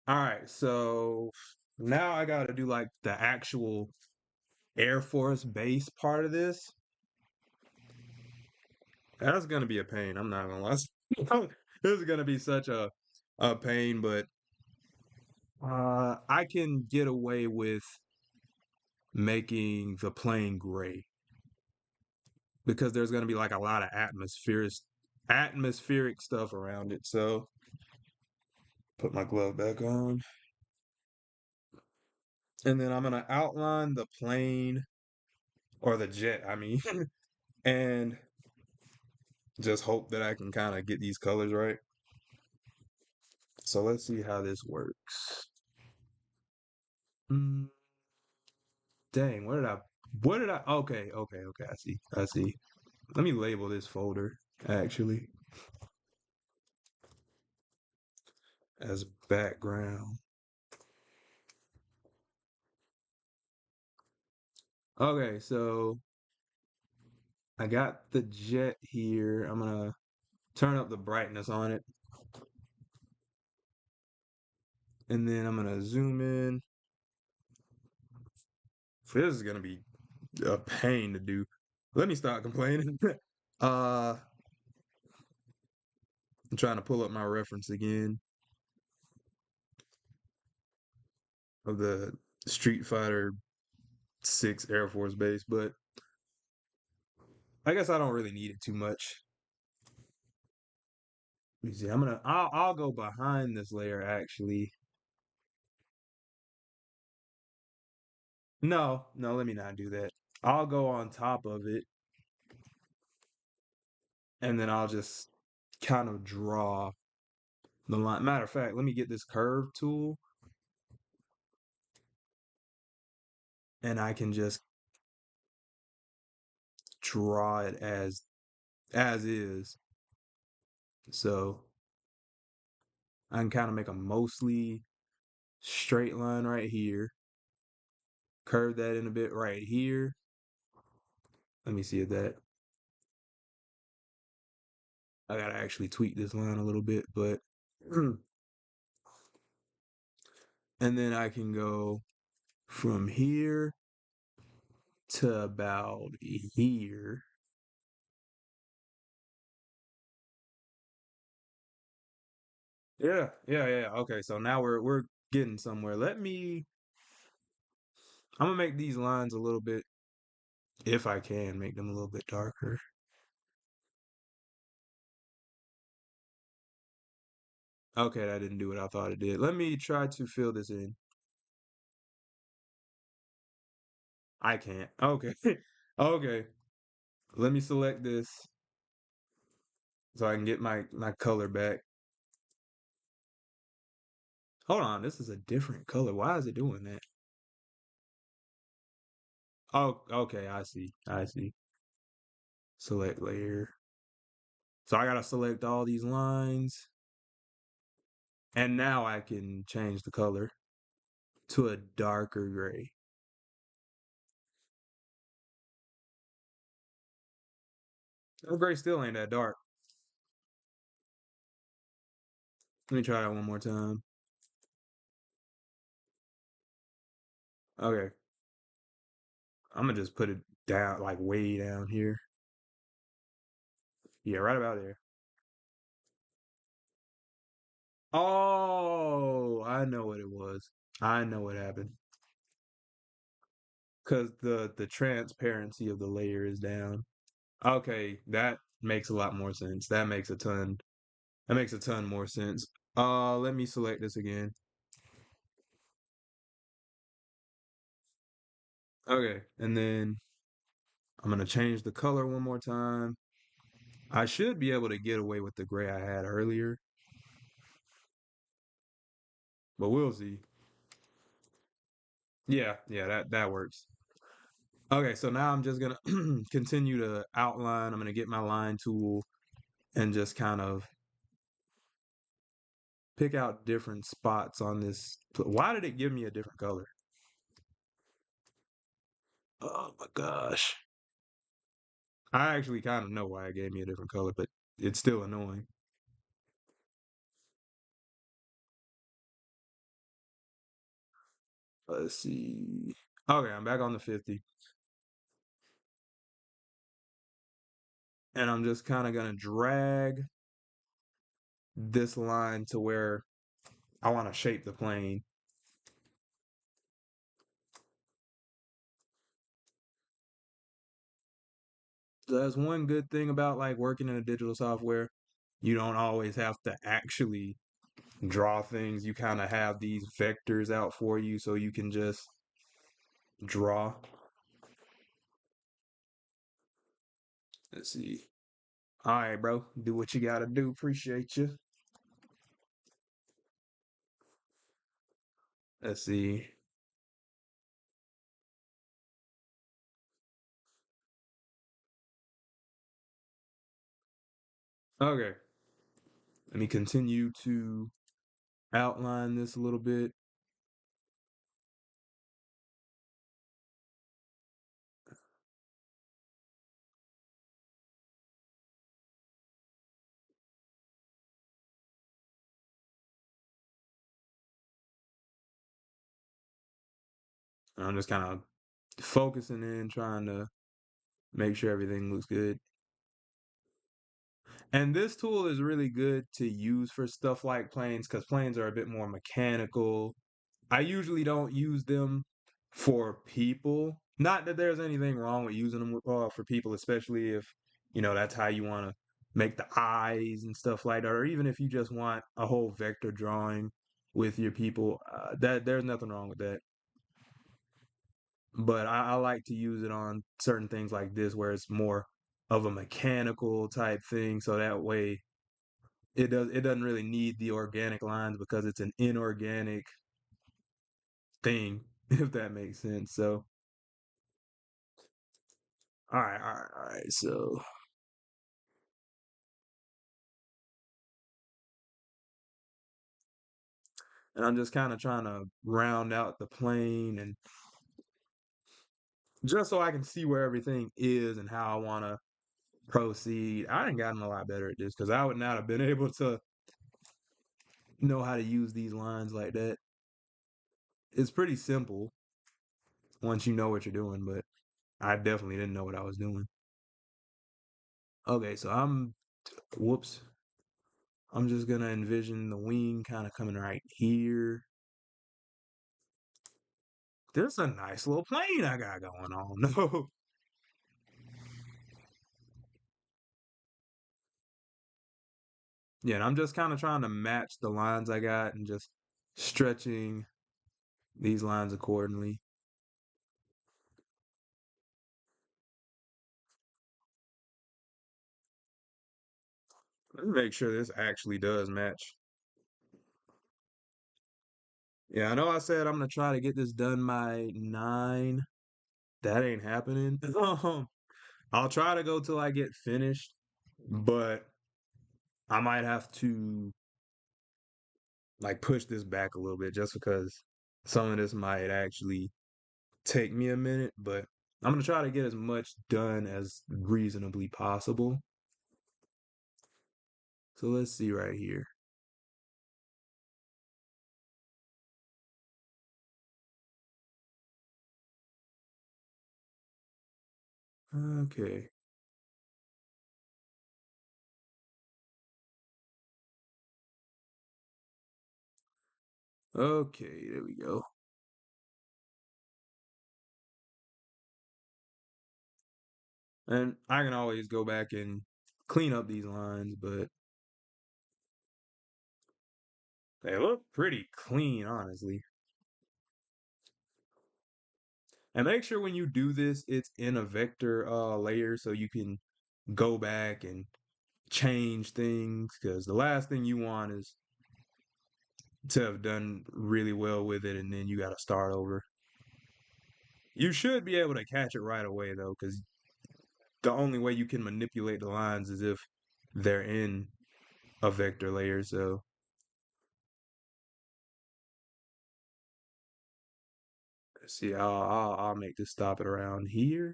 All right. So now I gotta do like the actual Air Force base part of this. That's gonna be a pain. I'm not gonna lie. This is gonna be such a pain, but I can get away with making the plane gray because there's gonna be like a lot of atmospheric stuff around it. So put my glove back on, and then I'm gonna outline the plane or the jet. I mean, and just hope that I can kind of get these colors right. So let's see how this works. Mm, dang, what did I, okay, okay, okay, I see. Let me label this folder, actually, as background. Okay, so I got the jet here. I'm gonna turn up the brightness on it, and then I'm gonna zoom in. This is gonna be a pain to do. Let me start complaining. uh, I'm trying to pull up my reference again of the Street Fighter 6 Air Force Base, but I guess I don't really need it too much. Let me see. I'll go behind this layer actually. No, no, let me not do that. I'll go on top of it and then I'll just kind of draw the line. Matter of fact, let me get this curve tool and I can just draw it as is. So I can kind of make a mostly straight line right here, curve that in a bit right here. Let me see if that, I gotta actually tweak this line a little bit, but, and then I can go from here to about here. Yeah. Okay, so now we're getting somewhere. I'm gonna make these lines a little bit, if I can, make them a little bit darker. Okay, that didn't do what I thought it did. Let me try to fill this in. I can't. Okay. Okay. Let me select this so I can get my color back. Hold on, this is a different color. Why is it doing that? Oh, okay, I see. I see. Select layer. So I gotta select all these lines. And now I can change the color to a darker gray. Oh, gray still ain't that dark. Let me try that one more time. Okay. I'm gonna just put it down, like way down here. Yeah, right about there. Oh, I know what it was. I know what happened. Because the transparency of the layer is down. Okay, that makes a lot more sense. That makes a ton more sense. Let me select this again. Okay, and then I'm gonna change the color one more time. I should be able to get away with the gray I had earlier, but we'll see. Yeah, that works. Okay, so now I'm just gonna continue to outline. I'm gonna get my line tool and just kind of pick out different spots on this. Why did it give me a different color? Oh my gosh. I actually kind of know why it gave me a different color, but it's still annoying. Let's see. Okay, I'm back on the 50. And I'm just kind of going to drag this line to where I want to shape the plane. So that's one good thing about like working in a digital software. You don't always have to actually draw things. You kind of have these vectors out for you so you can just draw. Let's see. All right, bro. Do what you got to do. Appreciate you. Let's see. Okay. Let me continue to outline this a little bit. I'm just kind of focusing in, trying to make sure everything looks good. And this tool is really good to use for stuff like planes because planes are a bit more mechanical. I usually don't use them for people. Not that there's anything wrong with using them for people, especially if, that's how you want to make the eyes and stuff like that, or even if you just want a whole vector drawing with your people, that there's nothing wrong with that. But I like to use it on certain things like this where it's more of a mechanical type thing. So that way it doesn't really need the organic lines because it's an inorganic thing, if that makes sense. So, all right, all right, all right. So, and I'm just kind of trying to round out the plane and just so I can see where everything is and how I want to proceed. I done gotten a lot better at this because I would not have been able to know how to use these lines like that. It's pretty simple once you know what you're doing, but I definitely didn't know what I was doing. Okay, so whoops. I'm just gonna envision the wing kind of coming right here. There's a nice little plane I got going on. No. Yeah, and I'm just kind of trying to match the lines I got and just stretching these lines accordingly. Let me make sure this actually does match. Yeah, I know I said I'm gonna try to get this done by 9. That ain't happening. I'll try to go till I get finished, but I might have to like push this back a little bit just because some of this might actually take me a minute, but I'm gonna try to get as much done as reasonably possible. So let's see right here. Okay. Okay, there we go. And I can always go back and clean up these lines, but they look pretty clean, honestly. And make sure when you do this, it's in a vector layer so you can go back and change things. Because the last thing you want is to have done really well with it and then you got to start over. You should be able to catch it right away though, because the only way you can manipulate the lines is if they're in a vector layer. So let's see, I'll make this stop it around here.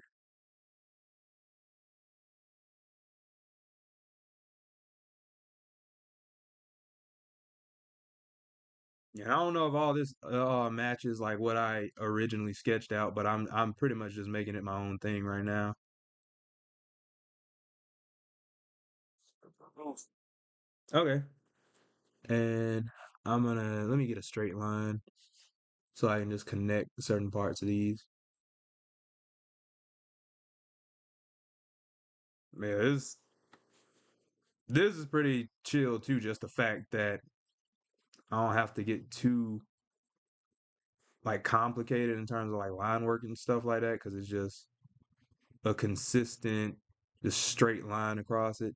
Yeah, I don't know if all this matches like what I originally sketched out, but I'm pretty much just making it my own thing right now. Okay. And let me get a straight line so I can just connect certain parts of these. Yeah, this is pretty chill too, just the fact that I don't have to get too like complicated in terms of like line work and stuff like that because it's just a consistent, just straight line across it.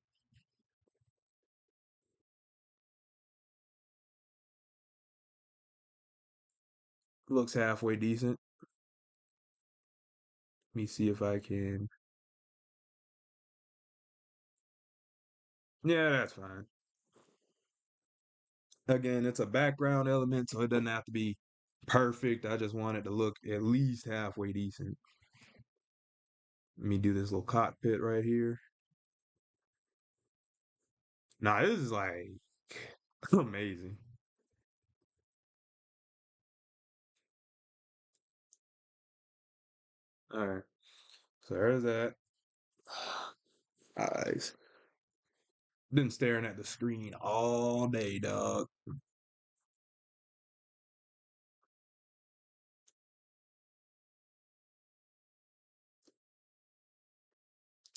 Looks halfway decent. Let me see if I can. Yeah, that's fine. Again, it's a background element, so it doesn't have to be perfect. I just want it to look at least halfway decent. Let me do this little cockpit right here. Nah, this is like amazing. All right, so there's that. Eyes. Been staring at the screen all day, dog.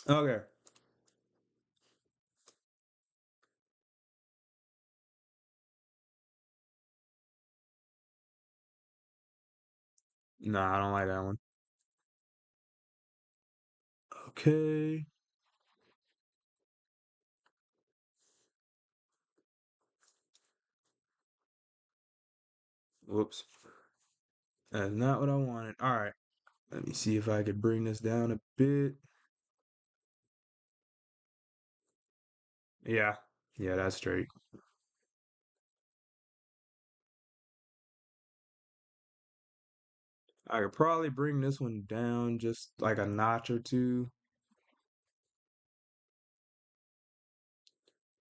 Okay. Nah, I don't like that one. Okay. Whoops. That's not what I wanted. All right. Let me see if I could bring this down a bit. Yeah. Yeah, that's straight. I could probably bring this one down just like a notch or two.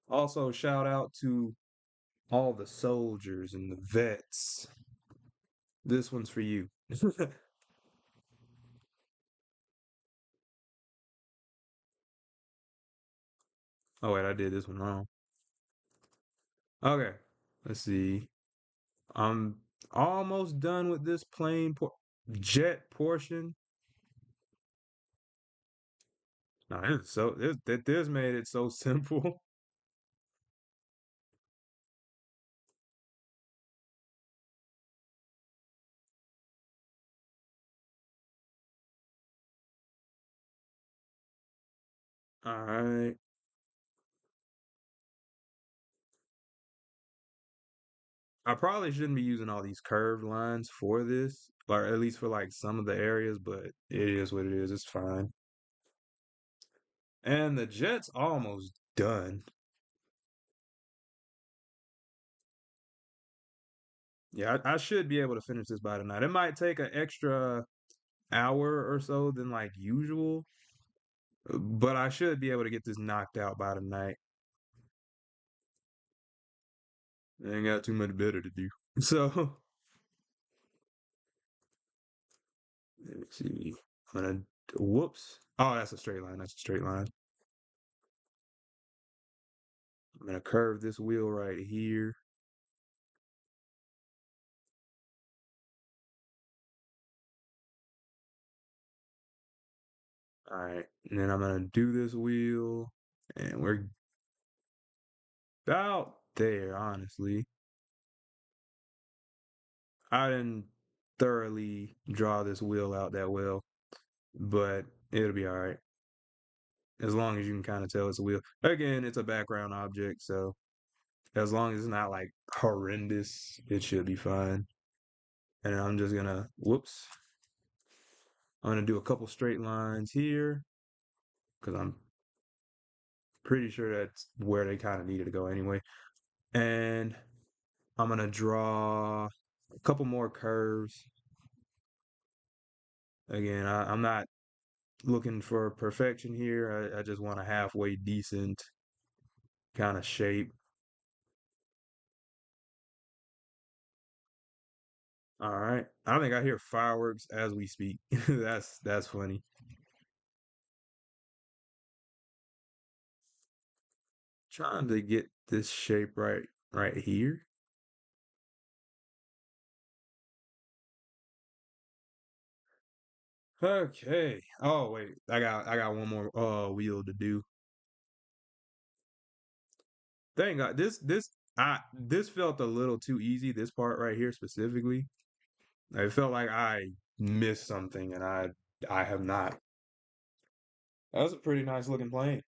Also, shout out to all the soldiers and the vets. This one's for you. Oh, wait, I did this one wrong. Okay, let's see. I'm almost done with this jet portion. Now, this made it so simple. All right. I probably shouldn't be using all these curved lines for this, or at least for like some of the areas, but it is what it is. It's fine. And the jet's almost done. Yeah, I should be able to finish this by tonight. It might take an extra hour or so than like usual, but I should be able to get this knocked out by tonight. I ain't got too much better to do. So let me see. I'm gonna whoops. Oh, that's a straight line. That's a straight line. I'm gonna curve this wheel right here. All right, and then I'm gonna do this wheel, and we're about there, honestly. I didn't thoroughly draw this wheel out that well, but it'll be all right as long as you can kind of tell it's a wheel. Again, it's a background object, so as long as it's not like horrendous, it should be fine. And I'm just gonna, whoops, I'm gonna do a couple straight lines here because I'm pretty sure that's where they kind of needed to go anyway. And I'm gonna draw a couple more curves. Again, I'm not looking for perfection here. I just want a halfway decent kind of shape. All right. I think I hear fireworks as we speak. That's funny. Trying to get this shape right here. Okay. Oh wait, I got one more wheel to do. Thank God. This felt a little too easy, this part right here specifically. I felt like I missed something and I have not. That was a pretty nice looking plane.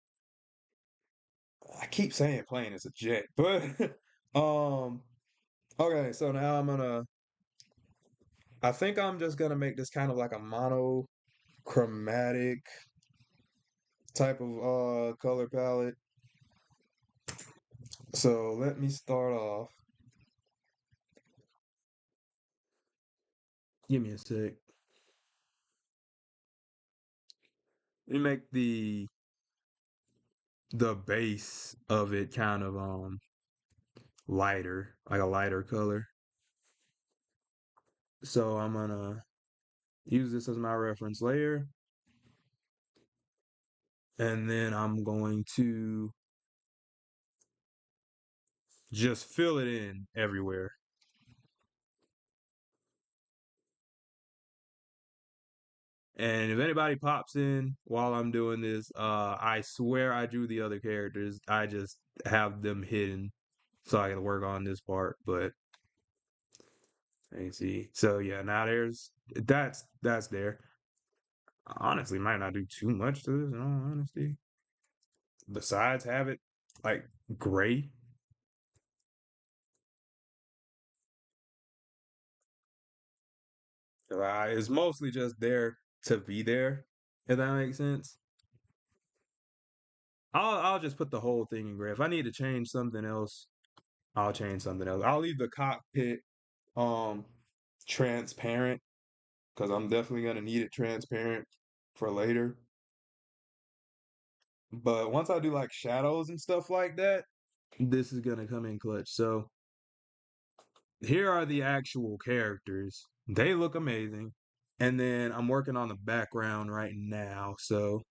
I keep saying plane is a jet, but um okay, so now I think I'm just gonna make this kind of like a monochromatic type of color palette. So let me start off. Give me a sec. Let me make the base of it kind of lighter, like a lighter color. So I'm gonna use this as my reference layer, and then I'm going to just fill it in everywhere. And if anybody pops in while I'm doing this, I swear I drew the other characters. I just have them hidden so I can work on this part. But let me see. So yeah, now that's there. Honestly, might not do too much to this, in all honesty. Besides have it like gray. It's mostly just there to be there, if that makes sense. I'll just put the whole thing in gray. If I need to change something else, I'll change something else. I'll leave the cockpit um transparent because I'm definitely gonna need it transparent for later. But once I do like shadows and stuff like that, this is gonna come in clutch. So here are the actual characters. They look amazing. And then I'm working on the background right now. So,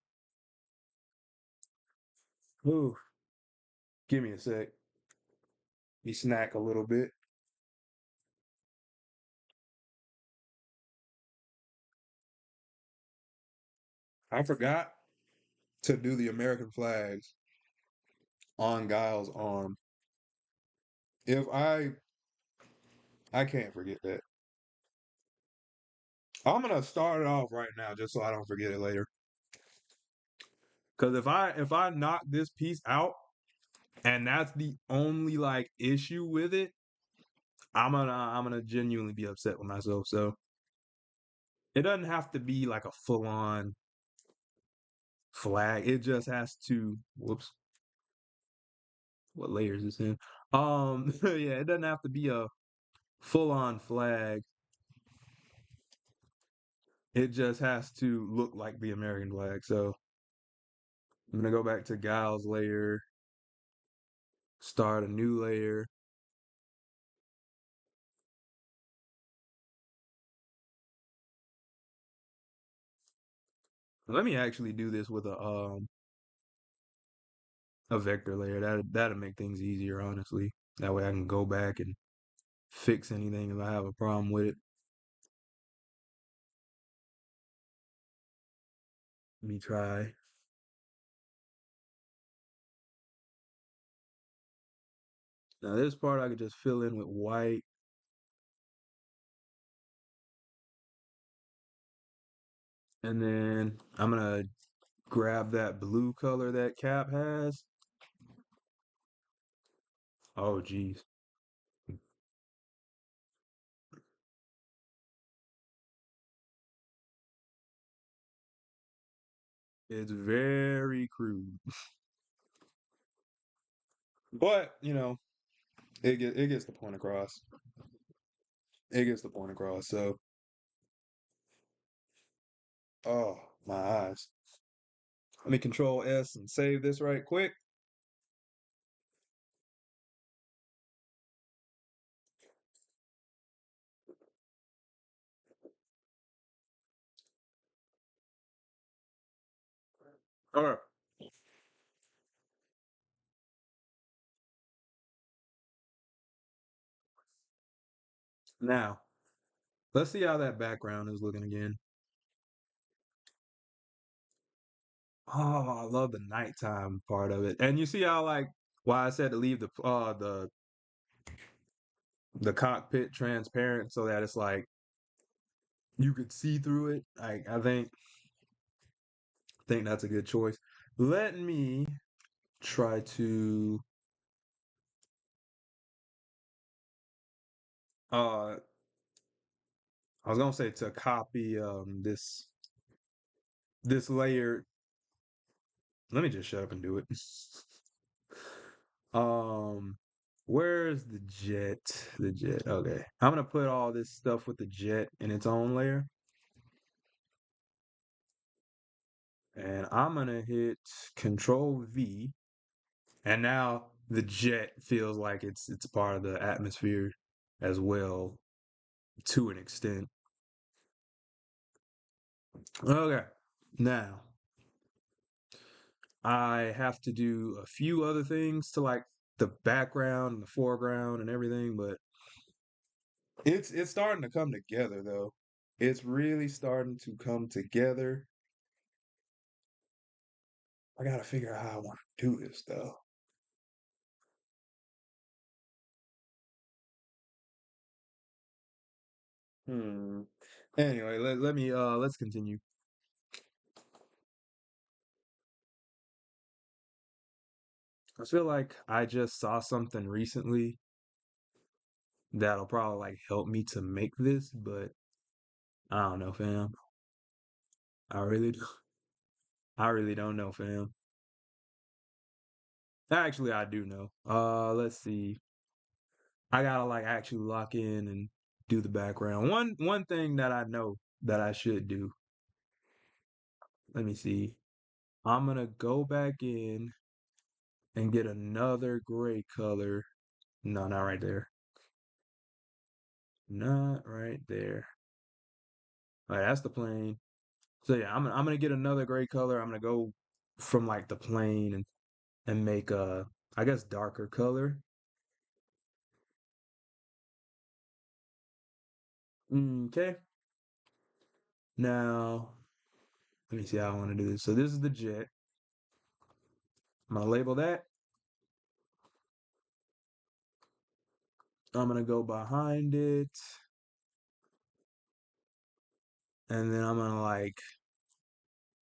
ooh, give me a sec. Me snack a little bit. I forgot to do the American flags on Guile's arm. If I can't forget that. I'm gonna start it off right now just so I don't forget it later. Cause if I knock this piece out and that's the only like issue with it, I'm gonna genuinely be upset with myself. So it doesn't have to be like a full on flag. It just has to whoops, what layer is this in? Yeah, it doesn't have to be a full on flag. It just has to look like the American flag. So I'm gonna go back to Giles layer, start a new layer. Let me actually do this with a vector layer. That'll make things easier, honestly. That way I can go back and fix anything if I have a problem with it. Let me try. Now this part I could just fill in with white, and then I'm gonna grab that blue color that Cap has. Oh geez, it's very crude, but it gets the point across. It gets the point across. So, oh my eyes. Let me Control S and save this right quick. All right, now let's see how that background is looking again. Oh, I love the nighttime part of it. And you see how like why I said to leave the cockpit transparent so that it's like you could see through it. Like I think that's a good choice. Let me try to I was gonna say to copy this layer. Let me just shut up and do it. Um, where's the jet? The jet. Okay. I'm gonna put all this stuff with the jet in its own layer. And I'm gonna hit Control V. And now the jet feels like it's part of the atmosphere as well to an extent. Okay. Now I have to do a few other things to like the background and the foreground and everything, but it's starting to come together though. It's really starting to come together. I gotta figure out how I want to do this though. Hmm. Anyway, let's continue. I feel like I just saw something recently that'll probably like help me to make this, but I don't know, fam. I really, I really don't know, fam. Actually, I do know. Let's see. I gotta like actually lock in and do the background. One thing that I know that I should do. Let me see. I'm gonna go back in and get another gray color. No, not right there. Not right there. All right, that's the plane. So yeah, I'm gonna get another gray color. I'm gonna go from like the plane and make a I guess darker color. Okay. Now let me see how I want to do this. So this is the jet. I'm gonna label that. I'm gonna go behind it, and then I'm gonna like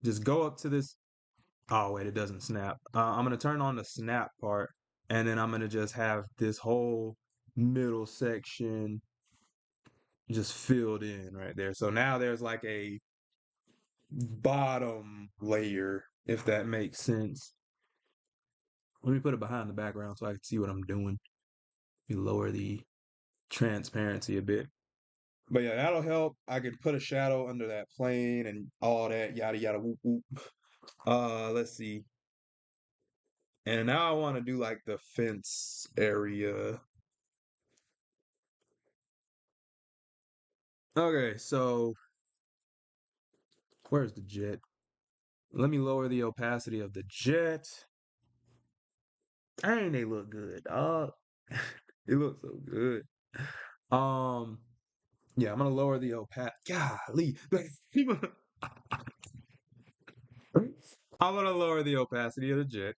just go up to this. Oh wait, it doesn't snap. I'm gonna turn on the snap part, and then I'm gonna just have this whole middle section just filled in right there. So now there's like a bottom layer, if that makes sense. Let me put it behind the background so I can see what I'm doing. Let me lower the transparency a bit. But yeah, that'll help. I could put a shadow under that plane and all that, yada yada whoop whoop. Let's see. And now I want to do like the fence area. Okay, so where's the jet? Let me lower the opacity of the jet. Dang, they look good. It looks so good. Um, yeah, I'm gonna lower the opacity. Golly, I'm gonna lower the opacity of the jet,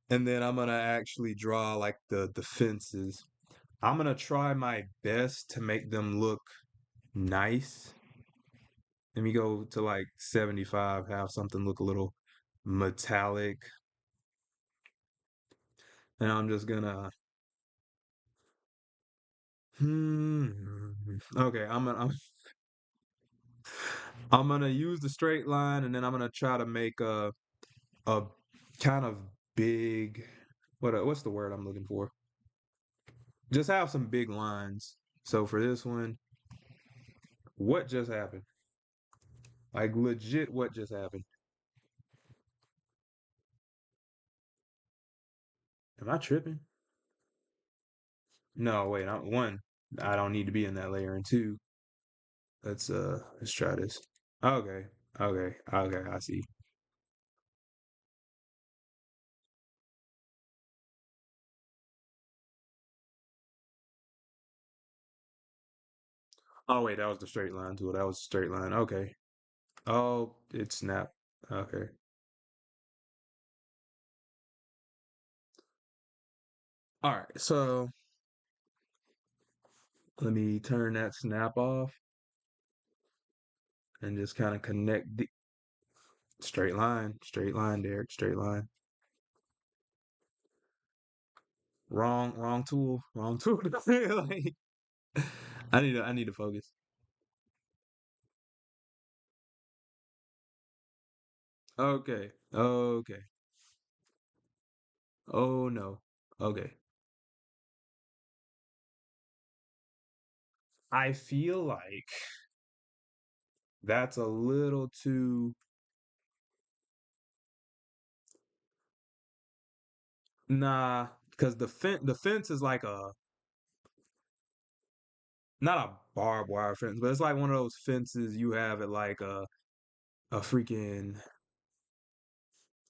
and then I'm gonna actually draw like the fences. I'm gonna try my best to make them look nice. Let me go to like 75, have something look a little metallic, and I'm just gonna. Hmm. Okay, I'm gonna use the straight line, and then I'm gonna try to make a kind of big. What's the word I'm looking for? Just have some big lines. So for this one, what just happened? Like legit, what just happened? Am I tripping? No, wait. I'm one. I don't need to be in that layer. And two, let's try this. Okay, okay. I see. Oh wait, that was the straight line tool. That was the straight line. Okay. Oh, it snapped. Okay. All right. So let me turn that snap off and just kind of connect the straight line, Derek, straight line. Wrong tool, wrong tool. Like, I need to focus. Okay, okay. Oh no. Okay. I feel like that's a little too nah, because the fence is like a not a barbed wire fence, but it's like one of those fences you have at like a freaking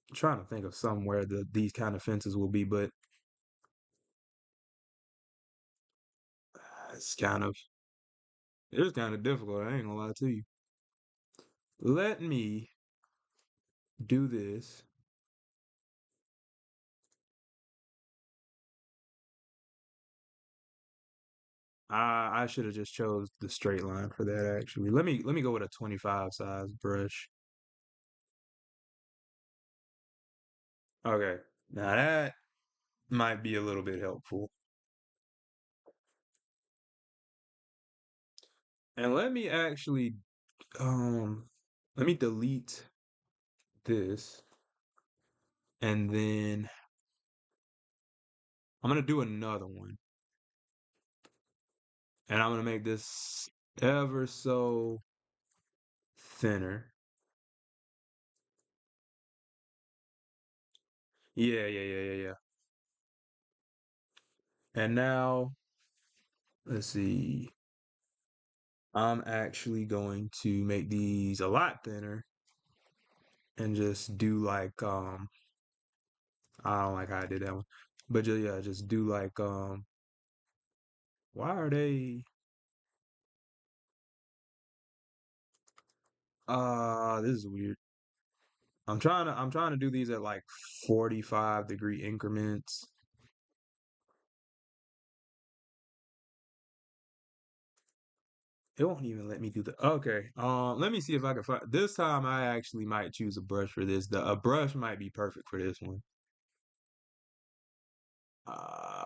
I'm trying to think of somewhere these kind of fences will be, but it's kind of it is kind of difficult. I ain't gonna lie to you. Let me do this. I should have just chose the straight line for that actually. Let me go with a 25 size brush. Okay. Now that might be a little bit helpful. And let me actually Um, let me delete this, and then I'm gonna do another one, and I'm gonna make this ever so thinner. Yeah. And now, let's see. I'm actually going to make these a lot thinner and just do like I don't like how I did that one. But just yeah, just do like why are they this is weird. I'm trying to do these at like 45-degree increments. It won't even let me do the okay. Let me see if I can find this time I actually might choose a brush for this. A brush might be perfect for this one. Uh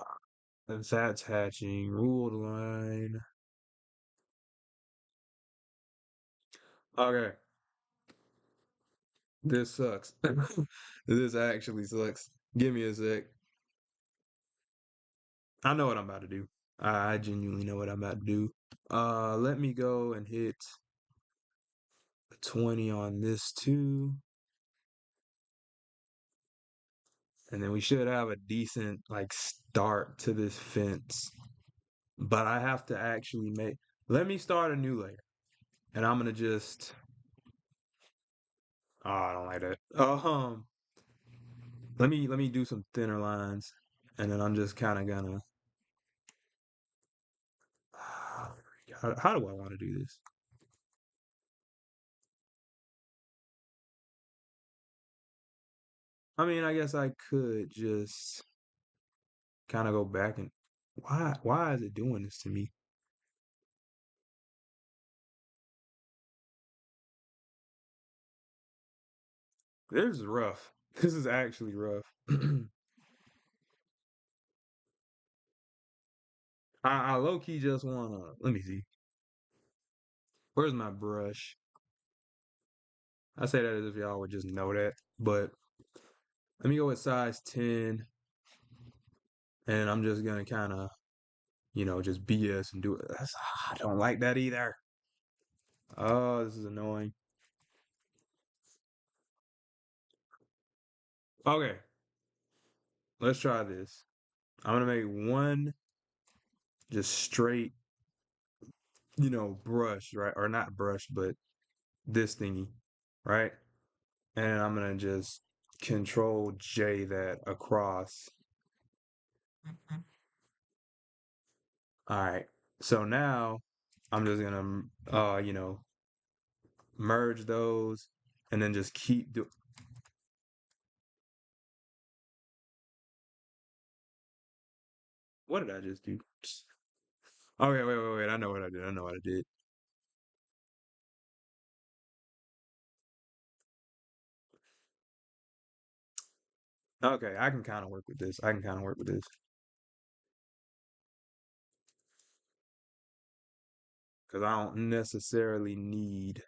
and that's hatching, ruled line. Okay, this sucks. This actually sucks. Give me a sec. I know what I'm about to do. I genuinely know what I'm about to do. Let me go and hit a 20 on this too. And then we should have a decent like start to this fence. But I have to actually make let me start a new layer. And I'm gonna just oh, I don't like that. Let me do some thinner lines. And then I'm just kinda gonna how do I want to do this? I mean, I guess I could just kind of go back and why is it doing this to me? This is rough. This is actually rough. I low key just wanna let me see. Where's my brush? I say that as if y'all would just know that, but let me go with size 10, and I'm just gonna kind of just BS and do it. I don't like that either. Oh, this is annoying. Okay, let's try this. I'm gonna make one just straight, brush, right? Or not brush, but this thingy, right? And I'm gonna just control J that across. All right. So now I'm just gonna merge those and then just keep do what did I just do? Okay, wait. I know what I did. I know what I did. Okay, I can kind of work with this. I can kind of work with this because I don't necessarily need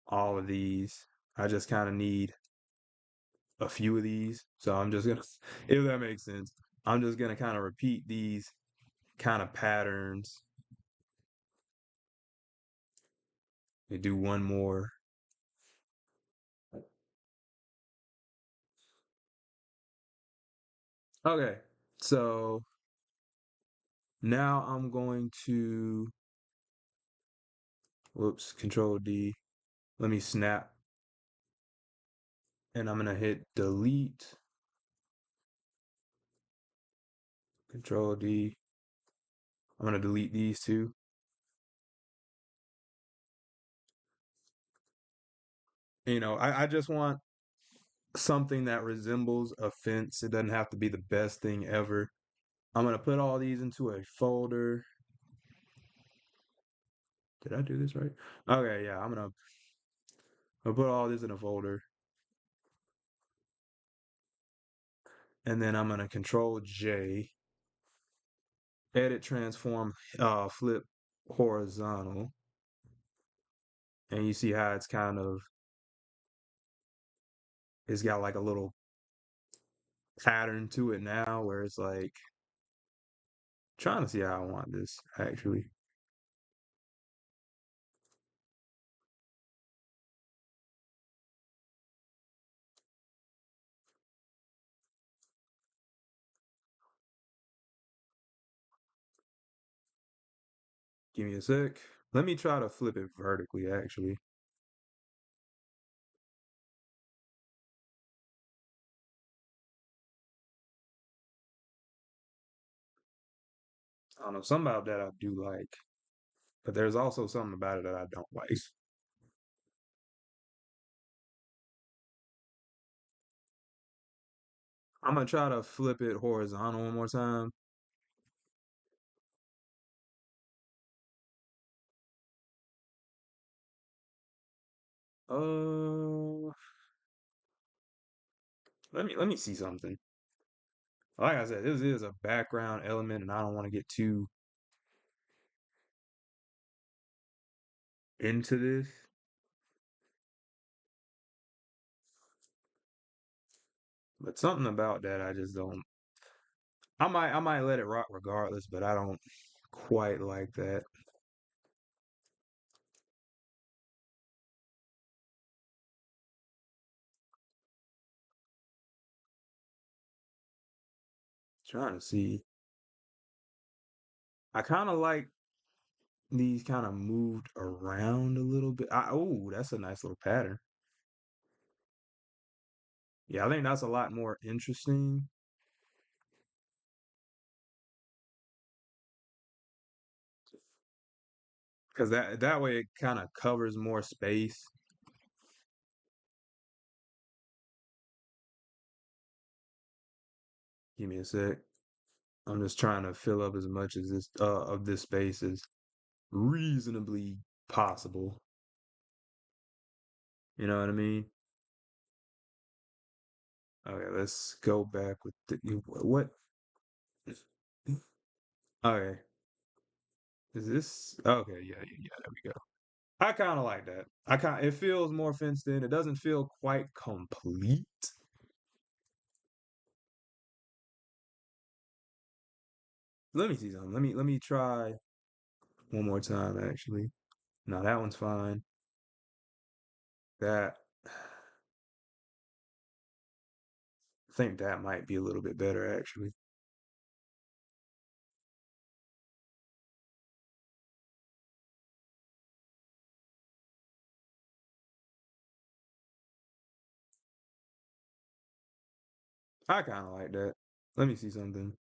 all of these. I just kind of need a few of these. So I'm just gonna, if that makes sense, I'm just gonna kind of repeat these kind of patterns and do one more. Okay, so now I'm going to, whoops, Control D. Let me snap, and I'm gonna hit delete, Control D. I'm gonna delete these two. I just want something that resembles a fence. It doesn't have to be the best thing ever. I'm gonna put all these into a folder. Did I do this right? Okay, yeah, I'll put all this in a folder, and then I'm gonna Control J, edit, transform, flip horizontal. And you see how it's kind of it's got like a little pattern to it now where it's like trying to see how I want this actually. Give me a sec. Let me try to flip it vertically actually. I don't know, something about that I do like, but there's also something about it that I don't like. I'm gonna try to flip it horizontal one more time. Uh, let me see something. Like I said, this is a background element, and I don't want to get too into this. But something about that I just don't. I might let it rock regardless, but I don't quite like that. Trying to see. I kind of like these kind of moved around a little bit. Oh, that's a nice little pattern. Yeah, I think that's a lot more interesting because that way it kind of covers more space. Give me a sec. I'm just trying to fill up as much as this of this space as reasonably possible. You know what I mean? Okay, let's go back with what? Okay, is this okay? Yeah, yeah, yeah. There we go. I kind of like that. It feels more fenced in. It doesn't feel quite complete. Let me see something. Let me try one more time. Actually, no, that one's fine. That I think that might be a little bit better actually. I kind of like that. Let me see something.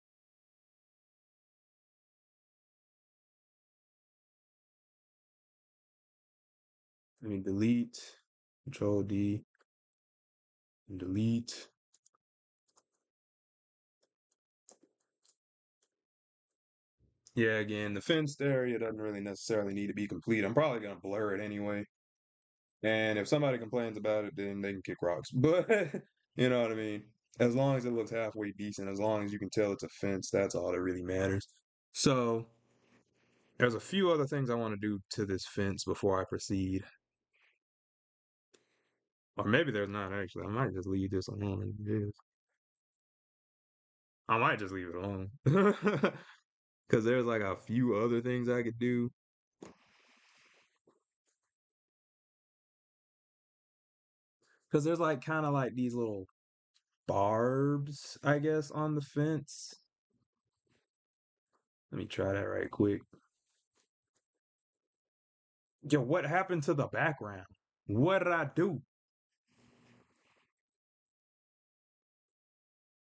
Let me delete. Control D and delete. Yeah, again, the fenced area doesn't really necessarily need to be complete. I'm probably gonna blur it anyway. And if somebody complains about it, then they can kick rocks. But you know what I mean? As long as it looks halfway decent, as long as you can tell it's a fence, that's all that really matters. So there's a few other things I want to do to this fence before I proceed. Or maybe there's not actually. I might just leave this alone as it is. I might just leave it alone. Because there's like a few other things I could do. Because there's like kind of like these little barbs, I guess, on the fence. Let me try that right quick. Yo, what happened to the background? What did I do?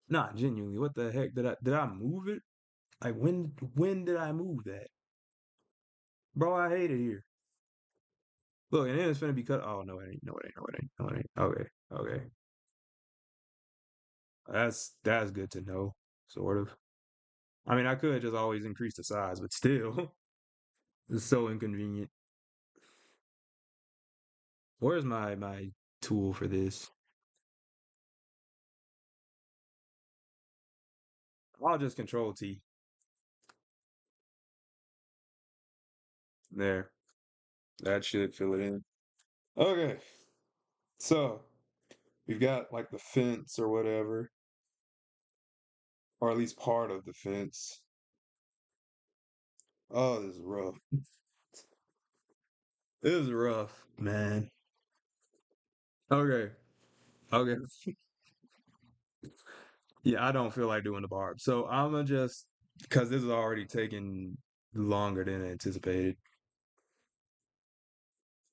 Nah, genuinely, what the heck did I move it? Like when did I move that? Bro, I hate it here. Look, and then it's gonna be cut. Oh no, it ain't. No, it ain't. No, it ain't. No, it ain't. Okay, okay. That's good to know, sort of. I mean, I could just always increase the size, but still, it's so inconvenient. Where's my tool for this? I'll just control T. There. That should fill it in. Okay, so we've got like the fence or whatever, or at least part of the fence. Oh, this is rough. This is rough, man. Okay, okay. Yeah, I don't feel like doing the barb. So I'm gonna just, because this is already taking longer than anticipated.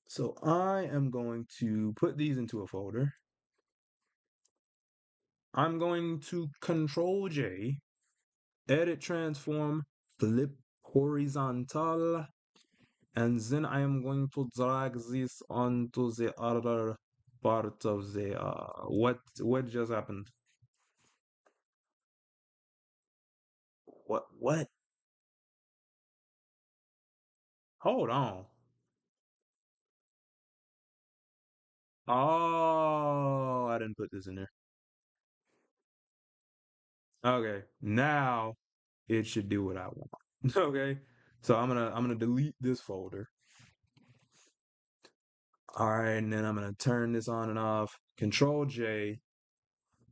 So I am going to put these into a folder. I'm going to Control J, edit, transform, flip horizontal, and then I am going to drag this onto the other part of the what just happened? What? Hold on. Oh, I didn't put this in there. Okay, now it should do what I want. Okay, so I'm gonna delete this folder. All right, and then I'm gonna turn this on and off. Control J,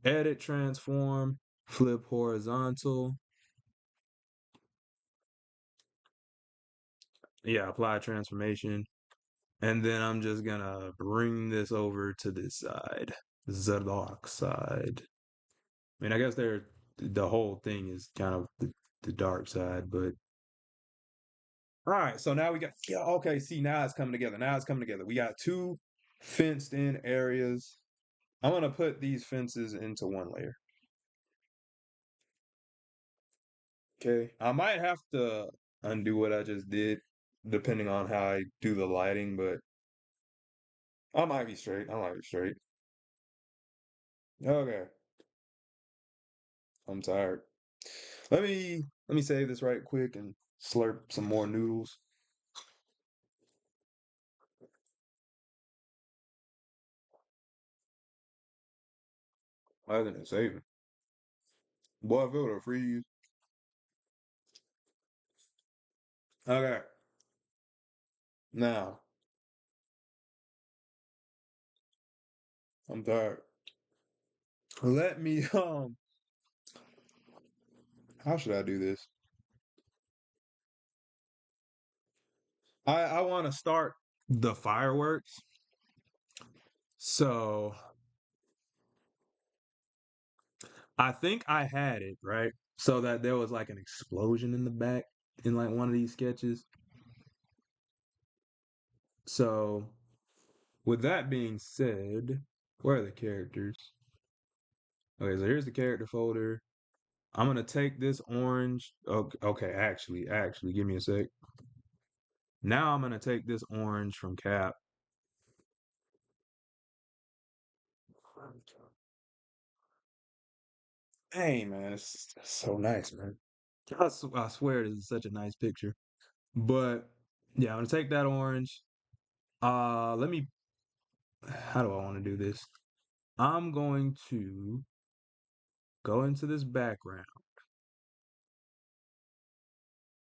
edit, transform, flip horizontal. Yeah, apply transformation. And then I'm just gonna bring this over to this side, the dark side. I mean, I guess the whole thing is kind of the dark side, but all right. So now we got, yeah, okay. See, now it's coming together. Now it's coming together. We got two fenced in areas. I'm gonna put these fences into one layer. Okay. I might have to undo what I just did, depending on how I do the lighting, but I might be straight. I might be straight. Okay. I'm tired. Let me save this right quick and slurp some more noodles. I didn't save it. Boy, I feel to freeze. Okay. Now, I'm tired. Let me how should I do this? I want to start the fireworks. So I think I had it, right? So that there was like an explosion in the back in like one of these sketches. So with that being said, where are the characters? Okay, so here's the character folder. I'm gonna take this orange. Okay, actually, give me a sec. Now I'm gonna take this orange from Cap. Hey man, it's so nice, man. I swear this is such a nice picture. But yeah, I'm gonna take that orange. Let me. How do I want to do this? I'm going to go into this background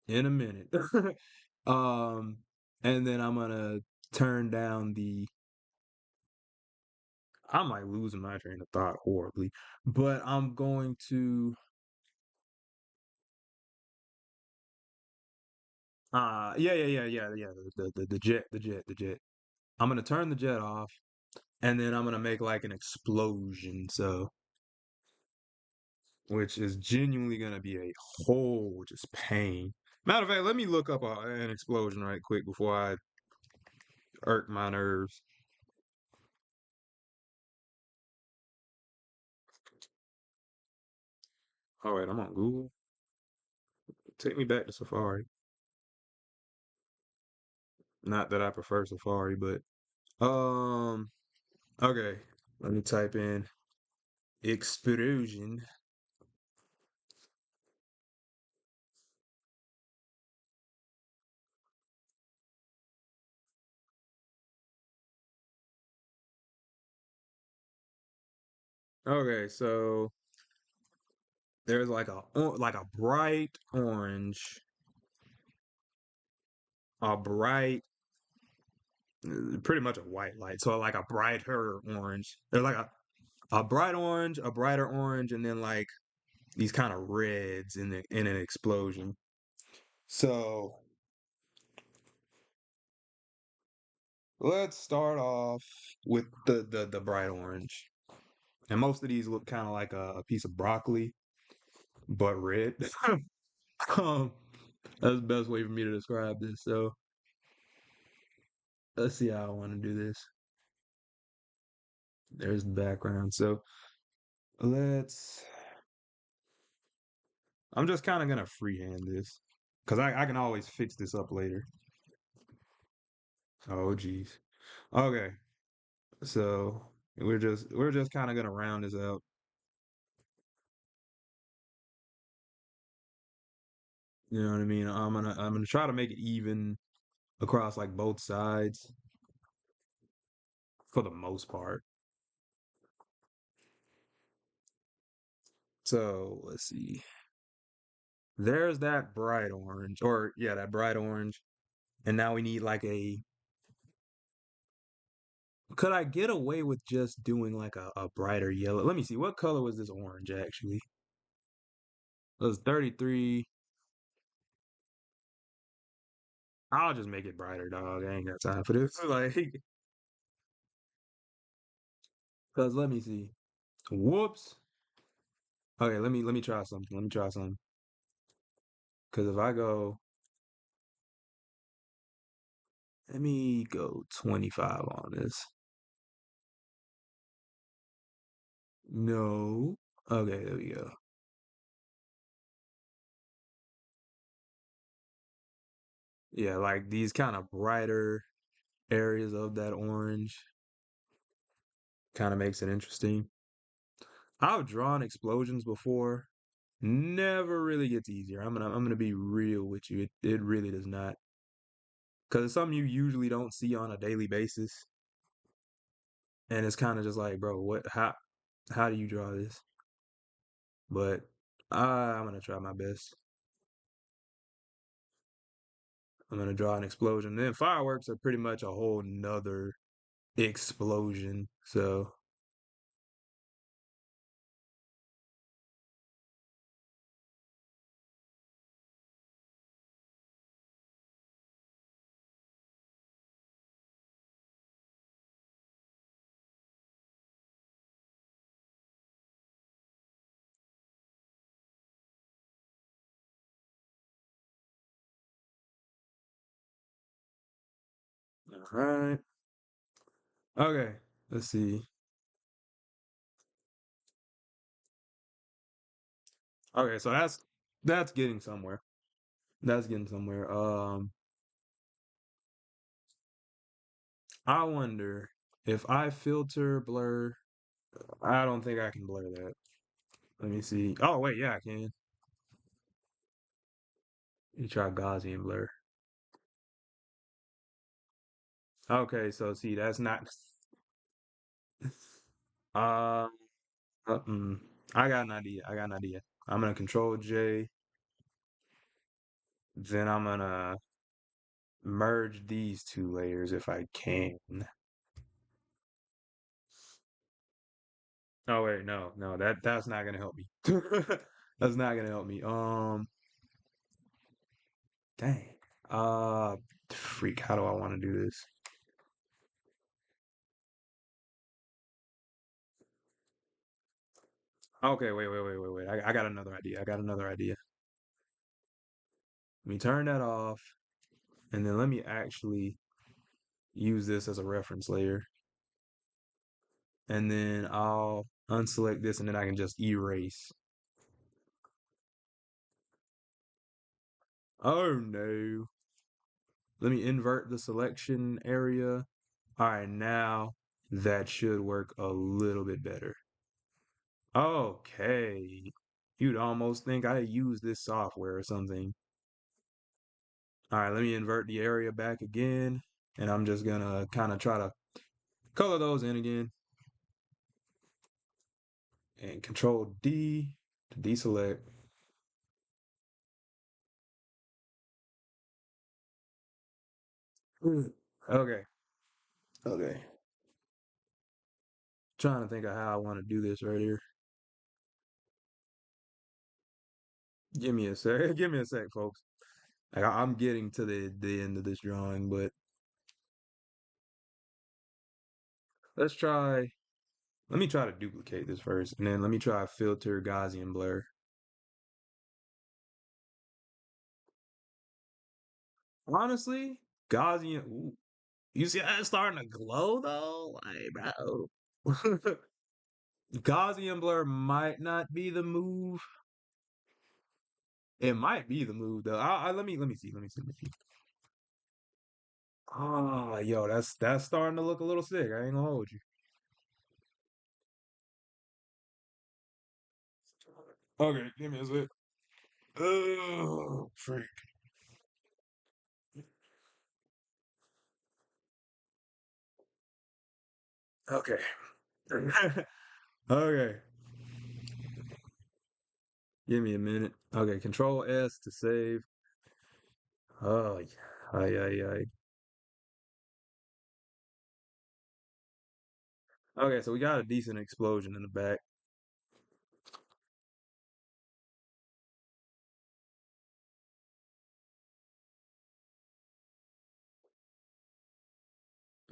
in a minute. um, and then I'm gonna turn down the. I might lose my train of thought horribly, but I'm going to. Yeah. The jet. I'm gonna turn the jet off, and then I'm gonna make like an explosion. So, which is genuinely gonna be a whole just pain. Matter of fact, let me look up an explosion right quick before I irk my nerves. All right, I'm on Google. Take me back to Safari. Not that I prefer Safari, but um, okay. Let me type in explosion. Okay, so there's like a bright orange, a bright pretty much a white light. So like a brighter orange. They're like a bright orange, a brighter orange, and then like these kind of reds in an explosion. So let's start off with the bright orange. And most of these look kind of like a piece of broccoli, but red. um, that's the best way for me to describe this. So let's see how I want to do this. There's the background. So let's. I'm just kind of gonna freehand this because I can always fix this up later. Oh geez. Okay. So we're just kind of gonna round this out. You know what I mean? I'm gonna try to make it even across like both sides for the most part. So let's see. There's that bright orange, or yeah, that bright orange. And now we need like a. Could I get away with just doing like a brighter yellow? Let me see. What color was this orange actually? It was 33. I'll just make it brighter, dog. I ain't got time for this. Like, cause let me see. Whoops. Okay, let me try something. Let me try something. Cause if I go, let me go 25 on this. No. Okay, there we go. Yeah, like these kind of brighter areas of that orange kind of makes it interesting. I've drawn explosions before. Never really gets easier. I'm gonna be real with you. It really does not. Cause it's something you usually don't see on a daily basis. And it's kind of just like, bro, what how do you draw this? But I'm gonna try my best. I'm gonna draw an explosion. Then fireworks are pretty much a whole nother explosion. So all right. Okay. Let's see. Okay, so that's getting somewhere. That's getting somewhere. I wonder if I filter blur. I don't think I can blur that. Let me see. Oh wait, yeah, I can. You try Gaussian blur. Okay, so see, that's not. Uh, mm, I got an idea. I got an idea. I'm gonna control J. Then I'm gonna merge these two layers if I can. Oh wait, no, no, that's not gonna help me. That's not gonna help me. Dang. Uh, freak. How do I want to do this? Okay, wait. I got another idea. I got another idea. Let me turn that off, and then let me actually use this as a reference layer, and then I'll unselect this, and then I can just erase. Oh no. Let me invert the selection area. All right, now that should work a little bit better. Okay. You'd almost think I used this software or something. All right, let me invert the area back again, and I'm just gonna kind of try to color those in again, and Control D to deselect. Okay, Okay. Trying to think of how I want to do this right here. Give me a sec. Give me a sec, folks. Like I'm getting to the end of this drawing, but let's try. Let me try to duplicate this first, and then let me try filter Gaussian blur. Honestly, Gaussian. Ooh, you see that starting to glow though, like bro. Gaussian blur might not be the move. It might be the move though. Let me see. Let me see. Oh, yo, that's starting to look a little sick. I ain't gonna hold you. Okay, give me a sec. Oh, freak. Okay. Okay. Give me a minute. Okay, Control S to save. Oh, ay, ay, ay. Okay, so we got a decent explosion in the back.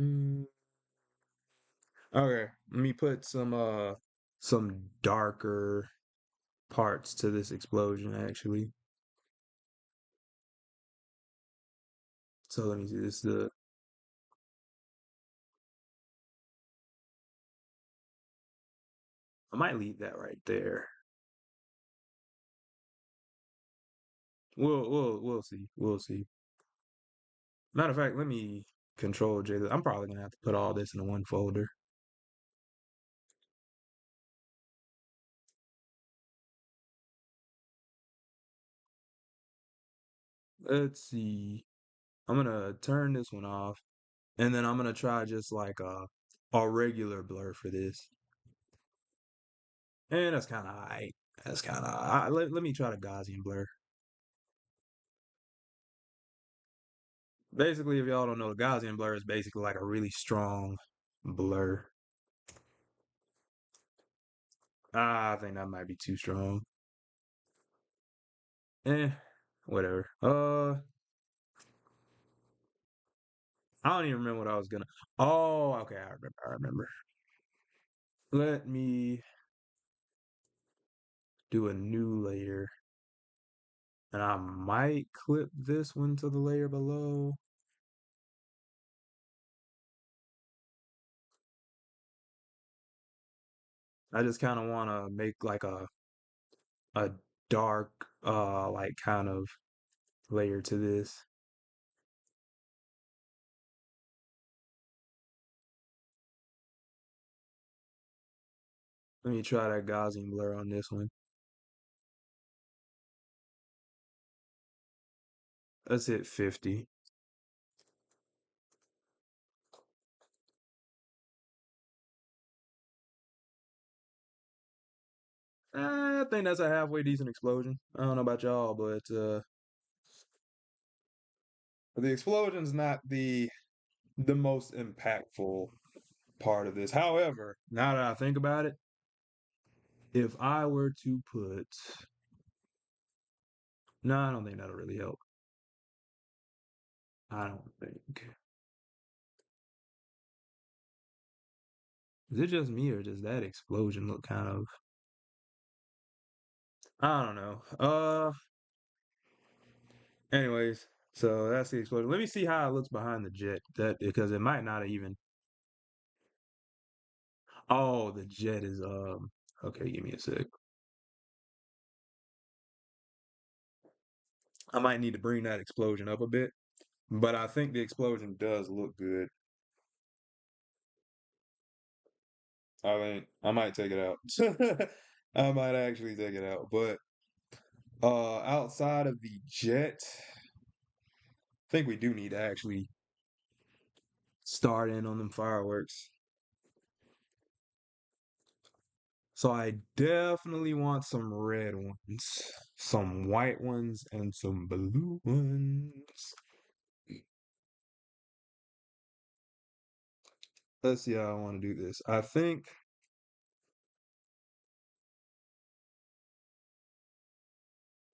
Mm, okay, let me put some darker parts to this explosion actually. So let me see this the I might leave that right there. We'll see. We'll see. Matter of fact, let me control J. I'm probably gonna have to put all this in one folder. Let's see. I'm gonna turn this one off, and then I'm gonna try just like a regular blur for this. And that's kind of alright. That's kind of let me try the Gaussian blur. Basically, if y'all don't know, the Gaussian blur is basically like a really strong blur. I think that might be too strong. Eh, whatever. I don't even remember what I was gonna. Oh, okay, I remember. I remember. Let me do a new layer, and I might clip this one to the layer below. I just kind of want to make like a dark, like kind of layer to this. Let me try that Gaussian blur on this one. Let's hit 50. I think that's a halfway decent explosion. I don't know about y'all, but the explosion's not the most impactful part of this. However, now that I think about it, if I were to put, no, I don't think that'll really help. I don't think. Is it just me or does that explosion look kind of? I don't know. Anyways, so that's the explosion. Let me see how it looks behind the jet. That because it might not even. Oh, the jet is Okay, give me a sec. I might need to bring that explosion up a bit, but I think the explosion does look good. I think I might take it out. I might actually take it out. But outside of the jet, I think we do need to actually start in on them fireworks. So I definitely want some red ones, some white ones, and some blue ones. let's see how I want to do this. I think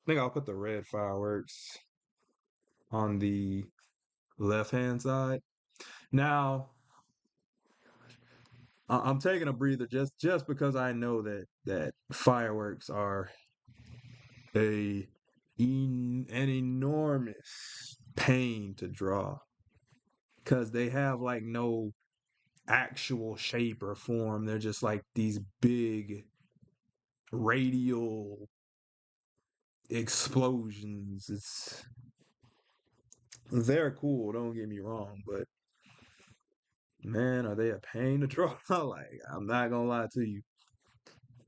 I'll put the red fireworks on the left hand side. Now, I'm taking a breather just because I know that fireworks are a an enormous pain to draw because they have like no actual shape or form. They're just like these big radial explosions. They're cool, don't get me wrong, but man, are they a pain to draw? Like, I'm not gonna lie to you.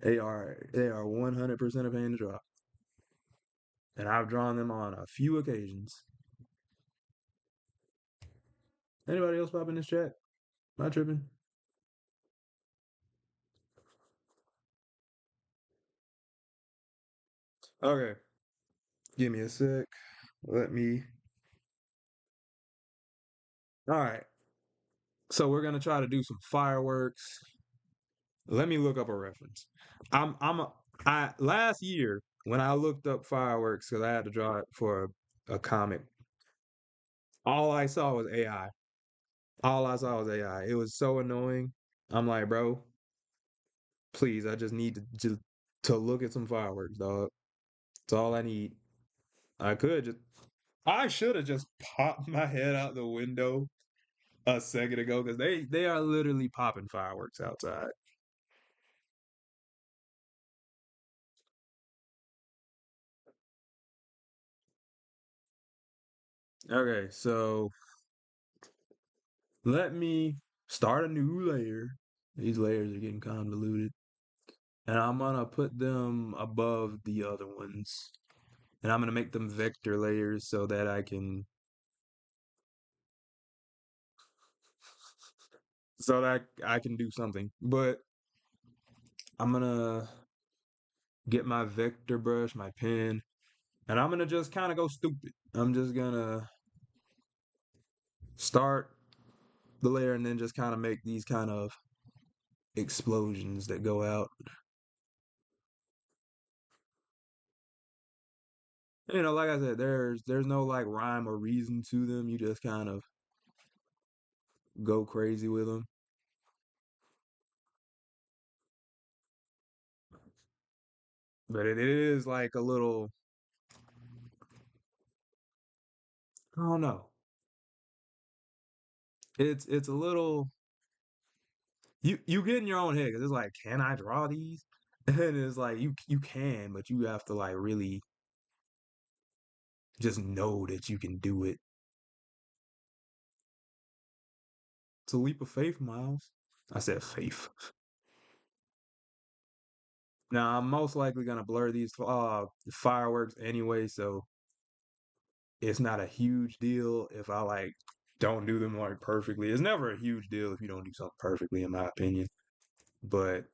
They are 100% a pain to draw. And I've drawn them on a few occasions. Anybody else pop in this chat? Am I tripping? Okay, give me a sec. Let me. All right. So we're gonna try to do some fireworks. Let me look up a reference. I'm a, I last year when I looked up fireworks because I had to draw it for a comic. All I saw was AI. All I saw was AI. It was so annoying. I'm like, bro, please, I just need to look at some fireworks, dog. That's all I need. I could just I should have just popped my head out the window a second ago because they are literally popping fireworks outside. Okay, so let me start a new layer. These layers are getting convoluted. And I'm gonna put them above the other ones. And I'm gonna make them vector layers so that I can do something. But I'm gonna get my vector brush, my pen, and I'm gonna just kind of go stupid. I'm just gonna start the layer and then just kind of make these kind of explosions that go out. Like I said, there's no like rhyme or reason to them. You just kind of go crazy with them. But it is like a little, I don't know. It's a little you get in your own head because it's like, can I draw these? And it's like you can, but you have to like really just know that you can do it. It's a leap of faith, Miles. I said faith. Now I'm most likely gonna blur these fireworks anyway, so it's not a huge deal if I like don't do them like perfectly. It's never a huge deal if you don't do something perfectly, in my opinion. But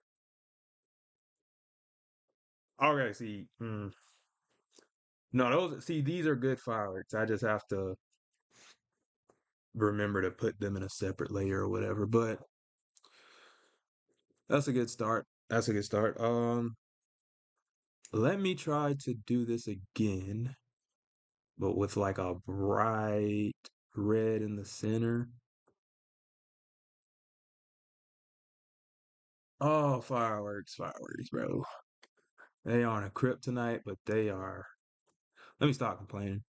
okay, see, no, those see these are good fireworks. I just have to remember to put them in a separate layer or whatever. But that's a good start. That's a good start. Let me try to do this again, but with like a bright red in the center. Oh, fireworks, fireworks, bro. They aren't a kryptonite, but they are. Let me stop complaining.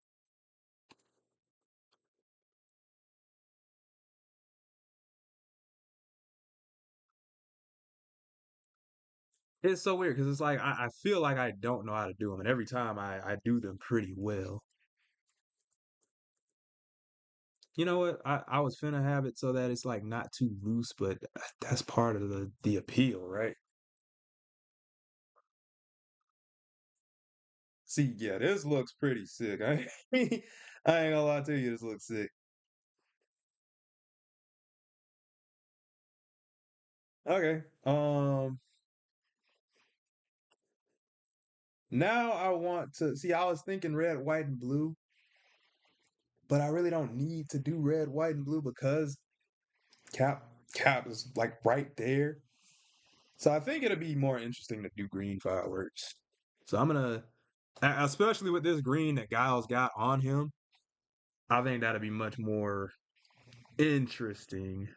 It's so weird because it's like I feel like I don't know how to do them, and every time I do them pretty well. You know what? I was finna have it so that it's like not too loose, but that's part of the appeal, right? See, yeah, this looks pretty sick. I ain't gonna lie to you, this looks sick. Okay. Now I want to see. I was thinking red, white, and blue, but I really don't need to do red, white, and blue because Cap cap is like right there. So I think it'll be more interesting to do green fireworks. So I'm gonna, especially with this green that Giles got on him, I think that'll be much more interesting.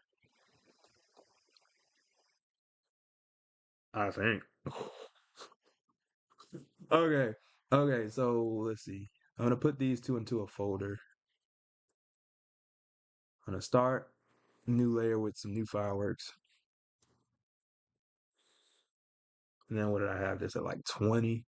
I think. Okay. Okay, so let's see. I'm gonna put these two into a folder. I'm gonna start a new layer with some new fireworks. And then what did I have this at like 20?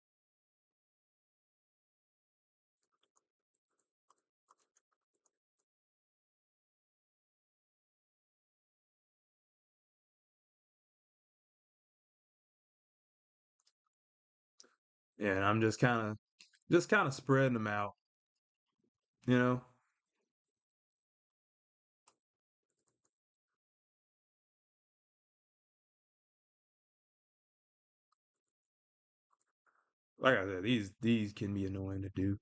Yeah, and I'm just kind of spreading them out, you know? Like I said, these can be annoying to do.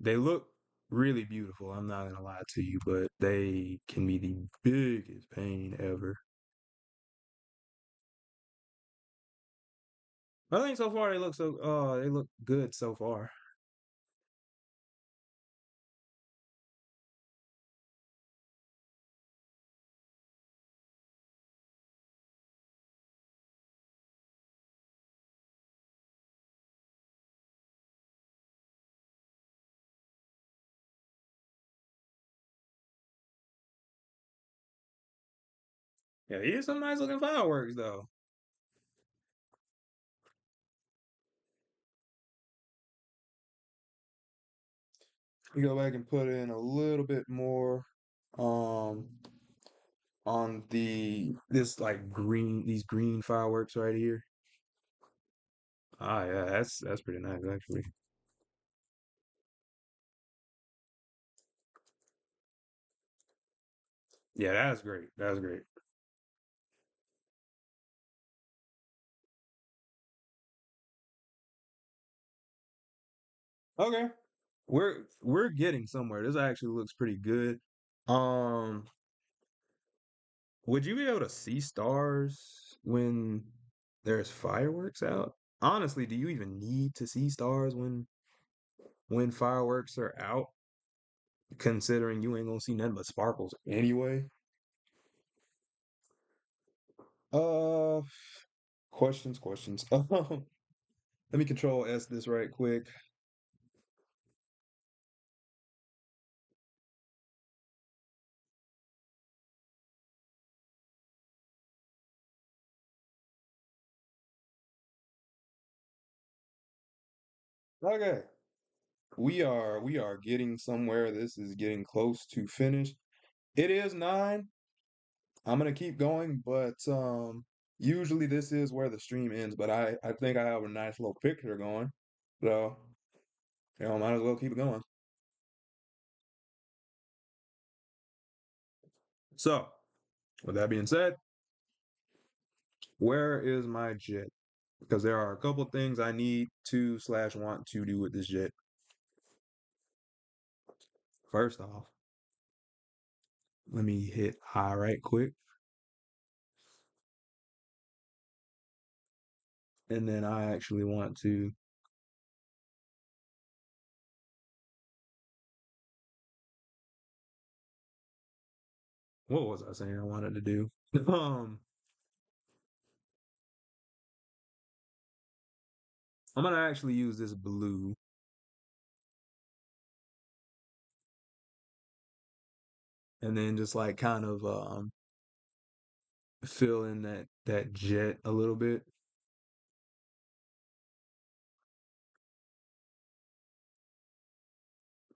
They look really beautiful, I'm not gonna lie to you, but they can be the biggest pain ever. I think so far they look good so far. Yeah, here's some nice looking fireworks though. You go back and put in a little bit more um on this like these green fireworks right here. Ah yeah, that's pretty nice actually. Yeah, that's great. That's great. Okay. We're getting somewhere. This actually looks pretty good. Um, would you be able to see stars when there's fireworks out? Honestly, do you even need to see stars when fireworks are out, considering you ain't gonna see nothing but sparkles anyway? Uh, questions. Let me control S this right quick. Okay. We are getting somewhere. This is getting close to finish. It is 9. I'm gonna keep going, but usually this is where the stream ends, but I think I have a nice little picture going. So, might as well keep it going. So, with that being said, where is my jet? Because there are a couple things I need to slash want to do with this jet. First off, let me hit I right quick, and then I actually want to. What was I saying I wanted to do? Um, I'm gonna actually use this blue, and then just like kind of fill in that jet a little bit.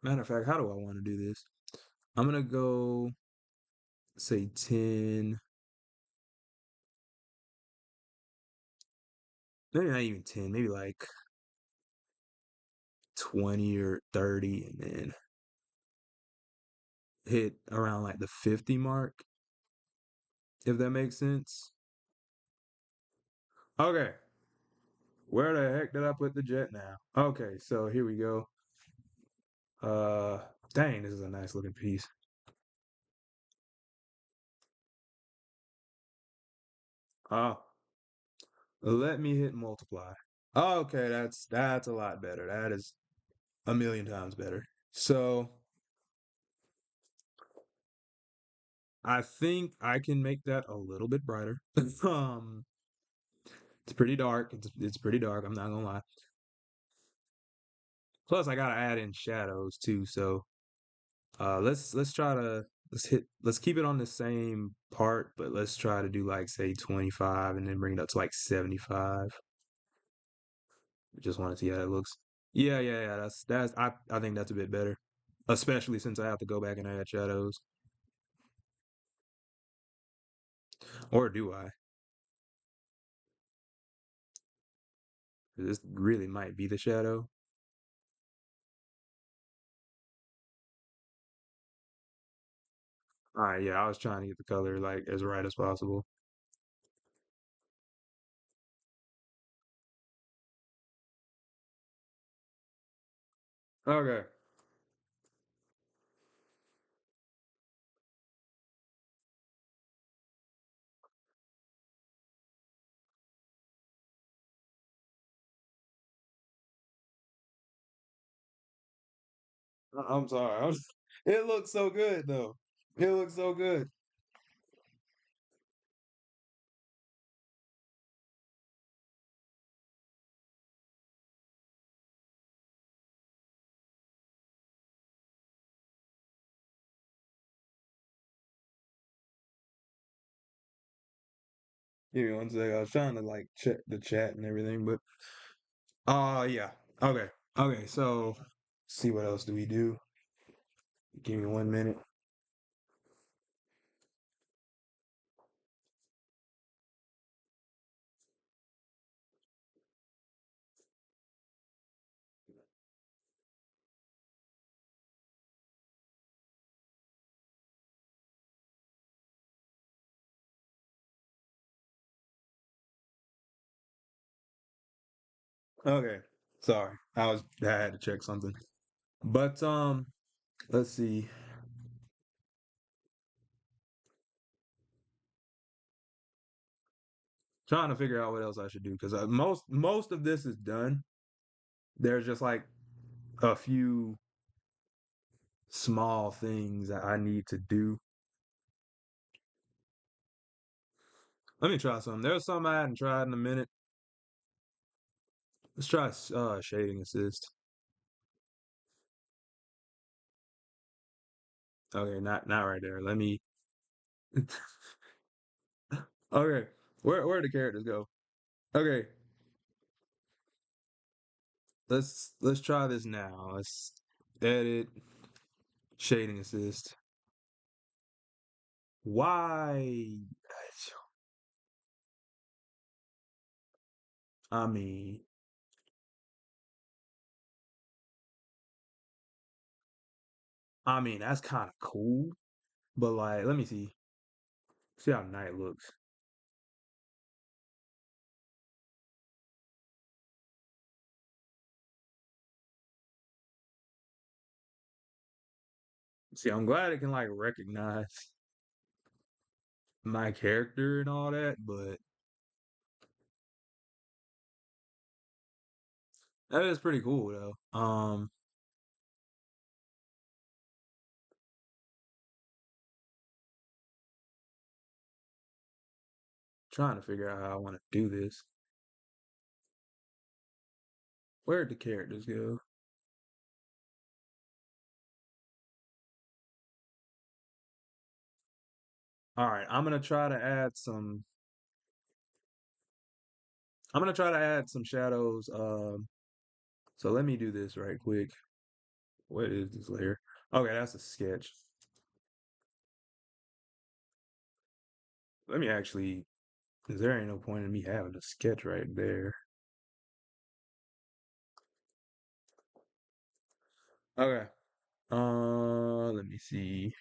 Matter of fact, how do I want to do this? I'm gonna go say 10, maybe not even 10, maybe like 20 or 30, and then hit around like the 50 mark, if that makes sense. Okay, where the heck did I put the jet now? Okay, so here we go. Uh, dang, this is a nice looking piece. Uh, let me hit multiply. Okay, that's a lot better. That is a million times better. So I think I can make that a little bit brighter. um, it's pretty dark. It's pretty dark. I'm not gonna lie. Plus, I gotta add in shadows too. So let's try to let's keep it on the same part, but let's try to do like say 25 and then bring it up to like 75. Just want to see how it looks. Yeah. That's I think that's a bit better, especially since I have to go back and add shadows. Or do I? This really might be the shadow. All right, yeah, I was trying to get the color like as right as possible. Okay. I'm sorry. It looks so good though. It looks so good. Give me one second. I was trying to like check the chat and everything, but yeah. Okay. Okay, so see what else do we do? Give me 1 minute. Okay. Sorry. I had to check something. But let's see. Trying to figure out what else I should do because most of this is done. There's just like a few small things that I need to do. Let me try some. There's some I hadn't tried in a minute. Let's try shading assist. Okay, not right there. Let me. Okay, where the characters go? Okay, let's try this now. Let's edit shading assist. Why? I mean, that's kind of cool, but like, let me see. See how night looks. See, I'm glad it can like recognize my character and all that, but that is pretty cool though. Trying to figure out how I want to do this. Where'd the characters go? All right, I'm gonna try to add some shadows. So let me do this right quick. What is this layer? Okay, that's a sketch. Let me actually, because there ain't no point in me having a sketch right there. Okay. Let me see.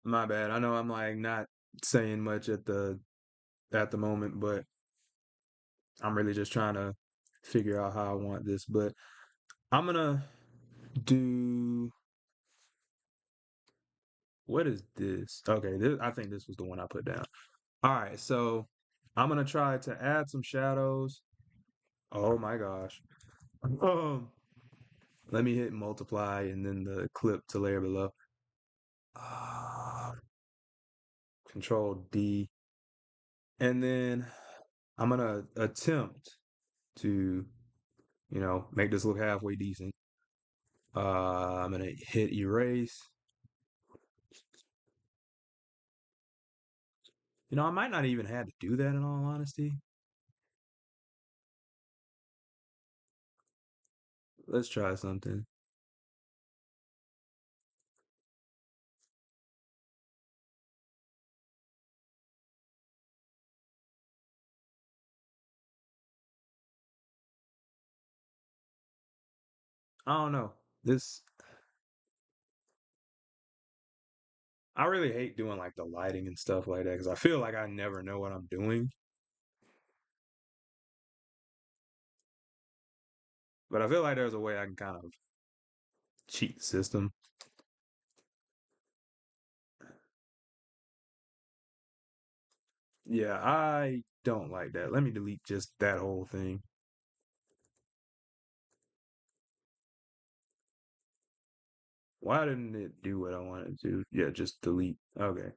My bad. I know I'm like not saying much at the moment, but I'm really just trying to figure out how I want this, but I'm gonna do what is this? Okay, I think this was the one I put down. All right, so I'm gonna try to add some shadows. Oh my gosh. Um, Let me hit multiply and then the clip to layer below. Uh, Control D. And then I'm gonna attempt to, make this look halfway decent. I'm gonna hit erase. I might not even have to do that in all honesty. Let's try something. I don't know. This I really hate doing like the lighting and stuff like that because I feel like I never know what I'm doing. But I feel like there's a way I can kind of cheat the system. Yeah, I don't like that. Let me delete just that whole thing. Why didn't it do what I wanted to? Yeah, just delete. Okay.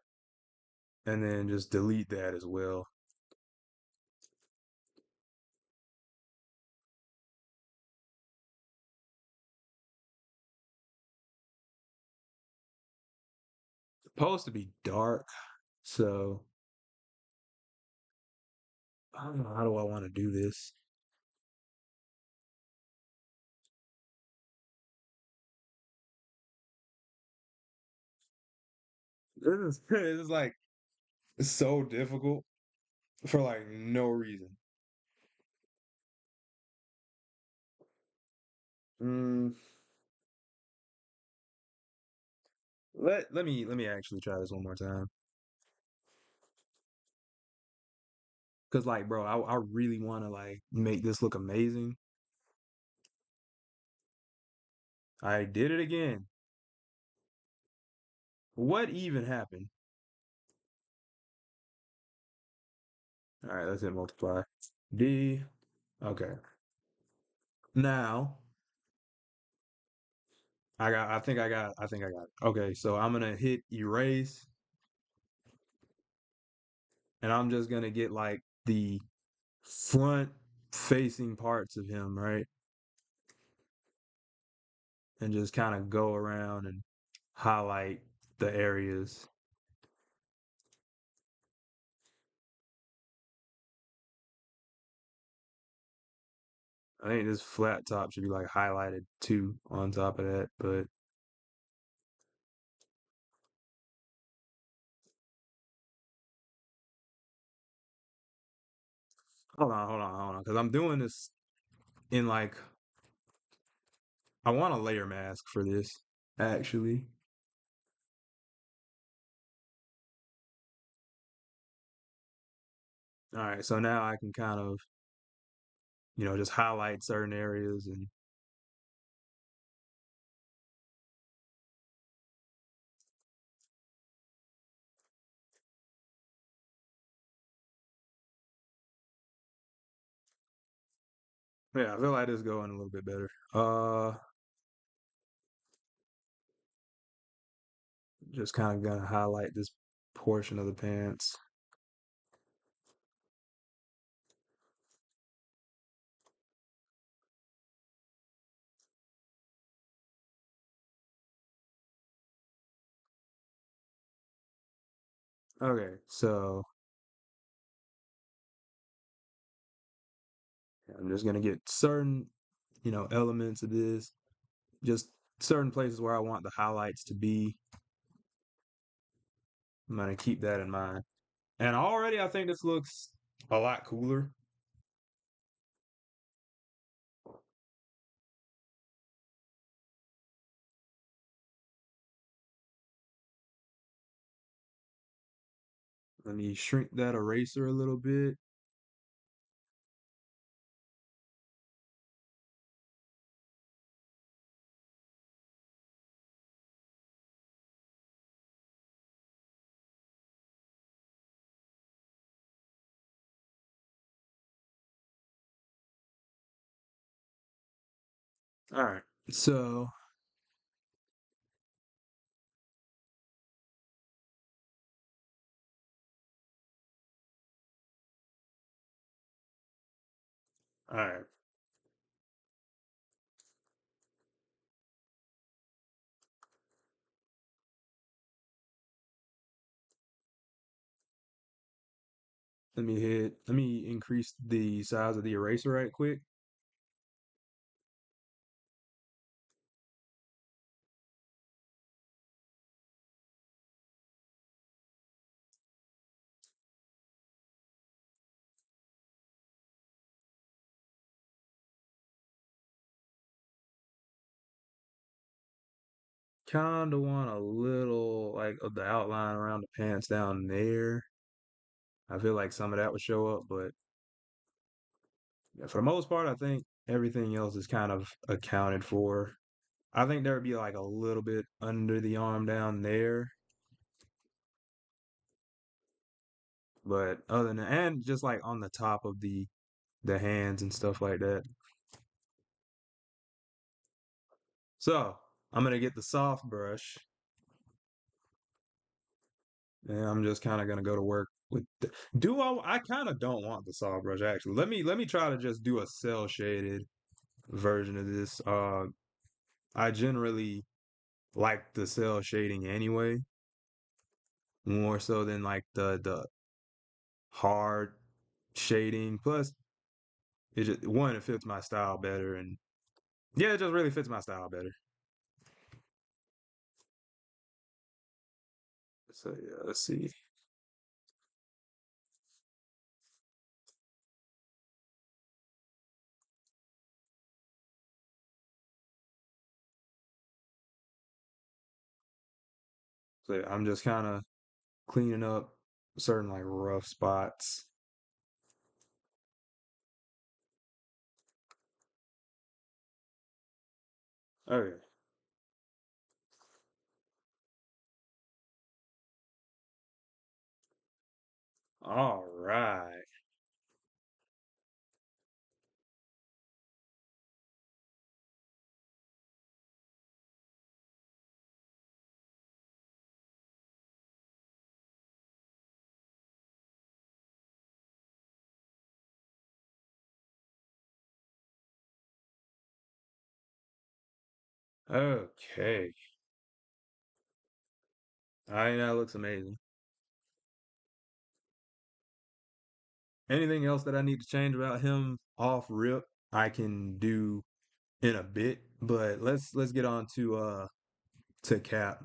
And then just delete that as well. It's supposed to be dark, so I don't know how do I want to do this. This is like so difficult for like no reason. Mm, let me actually try this one more time. Cause like, bro, I really want to like make this look amazing. I did it again. What even happened? All right, let's hit multiply. D. Okay. Now I think I got it. Okay, so I'm gonna hit erase and I'm just gonna get like the front facing parts of him, right? And just kind of go around and highlight the areas. I think this flat top should be like highlighted too on top of that, but hold on, because I'm doing this in like I want a layer mask for this actually. All right, so now I can kind of just highlight certain areas and yeah, I feel like this is going a little bit better. Just kind of gonna highlight this portion of the pants. Okay, so I'm just gonna get certain, elements of this, just certain places where I want the highlights to be. I'm gonna keep that in mind. And already I think this looks a lot cooler. Let me shrink that eraser a little bit. All right. So, all right. Let me increase the size of the eraser right quick. Kind of want a little like of the outline around the pants down there. I feel like some of that would show up, but yeah, for the most part, I think everything else is kind of accounted for. I think there would be like a little bit under the arm down there, but other than and just like on the top of the hands and stuff like that. So I'm gonna get the soft brush, and I'm just kind of gonna go to work with. Do I kind of don't want the soft brush actually. Let me try to just do a cell shaded version of this. I generally like the cell shading anyway, more so than like the hard shading. Plus, it just one it fits my style better, and yeah, it just really fits my style better. So yeah, let's see. So yeah, I'm just kind of cleaning up certain like rough spots. Okay, all right. Okay. I think that looks amazing. Anything else that I need to change about him off rip, I can do in a bit. But let's get on to Cap.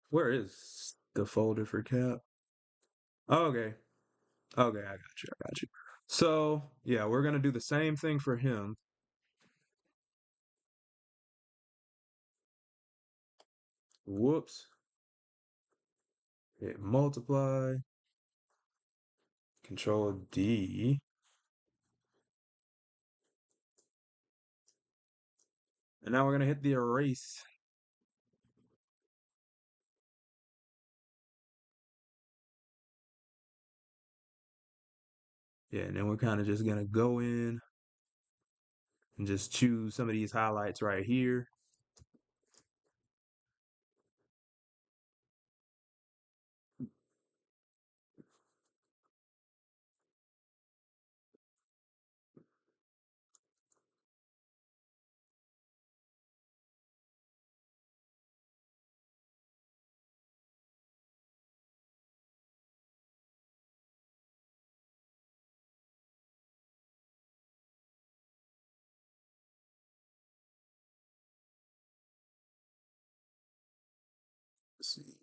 Where is the folder for Cap? Okay. Okay, I got you. I got you. So yeah, we're gonna do the same thing for him. Whoops. Hit multiply. Control D. And now we're gonna hit the erase. Yeah, and then we're kind of just gonna go in and just choose some of these highlights right here. Let's see.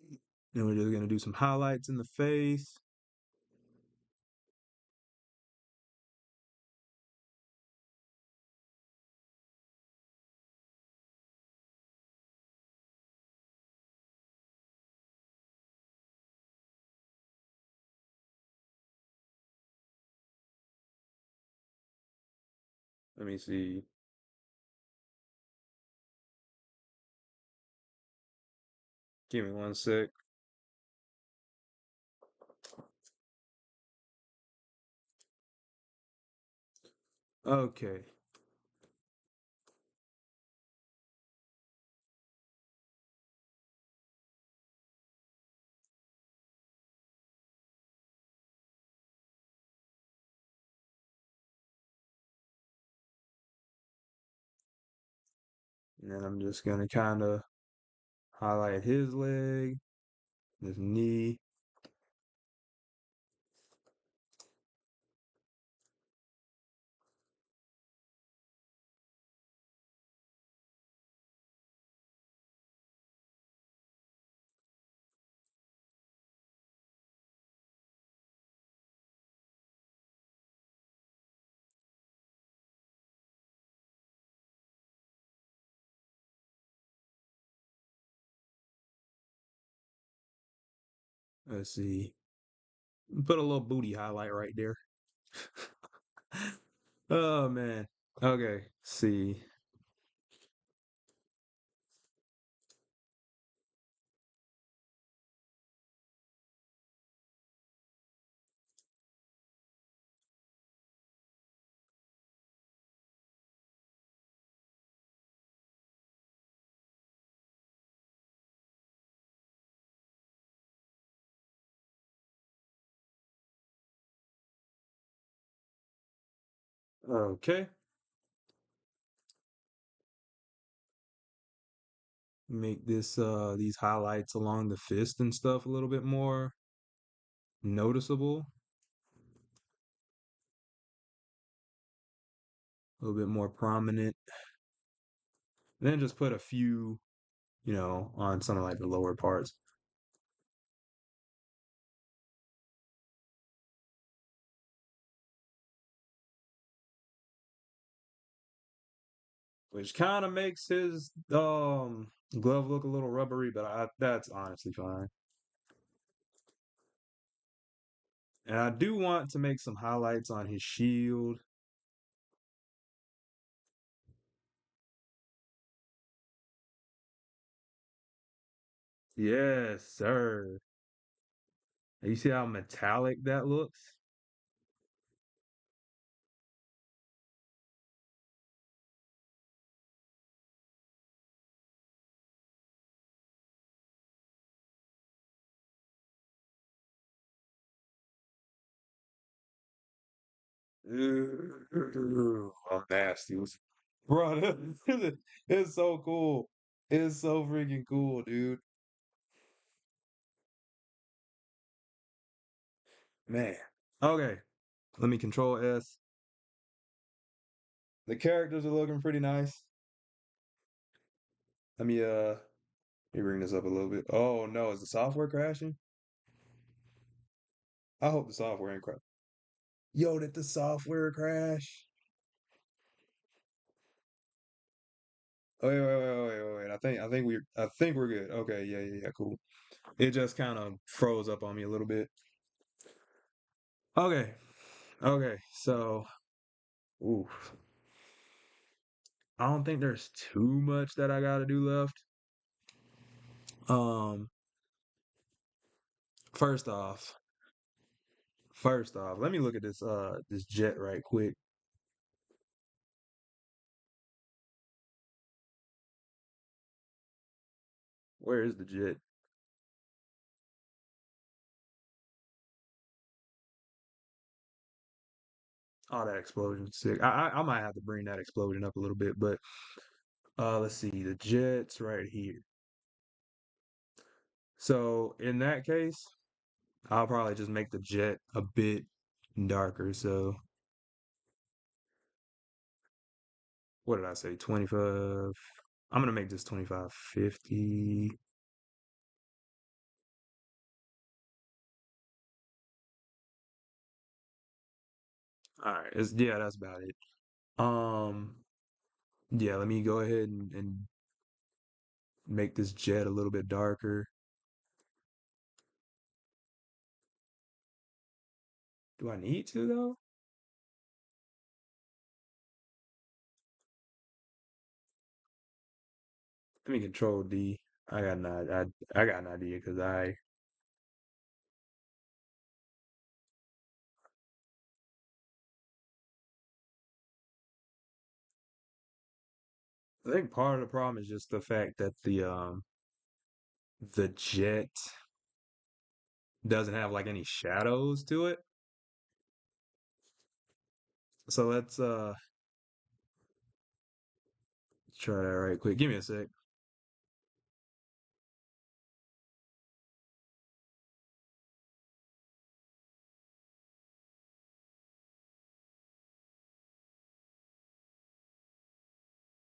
Then we're just gonna do some highlights in the face. Let me see. Give me one sec. Okay. And then I'm just gonna kind of highlight his leg, his knee. Let's see. Put a little booty highlight right there. Oh man. Okay. See. Okay. Make this these highlights along the fist and stuff a little bit more noticeable, a little bit more prominent. Then just put a few, on some of like the lower parts, which kind of makes his glove look a little rubbery, but that's honestly fine. And I do want to make some highlights on his shield. Yes, sir. You see how metallic that looks? I'm nasty. Bro, it's so cool. It's so freaking cool, dude. Man. Okay. Let me control S. The characters are looking pretty nice. Let me bring this up a little bit. Oh no, is the software crashing? I hope the software ain't crash. Yo, did the software crash? Oh, wait. I think we're good. Okay, yeah, cool. It just kind of froze up on me a little bit. Okay. Okay. So, oof. I don't think there's too much that I gotta do left. Um, first off, let me look at this jet right quick. Where is the jet? Oh, that explosion, sick. I might have to bring that explosion up a little bit, but let's see, the jet's right here. So in that case, I'll probably just make the jet a bit darker. So what did I say? 25. I'm gonna make this 2550. All right, yeah, that's about it. Um, yeah, let me go ahead and make this jet a little bit darker. Do I need to though? Let me control D. I got an idea because I think part of the problem is just the fact that the jet doesn't have like any shadows to it. So let's try that right quick. Give me a sec.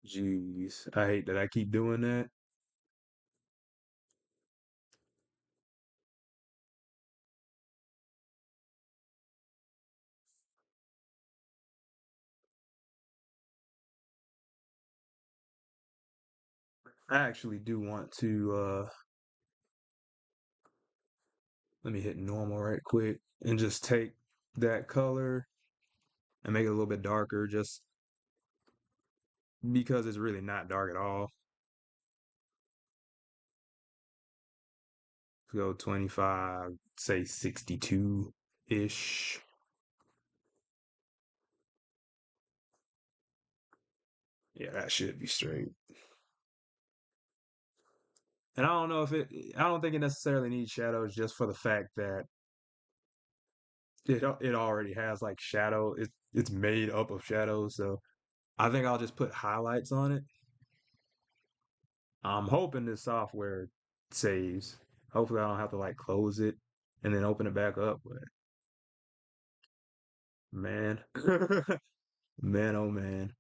Jeez, I hate that I keep doing that. I actually do want to let me hit normal right quick and just take that color and make it a little bit darker just because it's really not dark at all. Go 25, say 62-ish. Yeah, that should be straight. And I don't know if it, I don't think it necessarily needs shadows just for the fact that it already has like shadow. It's made up of shadows, so I think I'll just put highlights on it. I'm hoping this software saves. Hopefully, I don't have to like close it and then open it back up. But man, man, oh man.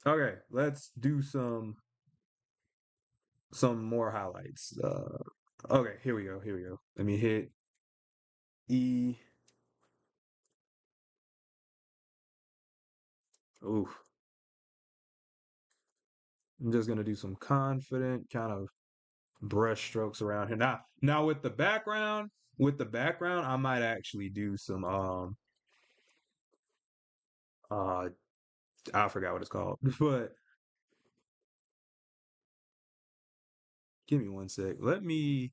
Okay, let's do some more highlights. Okay, here we go. Here we go. Let me hit E. Oof. I'm just gonna do some confident kind of brush strokes around here. Now with the background, I might actually do some uh I forgot what it's called, but give me one sec. Let me,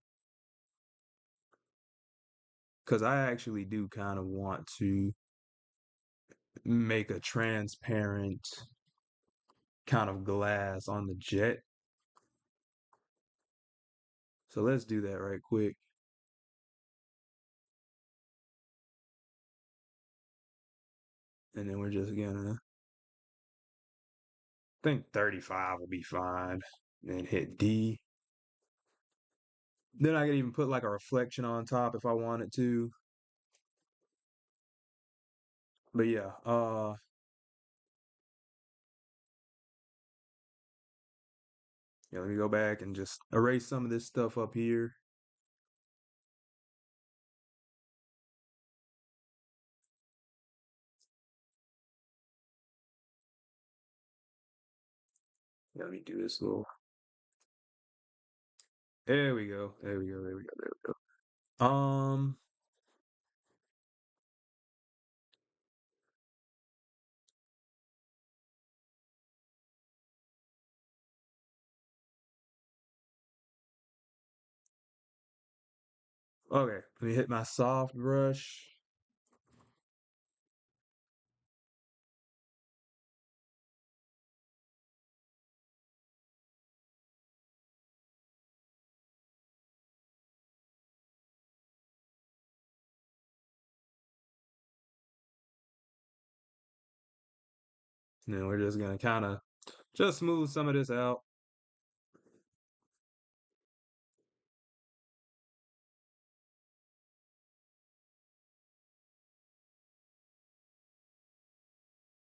because I actually do kind of want to make a transparent kind of glass on the jet. So let's do that right quick. And then we're just gonna, I think 35 will be fine. Then hit D. Then I could even put like a reflection on top if I wanted to. But yeah, yeah, let me go back and just erase some of this stuff up here. Yeah, let me do this little. There we go. There we go. There we go. There we go. Okay, let me hit my soft brush. And then we're just gonna kind of just smooth some of this out.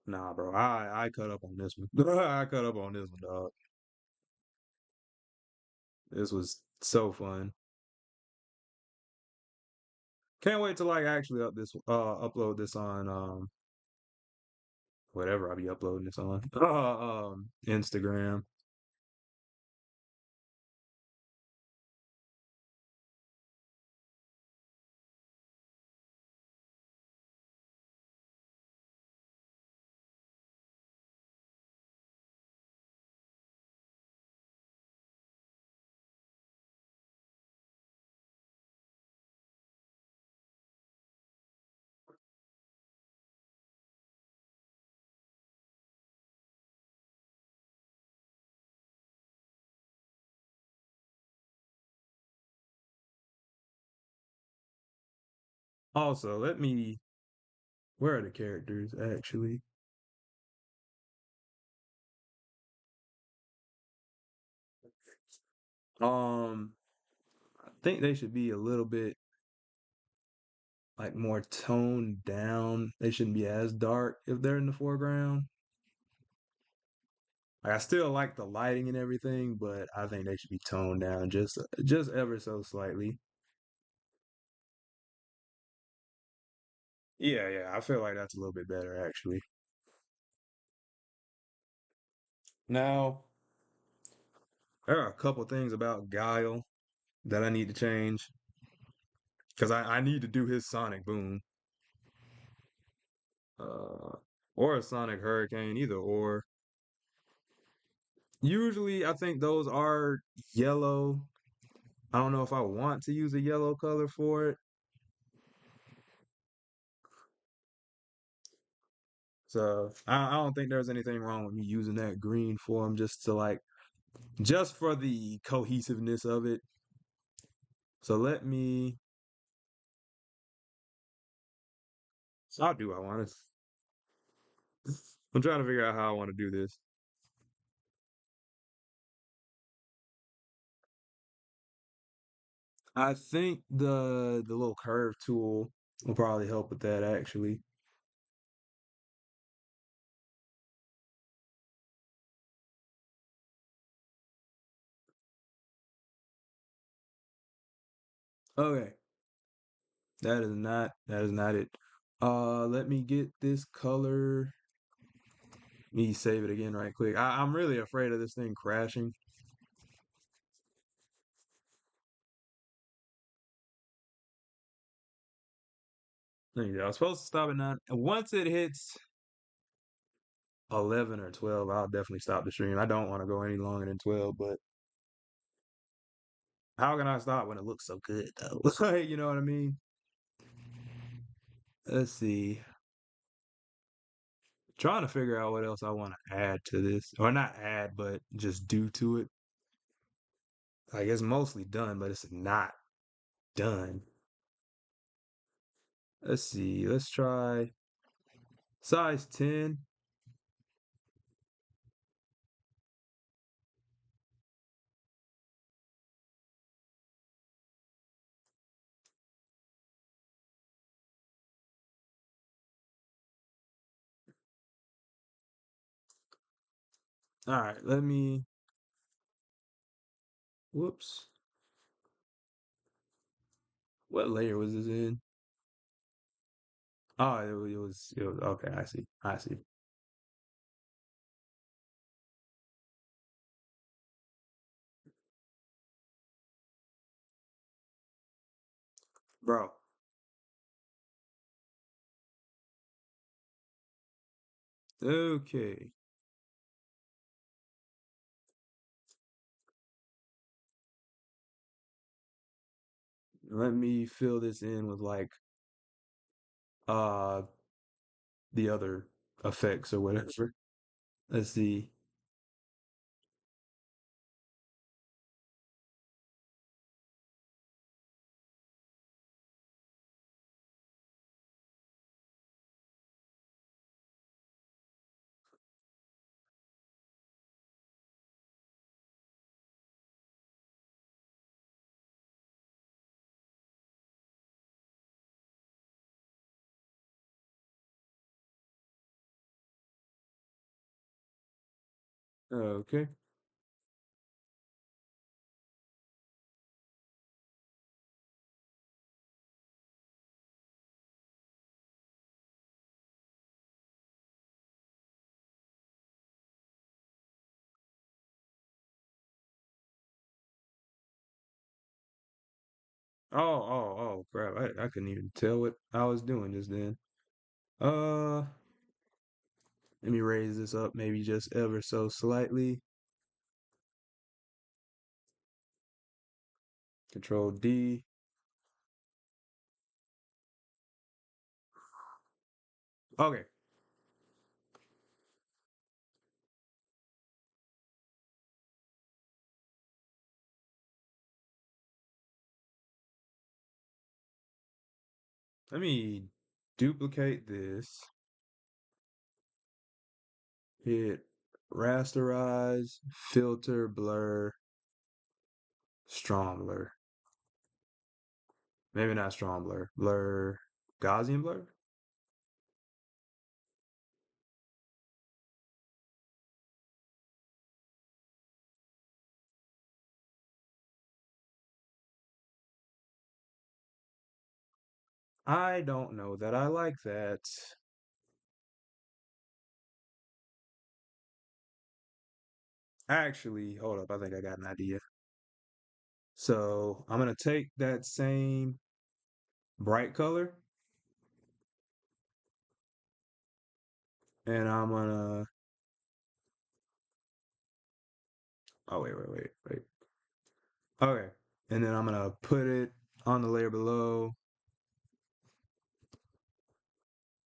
Nah, bro, I cut up on this one. I cut up on this one, dog. This was so fun. Can't wait to like actually upload this on whatever I'll be uploading this on. Instagram. Also, let me. Where are the characters actually? Um, I think they should be a little bit like more toned down. They shouldn't be as dark if they're in the foreground. Like I still like the lighting and everything, but I think they should be toned down just ever so slightly. Yeah, yeah, I feel like that's a little bit better actually. Now, there are a couple things about Guile that I need to change because I need to do his Sonic Boom, uh, or a Sonic Hurricane, either or. Usually, I think those are yellow. I don't know if I want to use a yellow color for it. So I don't think there's anything wrong with me using that green for him just to like just for the cohesiveness of it. So let me. So how do I want to? I'm trying to figure out how I want to do this. I think the little curve tool will probably help with that actually. Okay, that is not it. Let me get this color. Me save it again right quick. I'm really afraid of this thing crashing. There you go. I was supposed to stop at 9. Once it hits 11 or 12, I'll definitely stop the stream. I don't want to go any longer than 12, but how can I stop when it looks so good though? Like, you know what I mean? Let's see. Trying to figure out what else I want to add to this. Or not add, but just do to it. Like it's mostly done, but it's not done. Let's see. Let's try size 10. All right, let me. Whoops. What layer was this in? Oh, it was okay. I see. I see. Bro. Okay. Let me fill this in with like uh the other effects or whatever. Let's see. Okay. Oh, crap. I couldn't even tell what I was doing just then. Uh, Let me raise this up maybe just ever so slightly. Control D. Okay. Let me duplicate this. Hit rasterize, filter, blur, strong blur. Maybe not strong blur. Blur, Gaussian blur? I don't know that I like that. Actually, hold up. I think I got an idea. So I'm going to take that same bright color and I'm going to, oh, wait. Okay. And then I'm going to put it on the layer below.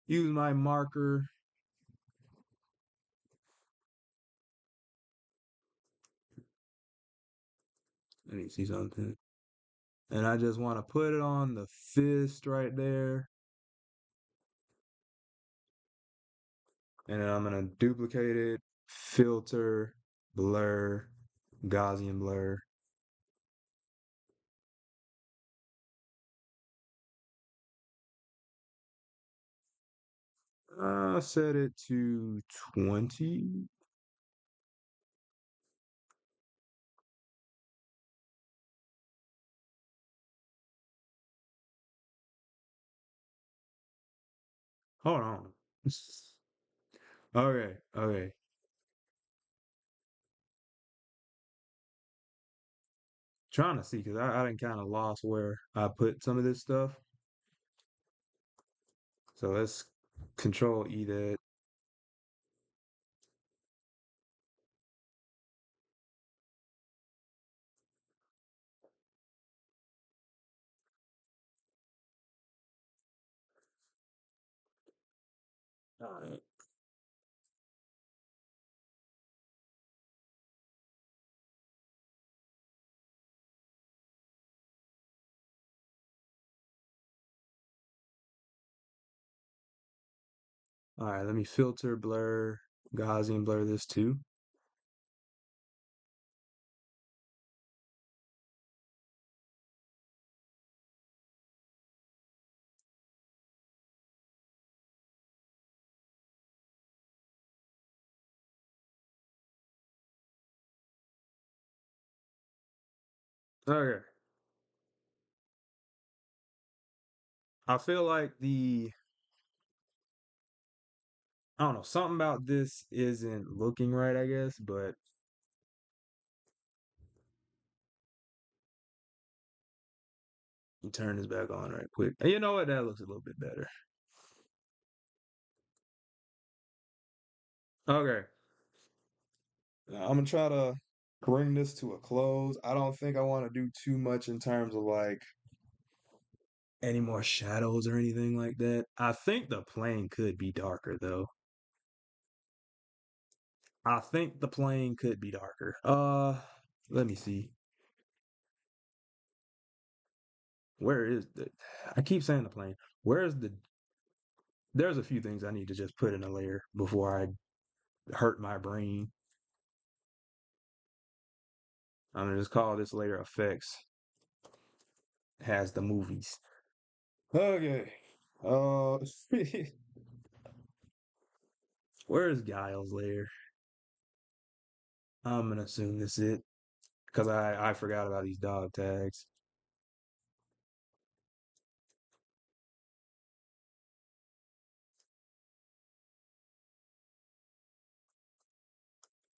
Use my marker. Let me see something. And I just want to put it on the fist right there. And then I'm going to duplicate it, filter, blur, Gaussian blur. Set it to 20. Hold on. Okay. Trying to see because I didn't kind of lost where I put some of this stuff. So let's control E that. All right. All right, let me filter, blur, Gaussian blur this too. Okay. I feel like I don't know, something about this isn't looking right, I guess, but turn this back on right quick. You know what? That looks a little bit better. Okay. Now, I'm gonna try to bring this to a close. I don't think I want to do too much in terms of like any more shadows or anything like that. I think the plane could be darker though. I think the plane could be darker. Let me see. Where is the I keep saying the plane. Where is the There's a few things I need to just put in a layer before I hurt my brain. I'm gonna just call this layer effects. Has the movies. Okay. Uh where is Guile's layer? I'm gonna assume this is it. Because I forgot about these dog tags.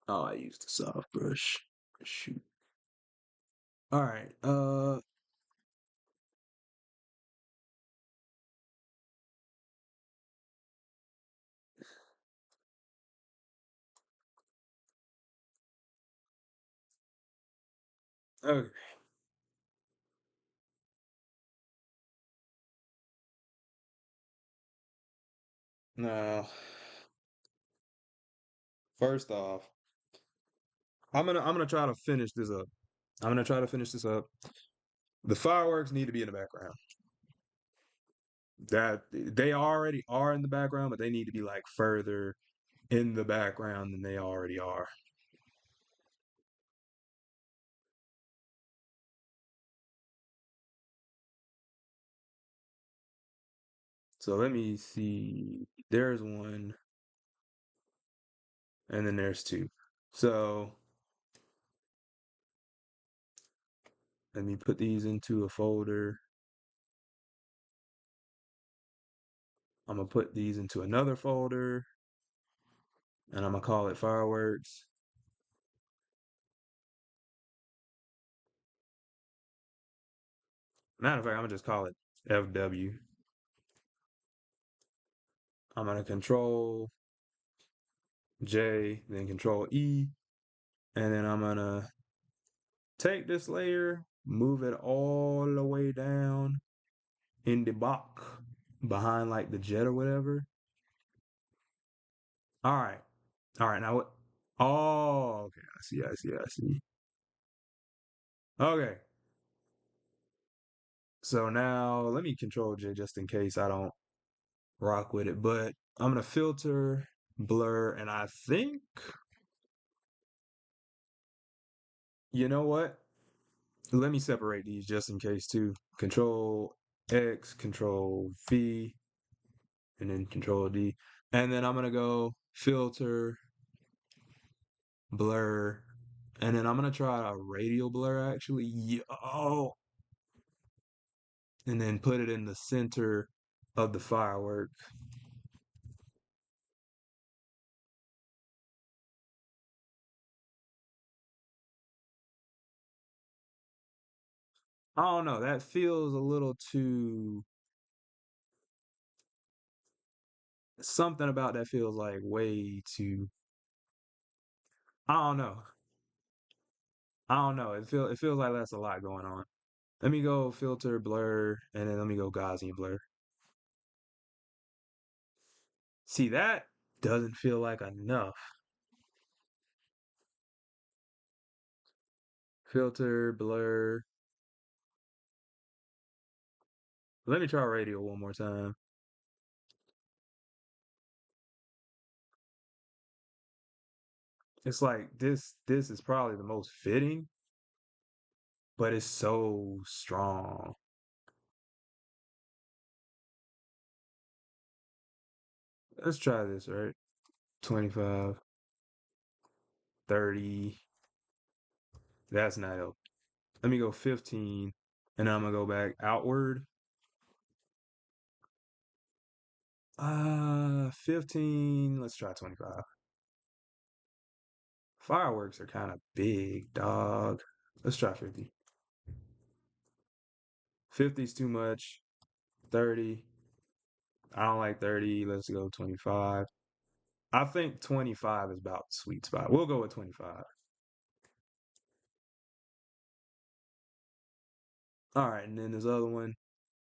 Oh, I used the soft brush. Shoot. All right. Okay. Now, first off, I'm gonna try to finish this up. I'm gonna try to finish this up. The fireworks need to be in the background. That they already are in the background, but they need to be like further in the background than they already are. So let me see. There's one, and then there's two. So let me put these into a folder. I'm gonna put these into another folder, and I'm gonna call it fireworks. Matter of fact, I'm gonna just call it FW. I'm gonna control J, then control E, and then I'm gonna take this layer, move it all the way down in the box behind like the jet or whatever. All right. All right. Now what? Oh, okay. I see. I see. I see. Okay. So now let me control J just in case I don't rock with it. But I'm gonna filter, blur, and I think you know what? Let me separate these just in case too. Control X, Control V, and then Control D. And then I'm gonna go filter, blur, and then I'm gonna try a radial blur actually. Yo, and then put it in the center of the firework. I don't know. That feels a little too. Something about that feels like way too. I don't know. I don't know. It feels like that's a lot going on. Let me go filter blur, and then let me go Gaussian blur. See, that doesn't feel like enough. Filter blur. Let me try radial one more time. It's like this is probably the most fitting, but it's so strong. Let's try this, right? 25, 30. That's not help. Let me go 15, and I'm gonna go back outward. 15. Let's try 25. Fireworks are kind of big, dog. Let's try 50. 50's too much. 30. I don't like 30. Let's go 25. I think 25 is about the sweet spot. We'll go with 25. All right, and then this other one,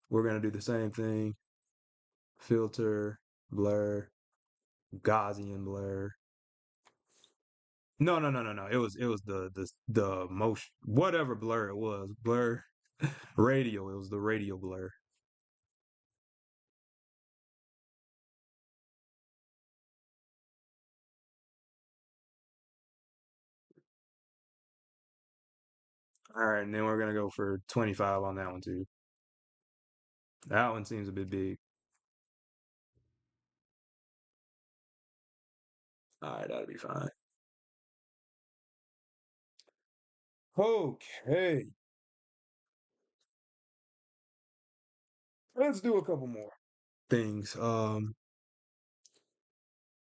we're gonna do the same thing. Filter, blur, Gaussian blur. No, no, no, no, no. It was the motion whatever blur it was. Blur radial. It was the radial blur. All right, and then we're gonna go for 25 on that one too. That one seems a bit big. All right, that'll be fine. Okay, let's do a couple more things.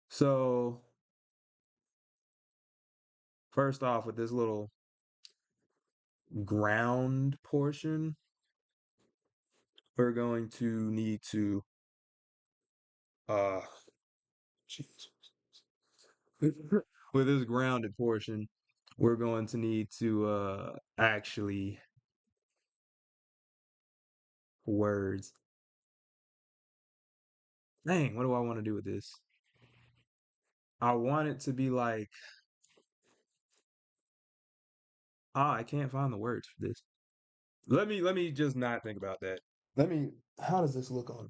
So first off, with this little ground portion, we're going to need to uh jeez. With this grounded portion, we're going to need to actually words. Dang, what do I want to do with this? I want it to be like, I can't find the words for this. Let me just not think about that. Let me. How does this look on?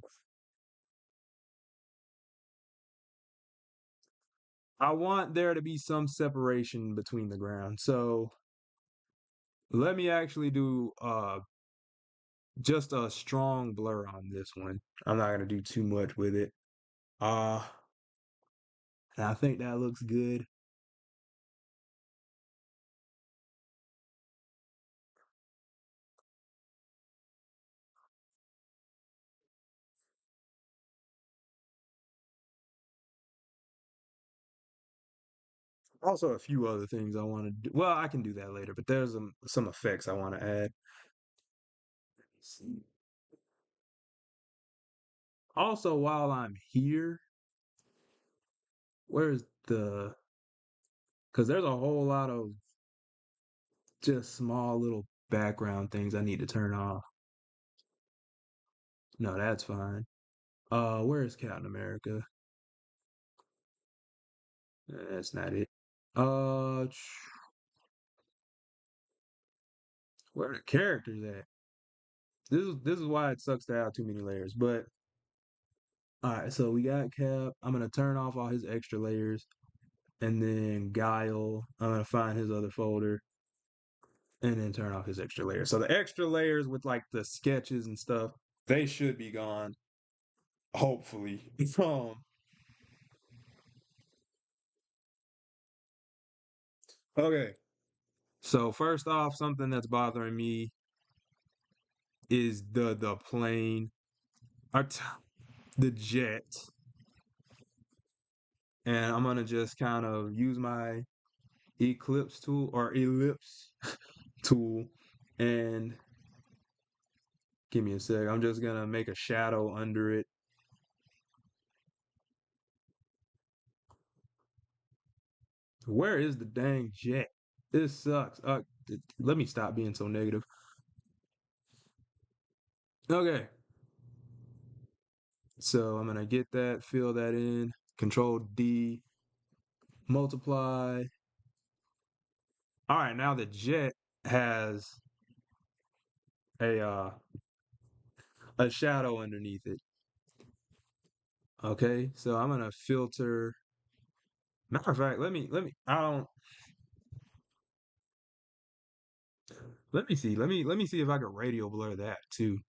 I want there to be some separation between the ground. So let me actually do just a strong blur on this one. I'm not gonna do too much with it. Uh and I think that looks good. Also a few other things I want to do. Well, I can do that later, but there's some effects I want to add. Also, while I'm here, where's the because there's a whole lot of just small little background things I need to turn off. No, that's fine. Where is Captain America? That's not it. Uh, where are the characters at? This is why it sucks to have too many layers. But all right, so we got Cap. I'm gonna turn off all his extra layers, and then Guile. I'm gonna find his other folder, and then turn off his extra layers. So the extra layers with like the sketches and stuff, they should be gone. Hopefully. Okay. So first off, something that's bothering me is the plane, or the jet, and I'm gonna just kind of use my eclipse tool or ellipse tool, and give me a sec. I'm just gonna make a shadow under it. Where is the dang jet? This sucks. Let me stop being so negative. Okay, so I'm gonna get that, fill that in, Control D, multiply. All right, now the jet has a shadow underneath it. Okay, so I'm gonna filter. Matter of fact, let me. I don't. Let me see. Let me see if I can radio blur that too.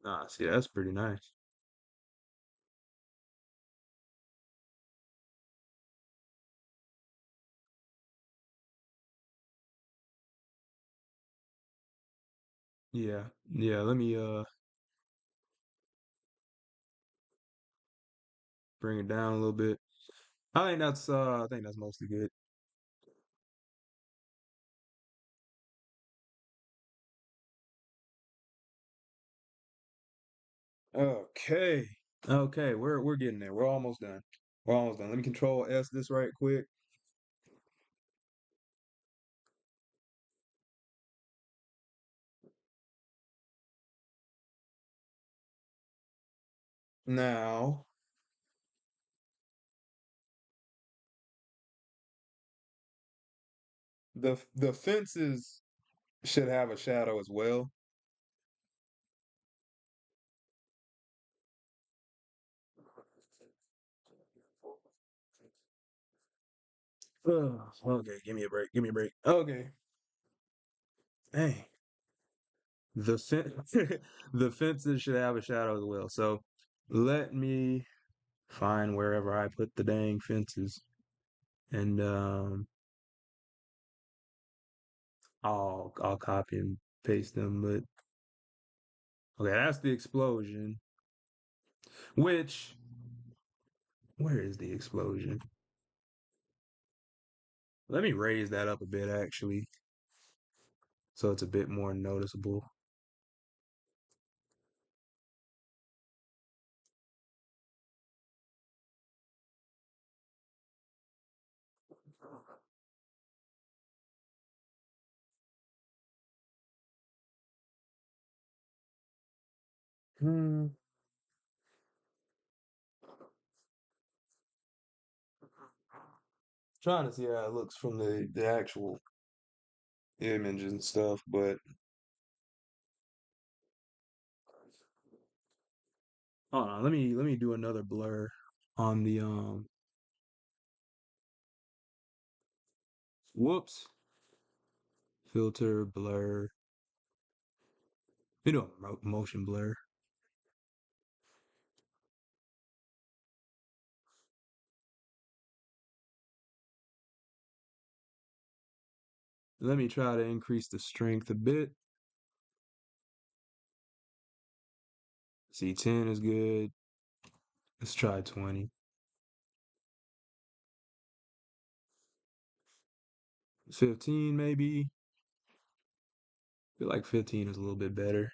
Ah, see, that's pretty nice. Yeah, yeah. Let me bring it down a little bit. I think that's mostly good. Okay. Okay, we're getting there. We're almost done. We're almost done. Let me Control S this right quick. Now, the fences should have a shadow as well. Ugh, okay, give me a break. Give me a break. Okay. Dang. The fence the fences should have a shadow as well. So let me find wherever I put the dang fences. And I'll copy and paste them, but okay, that's the explosion. Which where is the explosion? Let me raise that up a bit actually, so it's a bit more noticeable. Hmm. Trying to see how it looks from the actual image and stuff, but hold on, let me do another blur on the whoops, filter blur. We do a motion blur. Let me try to increase the strength a bit. See, 10 is good. Let's try 20. 15 maybe. I feel like 15 is a little bit better.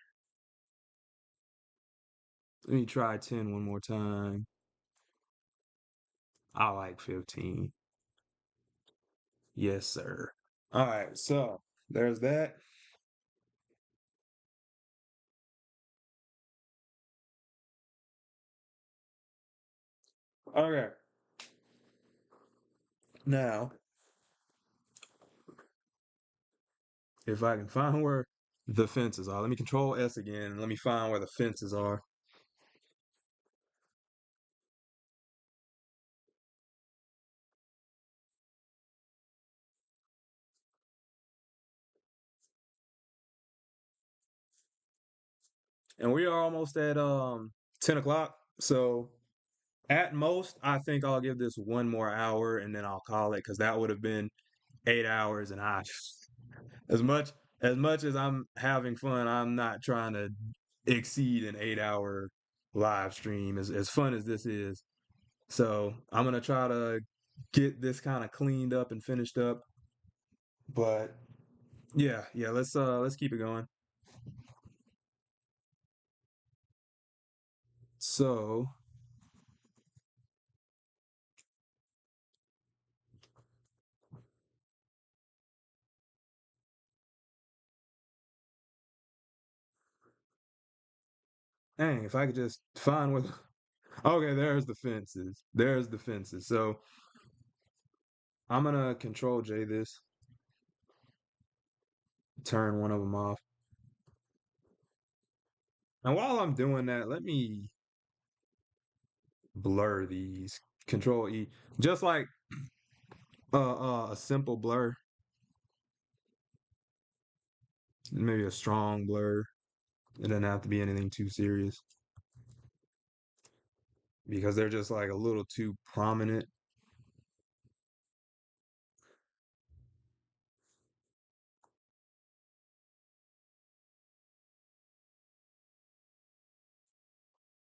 Let me try 10 one more time. I like 15. Yes, sir. All right, so there's that. Okay, now if I can find where the fences are, let me control S again and let me find where the fences are. And we are almost at 10 o'clock. So at most, I think I'll give this one more hour and then I'll call it because that would have been 8 hours and I as much as much as I'm having fun, I'm not trying to exceed an 8 hour live stream as fun as this is. So I'm gonna try to get this kind of cleaned up and finished up. But yeah, let's keep it going. So dang, if I could just find where okay, there's the fences. There's the fences. So I'm gonna control J this, turn one of them off. And while I'm doing that, let me blur these. Control E. Just like a simple blur, maybe a strong blur. It doesn't have to be anything too serious because they're just like a little too prominent.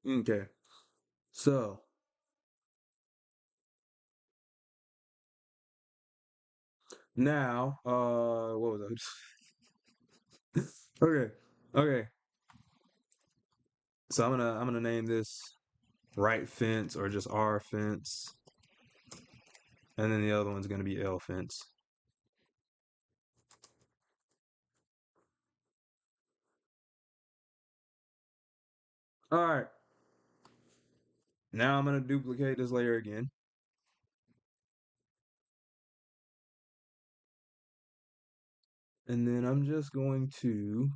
Okay. So now, what was I? Okay. Okay. So I'm gonna name this right fence or just R fence, and then the other one's gonna be L fence. All right. Now I'm gonna duplicate this layer again, and then I'm just going to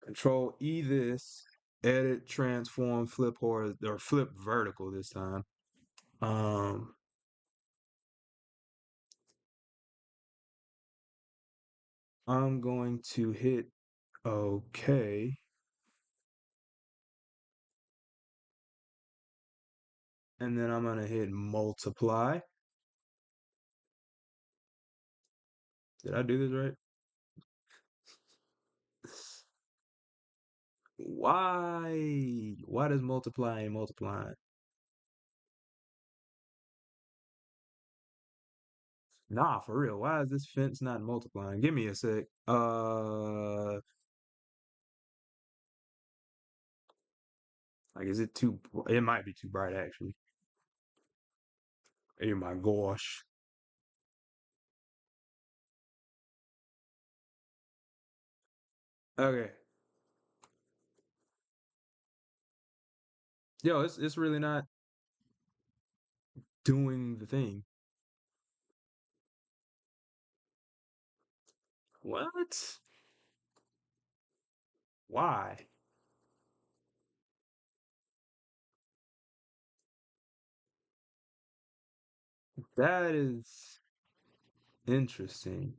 control E this, edit, transform, flip horizontal or flip vertical this time. Um, I'm going to hit OK, and then I'm gonna hit multiply. Did I do this right? Why? Why does multiply and multiply? Nah, for real. Why is this fence not multiplying? Give me a sec. Like, is it too? It might be too bright actually. Oh my gosh. Okay. Yo, it's really not. doing the thing. What? Why? That is interesting.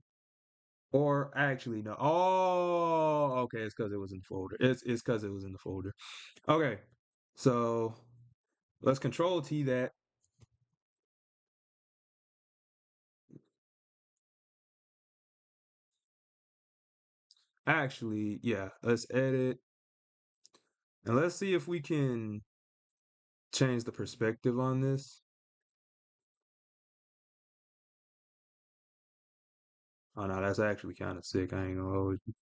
Or actually, no. Oh, okay. It's because it was in the folder. It's because it was in the folder. Okay. So let's control T that. Actually, yeah. Let's edit and let's see if we can change the perspective on this. Oh no, that's actually kind of sick. I ain't gonna hold you.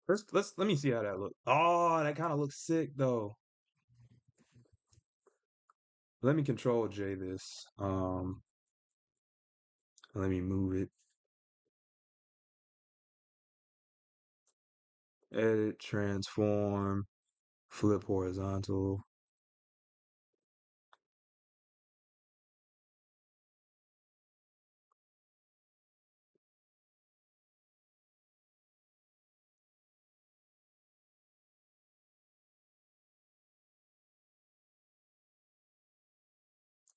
Let me see how that looks. Oh, that kind of looks sick though. Let me control J this. Let me move it. Edit, transform, flip horizontal.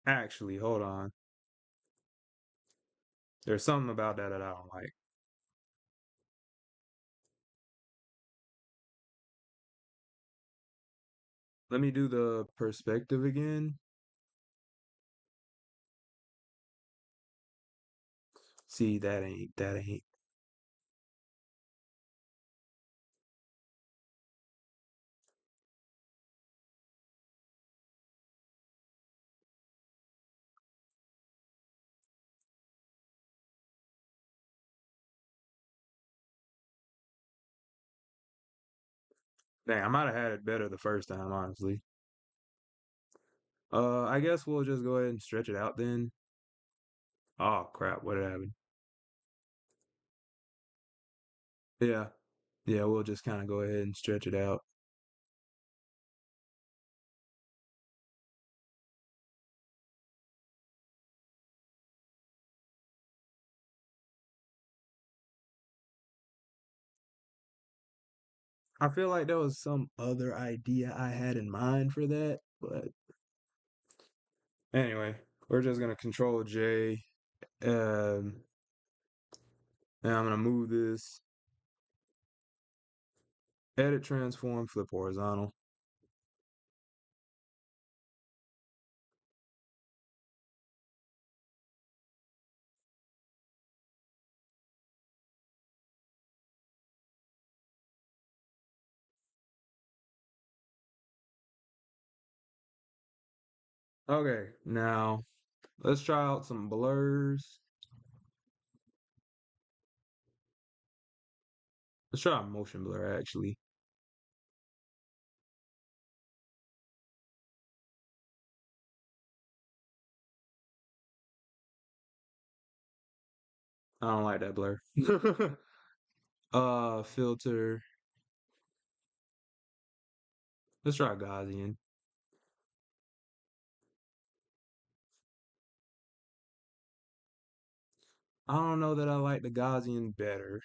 Actually, hold on. There's something about that that I don't like. Let me do the perspective again. See, that ain't. Dang, I might have had it better the first time, honestly. I guess we'll just go ahead and stretch it out then. Oh crap, what happened? Yeah, yeah, we'll just kind of go ahead and stretch it out. I feel like there was some other idea I had in mind for that, but anyway, we're just gonna control J, and I'm gonna move this, edit, transform, flip horizontal. Okay, now let's try out some blurs. Let's try a motion blur actually. I don't like that blur. Filter. Let's try Gaussian. I don't know that I like the Gaussian better.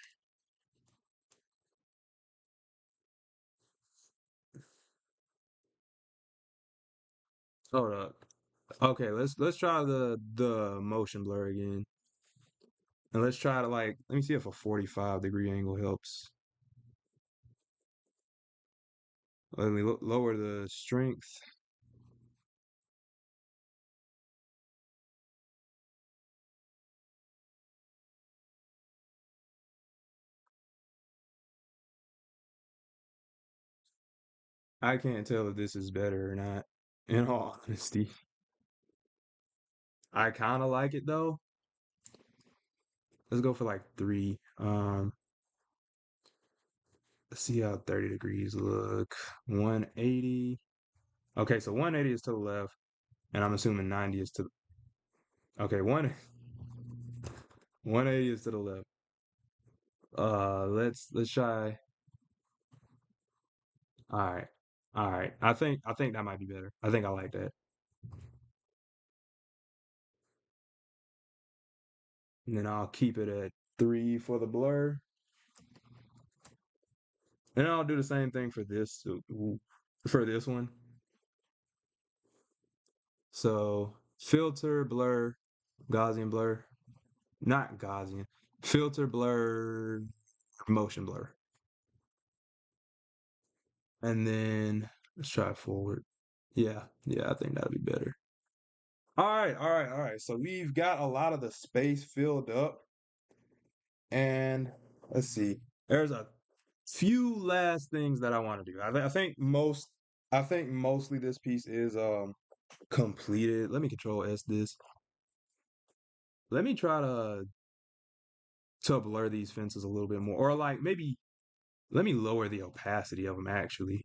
Hold up. Okay, let's try the motion blur again. And let's try to like let me see if a 45-degree angle helps. Let me lower the strength. I can't tell if this is better or not, in all honesty. I kind of like it though. Let's go for like three. Let's see how 30 degrees look. 180. Okay, so 180 is to the left, and I'm assuming 90 is to. Okay, one. 180 is to the left. Let's try. All right. All right. I think that might be better. I think I like that. And then I'll keep it at 3 for the blur. And I'll do the same thing for for this one. So filter, blur, Gaussian blur, not Gaussian, filter, blur, motion blur. And then let's try forward. Yeah, I think that'll be better. All right. So we've got a lot of the space filled up, and let's see. There's a few last things that I want to do. I think mostly this piece is completed. Let me control S this. Let me try to blur these fences a little bit more, or like maybe let me lower the opacity of them actually.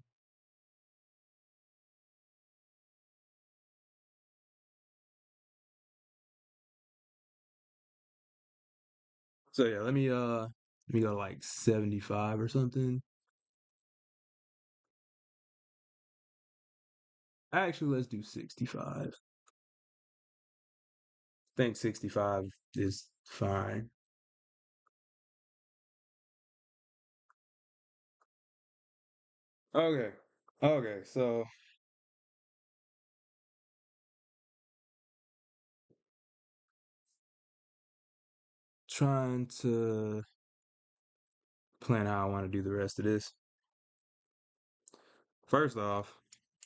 So yeah, let me go to like 75 or something. Actually, let's do 65. I think 65 is fine. Okay. Okay, so trying to plan how I want to do the rest of this. First off,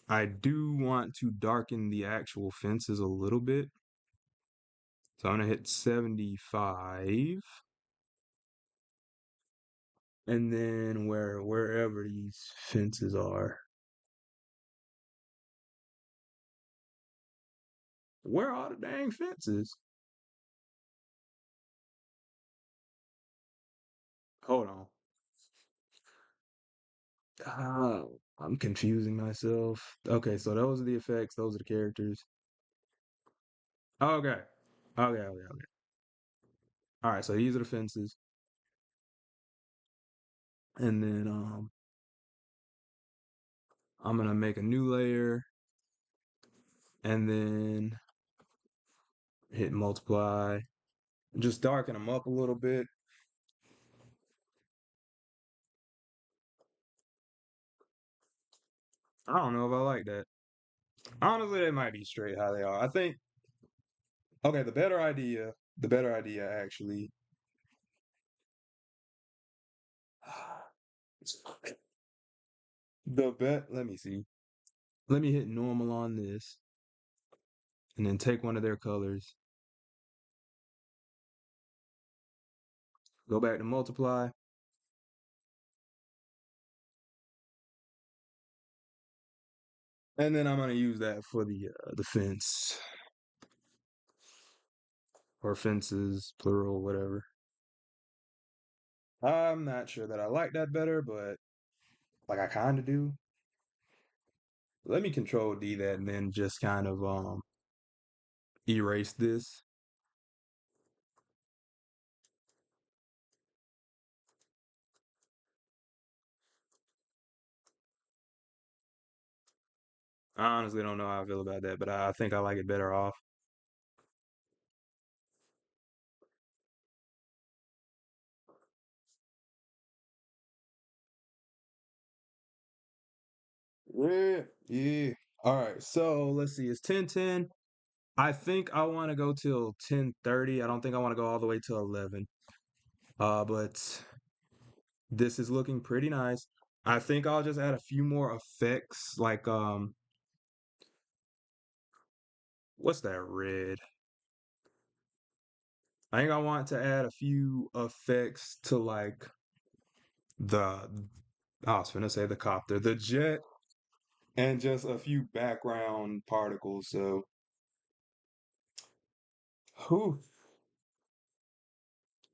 I do want to darken the actual fences a little bit. So I'm gonna hit 75. And then wherever these fences are. Where are the dang fences? Hold on. Ah, I'm confusing myself. Okay, so those are the effects, those are the characters. Okay. Okay. All right, so these are the fences. And then I'm gonna make a new layer and then hit multiply. Just darken them up a little bit. I don't know if I like that. Honestly, they might be straight how they are. I think okay, the better idea actually. Let me see. Let me hit normal on this and then take one of their colors, go back to multiply, and then I'm gonna use that for the fence or fences, plural, whatever. I'm not sure that I like that better, but like I kind of do. Let me control D that and then just kind of erase this. I honestly don't know how I feel about that, but I think I like it better off. Yeah. All right, so let's see. It's 10:10. I think I want to go till 10:30. I don't think I want to go all the way till 11. But this is looking pretty nice. I think I'll just add a few more effects, like what's that red? I think I want to add a few effects to like the I was gonna say the copter, the jet, and just a few background particles. So, whew,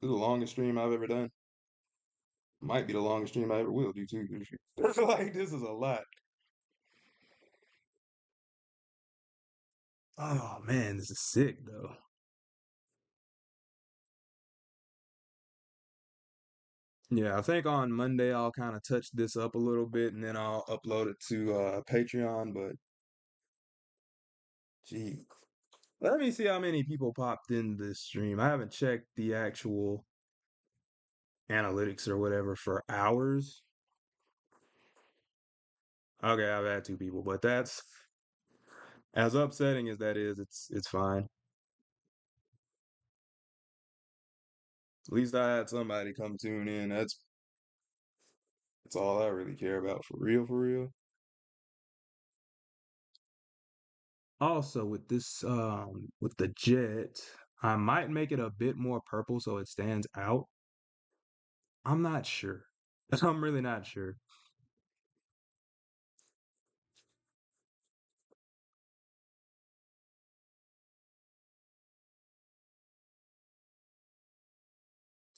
this is the longest stream I've ever done. Might be the longest stream I ever will do too. Like this is a lot. Oh man, this is sick though. Yeah, I think on Monday I'll kind of touch this up a little bit and then I'll upload it to Patreon. But gee, let me see how many people popped in this stream. I haven't checked the actual analytics or whatever for hours. Okay, I've had two people, but that's as upsetting as that is, it's fine. At least I had somebody come tune in. That's all I really care about for real, for real. Also, with this with the jet, I might make it a bit more purple so it stands out. I'm not sure. I'm really not sure.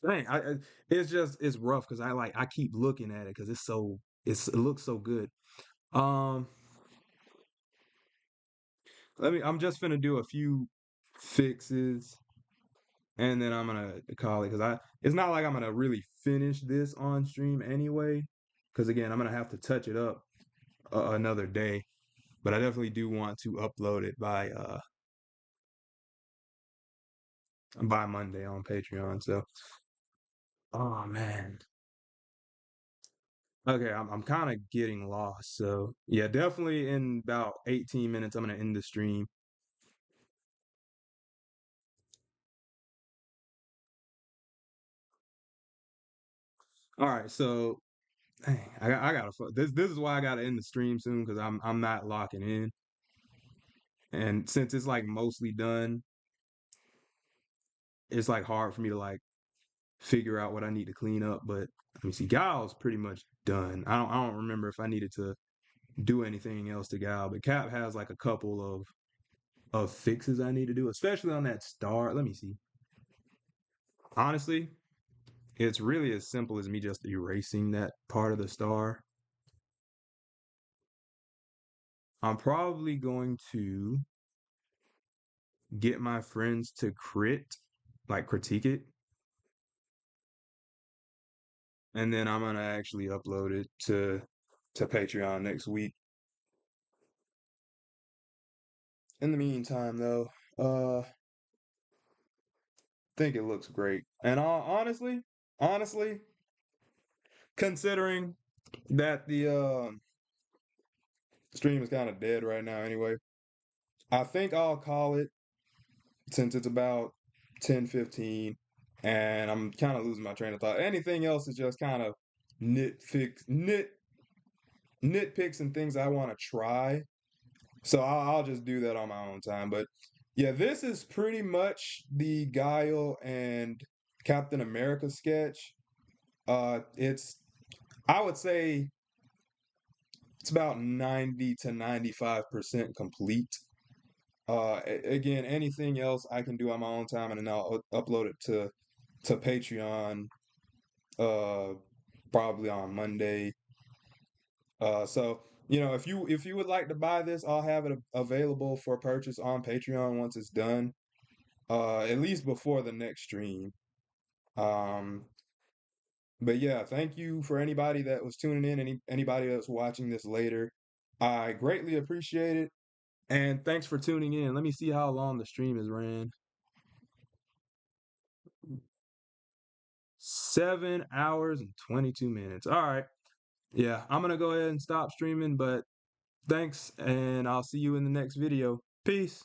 Dang, it's just it's rough because I keep looking at it because it looks so good. Um, I'm just gonna do a few fixes and then I'm gonna call it because I it's not like I'm gonna really finish this on stream anyway. Because again, I'm gonna have to touch it up another day, but I definitely do want to upload it by Monday on Patreon. So, oh man, okay, I'm kind of getting lost. So yeah, definitely in about 18 minutes, I'm gonna end the stream. All right, so dang, I gotta this is why I gotta end the stream soon because I'm not locking in, and since it's like mostly done, it's like hard for me to like figure out what I need to clean up. But let me see, Guile's pretty much done. I don't remember if I needed to do anything else to Guile, but Cap has like a couple of fixes I need to do, especially on that star. Let me see. Honestly, it's really as simple as me just erasing that part of the star. I'm probably going to get my friends to critique it, and then I'm gonna actually upload it to Patreon next week. In the meantime, though, I think it looks great. And honestly, considering that the stream is kind of dead right now anyway, I think I'll call it since it's about 10:15 and I'm kind of losing my train of thought. Anything else is just kind of nitpicks and things I want to try. So I'll just do that on my own time. But yeah, this is pretty much the Guile and Captain America sketch. It's I would say it's about 90 to 95% complete. Again, anything else I can do on my own time, and then I'll upload it to Patreon, uh, probably on Monday. So if you would like to buy this, I'll have it available for purchase on Patreon once it's done. At least before the next stream. Um, but yeah, thank you for anybody that was tuning in, anybody that's watching this later. I greatly appreciate it. And thanks for tuning in. Let me see how long the stream has ran. 7 hours and 22 minutes. All right. Yeah, I'm gonna go ahead and stop streaming, but thanks, and I'll see you in the next video. Peace.